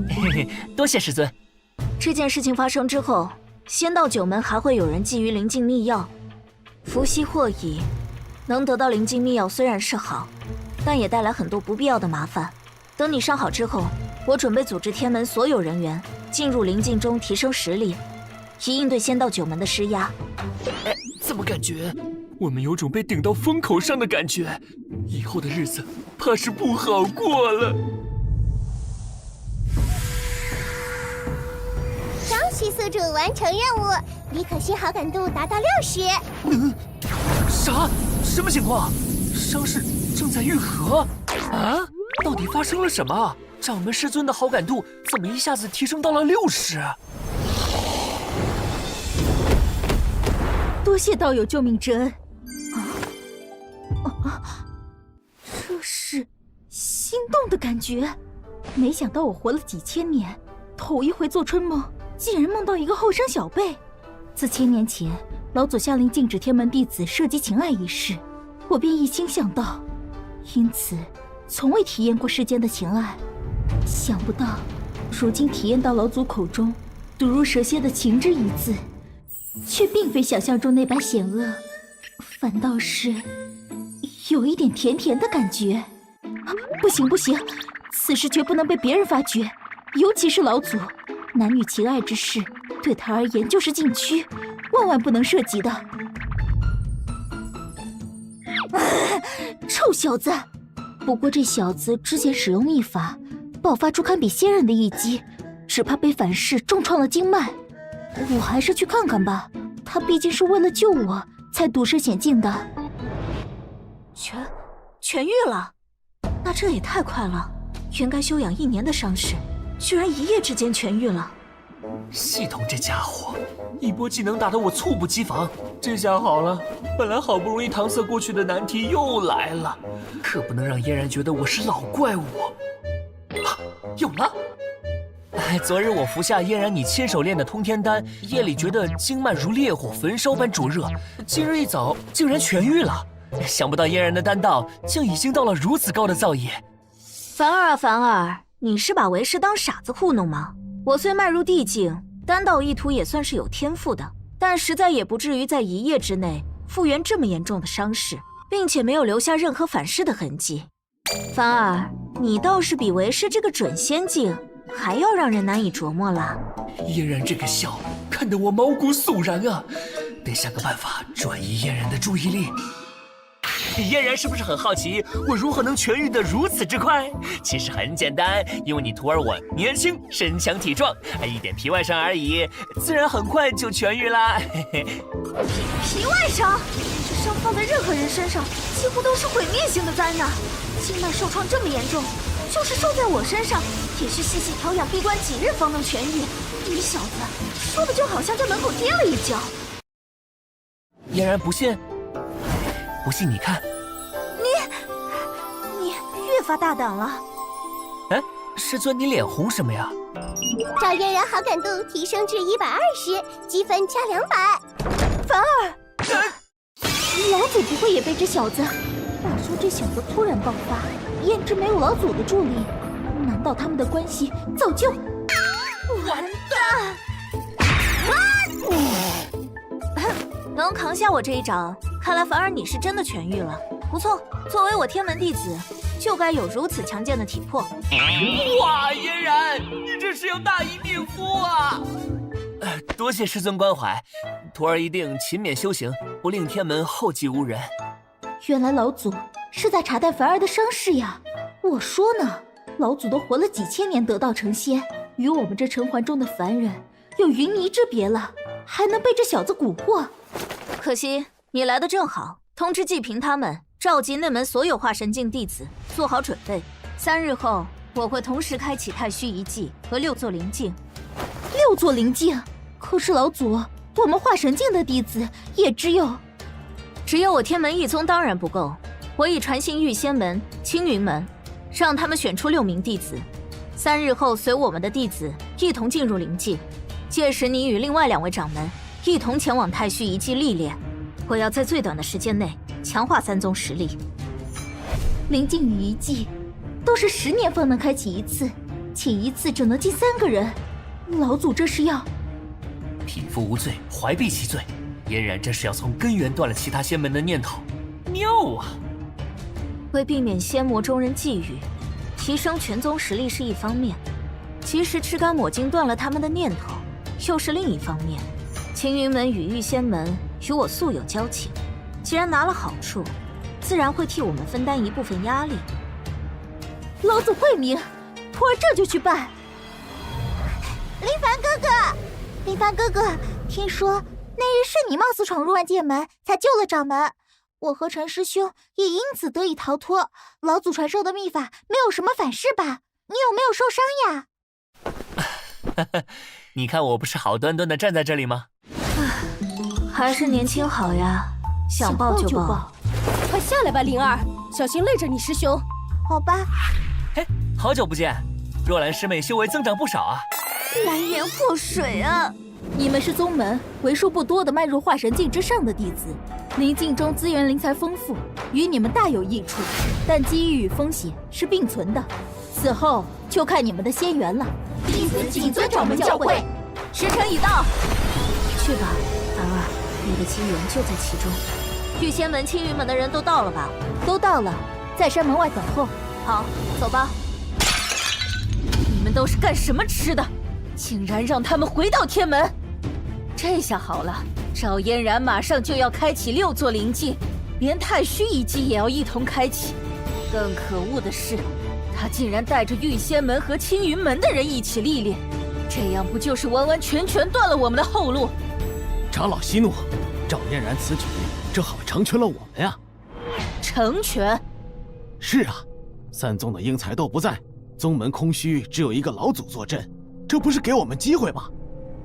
嘿嘿，多谢师尊。这件事情发生之后，仙道九门还会有人觊觎灵境秘药，伏羲或已。能得到灵境秘药虽然是好，但也带来很多不必要的麻烦。等你伤好之后，我准备组织天门所有人员进入灵境中提升实力，以应对仙道九门的施压。哎，怎么感觉我们有种被顶到风口上的感觉？以后的日子怕是不好过了。恭喜宿主完成任务，李可欣好感度达到60。啥？什么情况？伤势正在愈合？啊？到底发生了什么？掌门师尊的好感度怎么一下子提升到了60？多谢道友救命之恩。这是心动的感觉。没想到我活了几千年，头一回做春梦，竟然梦到一个后生小辈。自千年前老祖下令禁止天门弟子涉及情爱一事，我便一心向道，因此从未体验过世间的情爱。想不到如今体验到老祖口中毒如蛇蝎的情之一字，却并非想象中那般险恶，反倒是有一点甜甜的感觉。不行不行，此事绝不能被别人发觉，尤其是老祖。男女情爱之事对他而言就是禁区，万万不能涉及的。臭小子！不过这小子之前使用秘法，爆发出堪比仙人的一击，只怕被反噬重创了经脉。我还是去看看吧，他毕竟是为了救我才独涉险境的。痊愈了？那这也太快了，原该休养1年的伤势，居然一夜之间痊愈了。系统这家伙，一波技能打得我猝不及防。这下好了，本来好不容易搪塞过去的难题又来了，可不能让嫣然觉得我是老怪物。啊，有了！昨日我服下嫣然你亲手炼的通天丹，夜里觉得经脉如烈火焚烧般灼热，今日一早竟然痊愈了。想不到嫣然的丹道竟已经到了如此高的造诣。凡儿啊凡儿，你是把为师当傻子糊弄吗？我虽迈入地境，丹道一途也算是有天赋的，但实在也不至于在1夜之内复原这么严重的伤势，并且没有留下任何反噬的痕迹。凡儿，你倒是比为师这个准仙境还要让人难以琢磨了。嫣然这个笑看得我毛骨悚然啊，得想个办法转移嫣然的注意力。嫣然是不是很好奇我如何能痊愈得如此之快？其实很简单，因为你徒儿我年轻，身强体壮，一点皮外伤而已，自然很快就痊愈啦。皮外伤，这伤放在任何人身上，几乎都是毁灭性的灾难。经脉受创这么严重，就是受在我身上，也是细细调养，闭关几日方能痊愈。你小子说的就好像在门口跌了一跤。嫣然不信？不信你看。你越发大胆了。哎，师尊，你脸红什么呀？赵嫣然好感度提升至120，积分加200。凡儿，老祖不会也被这小子？话说这小子突然爆发，焉知没有老祖的助力？难道他们的关系早就……完蛋！能扛下我这一掌，看来凡儿你是真的痊愈了，不错。作为我天门弟子，就该有如此强健的体魄。哇，嫣然，你这是要大义灭夫啊！多谢师尊关怀，徒儿一定勤勉修行，不令天门后继无人。原来老祖是在查待凡儿的伤势呀！我说呢，老祖都活了几千年得道成仙，与我们这尘寰中的凡人有云泥之别了，还能被这小子蛊惑？可惜你来的正好，通知季平他们召集内门所有化神境弟子，做好准备。3日后，我会同时开启太虚遗迹和6座灵境。6座灵境？可是老祖，我们化神境的弟子也只有我天门一宗当然不够。我已传信玉仙门、青云门，让他们选出6名弟子。3日后，随我们的弟子一同进入灵境。届时，你与另外2位掌门一同前往太虚遗迹历练。我要在最短的时间内强化3宗实力。灵境与遗迹都是10年方能开启一次，且一次只能进3个人。老祖这是要……匹夫无罪，怀璧其罪。嫣然这是要从根源断了其他仙门的念头，妙啊！为避免仙魔中人觊觎，提升全宗实力是一方面，及时吃干抹净断了他们的念头又是另一方面。青云门与玉仙门与我素有交情，既然拿了好处，自然会替我们分担一部分压力。老祖惠明，徒儿这就去办。林凡哥哥，林凡哥哥，听说那日是你冒死闯入万界门，才救了掌门。我和陈师兄也因此得以逃脱。老祖传授的秘法没有什么反噬吧？你有没有受伤呀？你看我不是好端端的站在这里吗？还是年轻好呀，想抱就抱。快下来吧，灵儿，小心累着你师兄。好吧。嘿，好久不见，若兰师妹修为增长不少啊。蓝颜祸水啊！你们是宗门为数不多的迈入化神境之上的弟子，灵境中资源灵材丰富，与你们大有益处。但机遇与风险是并存的，此后就看你们的仙缘了。弟子谨遵掌门教诲，时辰已到。去吧，凡儿，你的机缘就在其中。玉仙门、青云门的人都到了吧？都到了，在山门外等候。好，走吧。你们都是干什么吃的？竟然让他们回到天门！这下好了，赵嫣然马上就要开启6座灵境，连太虚遗迹也要一同开启。更可恶的是，他竟然带着玉仙门和青云门的人一起历练，这样不就是完完全全断了我们的后路？长老息怒，赵嫣然此举正好成全了我们呀！成全？是啊，3宗的英才都不在，宗门空虚，只有一个老祖坐镇。这不是给我们机会吗？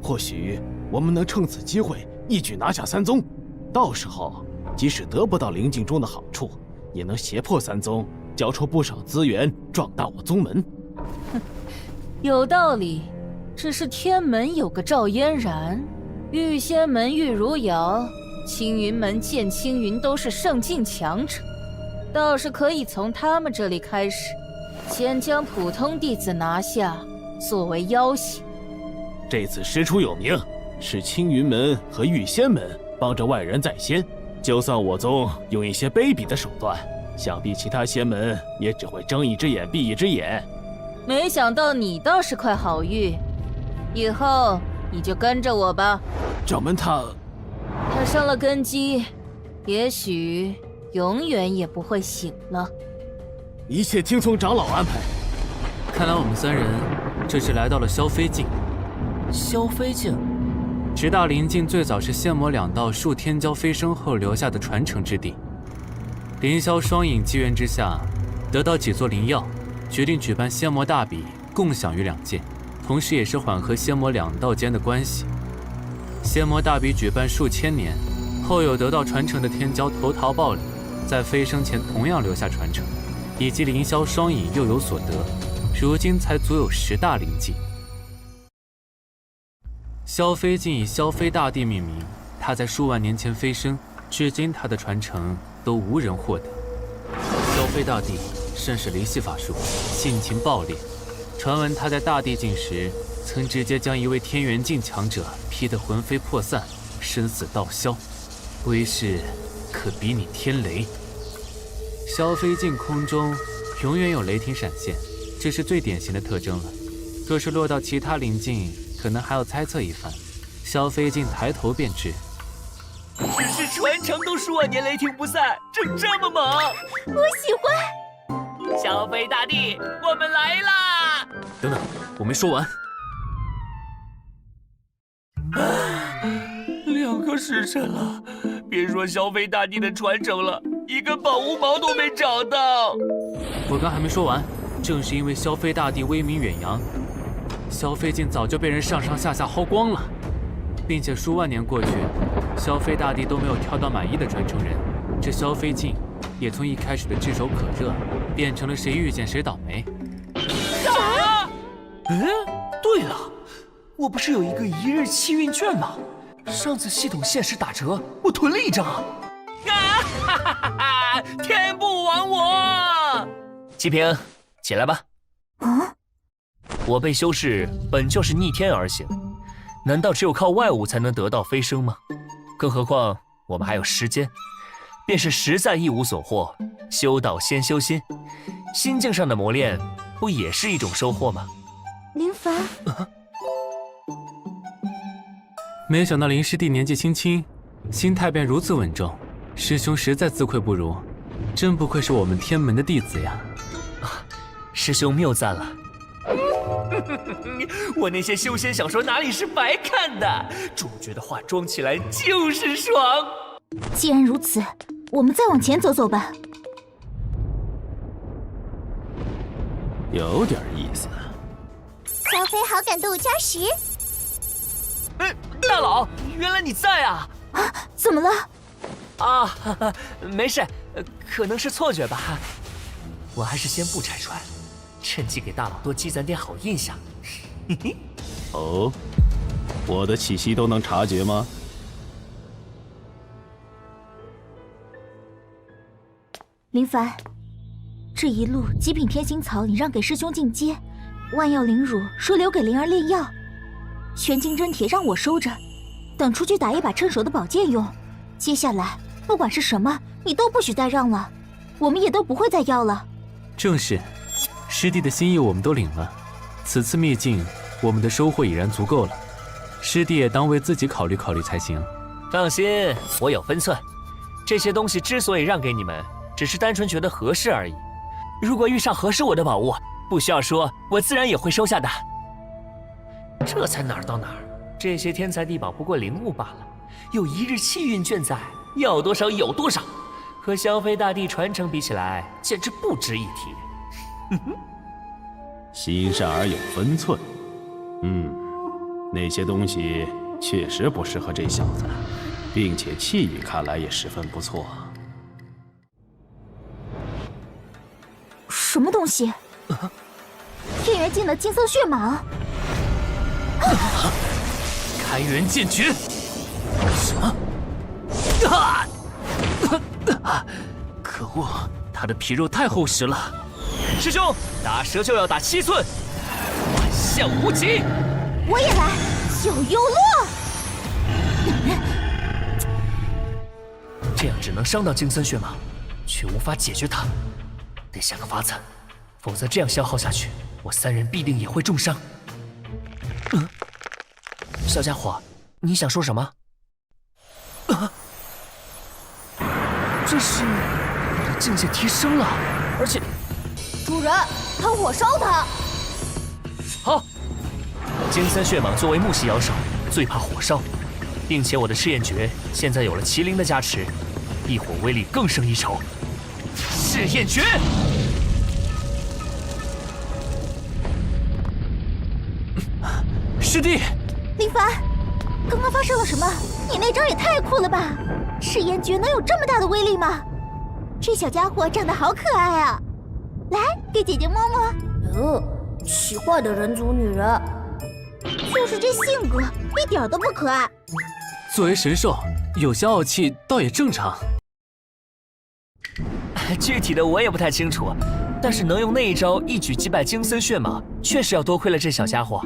或许我们能趁此机会一举拿下3宗，到时候即使得不到灵境中的好处，也能胁迫3宗交出不少资源，壮大我宗门。有道理，只是天门有个赵嫣然，玉仙门玉如瑶，青云门剑青云都是圣境强者，倒是可以从他们这里开始，先将普通弟子拿下，作为要挟。这次师出有名，是青云门和玉仙门帮着外人在先，就算我宗用一些卑鄙的手段，想必其他仙门也只会睁一只眼闭一只眼。没想到你倒是块好玉，以后你就跟着我吧。掌门他上了根基，也许永远也不会醒了。一切听从长老安排。看来我们3人这是来到了萧飞境。萧飞境，直大灵境最早是仙魔两道数天骄飞升后留下的传承之地。凌霄双影机缘之下，得到几座灵药，决定举办仙魔大比，共享于2界，同时也是缓和仙魔两道间的关系。仙魔大比举办数千年，后有得到传承的天骄投桃报李，在飞升前同样留下传承，以及凌霄双影又有所得，如今才足有10大灵迹。萧飞境以萧飞大帝命名，他在数万年前飞升，至今他的传承都无人获得。萧飞大帝甚是离系法术，性情暴烈。传闻他在大帝境时，曾直接将一位天元境强者劈得魂飞魄散，生死道消，威势可比拟天雷。萧飞境空中永远有雷霆闪现，这是最典型的特征了。若是落到其他灵境，可能还要猜测一番。萧飞境抬头便知，只是传承都数万年雷霆不散，这么猛！我喜欢。萧飞大帝，我们来啦！等等，我没说完。2个时辰了，别说萧飞大帝的传承了，一根宝物毛都没找到。我刚还没说完，正是因为萧飞大帝威名远扬，萧飞境早就被人上上下下薅光了，并且数万年过去，萧飞大帝都没有挑到满意的传承人，这萧飞境也从一开始的炙手可热，变成了谁遇见谁倒霉。啥？对了，我不是有一个1日气运券吗？上次系统限时打折，我囤了1张啊！哈哈哈哈！天不亡我！齐平，起来吧。啊！我辈修士本就是逆天而行，难道只有靠外物才能得到飞升吗？更何况我们还有时间，便是实在一无所获，修道先修心，心境上的磨练，不也是一种收获吗？林凡。没想到林师弟年纪轻轻，心态便如此稳重，师兄实在自愧不如，真不愧是我们天门的弟子呀！师兄谬赞了，我那些修仙小说哪里是白看的，主角的话装起来就是爽。既然如此，我们再往前走走吧。有点意思。萧飞好感度+10。大佬，原来你在啊！啊，怎么了？啊，哈哈，没事，可能是错觉吧。我还是先不拆穿，趁机给大佬多积攒点好印象。嘿嘿。哦，我的气息都能察觉吗？林凡，这一路极品天心草你让给师兄进阶，万药灵乳说留给灵儿炼药。玄金真铁让我收着，等出去打一把趁手的宝剑用。接下来不管是什么，你都不许再让了，我们也都不会再要了。正是，师弟的心意我们都领了，此次秘境我们的收获已然足够了，师弟也当为自己考虑考虑才行。放心，我有分寸，这些东西之所以让给你们，只是单纯觉得合适而已。如果遇上合适我的宝物，不需要说，我自然也会收下的。这才哪儿到哪儿，这些天材地宝不过灵物罢了，有1日气运券在，要多少有多少，和萧飞大帝传承比起来，简直不值一提。心善而有分寸。那些东西确实不适合这小子，并且气运看来也十分不错。什么东西？天元境的金色血蟒。开元剑诀！什么？可恶，他的皮肉太厚实了。师兄，打蛇就要打7寸，万象无极。我也来，小幽落。这样只能伤到金森血蟒，却无法解决它，得想个法子，否则这样消耗下去，我3人必定也会重伤。小家伙，你想说什么？这是境界提升了，而且……主人，喷火烧他！好，金森血蟒作为木系妖兽，最怕火烧，并且我的赤焰诀现在有了麒麟的加持，异火威力更胜一筹。赤焰诀！师弟，林凡，刚刚发生了什么？你那招也太酷了吧！赤焰诀能有这么大的威力吗？这小家伙长得好可爱啊！来，给姐姐摸摸。奇怪的人族女人，就是这性格，一点都不可爱。作为神兽，有些傲气倒也正常。具体的我也不太清楚，但是能用那一招一举击败金森血蟒，确实要多亏了这小家伙。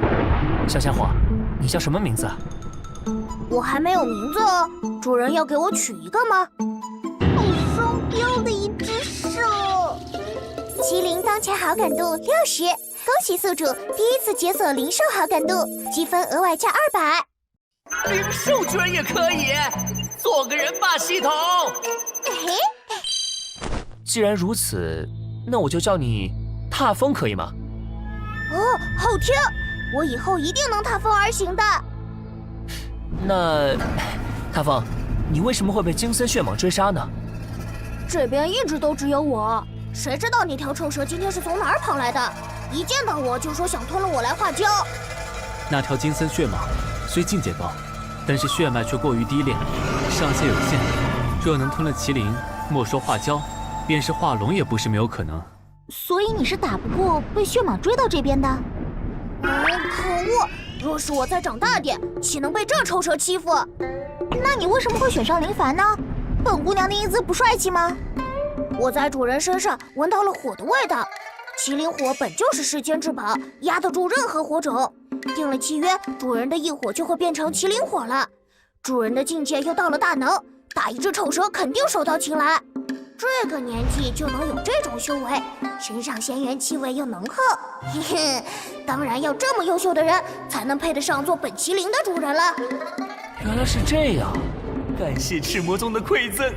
小家伙，你叫什么名字？我还没有名字哦，主人要给我取一个吗？好双标的一只手。麒麟当前好感度60，恭喜宿主第一次解锁灵兽好感度，积分额外加200。灵兽居然也可以，做个人霸系统。既然如此，那我就叫你踏风可以吗？哦，好听！我以后一定能踏风而行的。那，踏风，你为什么会被金森血蟒追杀呢？这边一直都只有我，谁知道那条臭蛇今天是从哪儿跑来的？一见到我就说想吞了我来化胶。那条金森血蟒虽境界高，但是血脉却过于低劣，上限有限。若能吞了麒麟，莫说化胶，便是化龙也不是没有可能。所以你是打不过被血蟒追到这边的？可恶！若是我再长大点，岂能被这臭蛇欺负？那你为什么会选上林凡呢？本姑娘的英姿不帅气吗？我在主人身上闻到了火的味道，麒麟火本就是世间至宝，压得住任何火种。定了契约，主人的异火就会变成麒麟火了。主人的境界又到了大能，打一只丑蛇肯定手到擒来。这个年纪就能有这种修为，身上仙缘气味又浓厚，嘿嘿，当然要这么优秀的人才能配得上做本麒麟的主人了。原来是这样，感谢赤魔宗的馈赠。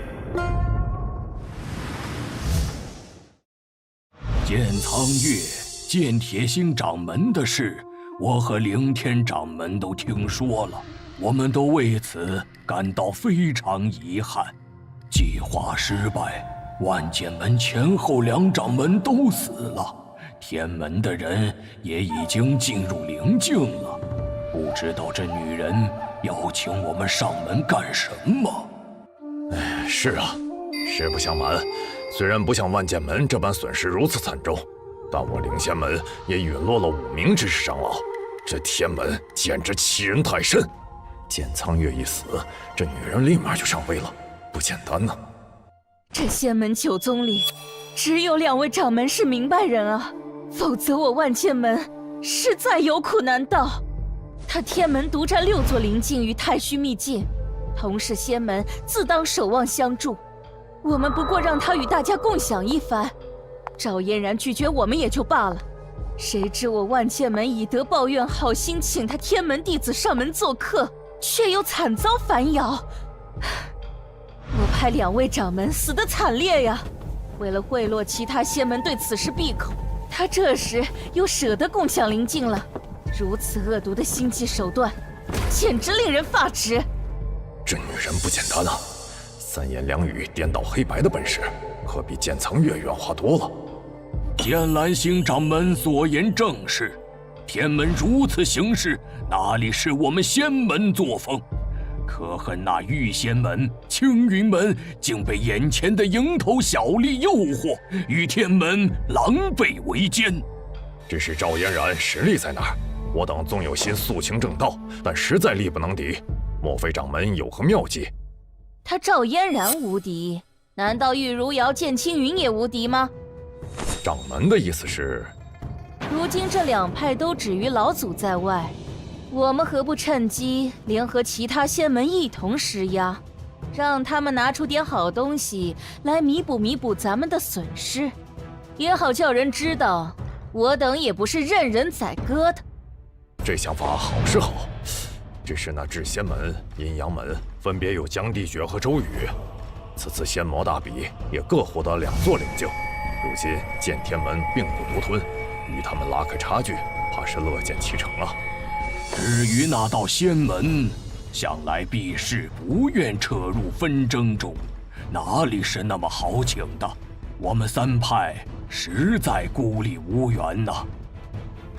剑苍月、剑铁星掌门的事，我和凌天掌门都听说了，我们都为此感到非常遗憾。计划失败，万剑门前后2掌门都死了，天门的人也已经进入灵境了。不知道这女人要请我们上门干什么？是啊，实不相瞒，虽然不像万剑门这般损失如此惨重，但我灵仙门也陨落了5名执事长老，这天门简直欺人太甚。剑苍月一死，这女人立马就上位了，不简单呢。这仙门9宗里，只有2位掌门是明白人啊，否则我万剑门实在有苦难当。他天门独占6座灵境与太虚秘境，同是仙门，自当守望相助。我们不过让他与大家共享一番，赵嫣然拒绝我们也就罢了，谁知我万剑门以德报怨，好心请他天门弟子上门做客，却又惨遭反咬。我派2位掌门死得惨烈呀！为了贿赂其他仙门对此事闭口，他这时又舍得共享灵境了。如此恶毒的心计手段，简直令人发指。这女人不简单啊，3言2语颠倒黑白的本事，可比剑苍月圆滑多了。剑蓝星掌门所言正是，天门如此行事，哪里是我们仙门作风？可恨那玉仙门、青云门竟被眼前的蝇头小利诱惑，与天门狼狈为奸。只是赵嫣然实力在哪儿？我等纵有心肃清正道，但实在力不能敌。莫非掌门有何妙计？他赵嫣然无敌，难道玉如瑶、剑青云也无敌吗？掌门的意思是，如今这2派都止于老祖在外，我们何不趁机联合其他仙门一同施压，让他们拿出点好东西来弥补咱们的损失，也好叫人知道我等也不是任人宰割的。这想法好是好，只是那至仙门、阴阳门分别有江帝诀和周瑜，此次仙魔大比也各获得2座灵境，如今见天门并不独吞，与他们拉开差距，怕是乐见其成啊。至于那道仙门，向来避世不愿扯入纷争中，哪里是那么好请的？我们3派实在孤立无援呐。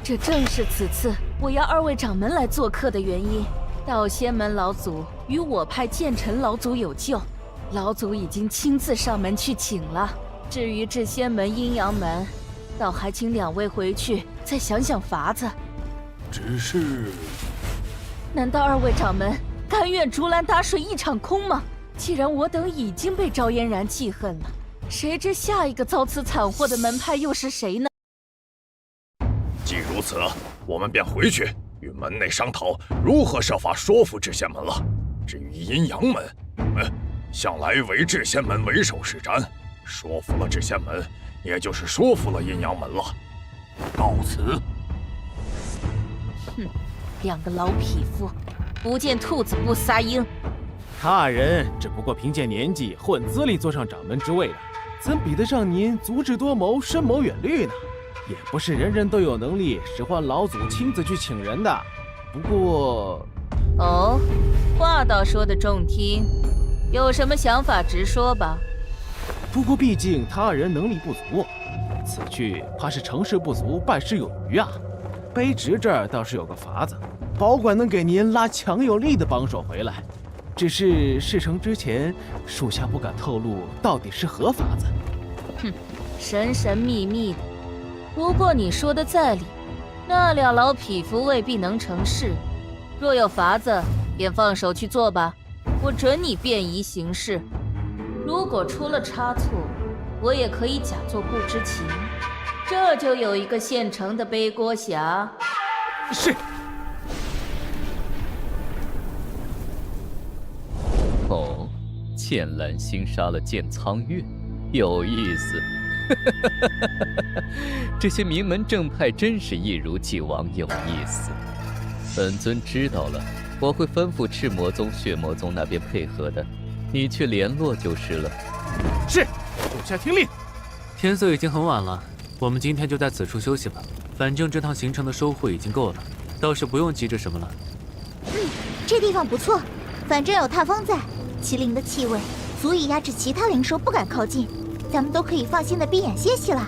这正是此次我要2位掌门来做客的原因。道仙门老祖与我派剑尘老祖有旧，老祖已经亲自上门去请了。至于至仙门、阴阳门，倒还请2位回去再想想法子。只是，难道2位掌门甘愿竹篮打水一场空吗？既然我等已经被赵嫣然记恨了，谁知下一个遭此惨祸的门派又是谁呢？既如此，我们便回去与门内商讨如何设法说服至仙门了。至于阴阳门，向来为至仙门为首是瞻，说服了至仙门，也就是说服了阴阳门了。告辞。哼，2个老匹夫，不见兔子不撒鹰。他人只不过凭借年纪混资历坐上掌门之位了，怎比得上您足智多谋、深谋远虑呢？也不是人人都有能力使唤老祖亲自去请人的。不过，哦，话倒说得中听，有什么想法直说吧。不过毕竟他人能力不足，此去怕是成事不足，败事有余啊。卑职这儿倒是有个法子，保管能给您拉强有力的帮手回来。只是事成之前，属下不敢透露到底是何法子。哼，神神秘秘的。不过你说的在理，那2老匹夫未必能成事。若有法子，便放手去做吧，我准你便宜行事。如果出了差错，我也可以假作不知情，这就有一个现成的背锅侠。是。哦，剑兰星杀了剑苍月，有意思。这些名门正派真是一如既往有意思。本尊知道了，我会吩咐赤魔宗、血魔宗那边配合的，你去联络就是了。是，属下听令。天色已经很晚了，我们今天就在此处休息吧。反正这趟行程的收获已经够了，倒是不用急着什么了。这地方不错，反正有踏风在，麒麟的气味足以压制其他灵兽不敢靠近。咱们都可以放心的闭眼歇息了。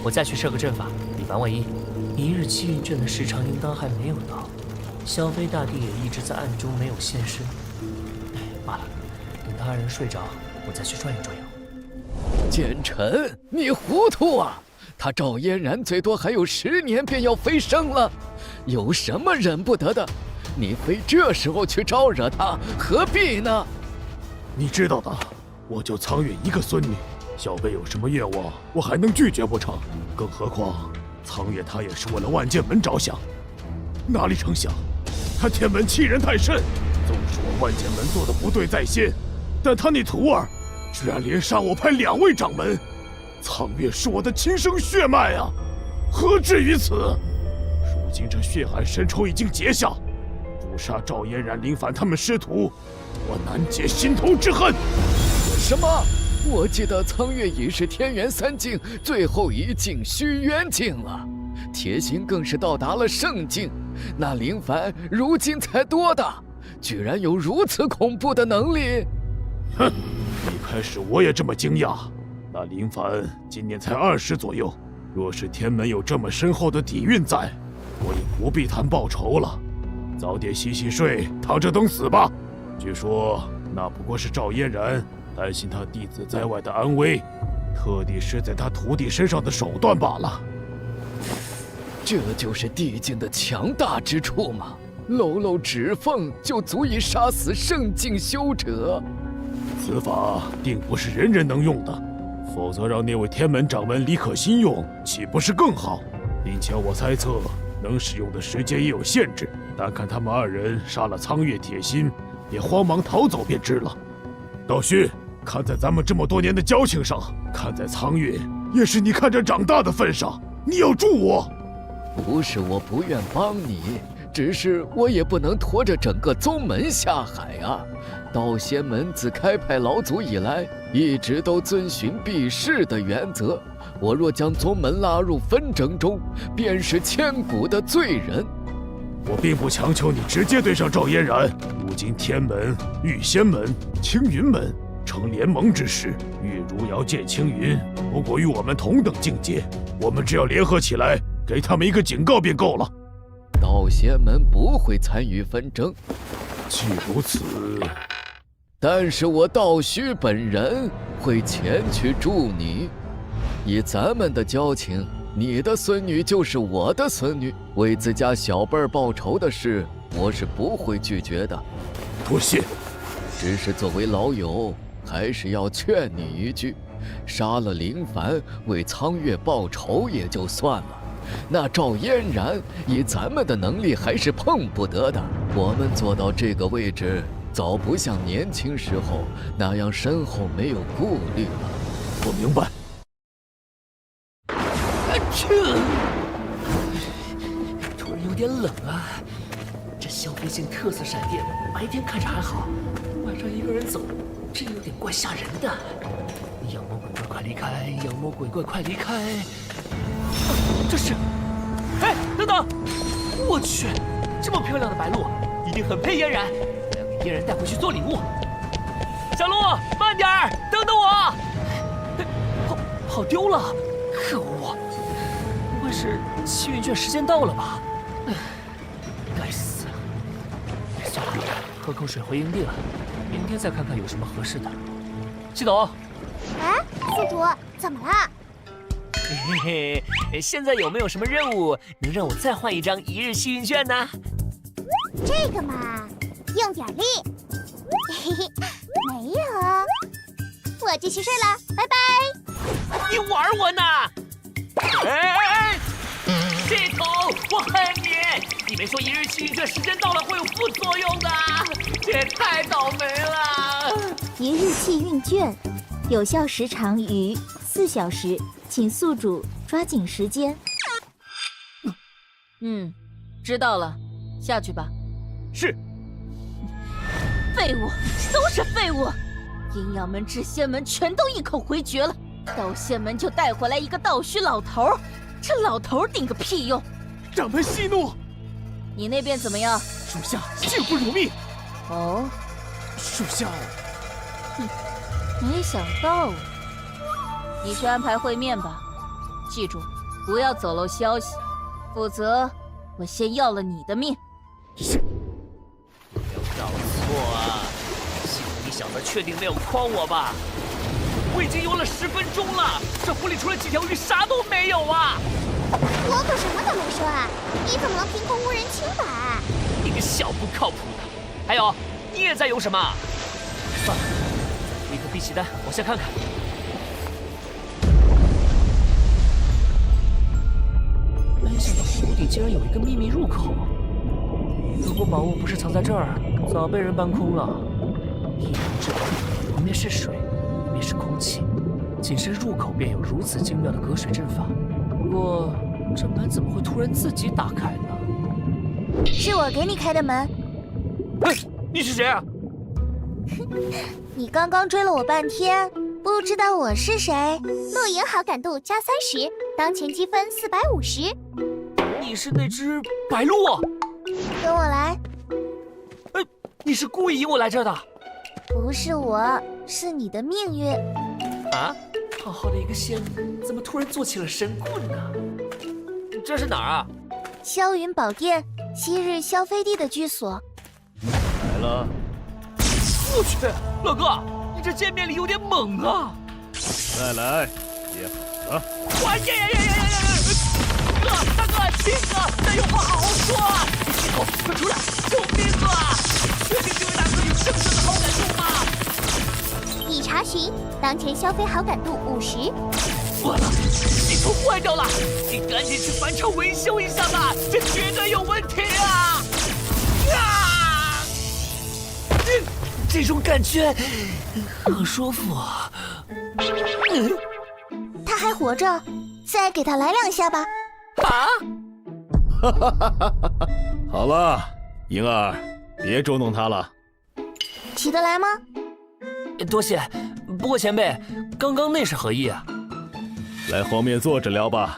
我再去设个阵法，以防万一。1日7运阵的时长应当还没有到，萧妃大帝也一直在暗中没有现身。罢了，等他人睡着，我再去转悠转悠。剑尘，你糊涂啊！他赵嫣然最多还有10年便要飞升了，有什么忍不得的？你非这时候去招惹他，何必呢？你知道的。我就苍月一个孙女，小辈有什么愿望，我还能拒绝不成？更何况苍月她也是为了万剑门着想，哪里成想，他天门欺人太甚。纵使我万剑门做的不对在先，但他那徒儿居然连杀我派2位掌门，苍月是我的亲生血脉啊，何至于此？如今这血海深仇已经结下，诛杀赵嫣然、林凡他们师徒，我难解心头之恨。什么？我记得苍月已是天元3境最后一境虚渊境了，铁心更是到达了圣境。那林凡如今才多大，居然有如此恐怖的能力？哼，一开始我也这么惊讶。那林凡今年才20左右，若是天门有这么深厚的底蕴在，我也不必谈报仇了。早点洗洗睡，躺着等死吧。据说那不过是赵嫣然担心他弟子在外的安危，特地施在他徒弟身上的手段罢了。这就是地境的强大之处吗？漏漏指缝就足以杀死圣境修者？此法定不是人人能用的，否则让那位天门掌门李可心用，岂不是更好？并且我猜测，能使用的时间也有限制。单看他们2人杀了苍月、铁心，便慌忙逃走便知了。道虚，看在咱们这么多年的交情上，看在苍月也是你看着长大的份上，你要助我。不是我不愿帮你，只是我也不能拖着整个宗门下海啊。道仙门自开派老祖以来，一直都遵循避世的原则。我若将宗门拉入纷争中，便是千古的罪人。我并不强求你直接对上赵嫣然。如今天门、玉仙门、青云门成联盟之势，玉如瑶见青云不过与我们同等境界，我们只要联合起来，给他们一个警告便够了。道仙门不会参与纷争。既如此，但是我道虚本人会前去助你。以咱们的交情，你的孙女就是我的孙女，为自家小辈儿报仇的事，我是不会拒绝的。多谢。只是作为老友，还是要劝你一句：杀了林凡，为苍月报仇也就算了，那赵嫣然以咱们的能力还是碰不得的。我们做到这个位置，早不像年轻时候那样身后没有顾虑了。我明白。突然有点冷啊！这消费性特色闪电，白天看着还好，晚上一个人走，真有点怪吓人的。妖魔鬼怪快离开！妖魔鬼怪快离开！这是……哎，等等！我去，这么漂亮的白鹿，一定很配嫣然。我要给嫣然带回去做礼物。小鹿，慢点儿，等等我！跑丢了！可恶！不会是气运卷时间到了吧？该死！算了，喝口水回营地了，明天再看看有什么合适的。系统。哎，宿主，怎么了？嘿嘿，现在有没有什么任务能让我再换一张一日幸运券呢？这个嘛，用点力。嘿嘿，没有。我继续睡了，拜拜。你玩我呢？哎！系统，我恨你！你没说一日幸运券时间到了会有副作用的，这也太倒霉了。一日幸运券，有效时长逾4小时，请宿主抓紧时间。知道了，下去吧。是。废物，都是废物！阴阳门、至仙门全都一口回绝了，道仙门就带回来一个道虚老头，这老头顶个屁用！掌门息怒。你那边怎么样？属下竟不如命。哦，属下……没想到啊！你去安排会面吧，记住，不要走漏消息，否则我先要了你的命。没有搞错啊！系统，你小子确定没有诓我吧？我已经游了10分钟了，这湖里除了几条鱼啥都没有啊！我可什么都没说啊！你怎么能凭空误人清白？你个小不靠谱的！还有，你也在游什么？算了，立刻闭起单，往下看看。没想到湖底竟然有一个秘密入口。如果宝物不是藏在这儿，早被人搬空了。一方之道，一面是水，一面是空气，仅是入口便有如此精妙的隔水阵法。不过，这门怎么会突然自己打开呢？是我给你开的门。你是谁啊？你刚刚追了我半天，不知道我是谁？露营好感度加30，当前积分450。你是那只白鹿？跟我来。你是故意引我来这儿的？不是我，是你的命运。啊？好好的一个仙，怎么突然做起了神棍呢？这是哪儿啊？霄云宝殿，昔日萧飞帝的居所。来了。我去，老哥，你这见面礼有点猛啊！再来，也好了。哇呀呀呀呀呀呀！哥，大哥，亲哥，这有话好好说啊！系统，快出来！救命啊！确定这位大哥有深深的好感度吗？已查询，当前消费好感度50。完了，系统坏掉了！你赶紧去返场维修一下吧，这绝对有问题啊！这种感觉好舒服。他还活着，再给他来2下吧。啊！哈哈哈哈哈！好了，莹儿，别捉弄他了。起得来吗？多谢，不过前辈，刚刚那是何意啊？来后面坐着聊吧。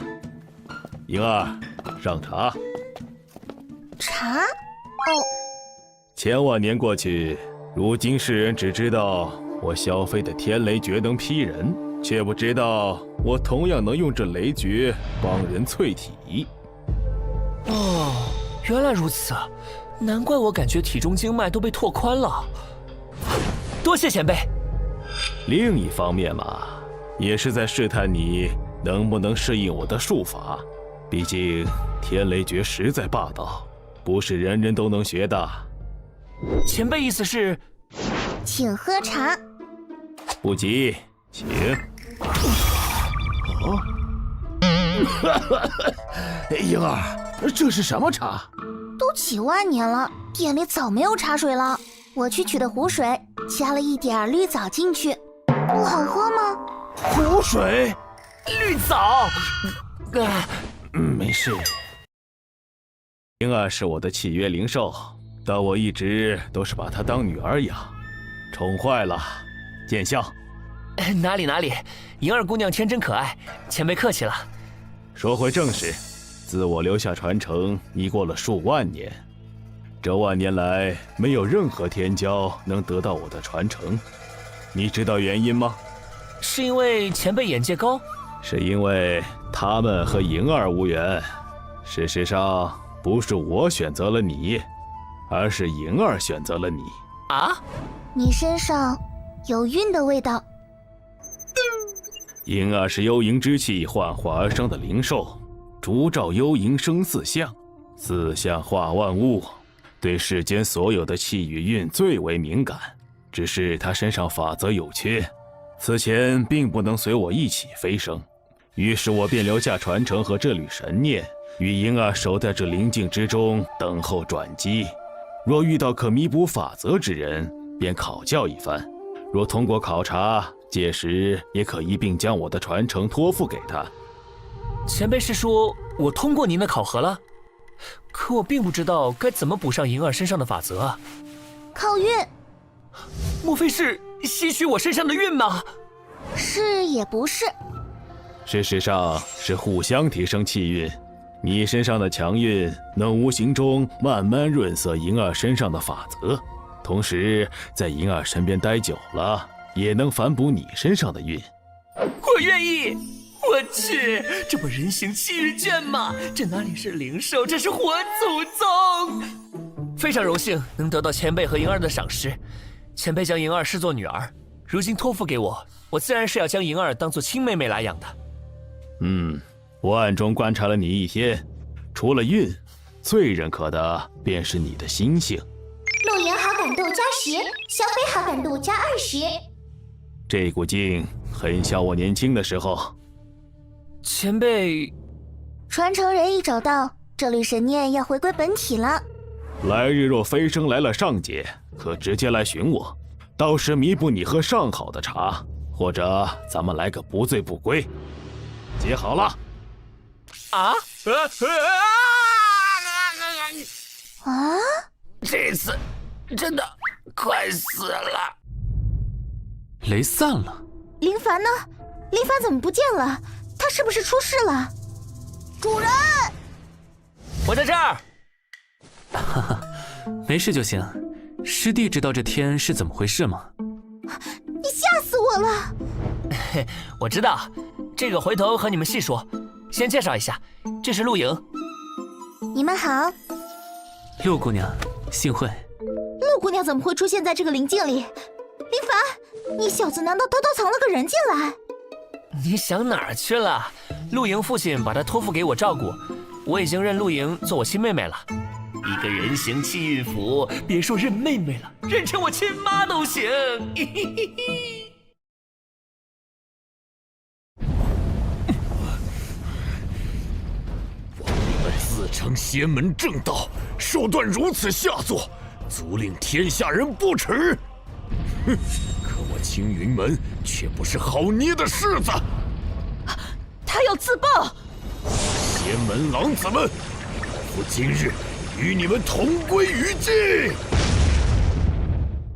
莹儿，上茶。茶？哦，千万年过去，如今世人只知道我萧飞的天雷诀能劈人，却不知道我同样能用这雷诀帮人淬体。哦，原来如此，难怪我感觉体中经脉都被拓宽了。多谢前辈。另一方面嘛，也是在试探你能不能适应我的术法。毕竟天雷诀实在霸道，不是人人都能学的。前辈意思是，请喝茶。不急，请。莹儿，这是什么茶？都几万年了，店里早没有茶水了。我去取的湖水，加了一点绿藻进去，不好喝吗？湖水？绿藻？没事。莹儿是我的契约灵兽，但我一直都是把她当女儿养，宠坏了，见笑。哪里，莹儿姑娘天真可爱，前辈客气了。说回正事，自我留下传承已过了数万年，这万年来没有任何天骄能得到我的传承，你知道原因吗？是因为前辈眼界高？是因为他们和莹儿无缘。事实上，不是我选择了你，而是莹儿选择了你。啊？你身上有晕的味道。莹儿是幽灵之气幻化而生的灵兽，烛照幽灵生四象，四象化万物，对世间所有的气与运最为敏感。只是他身上法则有缺，此前并不能随我一起飞升，于是我便留下传承和这缕神念，与莹儿守在这灵境之中，等候转机。若遇到可弥补法则之人，便考教一番；若通过考察，届时也可一并将我的传承托付给他。前辈是说我通过您的考核了？可我并不知道该怎么补上莹儿身上的法则啊。靠运？莫非是吸取我身上的运吗？是也不是。事实上是互相提升气运，你身上的强运能无形中慢慢润色莹儿身上的法则，同时在莹儿身边待久了，也能反哺你身上的运。我愿意。我去，这不人形气运卷吗？这哪里是灵兽，这是活祖宗！非常荣幸能得到前辈和莹儿的赏识。前辈将莹儿视作女儿，如今托付给我，我自然是要将莹儿当作亲妹妹来养的。我暗中观察了你一天，除了运，最认可的便是你的心性。陆莹好感度加10，萧飞好感度加20。这股劲很像我年轻的时候。前辈，传承人一找到，这缕神念要回归本体了。来日若飞升来了上界，可直接来寻我，到时弥补你喝上好的茶，或者咱们来个不醉不归。接好了。啊？这次真的快死了。雷散了。林凡呢？林凡怎么不见了？他是不是出事了？主人，我在这儿。哈哈，没事就行。师弟知道这天是怎么回事吗？你吓死我了！我知道，这个回头和你们细说。先介绍一下，这是陆莹。你们好。陆姑娘，幸会。陆姑娘怎么会出现在这个灵境里？林凡，你小子难道偷偷藏了个人进来？你想哪儿去了？陆莹父亲把她托付给我照顾，我已经认陆莹做我亲妹妹了。一个人形气运符，别说认妹妹了，认成我亲妈都行。你们自称仙门正道，手段如此下作，足令天下人不齿。哼！可我青云门却不是好捏的柿子。他要自爆！仙门狼子们，老夫今日与你们同归于尽！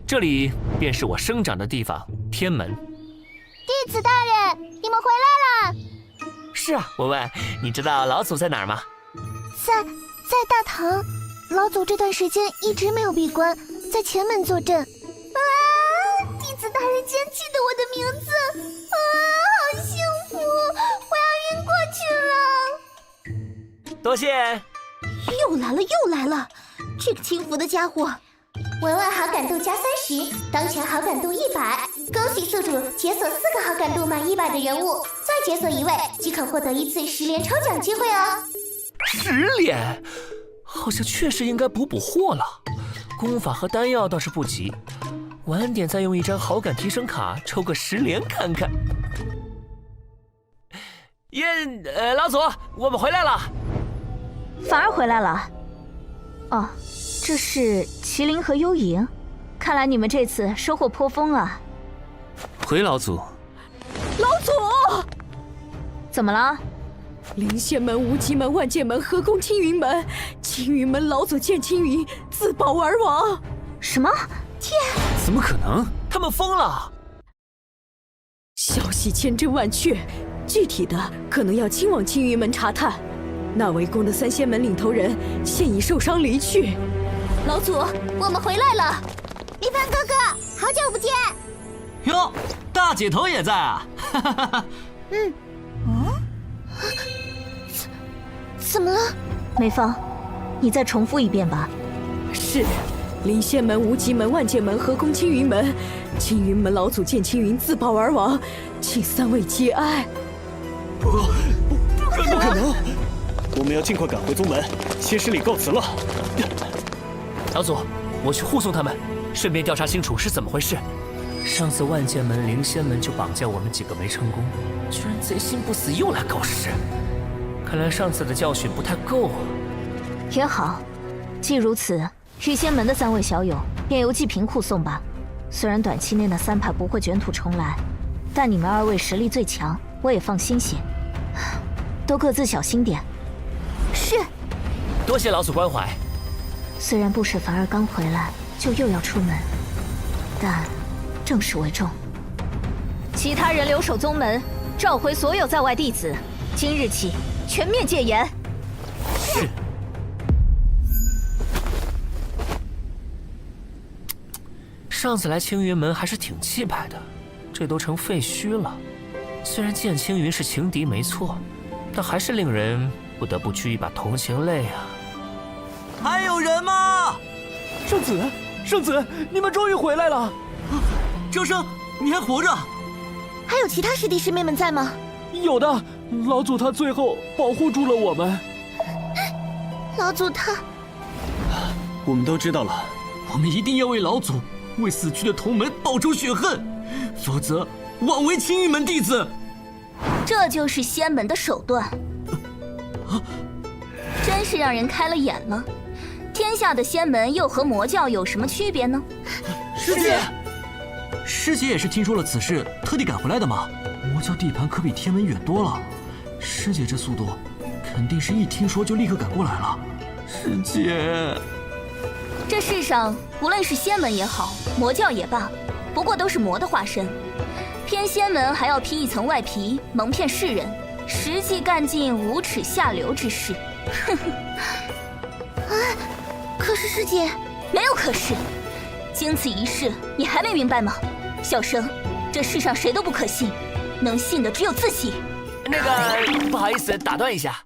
这里便是我生长的地方——天门。弟子大人，你们回来了。是啊，文文，你知道老祖在哪儿吗？在大堂。老祖这段时间一直没有闭关，在前门坐镇。啊！弟子大人竟然记得我的名字，啊，好幸福！我要晕过去了。多谢。又来了！这个轻浮的家伙。文文好感度加30，当前好感度100。恭喜宿主解锁4个好感度满100的人物，再解锁1位即可获得1次10连抽奖机会哦。10连，好像确实应该补货了。功法和丹药倒是不急，晚点再用一张好感提升卡抽个10连看看。老祖，我们回来了。反而回来了。哦，这是麒麟和幽影，看来你们这次收获颇丰啊。回老祖。老祖，怎么了？灵仙门、无极门、万剑门合攻青云门，青云门老祖见青云自爆而亡。什么？天！怎么可能？他们疯了！消息千真万确，具体的可能要亲往青云门查探。那围攻的3仙门领头人现已受伤离去。老祖，我们回来了。一帆哥哥，好久不见。哟，大姐头也在啊！哈哈哈哈。怎么了？梅芳，你再重复一遍吧。是，灵仙门、无极门、万剑门合攻青云门，青云门老祖见青云自爆而亡，请3位节哀。不可能！我们要尽快赶回宗门，先施礼告辞了。老祖，我去护送他们，顺便调查清楚是怎么回事。上次万剑门、灵仙门就绑架我们几个没成功，居然贼心不死又来搞事。看来上次的教训不太够啊。也好，既如此，御仙门的3位小友便由济贫库送吧。虽然短期内那3派不会卷土重来，但你们2位实力最强，我也放心些。都各自小心点。是。多谢老祖关怀。虽然不使凡儿刚回来就又要出门，但正事为重。其他人留守宗门，召回所有在外弟子。今日起全面戒严。是。上次来青云门还是挺气派的，这都成废墟了。虽然见青云是情敌没错，但还是令人不得不掬一把同情泪啊。还有人吗？圣子，你们终于回来了！周生，你还活着？还有其他师弟师妹们在吗？有的，老祖他最后保护住了我们。老祖他……我们都知道了，我们一定要为老祖、为死去的同门报仇雪恨，否则枉为青云门弟子。这就是仙门的手段，真是让人开了眼了。天下的仙门又和魔教有什么区别呢？师姐，师姐也是听说了此事，特地赶回来的吗？魔教地盘可比天门远多了，师姐这速度，肯定是一听说就立刻赶过来了。师姐，这世上无论是仙门也好，魔教也罢，不过都是魔的化身。偏仙门还要披一层外皮，蒙骗世人，实际干尽无耻下流之事。哼哼。可是师姐，没有可是。经此一事，你还没明白吗？小生，这世上谁都不可信，能信的只有自己。那个，不好意思，打断一下，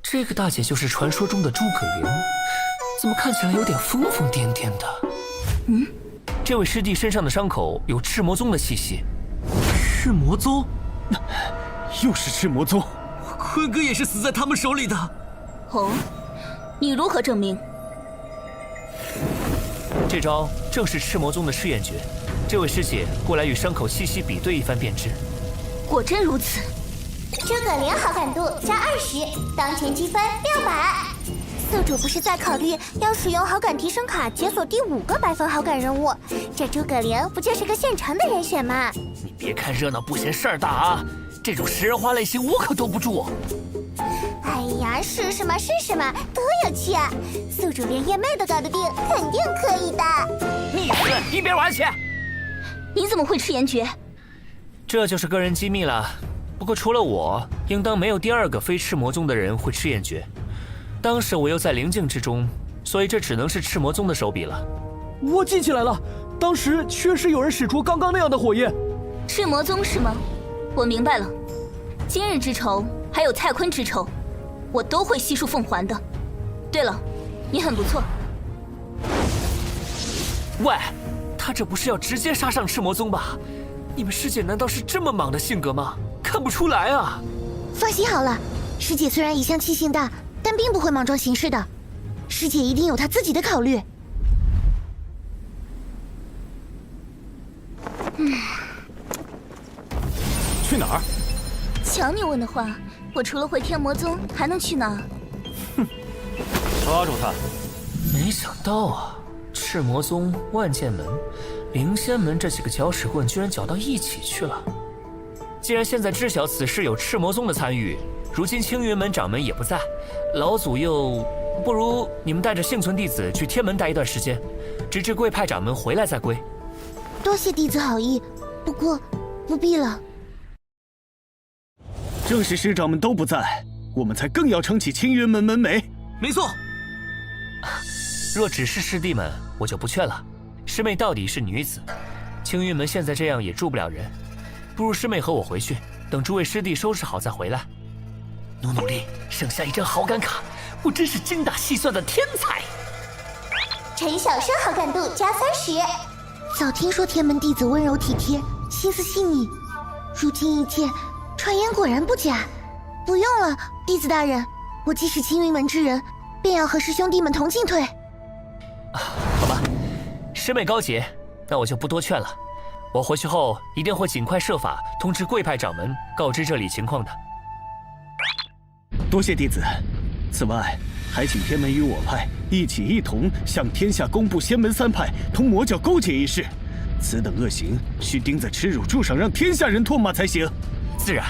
这个大姐就是传说中的诸葛亮，怎么看起来有点疯疯癫癫的？这位师弟身上的伤口有赤魔宗的气息。赤魔宗？又是赤魔宗？坤哥也是死在他们手里的。哦，你如何证明？这招正是赤魔宗的赤焰诀，这位师姐过来与伤口气息比对一番便知。果真如此。诸葛亮好感度加20，当前积分600。宿主不是在考虑要使用好感提升卡解锁第5个100分好感人物，这诸葛亮不就是个现成的人选吗？你别看热闹不嫌事儿大啊，这种食人花类型我可兜不住。哎呀，是什么多有趣啊！宿主连夜妹都搞得定，肯定可以的。逆子，一边玩去！你怎么会吃岩蕨？这就是个人机密了。不过除了我，应当没有第二个非赤魔宗的人会吃岩蕨。当时我又在灵境之中，所以这只能是赤魔宗的手笔了。我记起来了，当时确实有人使出刚刚那样的火焰。赤魔宗是吗？我明白了，今日之仇还有太坤之仇，我都会悉数奉还的。对了，你很不错。喂，他这不是要直接杀上赤魔宗吧？你们师姐难道是这么莽的性格吗？看不出来啊！放心好了，师姐虽然一向气性大，但并不会莽撞行事的。师姐一定有她自己的考虑。去哪儿？瞧你问的话，我除了回天魔宗，还能去哪儿？哼，抓住他！没想到啊，赤魔宗、万剑门、灵仙门这几个搅屎棍居然搅到一起去了。既然现在知晓此事有赤魔宗的参与，如今青云门掌门也不在，老祖又……不如你们带着幸存弟子去天门待一段时间，直至贵派掌门回来再归。多谢弟子好意，不过不必了。正是师长们都不在，我们才更要撑起青云门门楣。没错。若只是师弟们，我就不劝了。师妹到底是女子，青云门现在这样也住不了人，不如师妹和我回去，等诸位师弟收拾好再回来。努力，剩下一张好感卡，我真是精打细算的天才。陈小生好感度加30。早听说天门弟子温柔体贴，心思细腻，如今一见，传言果然不假。不用了，弟子大人，我既是青云门之人，便要和师兄弟们同进退。好吧，师妹高洁，那我就不多劝了。我回去后一定会尽快设法通知贵派掌门，告知这里情况的。多谢弟子。此外，还请天门与我派一同向天下公布仙门3派同魔教勾结一事。此等恶行需钉在耻辱柱上，让天下人唾骂才行。自然。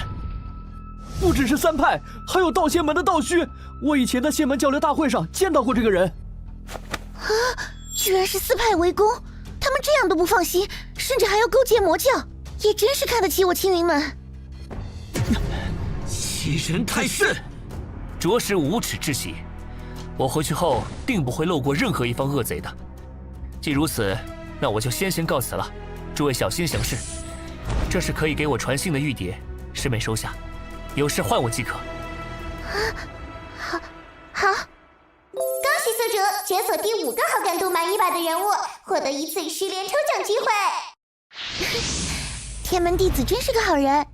不只是3派，还有道仙门的道虚。我以前在仙门交流大会上见到过这个人。啊！居然是4派围攻，他们这样都不放心，甚至还要勾结魔教，也真是看得起我青云门。欺人太甚！着实无耻至极，我回去后定不会漏过任何一方恶贼的。既如此，那我就先行告辞了，诸位小心行事。这是可以给我传信的玉牒，师妹收下，有事唤我即可。好。恭喜宿主解锁第5个好感度满100的人物，获得1次10连抽奖机会。天门弟子真是个好人。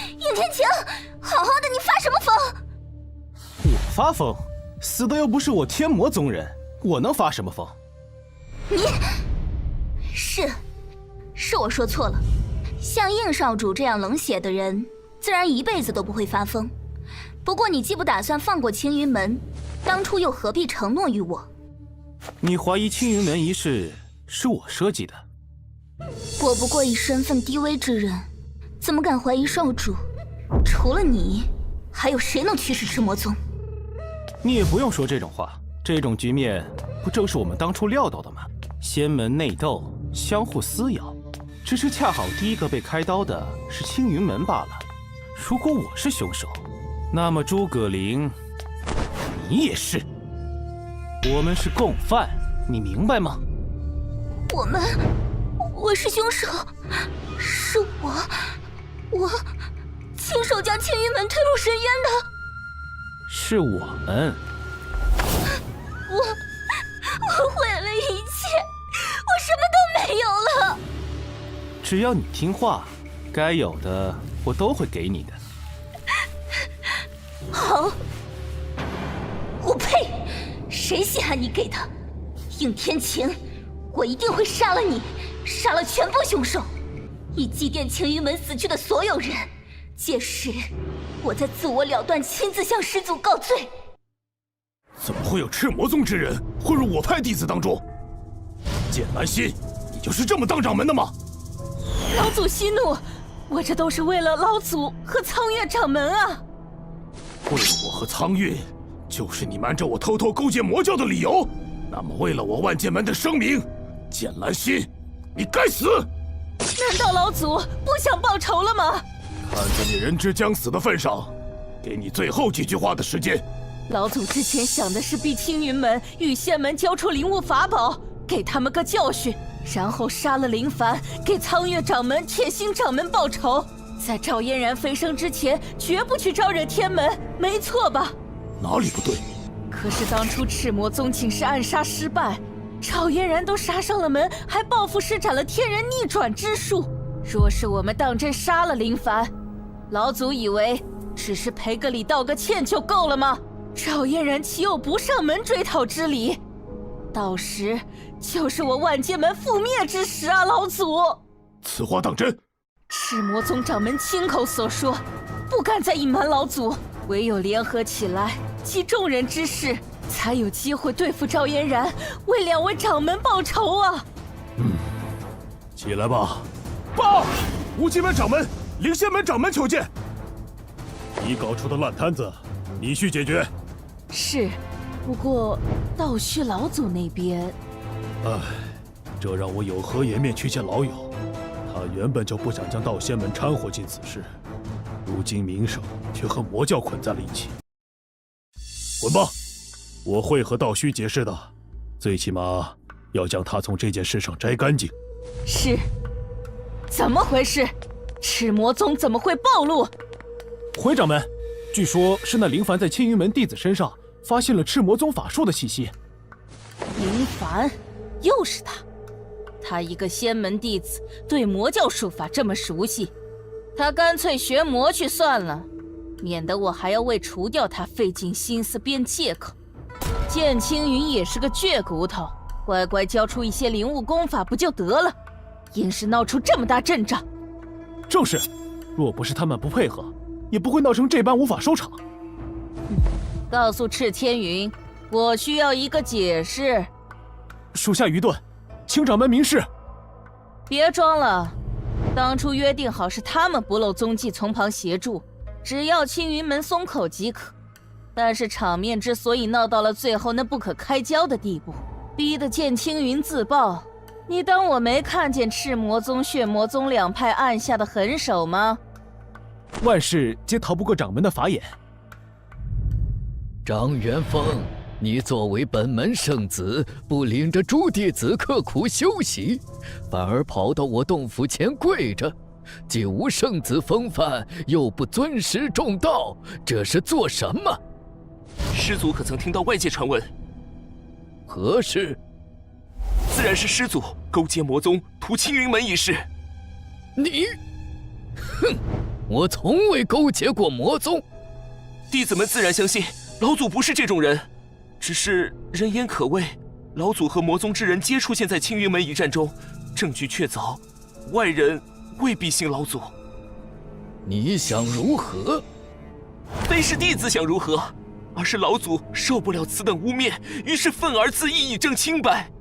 尹天晴，好好的，你发什么疯？我发疯？死的又不是我天魔宗人，我能发什么疯？你是我说错了。像应少主这样冷血的人，自然一辈子都不会发疯。不过你既不打算放过青云门，当初又何必承诺于我？你怀疑青云门一事是我设计的？我不过一身份低微之人，怎么敢怀疑少主？除了你，还有谁能驱使赤魔宗？你也不用说这种话，这种局面不正是我们当初料到的吗？仙门内斗，相互撕咬，只是恰好第一个被开刀的是青云门罢了。如果我是凶手，那么诸葛玲，你也是。我们是共犯，你明白吗？我是凶手，是我亲手将青云门推入深渊的。是我们。我毁了一切，我什么都没有了。只要你听话，该有的我都会给你的。好，我呸！谁稀罕你给的？应天晴，我一定会杀了你，杀了全部凶手，以祭奠青云门死去的所有人。届时，我再自我了断，亲自向师祖告罪。怎么会有赤魔宗之人混入我派弟子当中？剑兰心，你就是这么当掌门的吗？老祖息怒，我这都是为了老祖和苍月掌门啊！为了我和苍月，就是你瞒着我偷偷勾结魔教的理由。那么为了我万剑门的声名，剑兰心，你该死！难道老祖不想报仇了吗？看在你人之将死的份上，给你最后几句话的时间。老祖之前想的是逼青云门与仙门交出灵物法宝，给他们个教训，然后杀了林凡，给苍月掌门、铁心掌门报仇。在赵嫣然飞升之前，绝不去招惹天门，没错吧？哪里不对？可是当初赤魔宗竟是暗杀失败，赵嫣然都杀上了门，还报复施展了天人逆转之术。若是我们当真杀了林凡，老祖以为只是赔个礼道个歉就够了吗？赵嫣然岂有不上门追讨之理？到时就是我万剑门覆灭之时啊，老祖！此话当真？赤魔宗掌门亲口所说，不敢再隐瞒老祖，唯有联合起来，集众人之势，才有机会对付赵嫣然，为两位掌门报仇啊！起来吧。报！无极门掌门、灵仙门掌门求见。你搞出的烂摊子，你去解决。是，不过道虚老祖那边……唉，这让我有何颜面去见老友？他原本就不想将道仙门掺和进此事，如今名声却和魔教捆在了一起。滚吧！我会和道虚解释的，最起码要将他从这件事上摘干净。是。怎么回事？赤魔宗怎么会暴露？回掌门，据说是那林凡在青云门弟子身上发现了赤魔宗法术的气息。林凡，又是他。他一个仙门弟子，对魔教术法这么熟悉，他干脆学魔去算了，免得我还要为除掉他费尽心思编借口。剑青云也是个倔骨头，乖乖交出一些灵物功法不就得了？硬是闹出这么大阵仗。正是，若不是他们不配合，也不会闹成这般无法收场。告诉赤天云，我需要一个解释。属下愚钝，请掌门明示。别装了，当初约定好是他们不露踪迹，从旁协助，只要青云门松口即可。但是场面之所以闹到了最后那不可开交的地步，逼得剑青云自爆，你当我没看见赤魔宗、血魔宗两派暗下的狠手吗？万事皆逃不过掌门的法眼。张元峰，你作为本门圣子，不领着诸弟子刻苦修习，反而跑到我洞府前跪着，既无圣子风范，又不尊师重道，这是做什么？师祖可曾听到外界传闻？何事？自然是师祖勾结魔宗，屠青云门一事。你，哼！我从未勾结过魔宗。弟子们自然相信老祖不是这种人，只是人言可畏，老祖和魔宗之人皆出现在青云门一战中，证据确凿，外人未必信老祖。你想如何？非是弟子想如何，而是老祖受不了此等污蔑，于是愤而自缢，以证清白，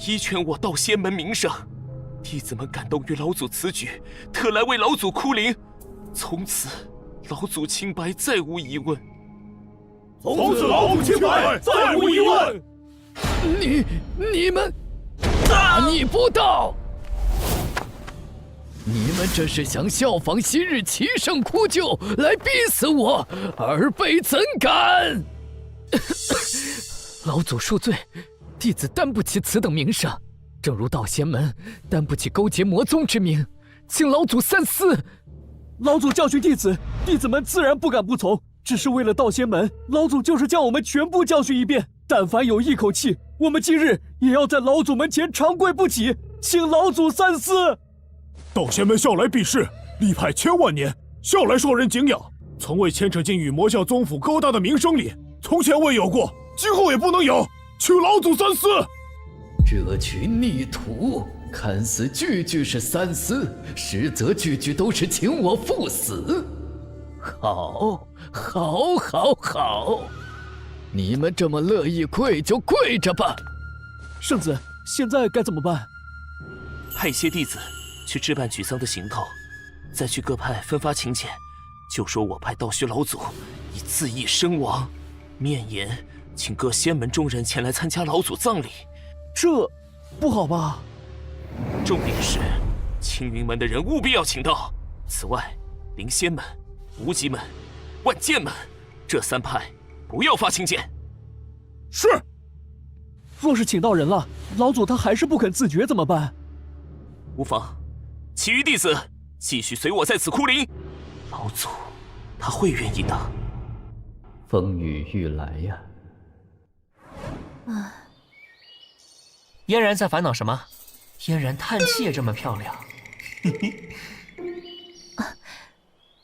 依全我道仙门名声。弟子们感动于老祖此举，特来为老祖哭灵。从此，老祖清白再无疑问。从此老祖清白再无疑问。你们大逆不道！你们这是想效仿昔日齐圣哭救，来逼死我，尔辈怎敢！老祖恕罪，弟子担不起此等名声，正如道仙门担不起勾结魔宗之名，请老祖三思。老祖教训弟子，弟子们自然不敢不从，只是为了道仙门，老祖就是将我们全部教训一遍。但凡有一口气，我们今日也要在老祖门前长跪不起，请老祖三思。道仙门向来避世，立派千万年，向来受人敬仰，从未牵扯进与魔教宗府勾搭的名声里，从前未有过，今后也不能有，请老祖三思。这群逆徒，看似句句是三思，实则句句都是请我赴死。好，你们这么乐意跪就跪着吧。圣子，现在该怎么办？派些弟子去置办举丧的行头，再去各派分发请柬，就说我派道虚老祖已自缢身亡，面言请各仙门中人前来参加老祖葬礼。这不好吧？重点是，青云门的人务必要请到。此外，灵仙门、无极门、万剑门这3派不要发请柬。是。若是请到人了，老祖他还是不肯自觉怎么办？无妨，其余弟子继续随我在此哭灵。老祖他会愿意的。风雨欲来呀！嫣然在烦恼什么？嫣然叹气也这么漂亮。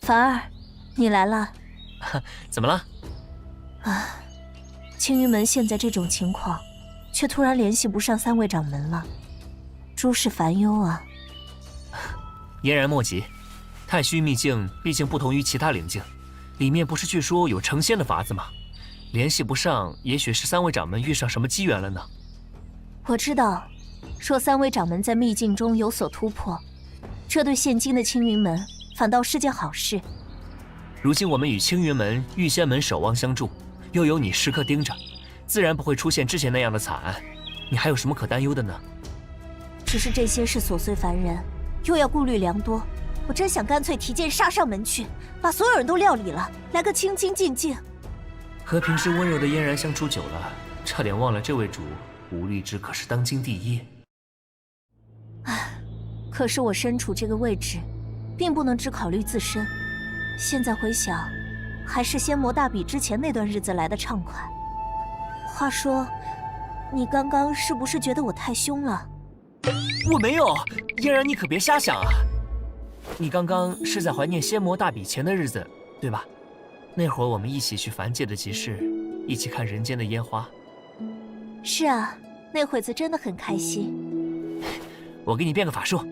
凡儿，你来了。怎么了？青云门现在这种情况，却突然联系不上3位掌门了，诸事烦忧啊。嫣然莫急，太虚秘境毕竟不同于其他灵境，里面不是据说有成仙的法子吗？联系不上，也许是3位掌门遇上什么机缘了呢。我知道，若3位掌门在秘境中有所突破，这对现今的青云门反倒是件好事。如今我们与青云门、玉仙门守望相助，又有你时刻盯着，自然不会出现之前那样的惨案。你还有什么可担忧的呢？只是这些事琐碎烦人，又要顾虑良多。我真想干脆提剑杀上门去，把所有人都料理了，来个清清净净。和平时温柔的嫣然相处久了，差点忘了这位主武力值可是当今第一。可是我身处这个位置，并不能只考虑自身。现在回想，还是仙魔大比之前那段日子来的畅快。话说，你刚刚是不是觉得我太凶了？我没有，嫣然你可别瞎想啊！你刚刚是在怀念仙魔大比前的日子，对吧？那会儿我们一起去凡界的集市，一起看人间的烟花。是啊，那会子真的很开心。我给你变个法术。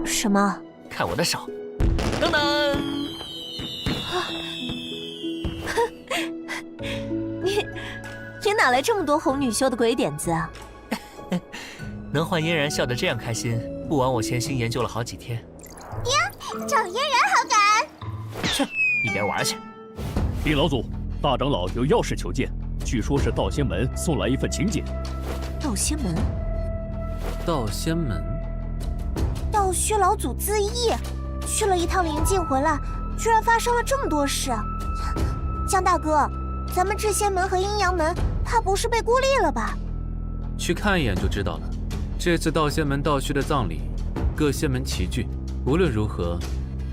什么？看我的手！噔噔！你哪来这么多哄女修的鬼点子啊？能换嫣然笑得这样开心，不枉我潜心研究了好几天。呀，找嫣然好感。去，一边玩去。禀老祖，大长老有要事求见，据说是道仙门送来一份请柬。道仙门？道仙门？道虚老祖自缢，去了一趟灵境回来，居然发生了这么多事。江大哥，咱们至仙门和阴阳门，怕不是被孤立了吧？去看一眼就知道了。这次道仙门道虚的葬礼，各仙门齐聚，无论如何，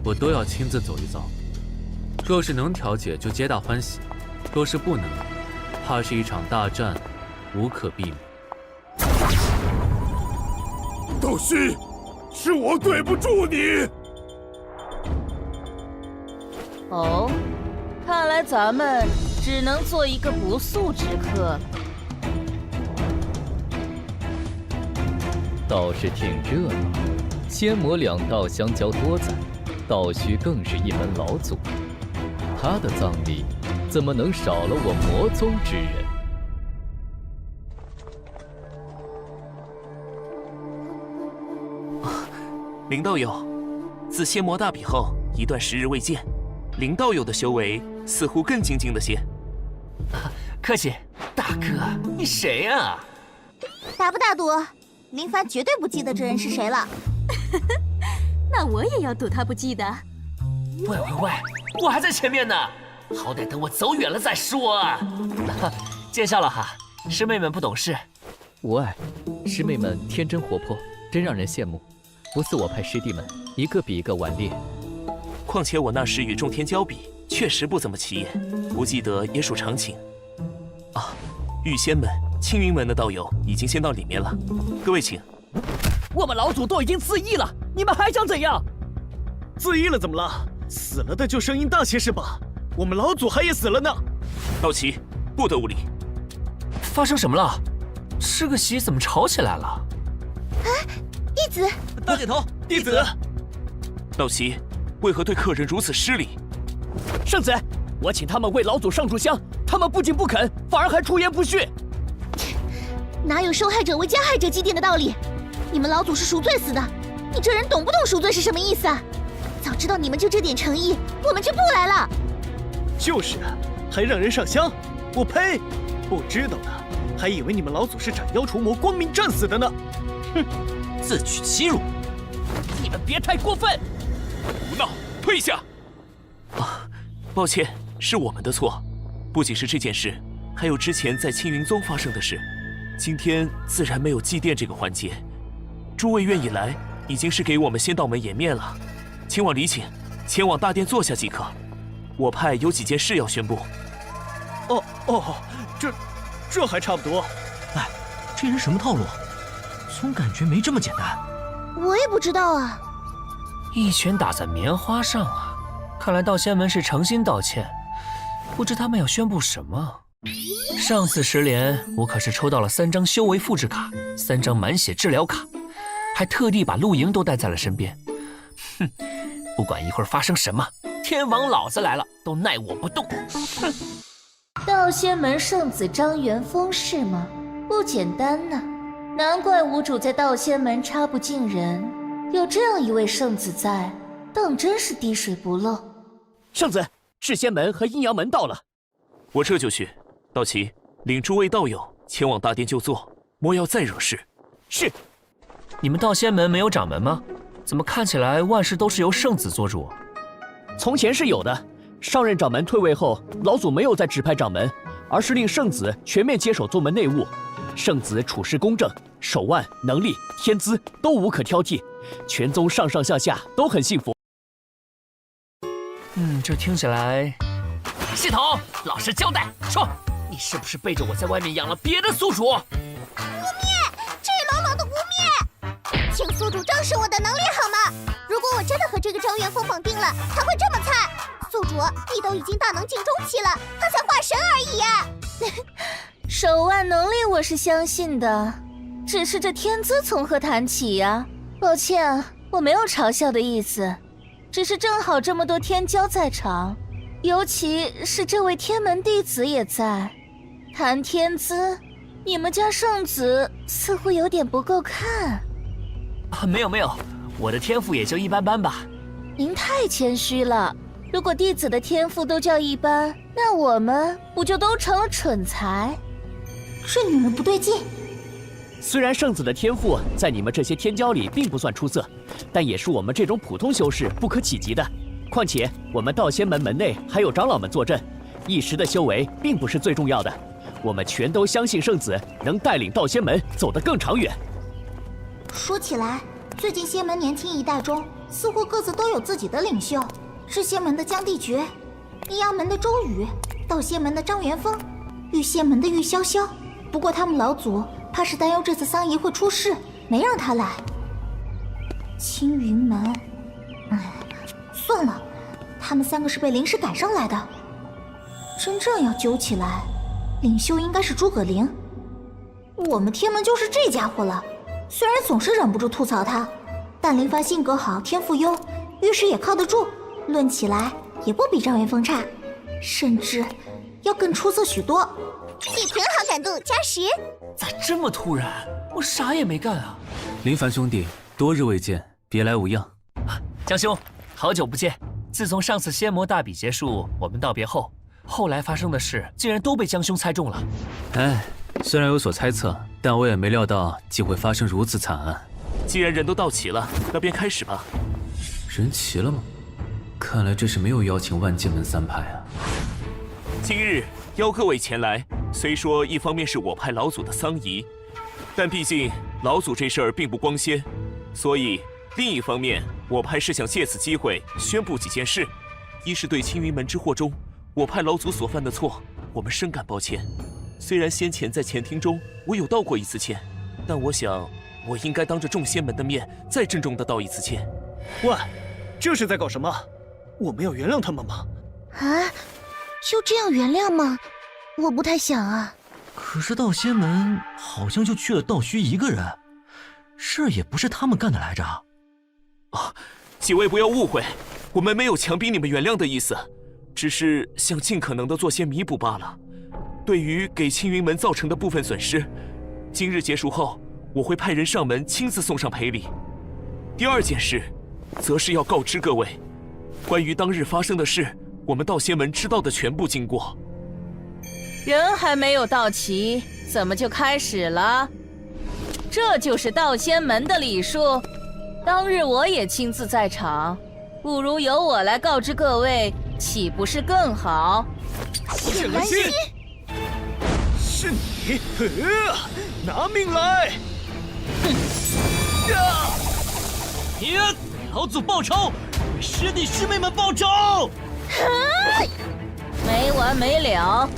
我都要亲自走一遭。若是能调解，就皆大欢喜；若是不能，怕是一场大战，无可避免。道虚，是我对不住你。哦，看来咱们只能做一个不速之客了。倒是挺热闹，仙魔2道相交多载，道虚更是一门老祖，他的葬礼怎么能少了我魔宗之人？林道友，自仙魔大比后，一段时日未见，林道友的修为似乎更精进了些。客气，大哥，你谁啊？大不大赌？林凡绝对不记得这人是谁了。那我也要赌他不记得。喂，我还在前面呢，好歹等我走远了再说啊。见笑了哈，师妹们不懂事。无碍，师妹们天真活泼，真让人羡慕。不似我派师弟们一个比一个顽劣。况且我那时与众天交比，确实不怎么起眼，不记得也属常情。啊，玉仙门、青云门的道友已经先到里面了，各位请。我们老祖都已经自缢了，你们还想怎样？自缢了怎么了？死了的就声音大些是吧？我们老祖还也死了呢。道奇，不得无礼。发生什么了？吃个席怎么吵起来了？啊，弟子。大姐头，弟子。道奇，为何对客人如此失礼？圣子，我请他们为老祖上炷香，他们不仅不肯，反而还出言不逊。哪有受害者为加害者祭奠的道理？你们老祖是赎罪死的，你这人懂不懂赎罪是什么意思啊？早知道你们就这点诚意，我们就不来了。就是啊，还让人上香，我呸！不知道呢，还以为你们老祖是斩妖除魔、光明战死的呢。哼，自取其辱！你们别太过分！胡闹，退下！啊，抱歉，是我们的错。不仅是这件事，还有之前在青云宗发生的事。今天自然没有祭奠这个环节。诸位愿意来，已经是给我们仙道门颜面了。请往里请，前往大殿坐下即可。我派有几件事要宣布。哦，这还差不多。哎，这人什么套路？总感觉没这么简单。我也不知道啊。一拳打在棉花上啊！看来道仙门是诚心道歉，不知他们要宣布什么。上次10连，我可是抽到了3张修为复制卡，3张满血治疗卡，还特地把露营都带在了身边。哼，不管一会儿发生什么，天王老子来了都奈我不动。哼，道仙门圣子张元峰是吗？不简单呢，难怪无主在道仙门插不进人。有这样一位圣子在，当真是滴水不漏。圣子，至仙门和阴阳门到了，我这就去。道奇，领诸位道友前往大殿就坐，莫要再惹事。是。你们道仙门没有掌门吗？怎么看起来万事都是由圣子做主？从前是有的，上任掌门退位后，老祖没有再指派掌门，而是令圣子全面接手宗门内务。圣子处事公正，手腕、能力、天资都无可挑剔，全宗上上下下都很信服。这听起来……系统，老实交代，说你是不是背着我在外面养了别的宿主？污蔑！赤裸裸的污蔑！请宿主正视我的能力好吗？如果我真的和这个张元峰绑定了，他会这么菜？宿主，你都已经大能境中期了，他才化神而已呀！手腕能力我是相信的，只是这天资从何谈起呀？抱歉啊，我没有嘲笑的意思，只是正好这么多天骄在场，尤其是这位天门弟子也在，谈天资，你们家圣子似乎有点不够看。没有，我的天赋也就一般般吧。您太谦虚了，如果弟子的天赋都叫一般，那我们不就都成了蠢材？这女人不对劲。虽然圣子的天赋在你们这些天骄里并不算出色，但也是我们这种普通修士不可企及的。况且我们道仙门门内还有长老们坐镇，一时的修为并不是最重要的。我们全都相信圣子能带领道仙门走得更长远。说起来，最近仙门年轻一代中，似乎各自都有自己的领袖。是仙门的江地绝，阴阳门的周宇，道仙门的张元峰，玉仙门的玉潇潇。不过他们老祖怕是担忧这次丧仪会出事，没让他来。青云门，算了，他们3个是被临时赶上来的。真正要揪起来，领袖应该是诸葛灵。我们天门就是这家伙了。虽然总是忍不住吐槽他，但林凡性格好，天赋优，遇事也靠得住，论起来也不比张元峰差，甚至要更出色许多。一瓶好感度加10。咋这么突然？我啥也没干啊！林凡兄弟，多日未见，别来无恙。江兄，好久不见。自从上次仙魔大比结束，我们道别后，后来发生的事竟然都被江兄猜中了。哎，虽然有所猜测，但我也没料到竟会发生如此惨案。既然人都到齐了，那便开始吧。人齐了吗？看来这是没有邀请万剑门3派啊。今日邀各位前来，虽说一方面是我派老祖的丧仪，但毕竟老祖这事儿并不光鲜，所以另一方面，我派是想借此机会宣布几件事。一是对青云门之祸中，我派老祖所犯的错，我们深感抱歉。虽然先前在前厅中我有道过一次歉，但我想我应该当着众仙门的面再郑重地道一次歉。喂，这是在搞什么？我们要原谅他们吗？啊，就这样原谅吗？我不太想啊。可是道仙门好像就去了道虚一个人，事儿也不是他们干的来着。几位不要误会，我们没有强逼你们原谅的意思，只是想尽可能的做些弥补罢了。对于给青云门造成的部分损失，今日结束后，我会派人上门亲自送上赔礼。第二件事，则是要告知各位，关于当日发生的事，我们道仙门知道的全部经过。人还没有到齐，怎么就开始了？这就是道仙门的礼数。当日我也亲自在场，不如由我来告知各位，岂不是更好？铁兰心，是你，拿命来！你为老祖报仇，为师弟师妹们报仇！没完没了。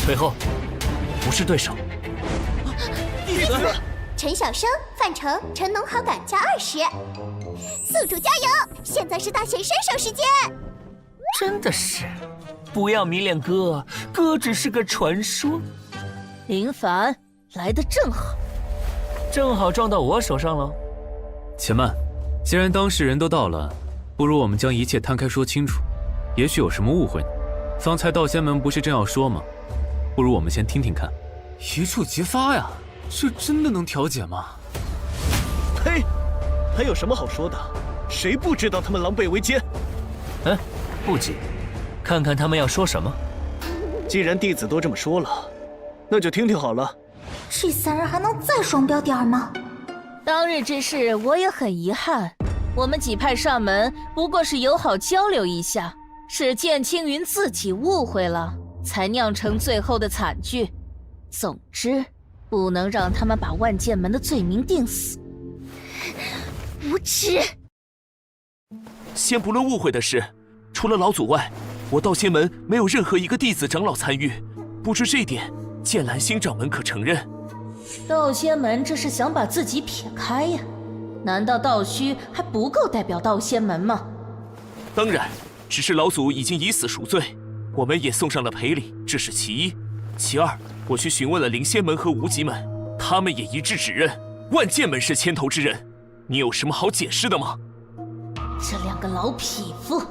退后，不是对手。弟子，陈小生、范成、陈农好感加20。宿主加油！现在是大显身手时间。真的是，不要迷恋哥，哥只是个传说。林凡来得正好，正好撞到我手上了。且慢，既然当事人都到了，不如我们将一切摊开说清楚。也许有什么误会呢？方才道仙门不是正要说吗？不如我们先听听看。一触即发呀，这真的能调解吗？呸！还有什么好说的？谁不知道他们狼狈为奸？不急，看看他们要说什么。既然弟子都这么说了，那就听听好了。这三人还能再双标点吗？当日之事我也很遗憾，我们几派上门不过是友好交流一下，是剑青云自己误会了，才酿成最后的惨剧。总之，不能让他们把万剑门的罪名定死。无耻！先不论误会的事，除了老祖外，我道仙门没有任何一个弟子长老参与，不知这点，剑兰星掌门可承认？道仙门这是想把自己撇开呀？难道道虚还不够代表道仙门吗？当然，只是老祖已经以死赎罪，我们也送上了赔礼，这是其一。其二，我去询问了灵仙门和无极门，他们也一致指认万剑门是牵头之人。你有什么好解释的吗？这两个老匹夫，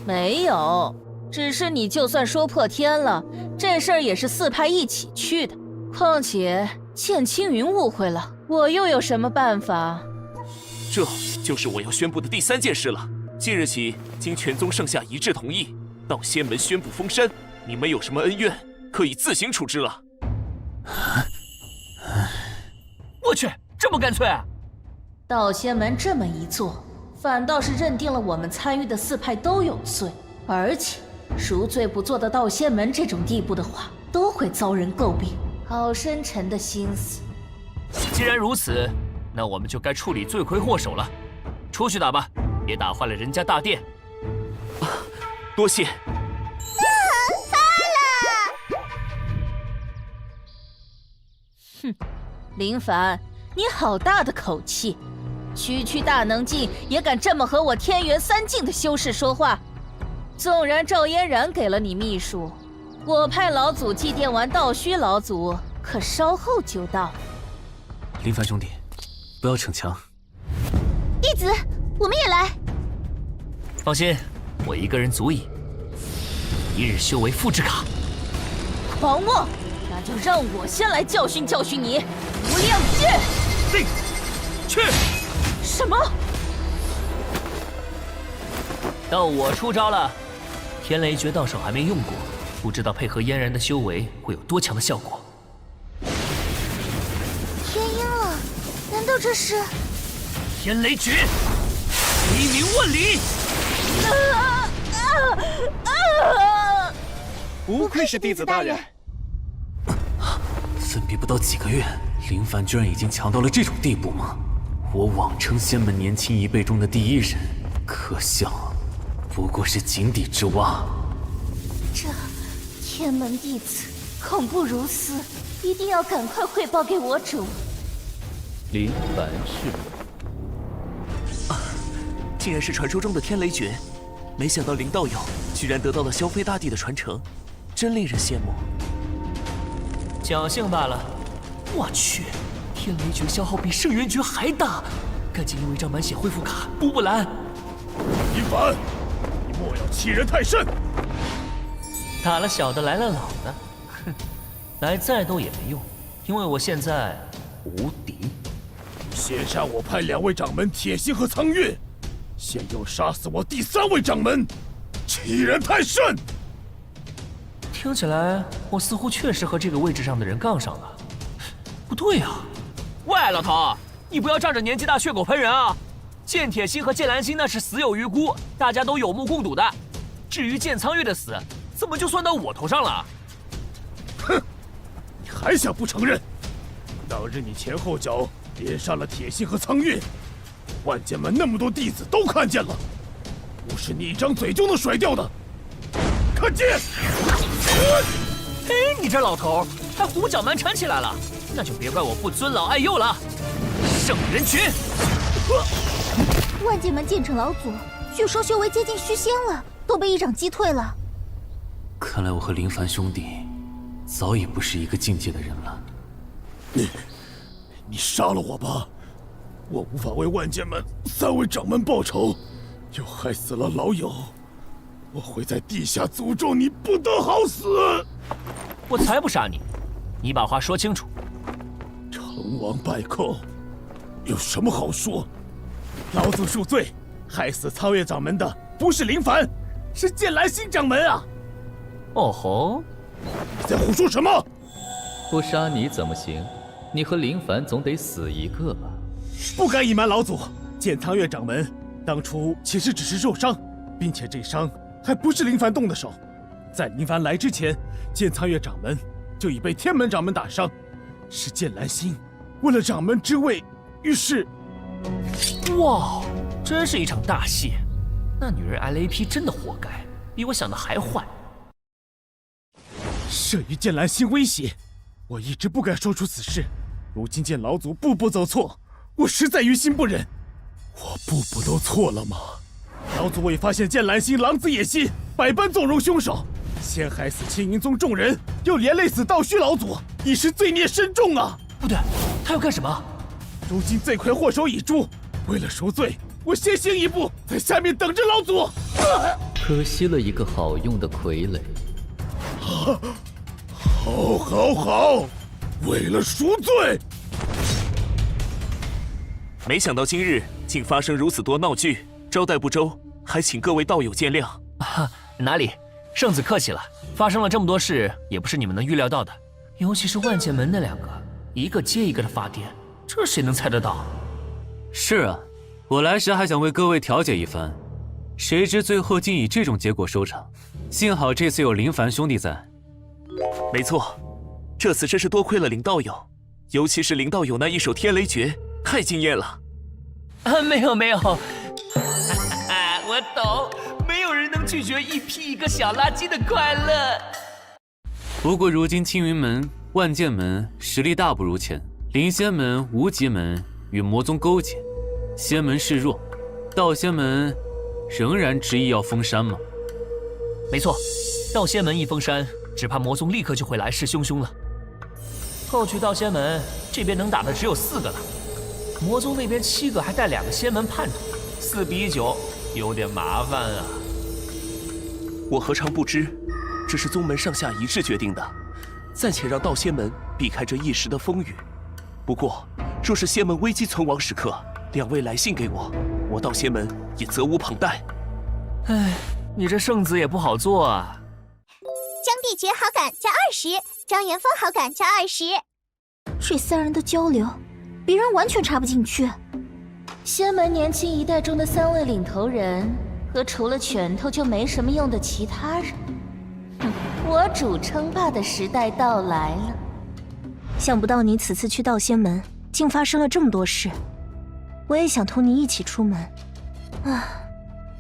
没有，只是你就算说破天了，这事儿也是4派一起去的。况且剑青云误会了，我又有什么办法？这就是我要宣布的第3件事了。即日起，经全宗上下一致同意，道仙门宣布封山，你们有什么恩怨，可以自行处置了。我去，这么干脆啊！道仙门这么一做，反倒是认定了我们参与的4派都有罪，而且赎罪不做到道仙门这种地步的话，都会遭人诟病。好深沉的心思。既然如此，那我们就该处理罪魁祸首了。出去打吧，别打坏了人家大殿。多谢。哼，林凡，你好大的口气！区大能境也敢这么和我天元3境的修士说话？纵然赵嫣然给了你秘术，我派老祖祭奠完道虚老祖，可稍后就到。林凡兄弟，不要逞强。弟子，我们也来。放心，我一个人足矣。一日修为复制卡。狂妄！那就让我先来教训教训你，无量剑！定，去！什么？到我出招了。天雷诀到手还没用过，不知道配合嫣然的修为会有多强的效果。天阴了，难道这是天雷诀？一鸣万里！不愧是弟子大人。分别不到几个月，林凡居然已经强到了这种地步吗？我妄称仙门年轻一辈中的第一人，可笑，不过是井底之蛙。这天门弟子恐怖如斯，一定要赶快汇报给我主。林凡是竟然是传说中的天雷诀，没想到林道友居然得到了萧飞大帝的传承，真令人羡慕。侥幸罢了。我去，天雷诀消耗比圣元诀还大，赶紧用一张满血恢复卡补补蓝。林凡，你莫要欺人太甚！打了小的来了老的，哼，来再多也没用，因为我现在无敌。先杀我派2位掌门铁心和苍月，先要杀死我第3位掌门，欺人太甚！听起来我似乎确实和这个位置上的人杠上了。不对啊！喂，老头，你不要仗着年纪大血口喷人啊！剑铁心和剑兰心那是死有余辜，大家都有目共睹的。至于剑苍月的死，怎么就算到我头上了？哼！你还想不承认？当日你前后脚连杀了铁心和苍月，万剑门那么多弟子都看见了，不是你一张嘴就能甩掉的。看剑！哎，你这老头还胡搅蛮缠起来了，那就别怪我不尊老爱幼了。圣人群！万剑门剑圣老祖，据说修为接近虚仙了，都被一掌击退了。看来我和林凡兄弟早已不是一个境界的人了。你杀了我吧，我无法为万剑门3位掌门报仇，又害死了老友，我会在地下诅咒你不得好死。我才不杀你，你把话说清楚。成王败寇，有什么好说？老祖恕罪，害死苍月掌门的不是林凡，是剑兰心掌门啊！哦吼，你在胡说什么？不杀你怎么行？你和林凡总得死一个吧？不敢隐瞒老祖，剑苍月掌门当初其实只是受伤，并且这伤还不是林凡动的手。在林凡来之前，剑苍月掌门就已被天门掌门打伤，是剑兰心为了掌门之位，于是……哇，真是一场大戏！那女人挨了一批，真的活该，比我想的还坏。慑于剑兰心威胁，我一直不敢说出此事。如今见老祖步步走错，我实在于心不忍。我步步都错了吗？老祖为发现剑兰心狼子野心，百般纵容凶手，先害死青云宗众人，又连累死道虚老祖，已是罪孽深重啊！不对，他要干什么？如今罪魁祸首已诛，为了赎罪，我先行一步，在下面等着老祖。可惜了一个好用的傀儡。好，为了赎罪。没想到今日竟发生如此多闹剧，招待不周，还请各位道友见谅。哪里，圣子客气了。发生了这么多事，也不是你们能预料到的。尤其是万剑门那2个，一个接一个的发癫，这谁能猜得到？是啊，我来时还想为各位调解一番，谁知最后竟以这种结果收场。幸好这次有林凡兄弟在。没错，这次真是多亏了林道友，尤其是林道友那一手天雷诀，太惊艳了。没有，我懂，没有人能拒绝一批一个小垃圾的快乐。不过如今青云门、万剑门实力大不如前，灵仙门、无极门与魔宗勾结，仙门示弱，道仙门仍然执意要封山吗？没错，道仙门一封山，只怕魔宗立刻就会来势汹汹了。后去道仙门这边能打的只有4个了，魔宗那边7个还带2个仙门叛徒，4比9，有点麻烦啊。我何尝不知，这是宗门上下一致决定的，暂且让道仙门避开这一时的风雨。不过，若是仙门危机存亡时刻，2位来信给我，我道仙门也责无旁贷。唉，你这圣子也不好做啊。江帝杰好感加20，张元峰好感加20。这3人的交流，别人完全插不进去。仙门年轻一代中的3位领头人，和除了拳头就没什么用的其他人。我主称霸的时代到来了。想不到你此次去道仙门，竟发生了这么多事。我也想同你一起出门，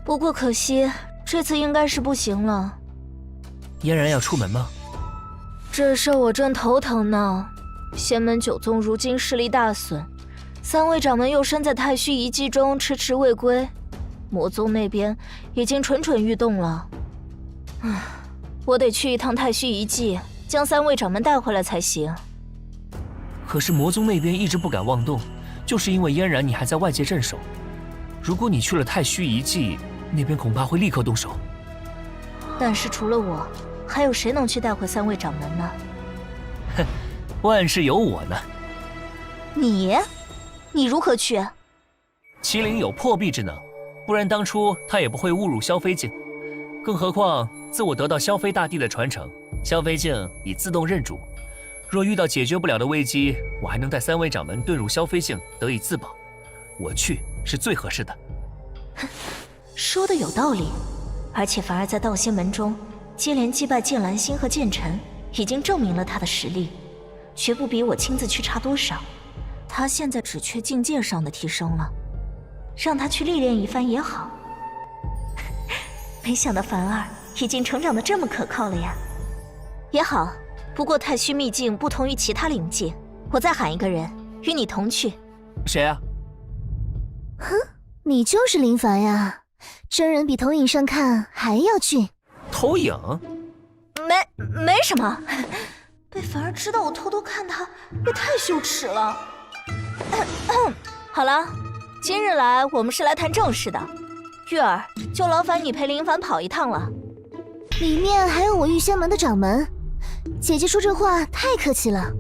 不过可惜这次应该是不行了。嫣然要出门吗？这事我正头疼呢。仙门9宗如今势力大损，3位掌门又身在太虚遗迹中迟迟未归，魔宗那边已经蠢蠢欲动了。我得去一趟太虚遗迹，将3位掌门带回来才行。可是魔宗那边一直不敢妄动，就是因为嫣然你还在外界镇守。如果你去了太虚遗迹，那边恐怕会立刻动手。但是除了我，还有谁能去带回3位掌门呢？哼，万事有我呢。你如何去？麒麟有破壁之能，不然当初他也不会误入萧飞境。更何况，自我得到萧飞大帝的传承，萧飞境已自动认主。若遇到解决不了的危机，我还能带3位掌门遁入萧飞境，得以自保。我去是最合适的。说的有道理，而且凡儿在道仙门中接连击败剑兰心和剑尘，已经证明了他的实力，绝不比我亲自去差多少。他现在只缺境界上的提升了，让他去历练一番也好。没想到凡儿已经成长得这么可靠了呀。也好，不过太虚秘境不同于其他灵境，我再喊一个人与你同去。谁啊？哼，你就是林凡呀，真人比投影上看还要俊。投影？没什么，被凡儿知道我偷偷看他，也太羞耻了。好了，今日来我们是来谈正事的。月儿，就劳烦你陪林凡跑一趟了。里面还有我御仙门的掌门，姐姐说这话太客气了。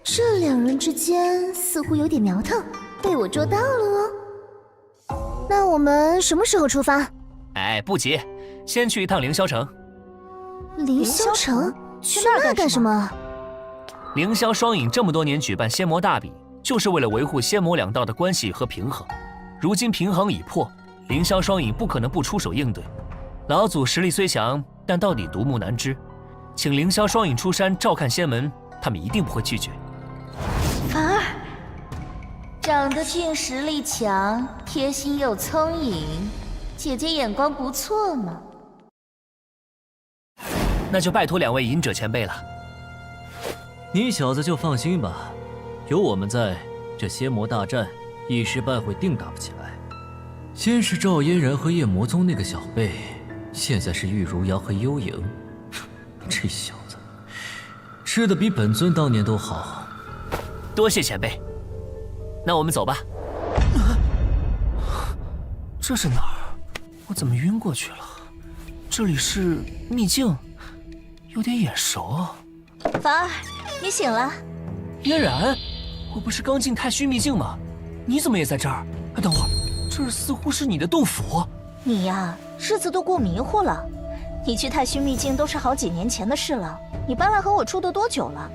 这两人之间似乎有点苗头，被我捉到了哦。那我们什么时候出发？哎，不急，先去一趟凌霄城。凌霄城？去那干什么？凌霄双影这么多年举办仙魔大比，就是为了维护仙魔两道的关系和平衡。如今平衡已破，凌霄双影不可能不出手应对。老祖实力虽强，但到底独木难支，请凌霄双影出山照看仙门，他们一定不会拒绝。凡儿，长得俊，实力强，贴心又聪颖，姐姐眼光不错嘛。那就拜托2位隐者前辈了。你小子就放心吧，有我们在，这仙魔大战一时半会定打不起来。先是赵嫣然和夜魔宗那个小辈，现在是玉如瑶和幽影，这小子吃的比本尊当年都好。多谢前辈，那我们走吧。这是哪儿？我怎么晕过去了？这里是秘境，有点眼熟啊。凡儿，你醒了。嫣然，我不是刚进太虚秘境吗？你怎么也在这儿？等会儿，这似乎是你的洞府。你呀，日子都过迷糊了。你去太虚秘境都是好几年前的事了，你搬来和我住的多久了？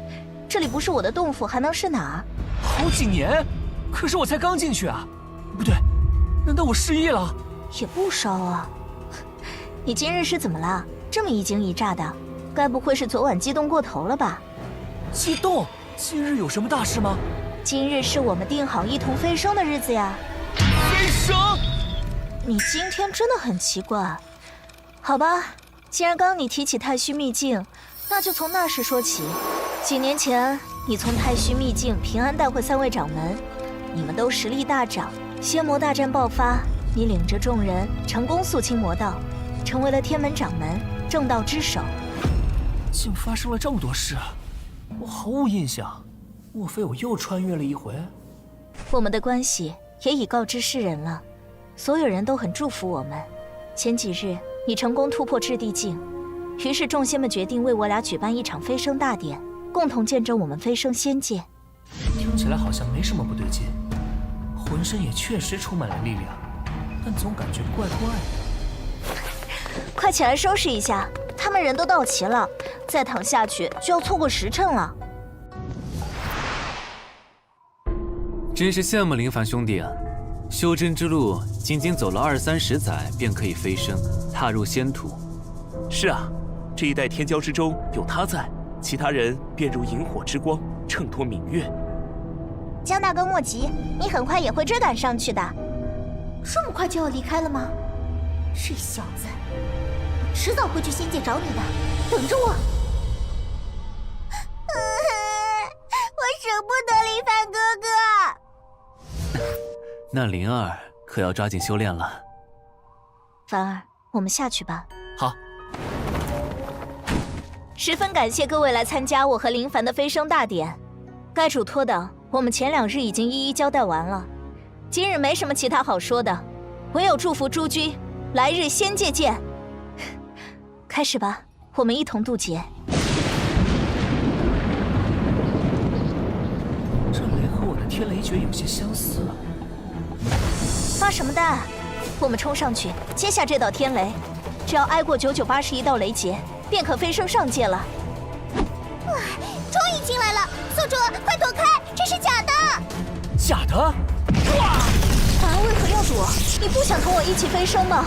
这里不是我的洞府，还能是哪儿？好几年？可是我才刚进去啊！不对，难道我失忆了？也不烧啊。你今日是怎么了？这么一惊一乍的，该不会是昨晚激动过头了吧？激动？今日有什么大事吗？今日是我们定好一同飞升的日子呀。飞升？你今天真的很奇怪。好吧，既然刚你提起太虚秘境，那就从那时说起。几年前，你从太虚秘境平安带回3位掌门，你们都实力大涨，仙魔大战爆发，你领着众人成功肃清魔道，成为了天门掌门，正道之首。竟发生了这么多事，我毫无印象。莫非我又穿越了一回？我们的关系也已告知世人了，所有人都很祝福我们。前几日你成功突破赤地境，于是众仙们决定为我俩举办一场飞升大典，共同见证我们飞升仙界。听起来好像没什么不对劲，浑身也确实充满了力量，但总感觉怪怪的。快起来收拾一下，他们人都到齐了，再躺下去就要错过时辰了。真是羡慕林凡兄弟啊！修真之路仅仅走了20-30载便可以飞升，踏入仙途。是啊，这一代天骄之中有他在，其他人便如萤火之光，衬托明月。江大哥莫急，你很快也会追赶上去的。这么快就要离开了吗？这小子，我迟早会去仙界找你的，等着我。我舍不得林凡哥哥。那灵儿可要抓紧修炼了。凡儿，我们下去吧。好。十分感谢各位来参加我和林凡的飞升大典，该嘱托的我们前2日已经一一交代完了，今日没什么其他好说的，唯有祝福诸君来日仙界见。开始吧，我们一同渡劫。这雷和我的天雷诀有些相似啊。发什么的，我们冲上去接下这道天雷，只要挨过9981道雷劫，便可飞升上界了。哇，终于进来了！宿主，快躲开，这是假的！假的？哇！为何要躲？你不想同我一起飞升吗？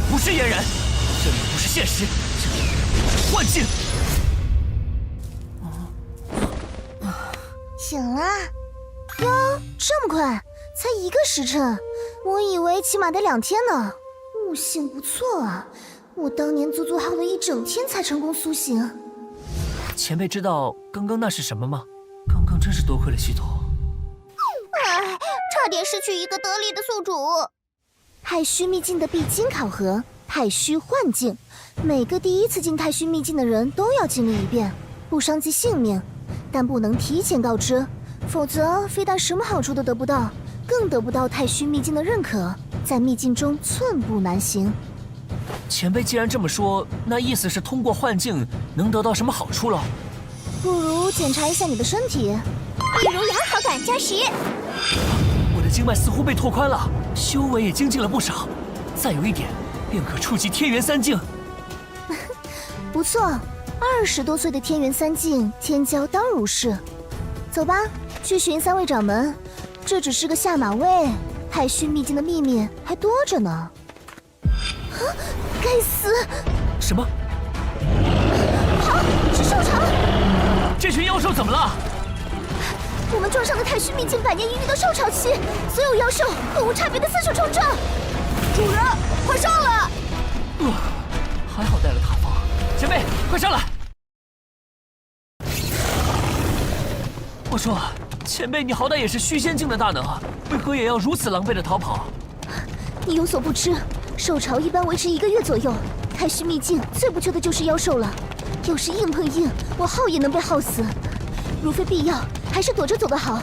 不是嫣然，这里不是现实，这是幻境。醒了？哟，这么快，才1个时辰，我以为起码得2天呢。悟性不错啊，我当年足足耗了1整天才成功苏醒。前辈知道刚刚那是什么吗？刚刚真是多亏了系统。唉，差点失去一个得力的宿主。太虚秘境的必经考核，太虚幻境，每个第一次进太虚秘境的人都要经历一遍，不伤及性命，但不能提前告知，否则非但什么好处都得不到，更得不到太虚秘境的认可，在秘境中寸步难行。前辈既然这么说，那意思是通过幻境能得到什么好处了？不如检查一下你的身体。比如牙好感加10。我的经脉似乎被拓宽了，修为也精进了不少，再有一点便可触及天元3境。不错，20多岁的天元3境，天骄当如是。走吧，去寻3位掌门，这只是个下马威，太虚秘境的秘密还多着呢。啊！该死！什么？好，是兽潮！这群妖兽怎么了？我们撞上了太虚秘境100年一遇的兽潮期，所有妖兽会无差别的四处冲撞。主人，快上来！还好带了塔防，前辈快上来！我说，前辈你好歹也是虚仙境的大能，为何也要如此狼狈的逃跑？你有所不知，兽潮一般维持1个月左右，太虚秘境最不缺的就是妖兽了。要是硬碰硬，我耗也能被耗死。如非必要，还是躲着走得好。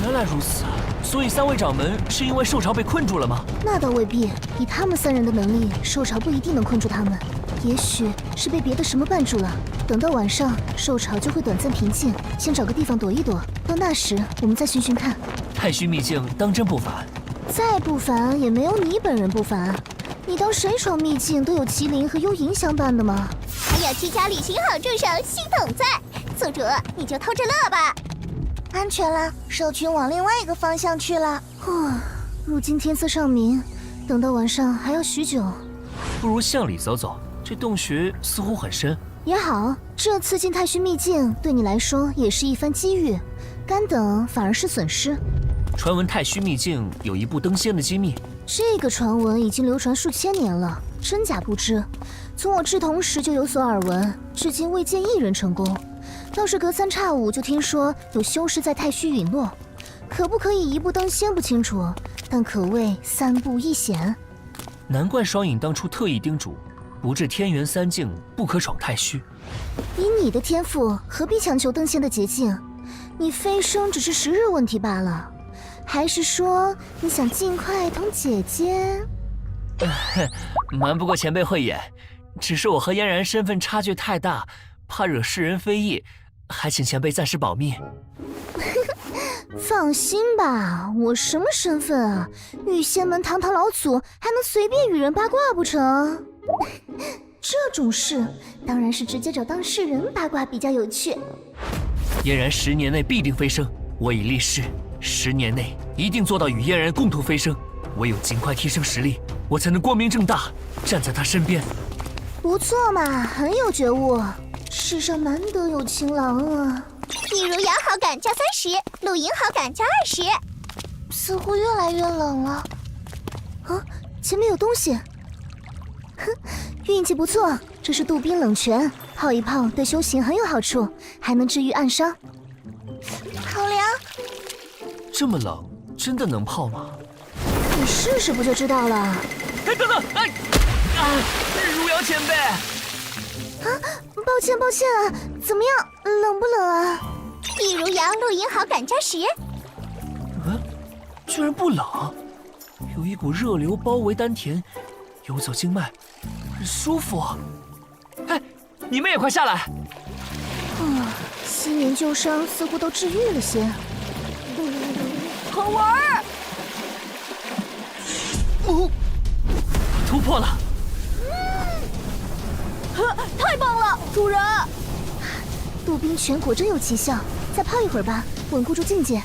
原来如此，所以3位掌门是因为兽潮被困住了吗？那倒未必，以他们3人的能力，兽潮不一定能困住他们，也许是被别的什么绊住了。等到晚上，兽潮就会短暂平静，先找个地方躲一躲。到那时，我们再寻寻看。太虚秘境当真不凡？再不凡也没有你本人不凡。你当谁闯秘境都有麒麟和幽银相伴的吗？还有7家旅行好助手系统在。宿主，你就偷着乐吧。安全了，兽群往另外一个方向去了。如今天色尚明，等到晚上还要许久。不如向里走走，这洞穴似乎很深。也好，这次进太虚秘境对你来说也是一番机遇，干等反而是损失。传闻太虚秘境有一部登仙的机密，这个传闻已经流传数千年了，真假不知。从我稚童时就有所耳闻，至今未见一人成功。倒是隔3差5就听说有修士在太虚陨落，可不可以一步登仙不清楚，但可谓3步一险。难怪双影当初特意叮嘱，不至天元3境不可闯太虚。以你的天赋，何必强求登仙的捷径？你飞升只是时日问题罢了。还是说你想尽快同姐姐？瞒不过前辈慧眼，只是我和嫣然身份差距太大，怕惹世人非议，还请前辈暂时保密。放心吧，我什么身份啊？御仙门堂堂老祖，还能随便与人八卦不成？这种事当然是直接找当事人八卦比较有趣。嫣然10年内必定飞升，我已立誓，10年内一定做到与嫣然共同飞升。唯有尽快提升实力，我才能光明正大站在他身边。不错嘛，很有觉悟，世上难得有情郎啊。比如牙好感加30，露营好感加20。似乎越来越冷了。啊，前面有东西。哼，运气不错，这是杜宾冷泉，泡一泡对修行很有好处，还能治愈暗伤。好凉。这么冷，真的能泡吗？你试试不就知道了。哎，等等，哎，如瑶前辈。啊，抱歉啊，怎么样，冷不冷啊？比如阳露营好感加10。居然不冷，有一股热流包围丹田，游走经脉，很舒服。哎，你们也快下来。7年旧伤似乎都治愈了些。好玩儿。突破了！太棒了，主人！渡冰泉果真有奇效，再泡一会儿吧，稳固住境界。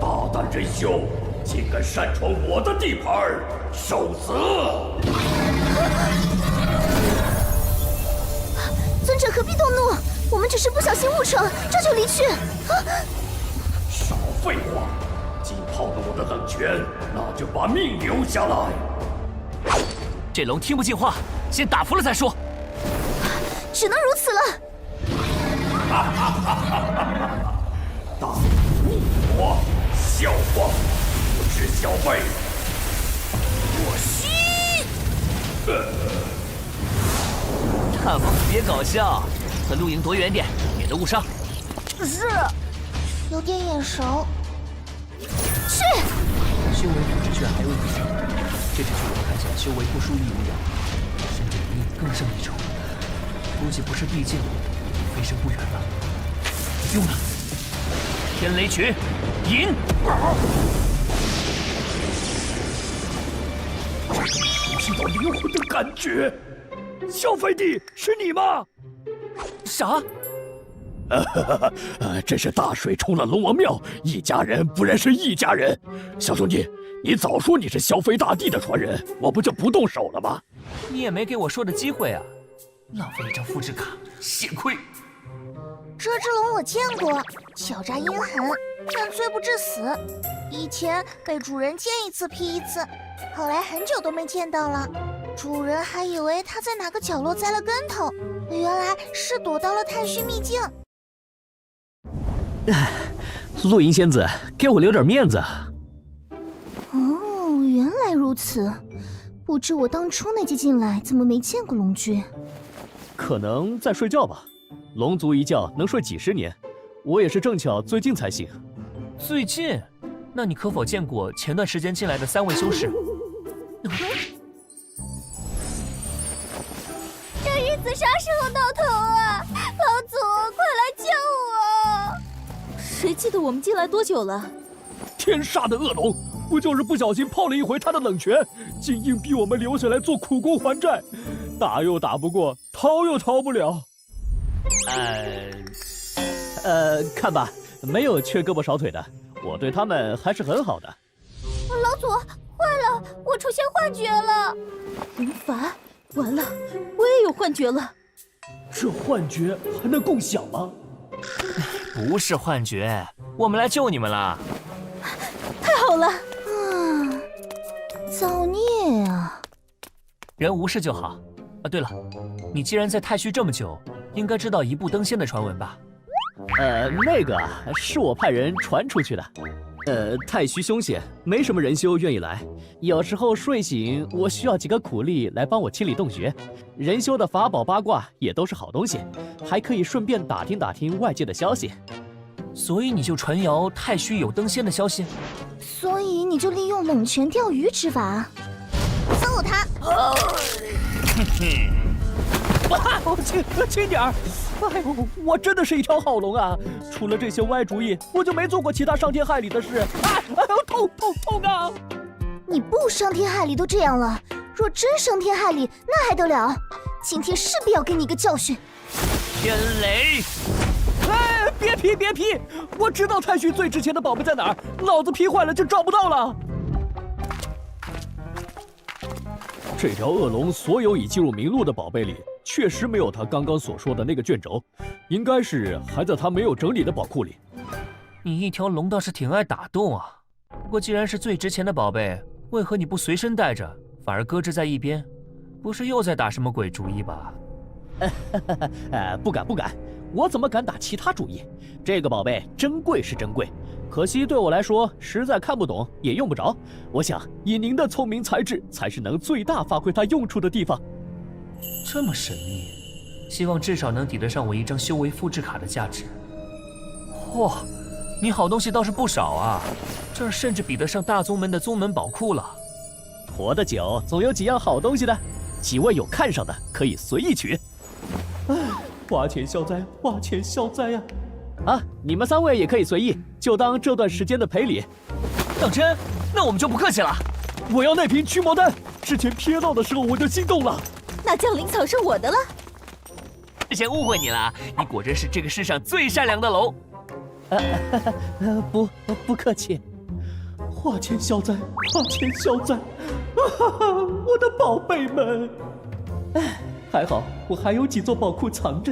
大胆人修，竟敢擅闯我的地盘，受死！尊者何必动怒？我们只是不小心误闯，这就离去。少废话！既泡了我的冷泉，那就把命留下来。这龙听不进话，先打服了再说。只能如此了。大逆魔，笑话！不知小辈，我吸！大王别搞笑，和露营躲远点，免得误伤。是，有点眼熟。去！修为不知卷还未毕竟，这只巨龙看起来修为不输于无阳，甚至比你更胜一筹。估计不是必境，飞升不远了。用了，天雷群，引！熟悉到灵魂的感觉。小飞弟，是你吗？啥？这是大水冲了龙王庙，一家人不认识一家人。小兄弟，你早说你是萧飞大帝的传人，我不就不动手了吗？你也没给我说的机会啊！浪费一张复制卡，血亏。这只龙我见过，狡诈阴狠，但罪不至死。以前被主人见一次劈一次，后来很久都没见到了。主人还以为它在哪个角落栽了跟头，原来是躲到了太虚秘境。露营仙子，给我留点面子。哦，原来如此。不知我当初那季进来怎么没见过龙君？可能在睡觉吧。龙族一觉能睡几十年，我也是正巧最近才醒。最近？那你可否见过前段时间进来的3位修士？这日子啥时候到头啊？老祖，快来救我！谁记得我们进来多久了？天杀的恶龙，不就是不小心泡了一回他的冷泉，竟硬逼我们留下来做苦工还债，打又打不过，逃又逃不了。看吧，没有缺胳膊少腿的，我对他们还是很好的。老祖，坏了，我出现幻觉了！林凡，完了，我也有幻觉了。这幻觉还能共享吗？不是幻觉，我们来救你们了。太好了！造孽啊！人无事就好。啊，对了，你既然在太虚这么久，应该知道一步登仙的传闻吧？那个是我派人传出去的。太虚凶险，没什么人修愿意来。有时候睡醒，我需要几个苦力来帮我清理洞穴。人修的法宝八卦也都是好东西，还可以顺便打听打听外界的消息。所以你就传谣太虚有登仙的消息？所以你就利用冷泉钓鱼之法，揍他！轻点儿！哎呦，我真的是一条好龙啊！除了这些歪主意，我就没做过其他伤天害理的事。哎呦，痛啊！你不伤天害理都这样了，若真伤天害理，那还得了？今天势必要给你一个教训。天雷！哎，别劈！我知道太虚最值钱的宝贝在哪儿，老子劈坏了就找不到了。这条恶龙所有已记入名录的宝贝里，确实没有他刚刚所说的那个卷轴，应该是还在他没有整理的宝库里。你一条龙倒是挺爱打斗啊，不过既然是最值钱的宝贝，为何你不随身带着，反而搁置在一边？不是又在打什么鬼主意吧？不敢，我怎么敢打其他主意？这个宝贝珍贵是珍贵，可惜对我来说实在看不懂，也用不着。我想以您的聪明才智，才是能最大发挥它用处的地方。这么神秘，希望至少能抵得上我一张修为复制卡的价值。嚯，你好东西倒是不少啊，这儿甚至比得上大宗门的宗门宝库了。活得久，总有几样好东西的，几位有看上的可以随意取。花钱消灾呀！啊，你们3位也可以随意，就当这段时间的赔礼。当真？那我们就不客气了。我要那瓶驱魔丹，之前瞥到的时候我就心动了。那降灵草是我的了。之前误会你了，你果真是这个世上最善良的龙。不客气。花钱消灾，花钱消灾，我的宝贝们！哎，还好我还有几座宝库藏着。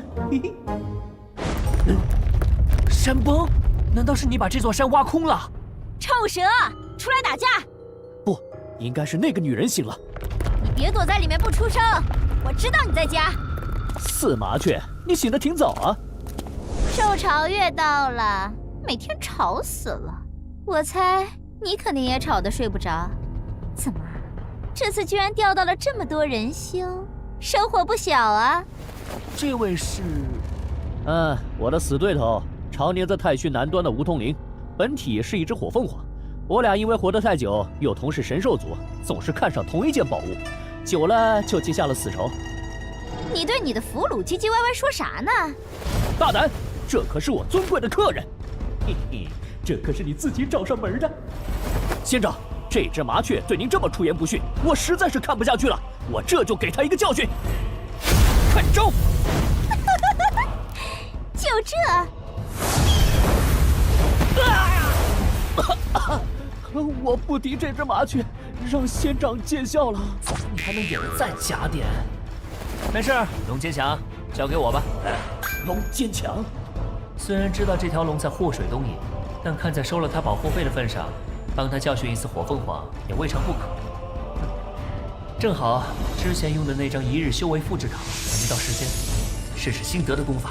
山崩？难道是你把这座山挖空了？臭蛇，出来打架！不，应该是那个女人醒了。你别躲在里面不出声，我知道你在家。死麻雀，你醒得挺早啊。受潮月到了，每天吵死了。我猜你肯定也吵得睡不着。怎么，这次居然钓到了这么多人修，收获不小啊！这位是……我的死对头，常年在太虚南端的梧桐林，本体是一只火凤凰。我俩因为活得太久，又同是神兽族，总是看上同一件宝物，久了就结下了死仇。你对你的俘虏唧唧歪歪说啥呢？大胆！这可是我尊贵的客人。嘿嘿，这可是你自己找上门的。仙长，这只麻雀对您这么出言不逊，我实在是看不下去了。我这就给他一个教训。看招！就这？我不敌这只麻雀，让仙长见笑了。你还能演得再假点？没事，龙坚强，交给我吧。龙坚强，虽然知道这条龙在祸水东引，但看在收了他保护费的份上，帮他教训一次火凤凰也未尝不可。正好之前用的那张一日修为复制卡还没到时间，试试心得的功法。